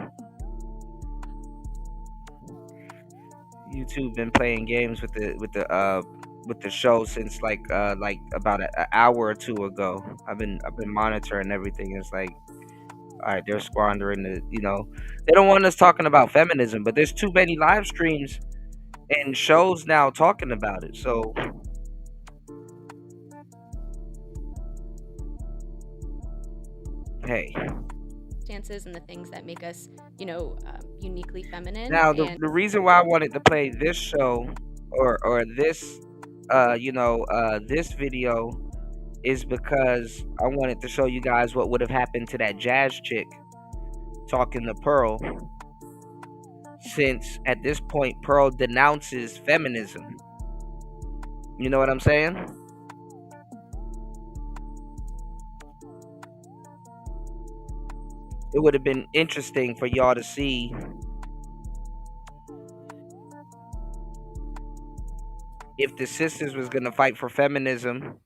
YouTube been playing games with the show since like about an hour or two ago. I've been monitoring everything. It's like, all right, they're squandering the, they don't want us talking about feminism, but there's too many live streams and shows now talking about it. So hey, stances and the things that make us, uniquely feminine. Now, the reason why I wanted to play this show or this, this video is because I wanted to show you guys what would have happened to that jazz chick talking to Pearl, since at this point Pearl denounces feminism. You know what I'm saying? It would have been interesting for y'all to see if the sisters was gonna fight for feminism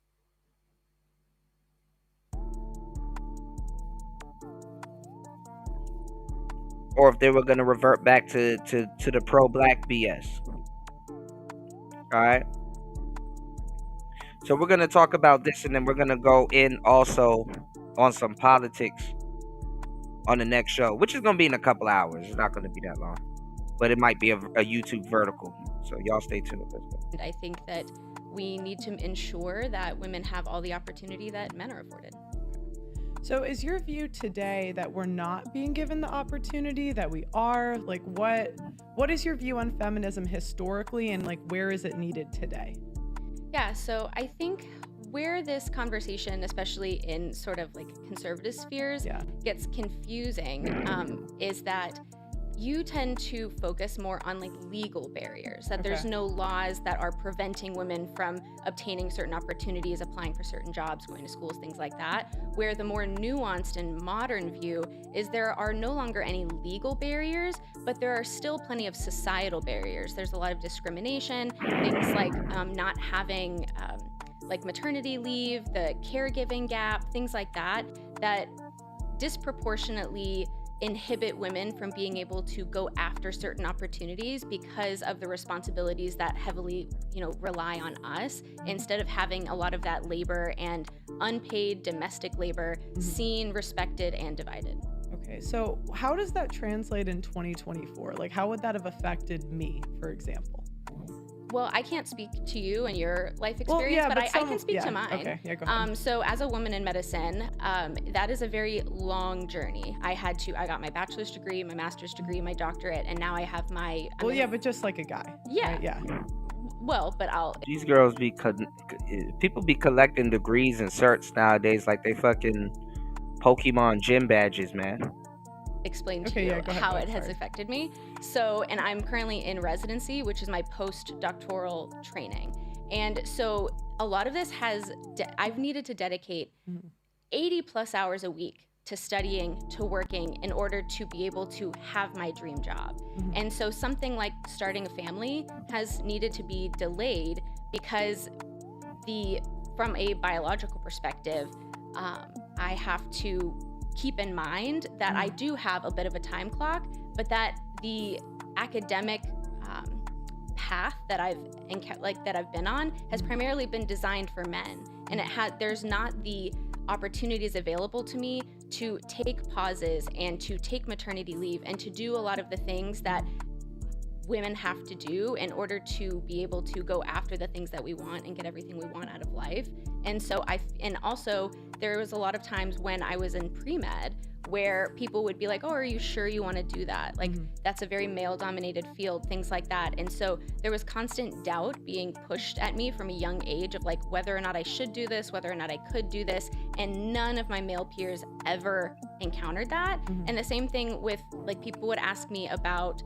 or if they were gonna revert back to the pro-black BS. Alright. So we're gonna talk about this, and then we're gonna go in also on some politics on the next show, which is going to be in a couple hours. It's not going to be that long, but it might be a YouTube vertical. So y'all stay tuned. And I think that we need to ensure that women have all the opportunity that men are afforded. So is your view today that we're not being given the opportunity, that we are? Like, what is your view on feminism historically, and like where is it needed today? Yeah, so I think where this conversation, especially in sort of like conservative spheres, gets confusing is that you tend to focus more on like legal barriers, that there's no laws that are preventing women from obtaining certain opportunities, applying for certain jobs, going to schools, things like that. Where the more nuanced and modern view is there are no longer any legal barriers, but there are still plenty of societal barriers. There's a lot of discrimination, things like not having like maternity leave, the caregiving gap, things like that, that disproportionately inhibit women from being able to go after certain opportunities because of the responsibilities that heavily, rely on us, instead of having a lot of that labor and unpaid domestic labor seen, respected, and divided. Okay, so how does that translate in 2024? Like, how would that have affected me, for example? Well, I can't speak to you and your life experience, but I can speak to mine. Okay, yeah, go ahead. So as a woman in medicine, that is a very long journey. I got my bachelor's degree, my master's degree, my doctorate, and now I have my... but just like a guy. Yeah. Right? Yeah. Well, but These girls people be collecting degrees and certs nowadays like they fucking Pokemon gym badges, man. Explain to you how it has affected me. So, and I'm currently in residency, which is my postdoctoral training. And so a lot of this I've needed to dedicate 80 plus hours a week to studying, to working, in order to be able to have my dream job. And so something like starting a family has needed to be delayed because from a biological perspective, I have to keep in mind that I do have a bit of a time clock, but that the academic path that I've been on has primarily been designed for men, and there's not the opportunities available to me to take pauses and to take maternity leave and to do a lot of the things that women have to do in order to be able to go after the things that we want and get everything we want out of life. And so also there was a lot of times when I was in pre-med where people would be like, oh, are you sure you want to do that? Like, that's a very male-dominated field, things like that. And so there was constant doubt being pushed at me from a young age of like whether or not I should do this, whether or not I could do this. And none of my male peers ever encountered that. And the same thing with like people would ask me about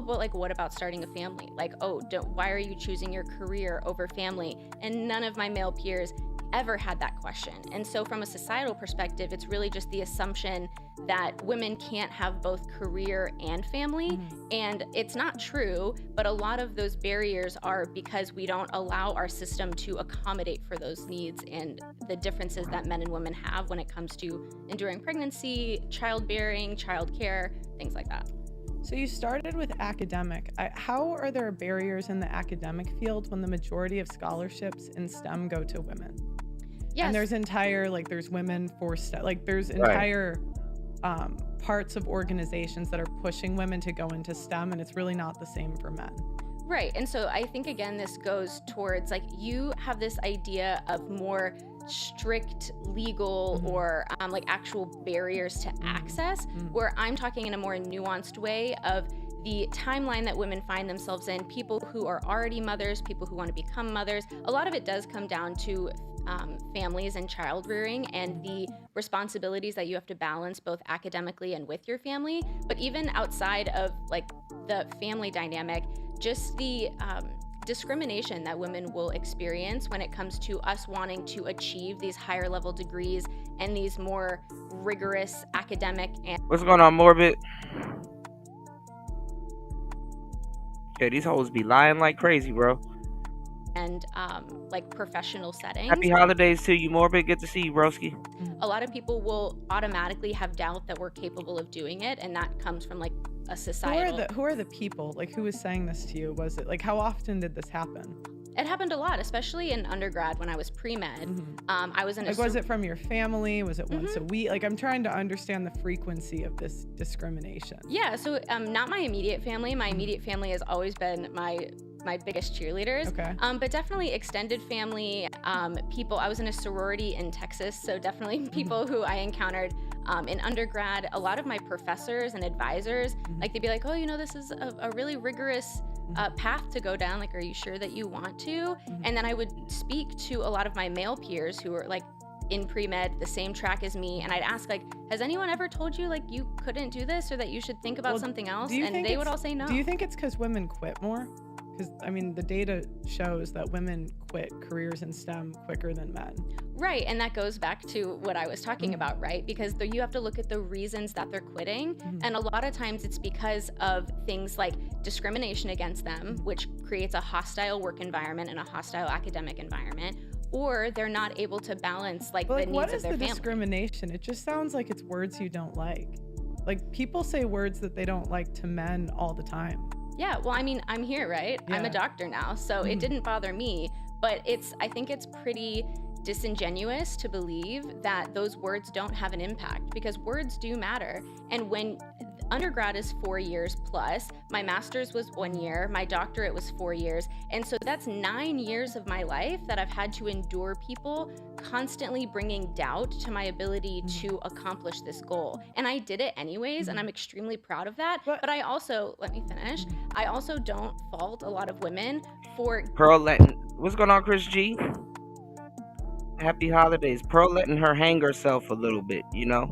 but like, what about starting a family? Like, why are you choosing your career over family? And none of my male peers ever had that question. And so from a societal perspective, it's really just the assumption that women can't have both career and family. And it's not true, but a lot of those barriers are because we don't allow our system to accommodate for those needs and the differences that men and women have when it comes to enduring pregnancy, childbearing, childcare, things like that. So you started with academic. How are there barriers in the academic field when the majority of scholarships in STEM go to women? Yes. And there's women for STEM, like there's entire parts of organizations that are pushing women to go into STEM, and it's really not the same for men. Right. And so I think, again, this goes towards like you have this idea of more strict legal or like actual barriers to access, where I'm talking in a more nuanced way of the timeline that women find themselves in, people who are already mothers, people who want to become mothers. A lot of it does come down to families and child rearing and the responsibilities that you have to balance both academically and with your family. But even outside of like the family dynamic, just the discrimination that women will experience when it comes to us wanting to achieve these higher level degrees and these more rigorous academic and... What's going on, Morbid? Yeah, these hoes be lying like crazy, bro. And like professional settings. Happy holidays to you, Morbid. Good to see you, broski. A lot of people will automatically have doubt that we're capable of doing it, and that comes from like a societal... Who are the people? Like, who was saying this to you? Was it like, how often did this happen? It happened a lot, especially in undergrad when I was pre-med. I was in like, was it from your family? Was it once a week? Like, I'm trying to understand the frequency of this discrimination. Yeah, so not my immediate family. My immediate family has always been my my biggest cheerleaders. Okay. But definitely extended family, people. I was in a sorority in Texas, so definitely people who I encountered in undergrad. A lot of my professors and advisors, like they'd be like, "Oh, you know, this is a really rigorous path to go down. Like, are you sure that you want to?" And then I would speak to a lot of my male peers who were like in pre-med, the same track as me, and I'd ask like, has anyone ever told you like you couldn't do this or that you should think about something else? And they would all say no. Do you think it's because women quit more? Because I mean, the data shows that women quit careers in STEM quicker than men. Right, and that goes back to what I was talking about, right? Because you have to look at the reasons that they're quitting, and a lot of times it's because of things like discrimination against them, which creates a hostile work environment and a hostile academic environment, or they're not able to balance like the needs What of is their the family. discrimination? It just sounds like it's words you don't like. Like people say words that they don't like to men all the time. Yeah, well, I mean, I'm here, right? I'm Yeah. a doctor now, so it didn't bother me, but I think it's pretty disingenuous to believe that those words don't have an impact, because words do matter. And when undergrad is 4 years plus, my master's was 1 year, my doctorate was 4 years, and so that's 9 years of my life that I've had to endure people constantly bringing doubt to my ability to accomplish this goal. And I did it anyways, and I'm extremely proud of that. But I also, let me finish, I also don't fault a lot of women for Pearl letting what's going on, Chris G? Happy holidays. Pearl letting her hang herself a little bit, you know?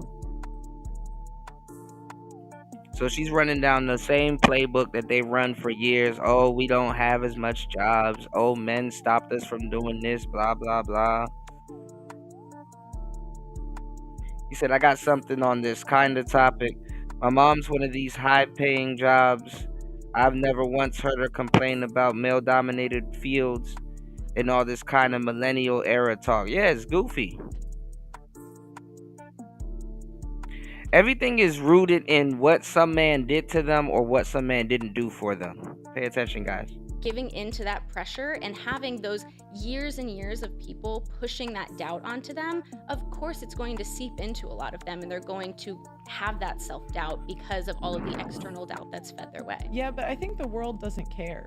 So she's running down the same playbook that they run for years. Oh, we don't have as much jobs. Oh, men stopped us from doing this, blah, blah, blah. He said, I got something on this kind of topic. My mom's one of these high-paying jobs. I've never once heard her complain about male-dominated fields and all this kind of millennial era talk. Yeah, it's goofy. Everything is rooted in what some man did to them or what some man didn't do for them. Pay attention, guys. giving into that pressure and having those years and years of people pushing that doubt onto them, of course it's going to seep into a lot of them, and they're going to have that self-doubt because of all of the external doubt that's fed their way. Yeah, but I think the world doesn't care.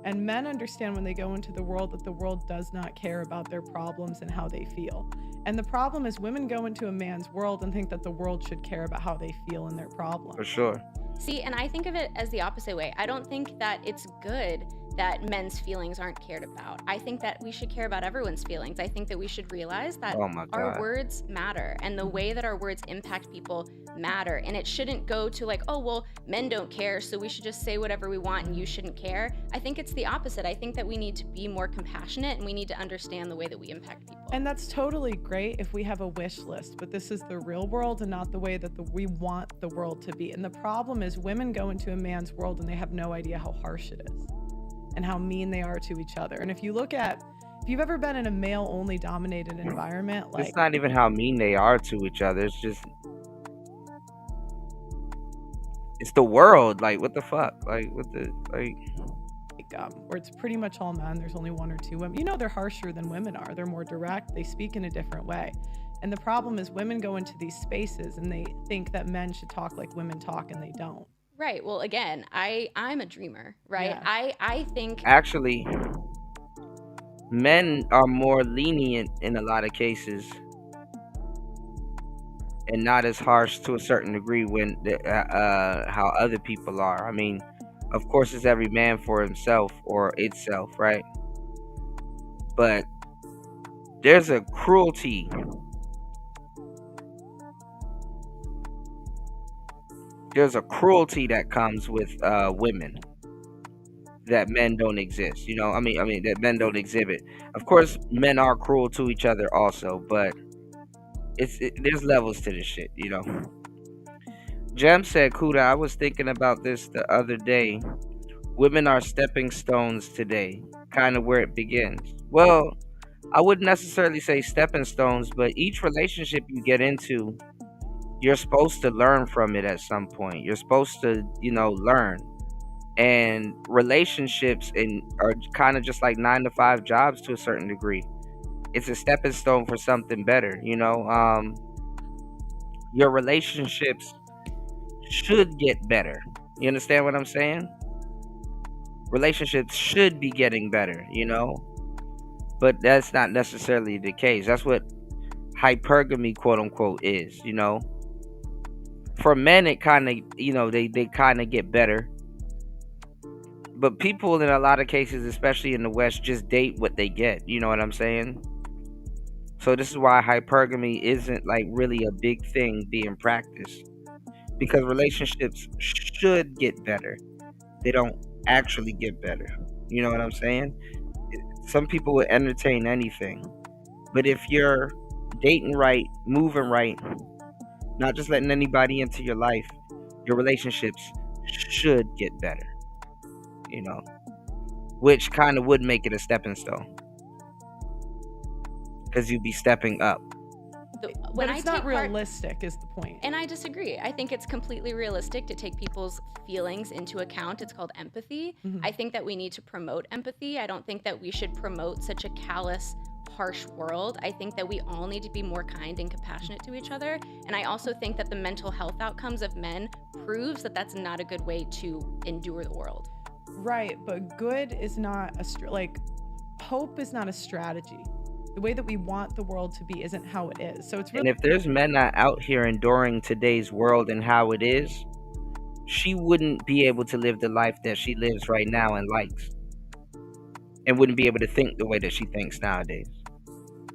And men understand when they go into the world that the world does not care about their problems and how they feel. And the problem is women go into a man's world and think that the world should care about how they feel and their problems. For sure. See, and I think of it as the opposite way. I don't think that it's good that men's feelings aren't cared about. I think that we should care about everyone's feelings. I think that we should realize that our words matter, and the way that our words impact people matter. And it shouldn't go to like, oh, well, men don't care, so we should just say whatever we want and you shouldn't care. I think it's the opposite. I think that we need to be more compassionate, and we need to understand the way that we impact people. And that's totally great if we have a wish list, but this is the real world and not the way that we want the world to be. And the problem is women go into a man's world and they have no idea how harsh it is and how mean they are to each other. And if you've ever been in a male-only dominated environment, like, it's not even how mean they are to each other. It's just, it's the world. Like, what the fuck? Like, where it's pretty much all men, there's only one or two women. You know, they're harsher than women are. They're more direct. They speak in a different way. And the problem is women go into these spaces and they think that men should talk like women talk, and they don't. Right. Well, again, I'm a dreamer, right? Yeah. I think actually men are more lenient in a lot of cases and not as harsh to a certain degree when how other people are. I mean, of course, it's every man for himself or itself, right? But there's a cruelty. There's a cruelty that comes with women that men don't exist. You know, I mean that men don't exhibit. Of course, men are cruel to each other also, but there's levels to this shit, you know. Jem said, Kuda, I was thinking about this the other day. Women are stepping stones today, kind of where it begins. Well, I wouldn't necessarily say stepping stones, but each relationship you get into, you're supposed to learn from it at some point. You're supposed to, learn. And relationships are kind of just like 9 to 5 jobs to a certain degree. It's a stepping stone for something better, Your relationships should get better. You understand what I'm saying? relationships should be getting better, but that's not necessarily the case. That's what hypergamy, quote unquote, is. For men, it kind of, they kind of get better. But people in a lot of cases, especially in the West, just date what they get. You know what I'm saying? So this is why hypergamy isn't like really a big thing being practiced. Because relationships should get better. They don't actually get better. You know what I'm saying? Some people will entertain anything. But if you're dating right, moving right, not just letting anybody into your life, your relationships should get better. Which kind of would make it a stepping stone. Because you'd be stepping up. But it's not realistic is the point. And I disagree. I think it's completely realistic to take people's feelings into account. It's called empathy. I think that we need to promote empathy. I don't think that we should promote such a callous, harsh world. I think that we all need to be more kind and compassionate to each other. And I also think that the mental health outcomes of men proves that that's not a good way to endure the world. Right, but good is not hope is not a strategy. The way that we want the world to be isn't how it is. So it's really. And if there's men not out here enduring today's world and how it is, she wouldn't be able to live the life that she lives right now and likes. And wouldn't be able to think the way that she thinks nowadays.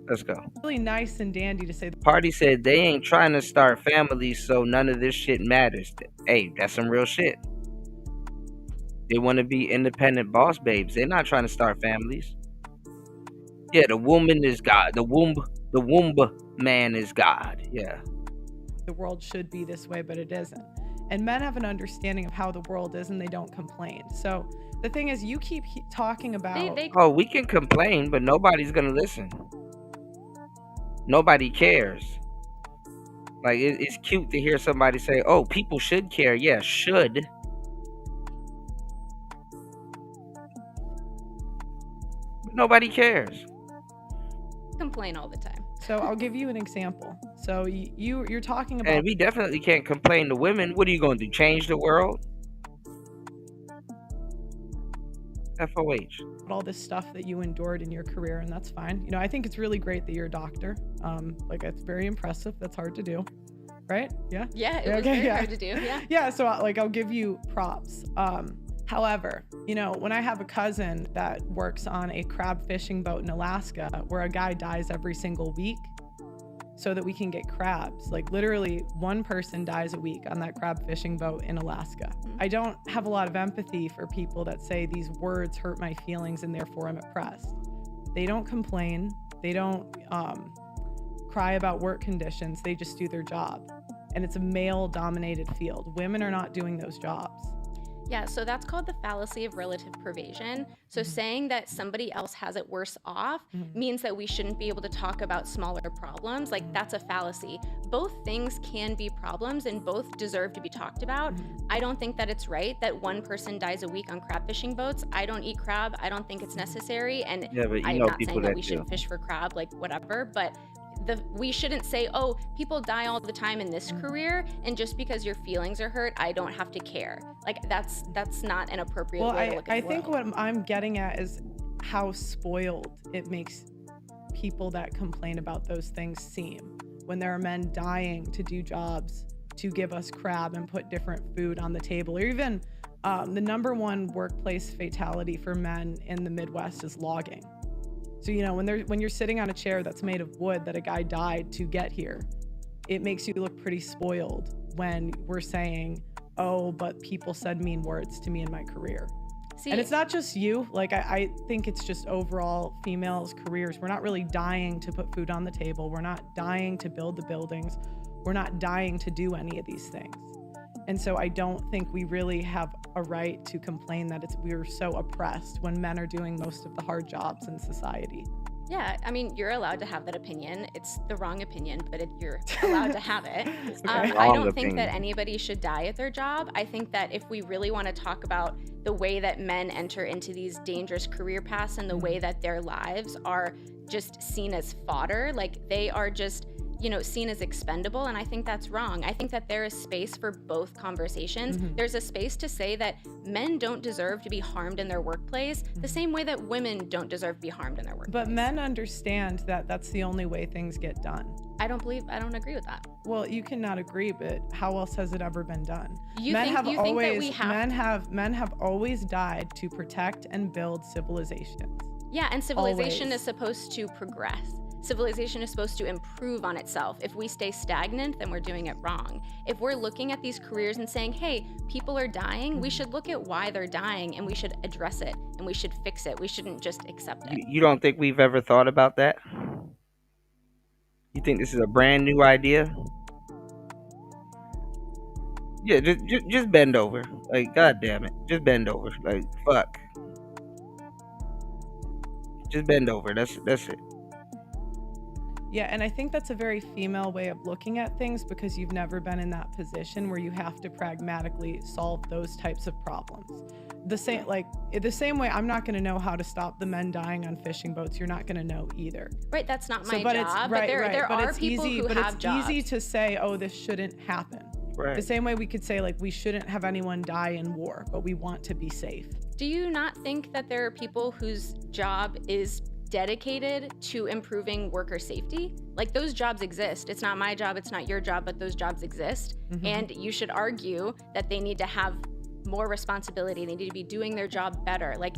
Let's go. Really nice and dandy to say. Party said they ain't trying to start families, so none of this shit matters. Hey, that's some real shit. They want to be independent boss babes. They're not trying to start families. Yeah, the woman is God. The womb man is God. Yeah. The world should be this way, but it isn't. And men have an understanding of how the world is, and they don't complain. So the thing is, you keep talking about. Oh, we can complain, but nobody's gonna listen. Nobody cares. Like it's cute to hear somebody say, "Oh, people should care." Yeah, should. But nobody cares. Complain all the time. So I'll give you an example. So you're talking about. And we definitely can't complain to women. What are you going to do? Change the world? FOH. All this stuff that you endured in your career, and that's fine. I think it's really great that you're a doctor. It's very impressive. That's hard to do, right? Yeah. Yeah, it was very hard to do. Yeah. Yeah. So I'll give you props. However, when I have a cousin that works on a crab fishing boat in Alaska where a guy dies every single week so that we can get crabs, like literally one person dies a week on that crab fishing boat in Alaska. I don't have a lot of empathy for people that say these words hurt my feelings and therefore I'm oppressed. They don't complain. They don't cry about work conditions. They just do their job. And it's a male-dominated field. Women are not doing those jobs. Yeah, so that's called the fallacy of relative privation. So saying that somebody else has it worse off means that we shouldn't be able to talk about smaller problems. Like, that's a fallacy. Both things can be problems and both deserve to be talked about. I don't think that it's right that one person dies a week on crab fishing boats. I don't eat crab. I don't think it's necessary. And I'm not saying that we should fish for crab, like whatever, but we shouldn't say, oh, people die all the time in this career, and just because your feelings are hurt, I don't have to care. Like, that's not an appropriate way to look at I the think world. what I'm getting at is how spoiled it makes people that complain about those things seem. When there are men dying to do jobs, to give us crab and put different food on the table, or even the #1 workplace fatality for men in the Midwest is logging. So, when you're sitting on a chair that's made of wood that a guy died to get here, it makes you look pretty spoiled when we're saying, oh, but people said mean words to me in my career. And it's not just you. Like, I think it's just overall females' careers. We're not really dying to put food on the table. We're not dying to build the buildings. We're not dying to do any of these things. And so I don't think we really have a right to complain that we're so oppressed when men are doing most of the hard jobs in society. Yeah, I mean, you're allowed to have that opinion. It's the wrong opinion, but you're allowed to have it. I don't think that anybody should die at their job. I think that if we really want to talk about the way that men enter into these dangerous career paths and the way that their lives are just seen as fodder, like they are just seen as expendable, and I think that's wrong. I think that there is space for both conversations. There's a space to say that men don't deserve to be harmed in their workplace the same way that women don't deserve to be harmed in their workplace. But men understand that that's the only way things get done. I don't agree with that. Well, you cannot agree, but how else has it ever been done? Men have always died to protect and build civilizations. Yeah, and civilization is supposed to progress. Civilization is supposed to improve on itself. If we stay stagnant, then we're doing it wrong. If we're looking at these careers and saying, hey, people are dying, we should look at why they're dying and we should address it and we should fix it. We shouldn't just accept it. You don't think we've ever thought about that? You think this is a brand new idea? Yeah, just bend over. Like, God damn it. Just bend over. Like, fuck. Just bend over. That's it. Yeah, and I think that's a very female way of looking at things because you've never been in that position where you have to pragmatically solve those types of problems. The same way I'm not going to know how to stop the men dying on fishing boats. You're not going to know either. Right, that's not my job. But there are people who have jobs. It's easy to say, oh, this shouldn't happen. Right. The same way we could say, like, we shouldn't have anyone die in war, but we want to be safe. Do you not think that there are people whose job is dedicated to improving worker safety? Like, those jobs exist. It's not my job, it's not your job, but those jobs exist. And you should argue that they need to have more responsibility. They need to be doing their job better. Like,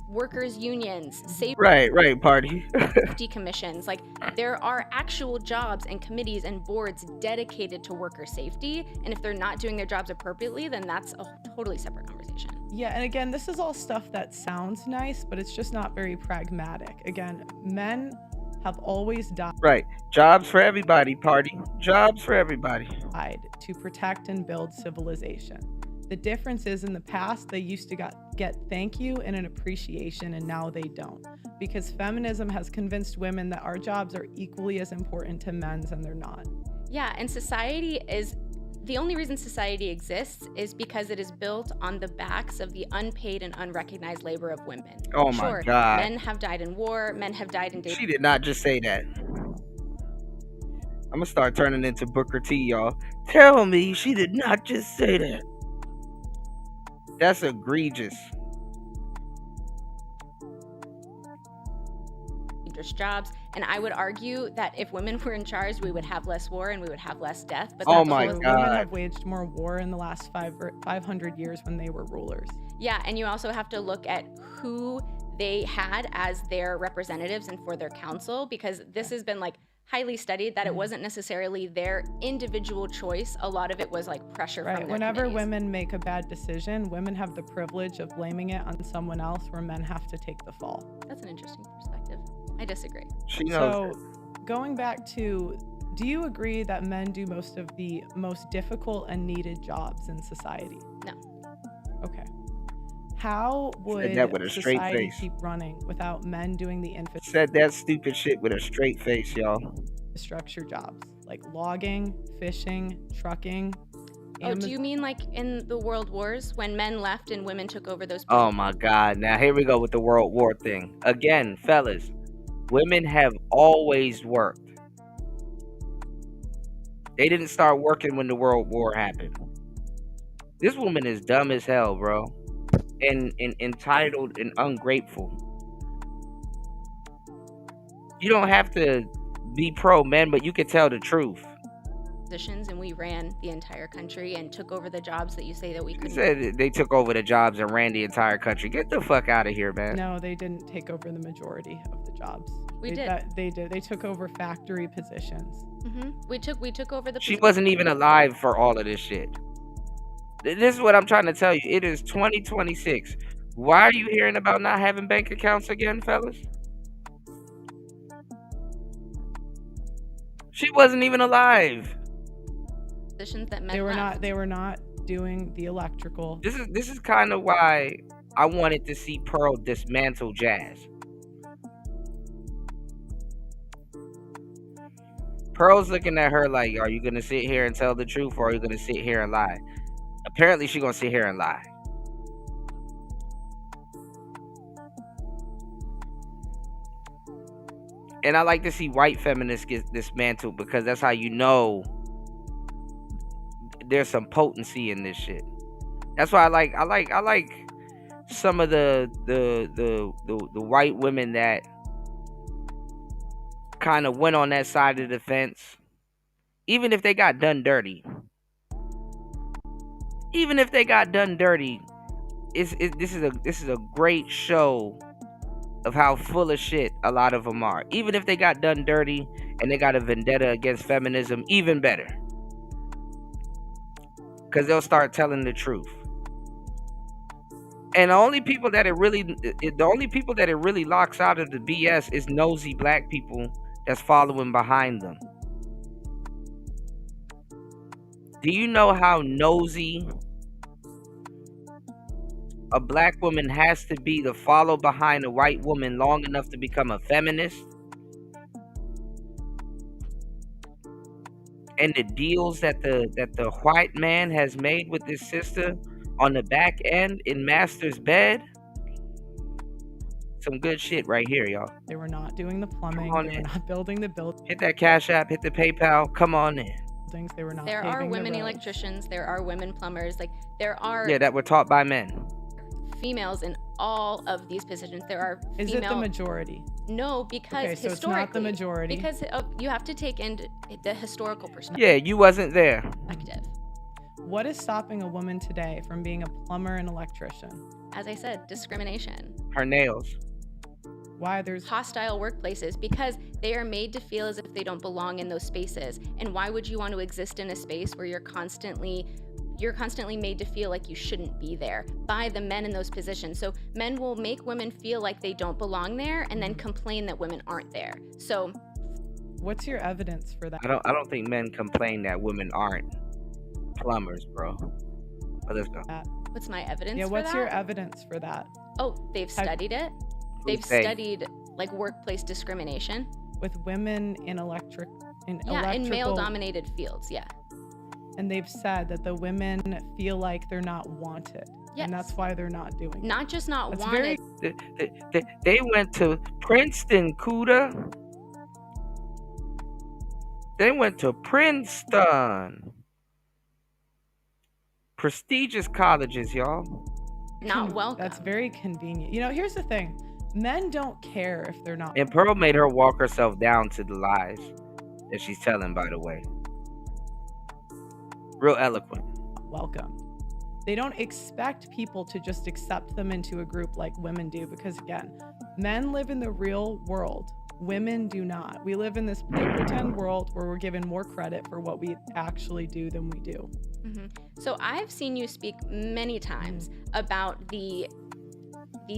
workers' unions, safety party. safety commissions. Like, there are actual jobs and committees and boards dedicated to worker safety. And if they're not doing their jobs appropriately, then that's a totally separate conversation. Yeah, and again, this is all stuff that sounds nice, but it's just not very pragmatic. Again, men have always died. Right. Jobs for everybody, party. Jobs for everybody. To protect and build civilization. The difference is in the past, they used to get thank you and an appreciation, and now they don't. Because feminism has convinced women that our jobs are equally as important to men's, and they're not. Yeah, and the only reason society exists is because it is built on the backs of the unpaid and unrecognized labor of women. Oh my God. Men have died in war, men have died in She did not just say that. I'm gonna start turning into Booker T, y'all. Tell me she did not just say that. That's egregious. Jobs, and I would argue that if women were in charge, we would have less war and we would have less death. But oh my God, women have waged more war in the last 500 years when they were rulers. Yeah, and you also have to look at who they had as their representatives and for their council, because this has been like highly studied that it wasn't necessarily their individual choice. A lot of it was like pressure from their Whenever committees. women make a bad decision, women have the privilege of blaming it on someone else, where men have to take the fall. That's an interesting perspective. I disagree. She knows. So, going back to, do you agree that men do most of the most difficult and needed jobs in society? No. Okay. How would that with a straight society face. keep running without men doing the Said that stupid shit with a straight face, y'all. infrastructure jobs like logging, fishing, trucking? Oh, do you mean like in the World Wars when men left and women took over those positions? Oh my God. Now here we go with the World War thing. Again, fellas, women have always worked. They didn't start working when the World War happened. This woman is dumb as hell, bro. And entitled and ungrateful. You don't have to be pro men, but you can tell the truth. Positions, and we ran the entire country and took over the jobs that you say that we couldn't. Said they took over the jobs and ran the entire country. Get the fuck out of here, man. No, they didn't take over the majority of the jobs. We did. They did. They took over factory positions. We took over the. She wasn't even alive for all of this shit. This is what I'm trying to tell you. It is 2026. Why are you hearing about not having bank accounts again, fellas? She wasn't even alive. Positions that men They were not doing the electrical. This is kind of why I wanted to see Pearl dismantle Jazz. Pearl's looking at her like, are you gonna sit here and tell the truth, or are you gonna sit here and lie? Apparently she's gonna sit here and lie. And I like to see white feminists get dismantled because that's how you know there's some potency in this shit. That's why I like some of the white women that kind of went on that side of the fence, even if they got done dirty. Even if they got done dirty, this is a great show of how full of shit a lot of them are. Even if they got done dirty and they got a vendetta against feminism, even better, because they'll start telling the truth. And the only people that it really locks out of the BS is nosy black people that's following behind them. Do you know how nosy a black woman has to be to follow behind a white woman long enough to become a feminist? And the deals that the white man has made with his sister on the back end in master's bed? Some good shit right here, y'all. They were not doing the plumbing. They were not building the buildings. Hit that Cash App, hit the PayPal. Come on in. They were not. There are paving the women roads. electricians. There are women plumbers. Like there are. Yeah, that were taught by men. Females in all of these positions. There are Is female... it the majority? No, because okay, so historically, it's not the majority. Because you have to take into the historical perspective. Yeah, you wasn't there. What is stopping a woman today from being a plumber and electrician? As I said, discrimination. Her nails. Why there's hostile workplaces, because they are made to feel as if they don't belong in those spaces. And why would you want to exist in a space where you're constantly made to feel like you shouldn't be there by the men in those positions? So men will make women feel like they don't belong there and then complain that women aren't there. So what's your evidence for that? I don't think men complain that women aren't plumbers, bro. But let's go. What's my evidence yeah, for what's that? your evidence for that? Oh, they've studied it. They've studied like workplace discrimination with women in in male-dominated fields. Yeah. And they've said that the women feel like they're not wanted. Yes. And that's why they're not doing it. Not just not wanted. They went to Princeton, Kuda. They went to Princeton. Prestigious colleges, y'all. Not welcome. That's very convenient. You know, here's the thing. Men don't care if they're not. And Pearl made her walk herself down to the lies that she's telling, by the way. Real eloquent. Welcome. They don't expect people to just accept them into a group like women do, because again, men live in the real world. Women do not. We live in this pretend world where we're given more credit for what we actually do than we do. Mm-hmm. So I've seen you speak many times about the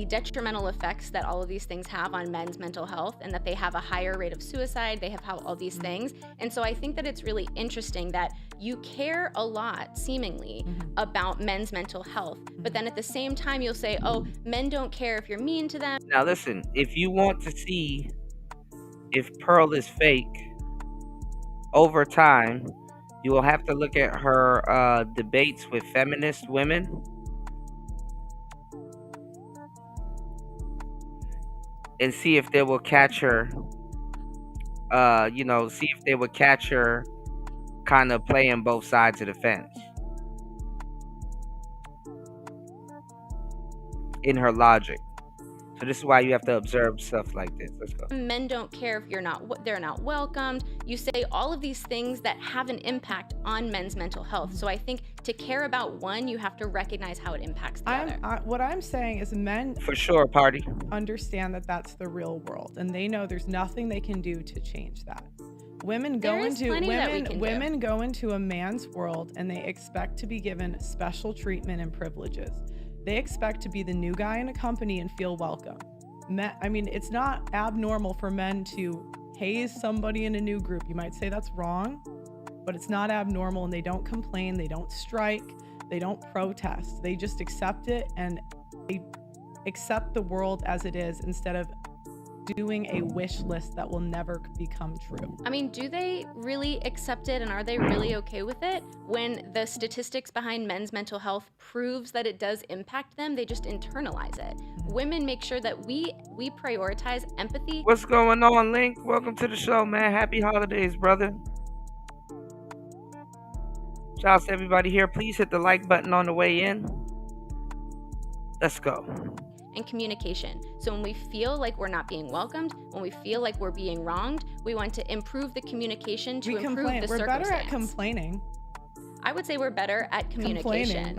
detrimental effects that all of these things have on men's mental health, and that they have a higher rate of suicide, they have all these things. And so I think that it's really interesting that you care a lot, seemingly, about men's mental health, but then at the same time you'll say, oh, men don't care if you're mean to them. Now listen, if you want to see if Pearl is fake over time, you will have to look at her debates with feminist women. And see if they will catch her, see if they would catch her kind of playing both sides of the fence in her logic. So this is why you have to observe stuff like this. Let's go. Men don't care if they're not welcomed. You say all of these things that have an impact on men's mental health. So I think to care about one, you have to recognize how it impacts the other. What I'm saying is men for sure, party, understand that that's the real world, and they know there's nothing they can do to change that. Women go into a man's world and they expect to be given special treatment and privileges. They expect to be the new guy in a company and feel welcome. It's not abnormal for men to haze somebody in a new group. You might say that's wrong, but it's not abnormal, and they don't complain, they don't strike, they don't protest. They just accept it, and they accept the world as it is instead of doing a wish list that will never become true. I mean, do they really accept it, and are they really okay with it when the statistics behind men's mental health proves that it does impact them? They just internalize it. Women make sure that we prioritize empathy. What's going on, Link? Welcome to the show, man. Happy holidays, brother. Shout out to everybody here. Please hit the like button on the way in. Let's go. And communication. So when we feel like we're not being welcomed, when we feel like we're being wronged, we want to improve the communication to improve the We're circumstance. better at complaining. I would say we're better at communication.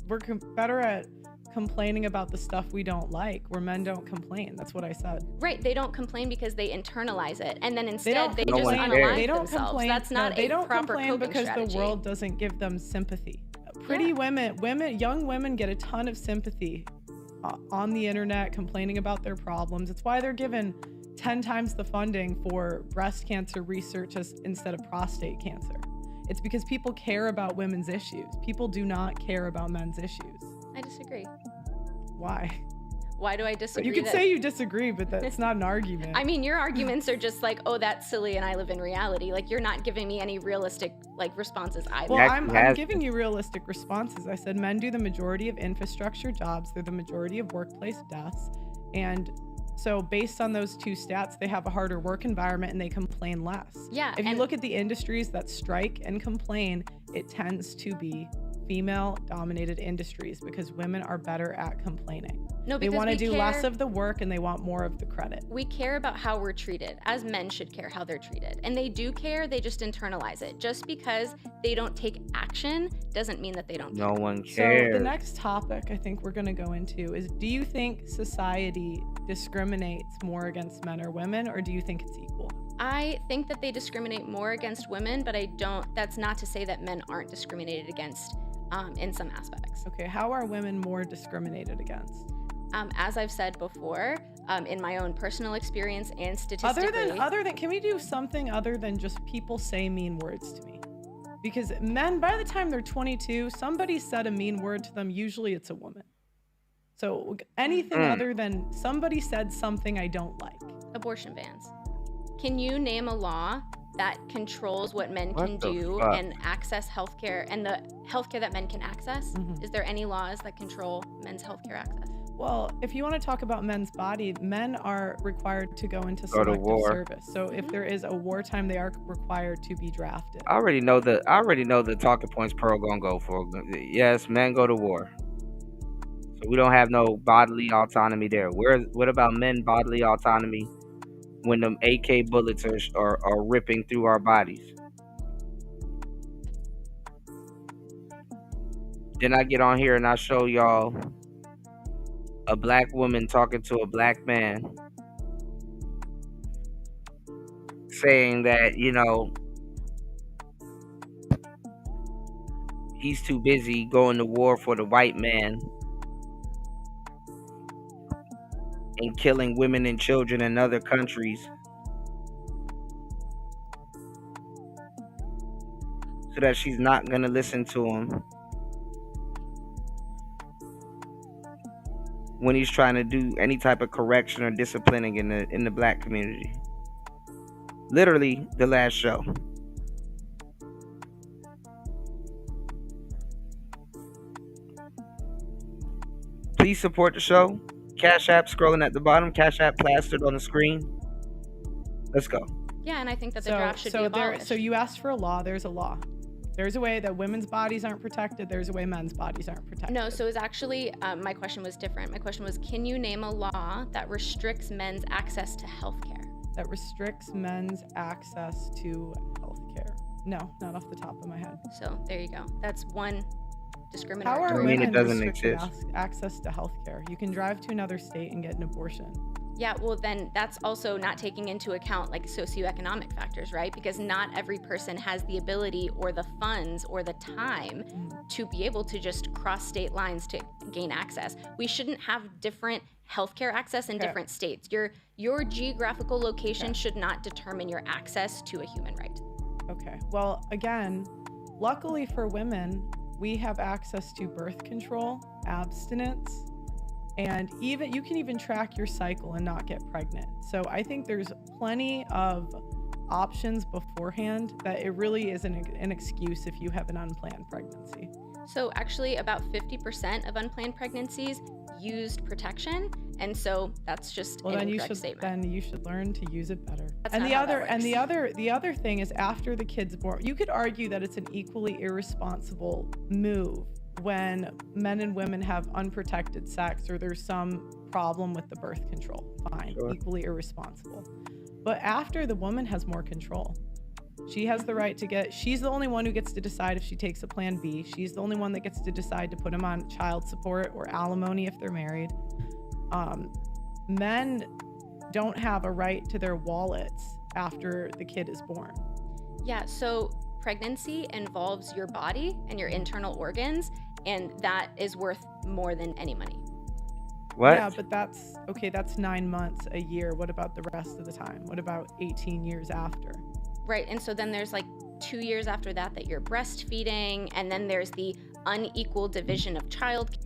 We're better at complaining about the stuff we don't like, where men don't complain. That's what I said. Right, they don't complain because they internalize it, and then instead they don't just complain. unalive They don't themselves. complain. That's not they a don't proper complain coping because strategy. the world doesn't give them sympathy. Pretty young women get a ton of sympathy on the internet, complaining about their problems. It's why they're given 10 times the funding for breast cancer research instead of prostate cancer. It's because people care about women's issues. People do not care about men's issues. I disagree. Why? Why do I disagree? You can say you disagree, but that's not an argument. I mean, your arguments are just like, oh, that's silly and I live in reality. Like, you're not giving me any realistic responses either. Well, I'm giving you realistic responses. I said men do the majority of infrastructure jobs. They're the majority of workplace deaths. And so based on those two stats, they have a harder work environment and they complain less. Yeah. If you look at the industries that strike and complain, it tends to be female-dominated industries because women are better at complaining. No, they because want to we do care- less of the work and they want more of the credit. We care about how we're treated, as men should care how they're treated. And they do care, they just internalize it. Just because they don't take action doesn't mean that they don't care. No one cares. So the next topic I think we're going to go into is, do you think society discriminates more against men or women, or do you think it's equal? I think that they discriminate more against women, but that's not to say that men aren't discriminated against in some aspects. Okay, how are women more discriminated against? As I've said before, in my own personal experience and statistically. Other than, can we do something other than just people say mean words to me? Because men, by the time they're 22, somebody said a mean word to them. Usually it's a woman. So anything other than somebody said something I don't like. Abortion bans. Can you name a law that controls what men can do fuck? and access healthcare and the healthcare that men can access? Is there any laws that control men's healthcare access? Well, if you want to talk about men's body, men are required to go into selective service. So if there is a wartime, they are required to be drafted. I already know the talking points Pearl gonna go for. Yes, men go to war. So we don't have no bodily autonomy there. What about men bodily autonomy when them AK bullets are ripping through our bodies? Then I get on here and I show y'all a black woman talking to a black man saying that, he's too busy going to war for the white man and killing women and children in other countries so that she's not going to listen to him when he's trying to do any type of correction or disciplining in the black community. Literally the last show. Please support the show. Cash App scrolling at the bottom. Cash App plastered on the screen. Let's go. Yeah, and I think that the draft should be abolished. So you asked for a law. There's a law. There's a way that women's bodies aren't protected. There's a way men's bodies aren't protected. No, so it's actually, my question was different. My question was, can you name a law that restricts men's access to healthcare? That restricts men's access to healthcare? No, not off the top of my head. So there you go. That's one discriminatory. How are mean, it women doesn't restricted exist. access to healthcare? You can drive to another state and get an abortion. Yeah, well then that's also not taking into account like socioeconomic factors, right? Because not every person has the ability or the funds or the time to be able to just cross state lines to gain access. We shouldn't have different healthcare access in different states. Your geographical location should not determine your access to a human right. Okay, well again, luckily for women, we have access to birth control, abstinence, And even you can even track your cycle and not get pregnant. So I think there's plenty of options beforehand that it really isn't an excuse if you have an unplanned pregnancy. So actually about 50% of unplanned pregnancies used protection, and so that's just an incorrect statement. Then you should learn to use it better. That's And not the how other that and works. the other thing is after the kid's born, you could argue that it's an equally irresponsible move when men and women have unprotected sex or there's some problem with the birth control. Fine, Sure. equally irresponsible. But after, the woman has more control. She has the right to she's the only one who gets to decide if she takes a plan B. She's the only one that gets to decide to put him on child support or alimony if they're married. Men don't have a right to their wallets after the kid is born. Yeah, so pregnancy involves your body and your internal organs, and that is worth more than any money. What? Yeah, but that's 9 months, a year. What about the rest of the time? What about 18 years after? Right, and so then there's like 2 years after that you're breastfeeding, and then there's the unequal division of child.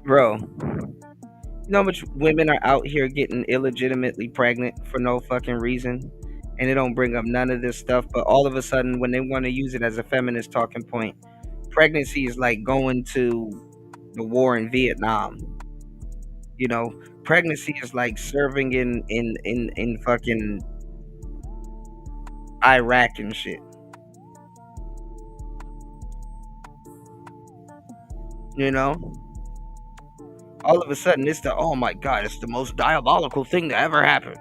Bro, you know how much women are out here getting illegitimately pregnant for no fucking reason? And they don't bring up none of this stuff, but all of a sudden, when they want to use it as a feminist talking point, pregnancy is like going to the war in Vietnam. You know, pregnancy is like serving in fucking Iraq and shit. You know? All of a sudden, it's oh my god, it's the most diabolical thing to ever happen.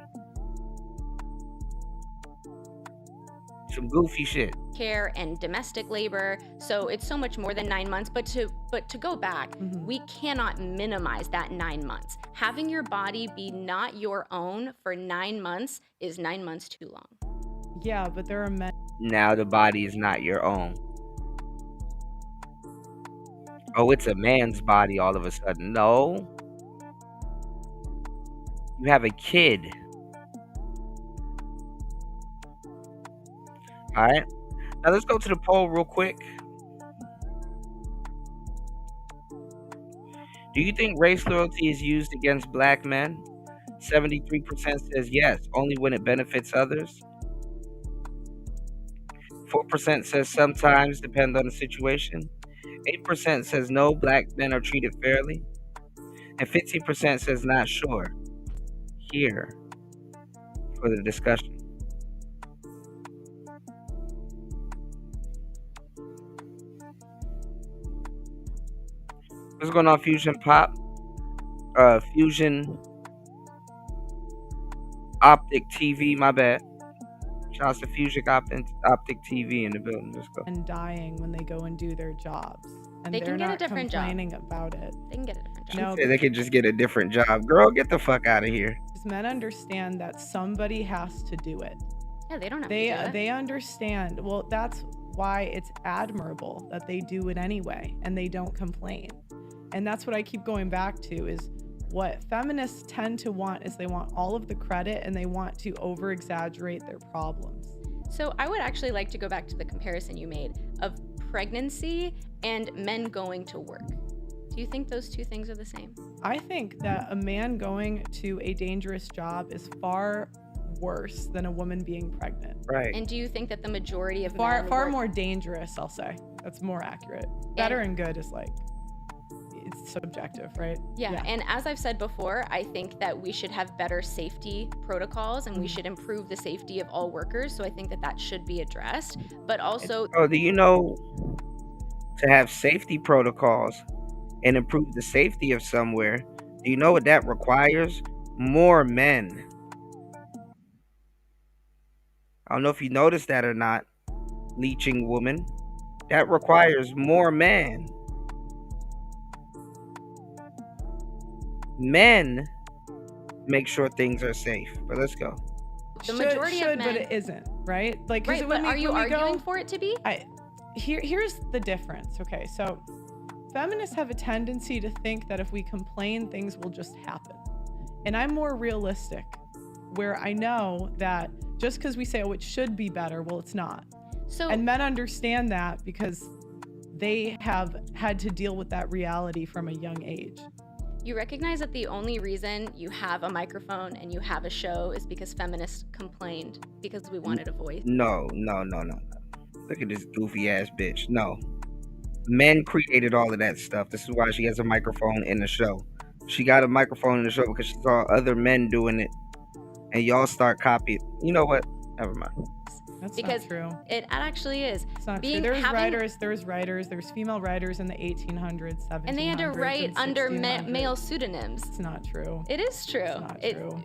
Some goofy shit. Care and domestic labor, so it's so much more than 9 months. But to go back, we cannot minimize that 9 months. Having your body be not your own for 9 months is 9 months too long. Yeah, but there are men. Now the body is not your own. Oh, it's a man's body all of a sudden. No. You have a kid. Alright. Now let's go to the poll real quick. Do you think race loyalty is used against black men? 73% says yes, only when it benefits others. 4% says sometimes, depend on the situation. 8% says no, black men are treated fairly. And 15% says not sure. Here for the discussion. What's going on, Fusion Pop? Fusion Optic TV, my bad. Shout out to Fusion Optic TV in the building. Let's go. And dying when they go and do their jobs. And They they're can get a not different job. complaining about it. They can get a different job. No, Say they could just get a different job. Girl, get the fuck out of here. because men understand that somebody has to do it. Yeah, they don't have to do it. They understand. Well, that's why it's admirable that they do it anyway and they don't complain. And that's what I keep going back to is what feminists tend to want is they want all of the credit and they want to over exaggerate their problems. So I would actually like to go back to the comparison you made of pregnancy and men going to work. Do you think those two things are the same? I think that a man going to a dangerous job is far worse than a woman being pregnant. Right. And do you think that the majority of Far men far work- more dangerous, I'll say. That's more accurate. Better and good is like it's subjective, right? Yeah, and as I've said before, I think that we should have better safety protocols and we should improve the safety of all workers. So I think that that should be addressed. But also, Oh, do you know to have safety protocols and improve the safety of somewhere, do you know what that requires? More men. I don't know if you noticed that or not, leeching woman. That requires more men. Men make sure things are safe. But let's go. the majority of men, but it isn't, right? Like, 'cause right? when But are you when we go- arguing for it to be? Here's the difference. Okay, so feminists have a tendency to think that if we complain, things will just happen. And I'm more realistic, where I know that just because we say, oh, it should be better, well, it's not. So, and men understand that because they have had to deal with that reality from a young age. You recognize that the only reason you have a microphone and you have a show is because feminists complained because we wanted a voice. No. Look at this goofy ass bitch. No. Men created all of that stuff. This is why she has a microphone in the show. She got a microphone in the show because she saw other men doing it, and y'all start copying. You know what? Never mind. That's Because not true. it actually is. It's not true. There's writers, there's female writers in the 1800s, 1700s, And they had to write and under 1600s. male pseudonyms. It's not true. It is true. It's not true.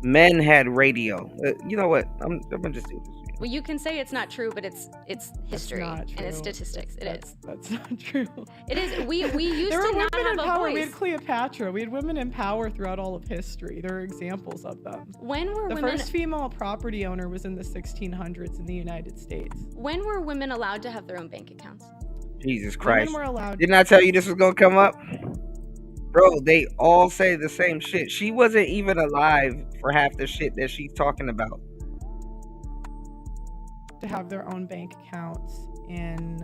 Men had radio. You know what? I'm gonna just do this. Well, you can say it's not true, but it's history not and it's true. statistics. It is. That's not true. It is. We used There to were not women in have a power. We voice. had Cleopatra. We had women in power throughout all of history. There are examples of them. When were The women? first female property owner was in the 1600s in the United States. When were women allowed to have their own bank accounts? Jesus Christ. Women were allowed. Didn't I tell you this was gonna come up? Bro, they all say the same shit. She wasn't even alive for half the shit that she's talking about. To have their own bank accounts in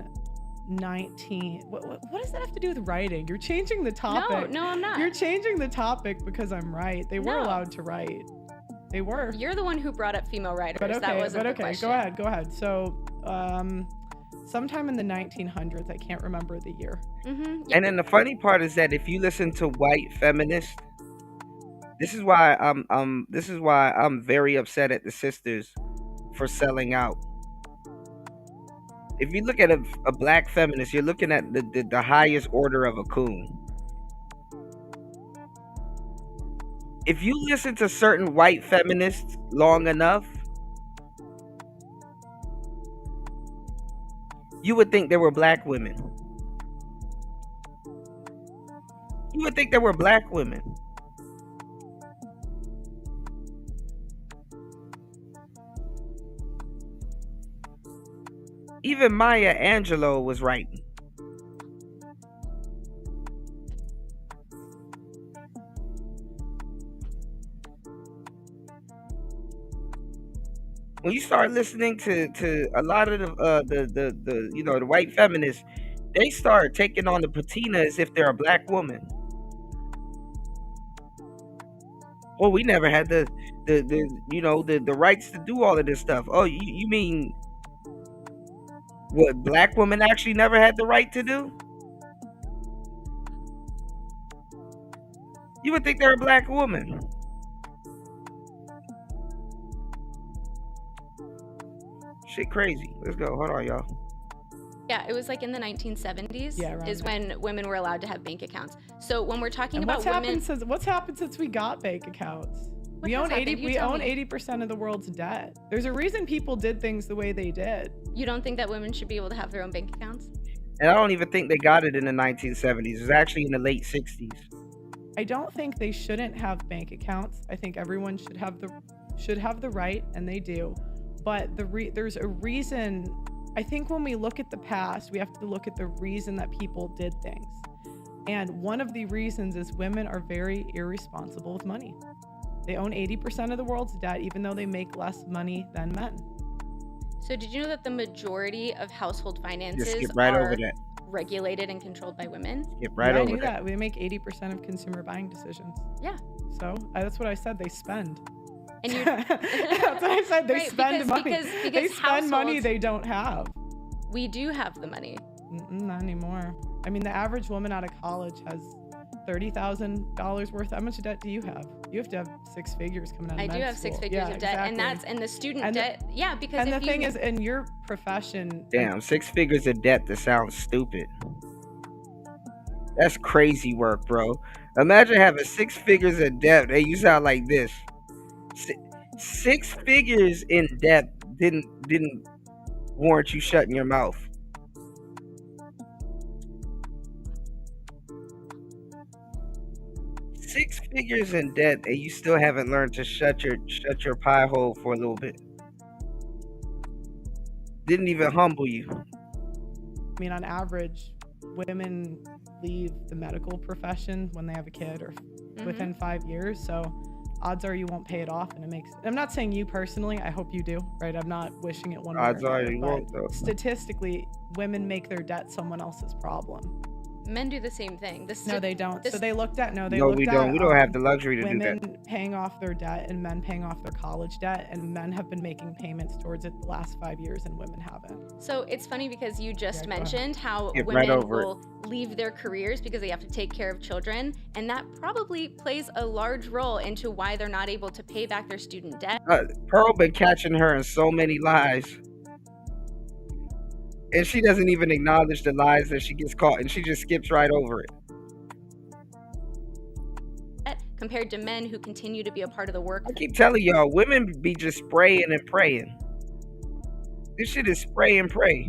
what does that have to do with writing? You're changing the topic. No, I'm not. You're changing the topic because I'm right. They were No. allowed to write. They were. You're the one who brought up female writers. But okay, that wasn't the question. Go ahead. So, sometime in the 1900s, I can't remember the year. Mm-hmm. And then the funny part is that if you listen to white feminists, this is why I'm very upset at the sisters for selling out. If you look at a black feminist, you're looking at the highest order of a coon. If you listen to certain white feminists long enough, you would think they were black women. You would think they were black women. Even Maya Angelou was writing. When you start listening to a lot of the white feminists, they start taking on the patina as if they're a black woman. Well, we never had the rights to do all of this stuff. Oh, you mean what black women actually never had the right to do? You would think they're a black woman. Shit crazy. Let's go. Hold on, y'all. Yeah, it was like in the 1970s Yeah, is when women were allowed to have bank accounts. So when we're talking And about women, what's happened since we got bank accounts? We has own happened? You tell me. 80% of the world's debt. There's a reason people did things the way they did. you don't think that women should be able to have their own bank accounts? And I don't even think they got it in the 1970s. It was actually in the late 60s. I don't think they shouldn't have bank accounts. I think everyone should have the right, and they do. But there's a reason. I think when we look at the past, we have to look at the reason that people did things. And one of the reasons is women are very irresponsible with money. They own 80% of the world's debt, even though they make less money than men. So did you know that the majority of household finances skip right are over that. regulated and controlled by women? Skip right I over knew that. that. We make 80% of consumer buying decisions. Yeah. So that's what I said. They spend. And you That's what I said. They Right, spend money. because They spend money households- they don't have. We do have the money. Not anymore. I mean, the average woman out of college has $30,000 worth. How much debt do you have? You have to have six figures coming out of I med do have school. 6 figures Yeah, of debt, and exactly. the student And the- debt. Yeah, because And if the you, thing is, in your profession, Damn, 6 figures of debt that sounds stupid. That's crazy work, bro. Imagine having 6 figures of debt and you sound like this. 6 figures in debt didn't warrant you shutting your mouth. Six figures in debt and you still haven't learned to shut your pie hole for a little bit. Didn't even humble you. I mean, on average, women leave the medical profession when they have a kid or within 5 years. So odds are you won't pay it off, and I'm not saying you personally, I hope you do, right? I'm not wishing it one way or Odds are another, you but won't, though. statistically, women make their debt someone else's problem. Men do the same thing. No, they don't. So they looked at No, we don't. We don't have the luxury to do that. women paying off their debt and men paying off their college debt, and men have been making payments towards it the last 5 years, and women haven't. So it's funny because you just go ahead. mentioned how Get right women over it. will leave their careers because they have to take care of children, and that probably plays a large role into why they're not able to pay back their student debt. Pearl been catching her in so many lies. And she doesn't even acknowledge the lies that she gets caught, and she just skips right over it. Compared to men who continue to be a part of the work. I keep telling y'all, women be just spraying and praying. This shit is spray and pray.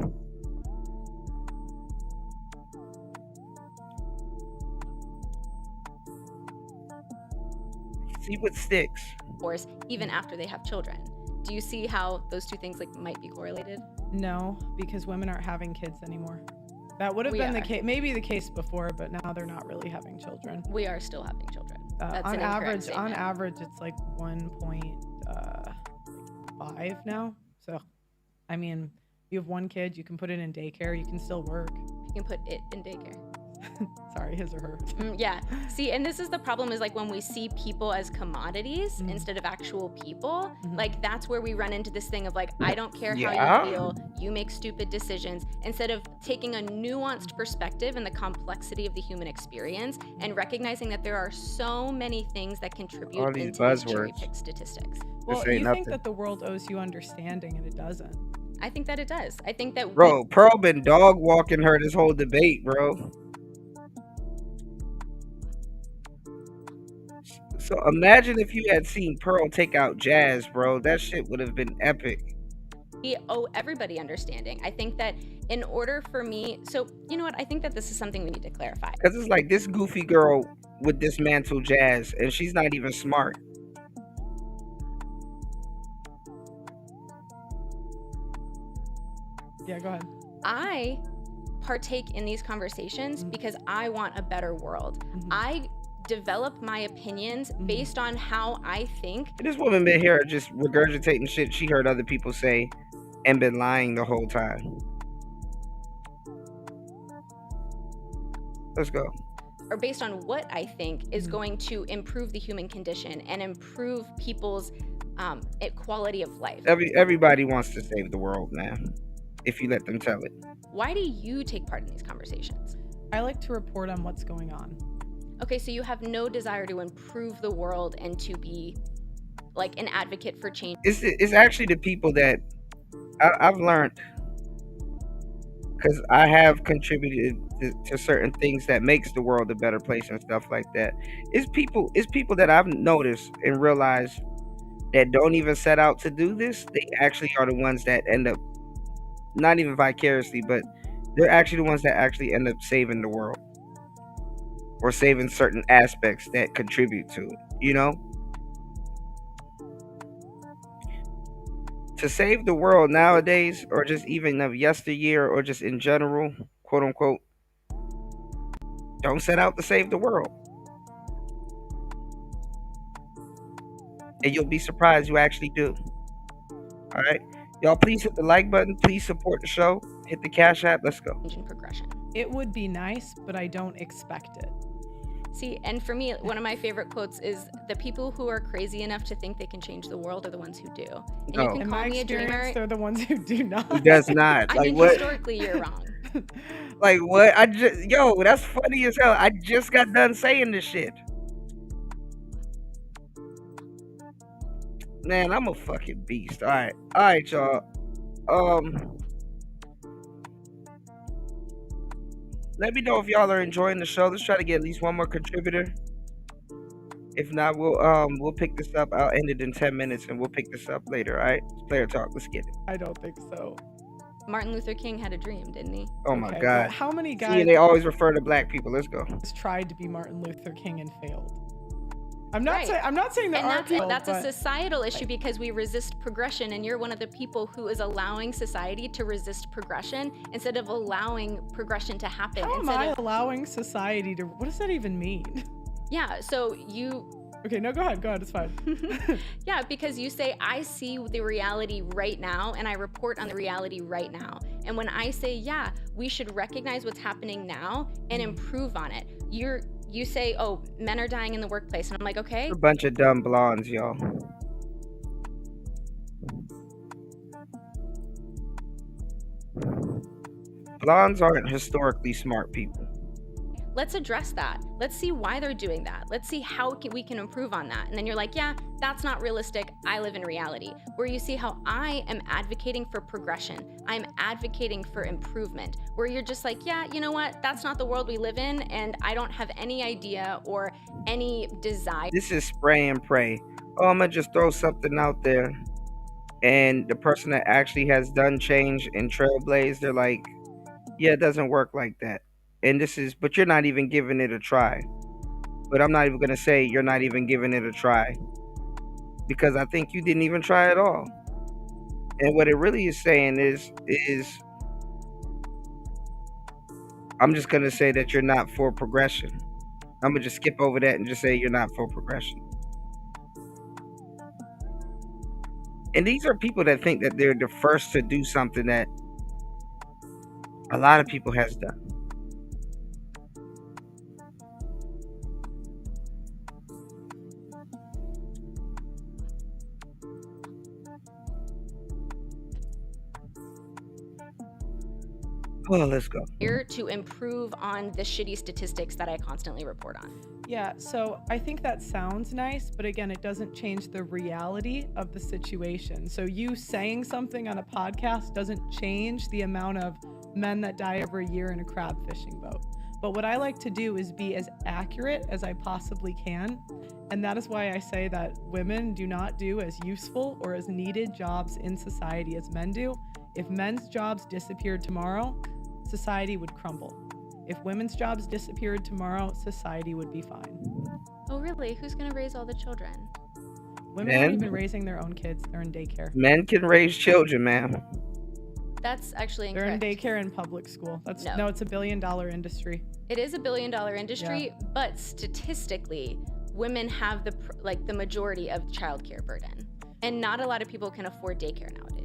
See what sticks. Force, even after they have children. Do you see how those two things might be correlated? No, because women aren't having kids anymore. That would have We been the are. case, maybe the case before, but now they're not really having children. We are still having children. That's On an incorrect average, statement. it's like 1.5 now. So, I mean, you have one kid, you can put it in daycare, you can still work. You can put it in daycare. Sorry, his or her. Yeah. See, and this is the problem is when we see people as commodities instead of actual people, that's where we run into this thing of I don't care how you feel, you make stupid decisions, instead of taking a nuanced perspective in the complexity of the human experience and recognizing that there are so many things that contribute All these into these buzzwords. cherry-picked statistics. Well, ain't you think nothing. that the world owes you understanding, and it doesn't. I think that it does. I think that Bro, Pearl been dog walking her this whole debate, bro. So imagine if you had seen Pearl take out Jazz, bro. That shit would have been epic. we owe everybody understanding. I think that in order for me, so you know what? I think that this is something we need to clarify. Because it's like this goofy girl would dismantle Jazz, and she's not even smart. Yeah, go ahead. I partake in these conversations because I want a better world. I develop my opinions based on how I think. This woman been here just regurgitating shit she heard other people say and been lying the whole time. Let's go. Or based on what I think is going to improve the human condition and improve people's quality of life. Everybody wants to save the world, man, if you let them tell it. Why do you take part in these conversations? I like to report on what's going on. Okay, so you have no desire to improve the world and to be like an advocate for change. It's actually the people that I've learned, because I have contributed to certain things that makes the world a better place and stuff like that. It's people that I've noticed and realized that don't even set out to do this. They actually are the ones that end up, not even vicariously, but they're actually the ones that actually end up saving the world or saving certain aspects that contribute to it, you know? To save the world nowadays, or just even of yesteryear, or just in general, quote unquote, don't set out to save the world. And you'll be surprised you actually do. All right? Y'all, please hit the like button. Please support the show. Hit the Cash App. Let's go. Progression. It would be nice, but I don't expect it. See, and for me, one of my favorite quotes is, the people who are crazy enough to think they can change the world are the ones who do. And you can In call my me a dreamer. experience, they're the ones who do not. Who does not? I Like mean, what? historically, you're wrong. Like what? Yo, that's funny as hell. I just got done saying this shit. Man, I'm a fucking beast. All right, y'all. Let me know if y'all are enjoying the show. Let's try to get at least one more contributor. If not, we'll pick this up. I'll end it in 10 minutes and we'll pick this up later. All right, player talk. Let's get it. I don't think so. Martin Luther King had a dream, didn't he? Oh my Okay, God. but how many guys? See, they always refer to black people. Let's go. Tried to be Martin Luther King and failed. I'm not Right. saying. I'm not saying there And aren't people. that's a but societal issue because we resist progression, and you're one of the people who is allowing society to resist progression instead of allowing progression to happen. How am I allowing society to? What does that even mean? Yeah, so Okay, no, go ahead, it's fine. Yeah, because you say, I see the reality right now and I report on the reality right now. And when I say, yeah, we should recognize what's happening now and improve on it, you say, oh, men are dying in the workplace. And I'm like, okay. A bunch of dumb blondes, y'all. Blondes aren't historically smart people. Let's address that. Let's see why they're doing that. Let's see how we can improve on that. And then you're like, yeah, that's not realistic. I live in reality. Where you see how I am advocating for progression. I'm advocating for improvement. Where you're just like, yeah, you know what? That's not the world we live in. And I don't have any idea or any desire. This is spray and pray. Oh, I'm going to just throw something out there. And the person that actually has done change and trailblazed, they're like, yeah, it doesn't work like that. And but you're not even giving it a try. But I'm not even going to say you're not even giving it a try, because I think you didn't even try at all. And what it really is saying is I'm just going to say that you're not for progression. I'm going to just skip over that and just say you're not for progression. And these are people that think that they're the first to do something that a lot of people has done. Well, let's go. Here to improve on the shitty statistics that I constantly report on. Yeah, so I think that sounds nice, but again, it doesn't change the reality of the situation. So you saying something on a podcast doesn't change the amount of men that die every year in a crab fishing boat. But what I like to do is be as accurate as I possibly can. And that is why I say that women do not do as useful or as needed jobs in society as men do. If men's jobs disappeared tomorrow, society would crumble. If women's jobs disappeared tomorrow, society would be fine. Oh, really? Who's going to raise all the children? Women aren't even raising their own kids. They're in daycare. Men can raise children, ma'am. That's actually incorrect. They're in daycare and public school. It's a $1 billion industry. It is a $1 billion industry, Yeah. but statistically, women have the majority of childcare burden. And not a lot of people can afford daycare nowadays.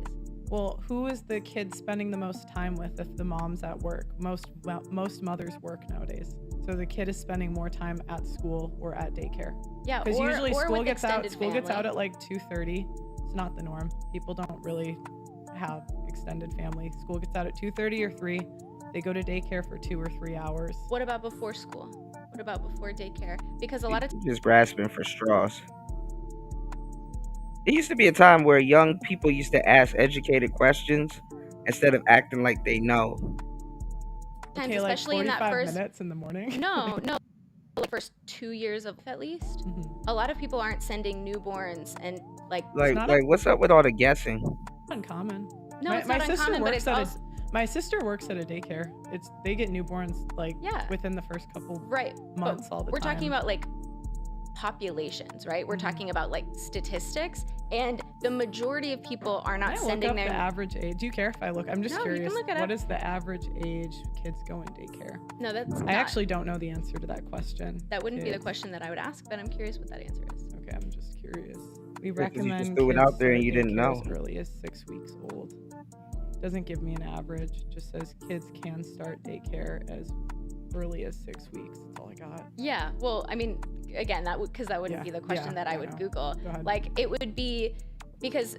Well, who is the kid spending the most time with if the mom's at work? Most mothers work nowadays. So the kid is spending more time at school or at daycare. Yeah, because usually school gets out family. at like 2:30. It's not the norm. People don't really have extended family. School gets out at 2:30 or 3. They go to daycare for 2 or 3 hours. What about before school? What about before daycare? Because a lot of Just grasping for straws. It used to be a time where young people used to ask educated questions instead of acting like they know. times, Okay, especially like in that 45 first minutes in the morning. No, the first 2 years of at least. A lot of people aren't sending newborns and like what's up with all the guessing? Uncommon. No, it's my not sister uncommon, but works it's at also my sister works at a daycare. They get newborns like Yeah. within the first couple but months all the we're time. talking about like populations, right? We're talking about like statistics, and the majority of people are not Can I sending look up their the average age? Do you care if I look? I'm just No, you can curious. look it up. What is the average age kids go in daycare? No, that's I not- actually don't know the answer to that question. That wouldn't be the Kids. question that I would ask, but I'm curious what that answer is. Okay, I'm just curious. We 'cause you just recommend threw it kids out there and start you didn't daycare know. as early as 6 weeks old. Doesn't give me an average. Just says kids can start daycare as early as 6 weeks. That's all I got. Yeah, well, I mean, again, that would because that wouldn't Yeah, be the question yeah, that I I would know. Google. Go ahead. Like, it would be because,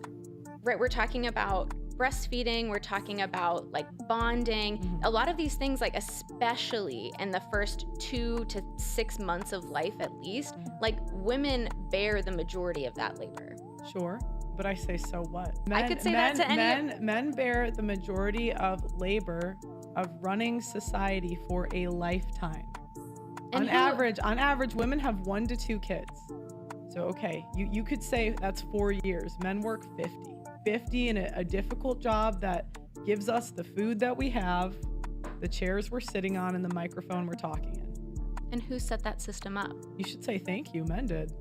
right, we're talking about breastfeeding, we're talking about like bonding, Mm-hmm. a lot of these things, like especially in the first 2 to 6 months of life at least, Mm-hmm. like women bear the majority of that labor. Sure, but I say so what? I could say that to any- men bear the majority of labor of running society for a lifetime. And On average, women have 1 to 2 kids. So okay, you could say that's 4 years. Men work 50. 50 in a difficult job that gives us the food that we have, the chairs we're sitting on, and the microphone we're talking in. And who set that system up? You should say thank you. Men did.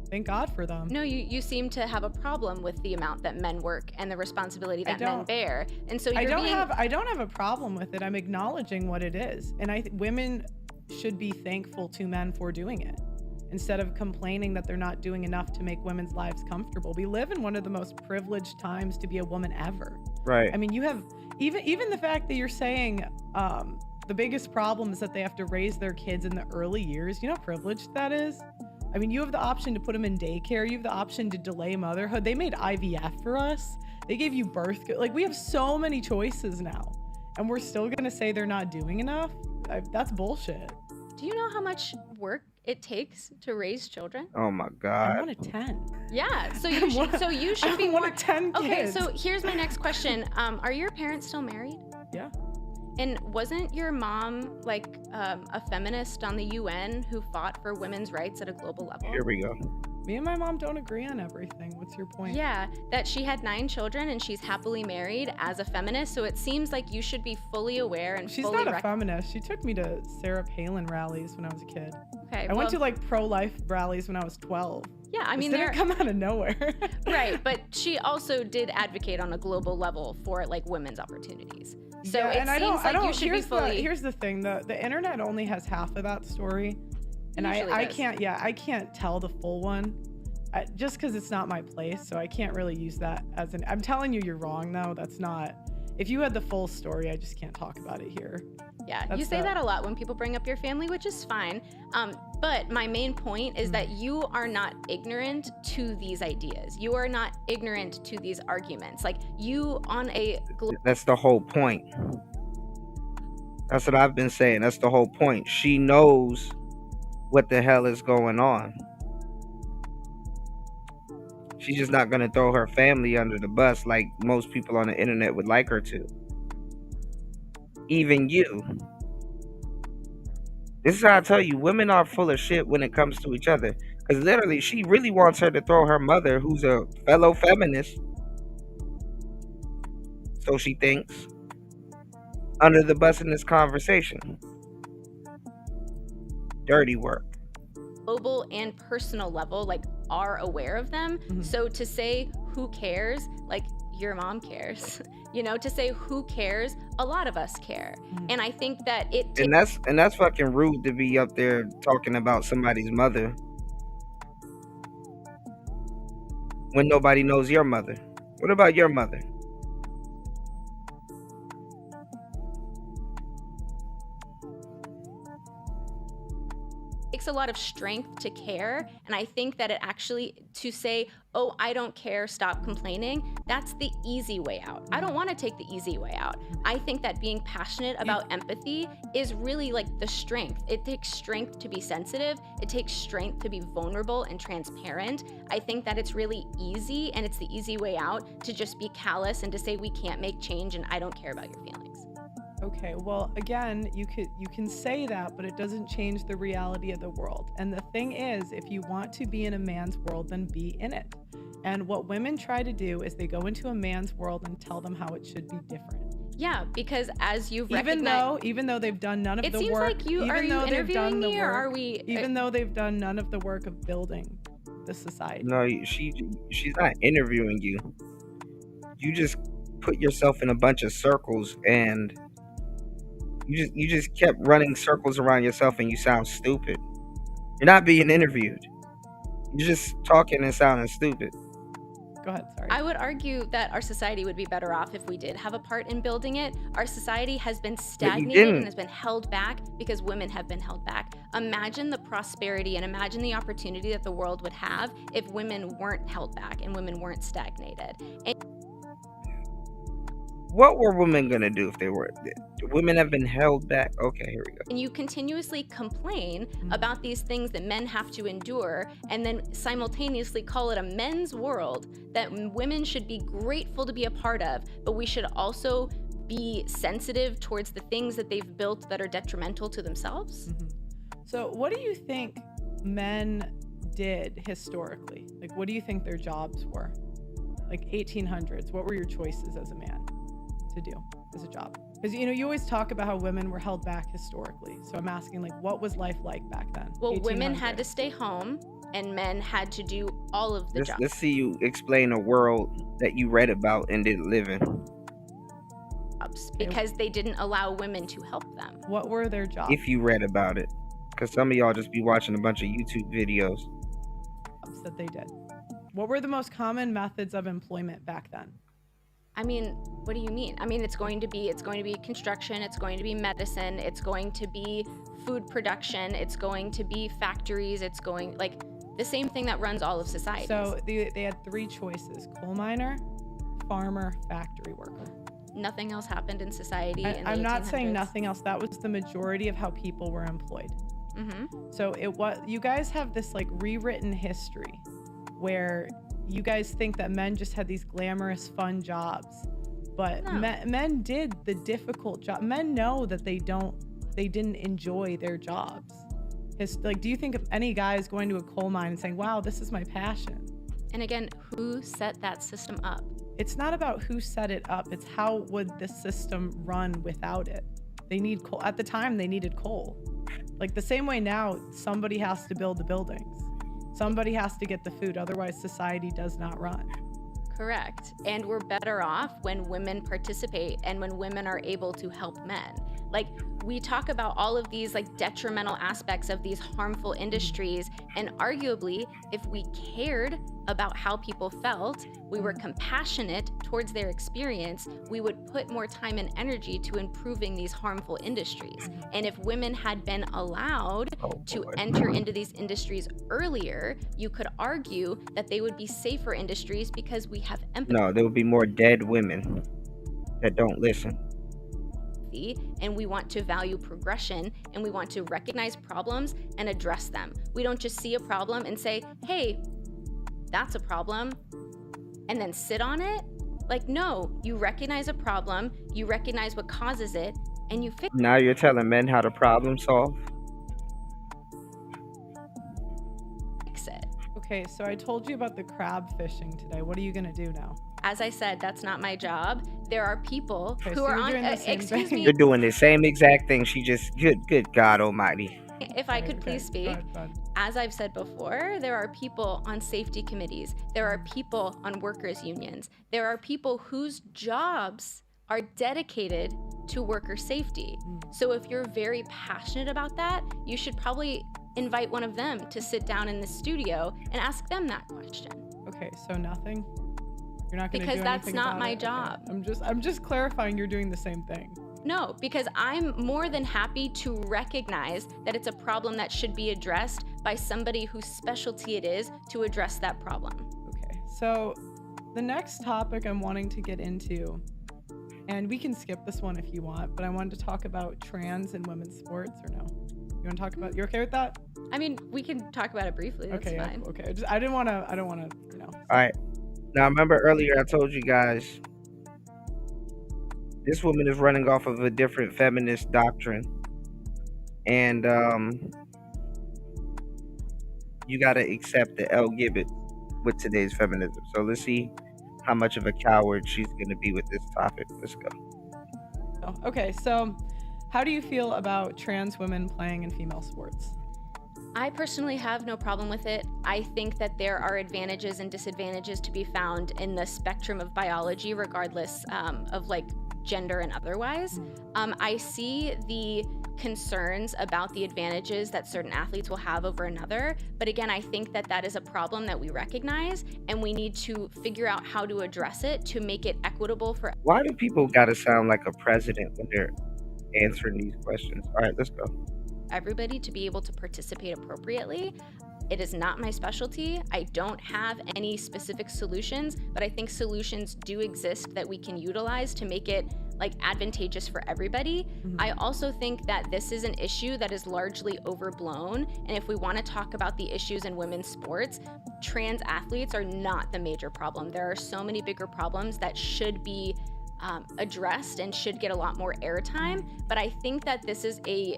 Thank God for them. No, you seem to have a problem with the amount that men work and the responsibility that men bear. And so I don't have a problem with it. I'm acknowledging what it is, and women should be thankful to men for doing it. instead of complaining that they're not doing enough to make women's lives comfortable. We live in one of the most privileged times to be a woman ever. Right. I mean, you have even the fact that you're saying the biggest problem is that they have to raise their kids in the early years. You know how privileged that is? I mean, you have the option to put them in daycare. You have the option to delay motherhood. They made IVF for us. They gave you birth. Like, we have so many choices now. And we're still going to say they're not doing enough? That's bullshit. Do you know how much work it takes to raise children? Oh my I'm God. one of 10. Yeah, so you should be I'm one of 10 kids. Okay, so here's my next question. Are your parents still married? Yeah. And wasn't your mom like a feminist on the UN who fought for women's rights at a global level? Here we go. Me and my mom don't agree on everything. What's your point? Yeah, that she had 9 children and she's happily married as a feminist. So it seems like you should be fully aware and She's fully not a feminist. She took me to Sarah Palin rallies when I was a kid. Okay, I went to like pro-life rallies when I was 12. Yeah, I mean, this didn't come out of nowhere. Right, but she also did advocate on a global level for like women's opportunities. So yeah, it and seems like you should be fully. Here's the thing: the internet only has half of that story, and I can't tell the full one, just because it's not my place. So I can't really use that as an. I'm telling you, you're wrong though. That's not. If you had the full story, I just can't talk about it here. Yeah, you say that a lot when people bring up your family, which is fine. But my main point is that you are not ignorant to these ideas. You are not ignorant to these arguments. Like you on a. That's the whole point. That's what I've been saying. That's the whole point. She knows what the hell is going on. She's just not going to throw her family under the bus like most people on the internet would like her to. Even you. This is how I tell you, women are full of shit when it comes to each other. Because literally, she really wants her to throw her mother, who's a fellow feminist, so she thinks, under the bus in this conversation. Dirty work. Global and personal level, like, are aware of them. So to say who cares, like your mom cares, to say who cares, a lot of us care. And I think that and that's fucking rude to be up there talking about somebody's mother when nobody knows your mother. What about your mother? takes a lot of strength to care, and I think that it actually, to say, oh, I don't care, stop complaining, that's the easy way out. I don't want to take the easy way out. I think that being passionate about empathy is really like the strength. It takes strength to be sensitive. It takes strength to be vulnerable and transparent. I think that it's really easy, and it's the easy way out, to just be callous and to say we can't make change and I don't care about your feelings. Okay, well, again, you can say that, but it doesn't change the reality of the world. And the thing is, if you want to be in a man's world, then be in it. And what women try to do is they go into a man's world and tell them how it should be different. Yeah, because as you've even though they've done none of the work, it seems like you are you interviewing me, or are we? Even though they've done none of the work of building the society. No, she's not interviewing you. You just put yourself in a bunch of circles and you just kept running circles around yourself and you sound stupid. You're not being interviewed. You're just talking and sounding stupid. Go ahead, sorry. I would argue that our society would be better off if we did have a part in building it. Our society has been stagnated and has been held back because women have been held back. Imagine the prosperity and imagine the opportunity that the world would have if women weren't held back and women weren't stagnated. What were women gonna do if they were? Women have been held back. Okay, here we go. And you continuously complain about these things that men have to endure, and then simultaneously call it a men's world that women should be grateful to be a part of, but we should also be sensitive towards the things that they've built that are detrimental to themselves. So what do you think men did historically? Like, what do you think their jobs were? Like 1800s, what were your choices as a man to do as a job? Because you always talk about how women were held back historically. So I'm asking, like, what was life like back then? Well, women had to stay home and men had to do all of the jobs. Let's see you explain a world that you read about and didn't live in. Because they didn't allow women to help them. What were their jobs? If you read about it, because some of y'all just be watching a bunch of YouTube videos. That they did. What were the most common methods of employment back then? I mean, what do you mean? I mean, it's going to be construction, it's going to be medicine, it's going to be food production, it's going to be factories, it's going like the same thing that runs all of society. So they had 3 choices: coal miner, farmer, factory worker. Nothing else happened in society. I'm not saying nothing else. That was the majority of how people were employed. So you guys have this like rewritten history where you guys think that men just had these glamorous, fun jobs, but men did the difficult job. Men know that they didn't enjoy their jobs. Like, do you think of any guys going to a coal mine and saying, wow, this is my passion? And again, who set that system up? It's not about who set it up. It's how would the system run without it? They need coal. At the time, they needed coal. Like the same way now, somebody has to build the buildings. Somebody has to get the food. Otherwise, society does not run. Correct. And we're better off when women participate and when women are able to help men. Like, we talk about all of these like detrimental aspects of these harmful industries, and arguably, if we cared about how people felt, we were compassionate towards their experience, we would put more time and energy to improving these harmful industries. And if women had been allowed to enter into these industries earlier, you could argue that they would be safer industries because we have empathy. No, there would be more dead women that don't listen. And we want to value progression, and we want to recognize problems and address them. We don't just see a problem and say, hey, that's a problem, and then sit on it. Like, no, you recognize a problem, you recognize what causes it, and you fix it. Now you're telling men how to problem solve? Okay, so I told you about the crab fishing today. What are you gonna do now? As I said, that's not my job. There are people Okay, who so are you're on, doing the same excuse thing. me, You're doing the same exact thing. She just, good God Almighty. if I could please speak. As I've said before, there are people on safety committees. There are people on workers' unions. There are people whose jobs are dedicated to worker safety. So if you're very passionate about that, you should probably invite one of them to sit down in the studio and ask them that question. Okay, so nothing? You're not gonna Because do that's anything not about my it? job. Okay. I'm just clarifying you're doing the same thing. No, because I'm more than happy to recognize that it's a problem that should be addressed by somebody whose specialty it is to address that problem. Okay, so the next topic I'm wanting to get into, and we can skip this one if you want, but I wanted to talk about trans and women's sports, or no? You want to talk about? You okay with that? I mean, we can talk about it briefly. That's Okay, fine. okay. I don't want to, you know. All right. Now, remember earlier I told you guys this woman is running off of a different feminist doctrine. And you got to accept the L Gibbet with today's feminism. So let's see how much of a coward she's going to be with this topic. Let's go. Okay, so how do you feel about trans women playing in female sports? I personally have no problem with it. I think that there are advantages and disadvantages to be found in the spectrum of biology, regardless of like gender and otherwise. I see the concerns about the advantages that certain athletes will have over another. But again, I think that that is a problem that we recognize, and we need to figure out how to address it to make it equitable for. Why do people got to sound like a president when they're answering these questions? All right, let's go. Everybody to be able to participate appropriately. It is not my specialty. I don't have any specific solutions, but I think solutions do exist that we can utilize to make it like advantageous for everybody. I also think that this is an issue that is largely overblown. And if we want to talk about the issues in women's sports, trans athletes are not the major problem. There are so many bigger problems that should be addressed and should get a lot more airtime. But I think that this is a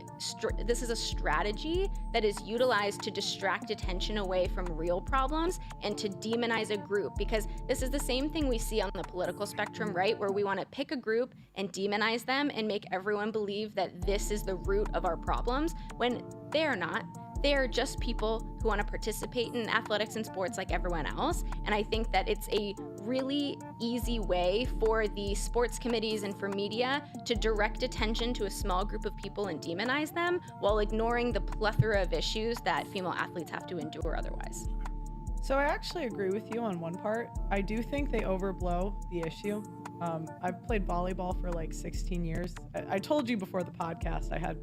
strategy that is utilized to distract attention away from real problems and to demonize a group, because this is the same thing we see on the political spectrum, right? Where we want to pick a group and demonize them and make everyone believe that this is the root of our problems when they're not. They are just people who want to participate in athletics and sports like everyone else. And I think that it's a really easy way for the sports committees and for media to direct attention to a small group of people and demonize them while ignoring the plethora of issues that female athletes have to endure otherwise. So I actually agree with you on one part. I do think they overblow the issue. I've played volleyball for like 16 years. I told you before the podcast I had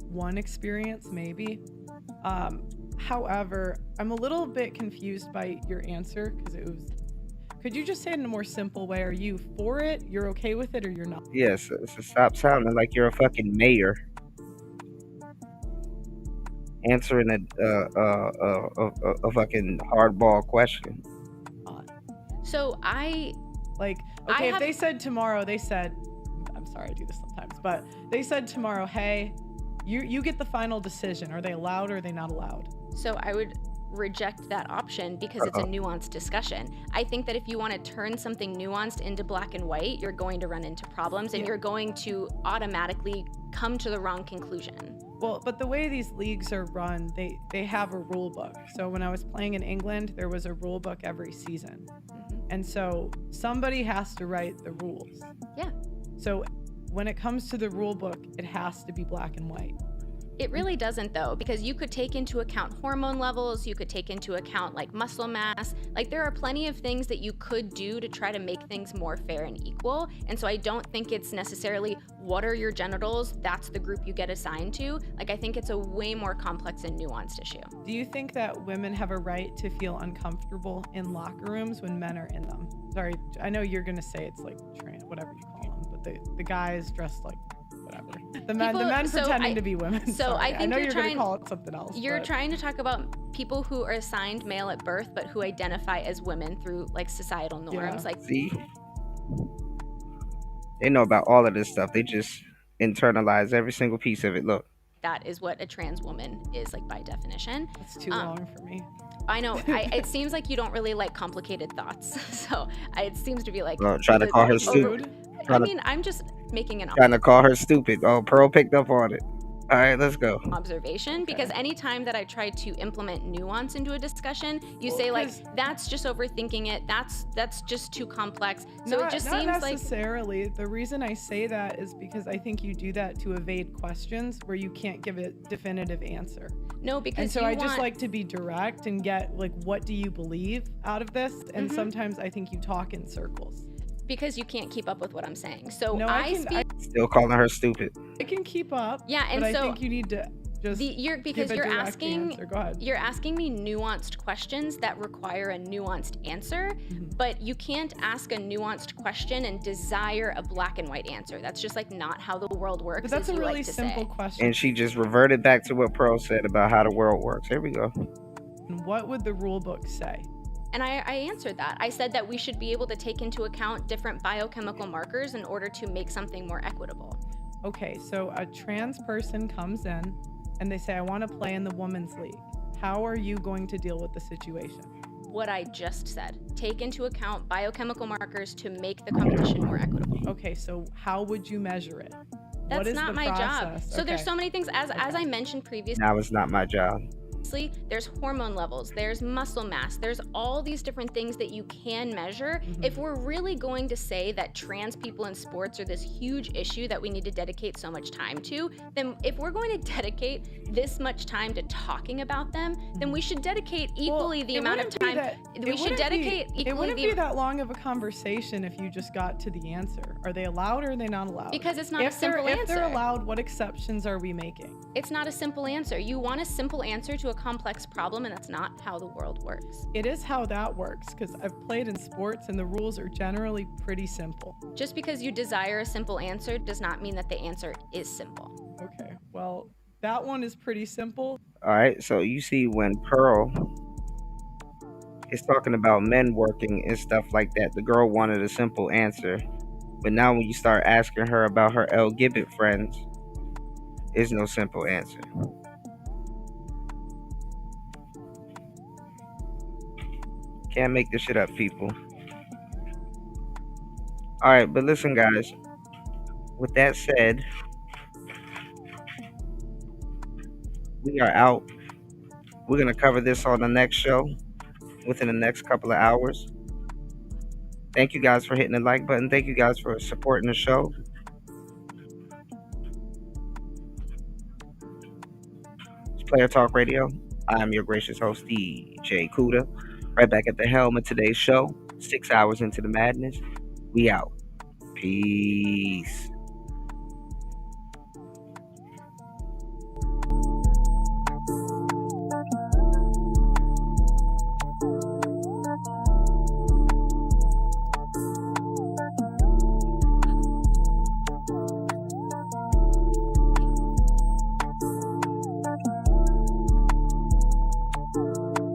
one experience maybe. However, I'm a little bit confused by your answer because it was. Could you just say it in a more simple way? Are you for it? You're okay with it, or you're not? Yes, so stop sounding like you're a fucking mayor answering a fucking hardball question. So I like okay. If they said tomorrow, I'm sorry, I do this sometimes, but they said tomorrow, hey, you get the final decision. Are they allowed or are they not allowed? So I would reject that option because it's a nuanced discussion. I think that if you want to turn something nuanced into black and white, you're going to run into problems and you're going to automatically come to the wrong conclusion. Well, but the way these leagues are run, they have a rule book. So when I was playing in England, there was a rule book every season. And so somebody has to write the rules. Yeah. So when it comes to the rule book, it has to be black and white. It really doesn't though, because you could take into account hormone levels, you could take into account like muscle mass, like there are plenty of things that you could do to try to make things more fair and equal. And so I don't think it's necessarily what are your genitals, that's the group you get assigned to. Like I think it's a way more complex and nuanced issue. Do you think that women have a right to feel uncomfortable in locker rooms when men are in them? Sorry, I know you're gonna say it's like whatever you call them, but the guys dressed like whatever. The men pretending to be women. So Sorry. I think I know you're trying to call it something else. You're trying to talk about people who are assigned male at birth, but who identify as women through like societal norms. Like, see, they know about all of this stuff. They just internalize every single piece of it. Look, that is what a trans woman is, like by definition. It's too long for me. I know. It seems like you don't really like complicated thoughts. So it seems to be like trying to call her stupid. I mean, I'm just making an trying to call her stupid. Oh, Pearl picked up on it. All right, let's go. Observation, because anytime that I try to implement nuance into a discussion, you say like that's just overthinking it. That's just too complex. So it just seems not like necessarily. The reason I say that is because I think you do that to evade questions where you can't give a definitive answer. No, because and so I just like to be direct and get like, what do you believe out of this? And sometimes I think you talk in circles. Because you can't keep up with what I'm saying. So no, I still calling her stupid. I can keep up. Yeah, and but so I think you need to just you're asking me nuanced questions that require a nuanced answer, but you can't ask a nuanced question and desire a black and white answer. That's just like not how the world works. But that's a really simple question. And she just reverted back to what Pearl said about how the world works. Here we go. And what would the rule book say? And I answered that. I said that we should be able to take into account different biochemical markers in order to make something more equitable. Okay, so a trans person comes in and they say, I want to play in the women's league. How are you going to deal with the situation? What I just said. Take into account biochemical markers to make the competition more equitable. Okay, so how would you measure it? That's not my job. So there's so many things, as I mentioned previously. Now it's not my job. There's hormone levels, there's muscle mass, there's all these different things that you can measure. If we're really going to say that trans people in sports are this huge issue that we need to dedicate so much time to, then if we're going to dedicate this much time to talking about them, then we should dedicate equally the amount of time. We should dedicate equally. It wouldn't be that long of a conversation if you just got to the answer. Are they allowed or are they not allowed? Because it's not a simple answer. If they're allowed, what exceptions are we making? It's not a simple answer. You want a simple answer to a complex problem, and that's not how the world works. It is how that works, because I've played in sports and the rules are generally pretty simple. Just because you desire a simple answer does not mean that the answer is simple. Okay, well, that one is pretty simple. All right, so you see when Pearl is talking about men working and stuff like that, the girl wanted a simple answer. But now when you start asking her about her L. Gibbet friends, there's no simple answer. Can't make this shit up, people. All right, but listen, guys. With that said, we are out We're going to cover this on the next show within the next couple of hours. Thank you guys for hitting the like button. Thank you guys for supporting the show. It's Player Talk Radio. I am your gracious host, DJ Kuda. Right back at the helm of today's show. 6 hours into the madness. We out. Peace.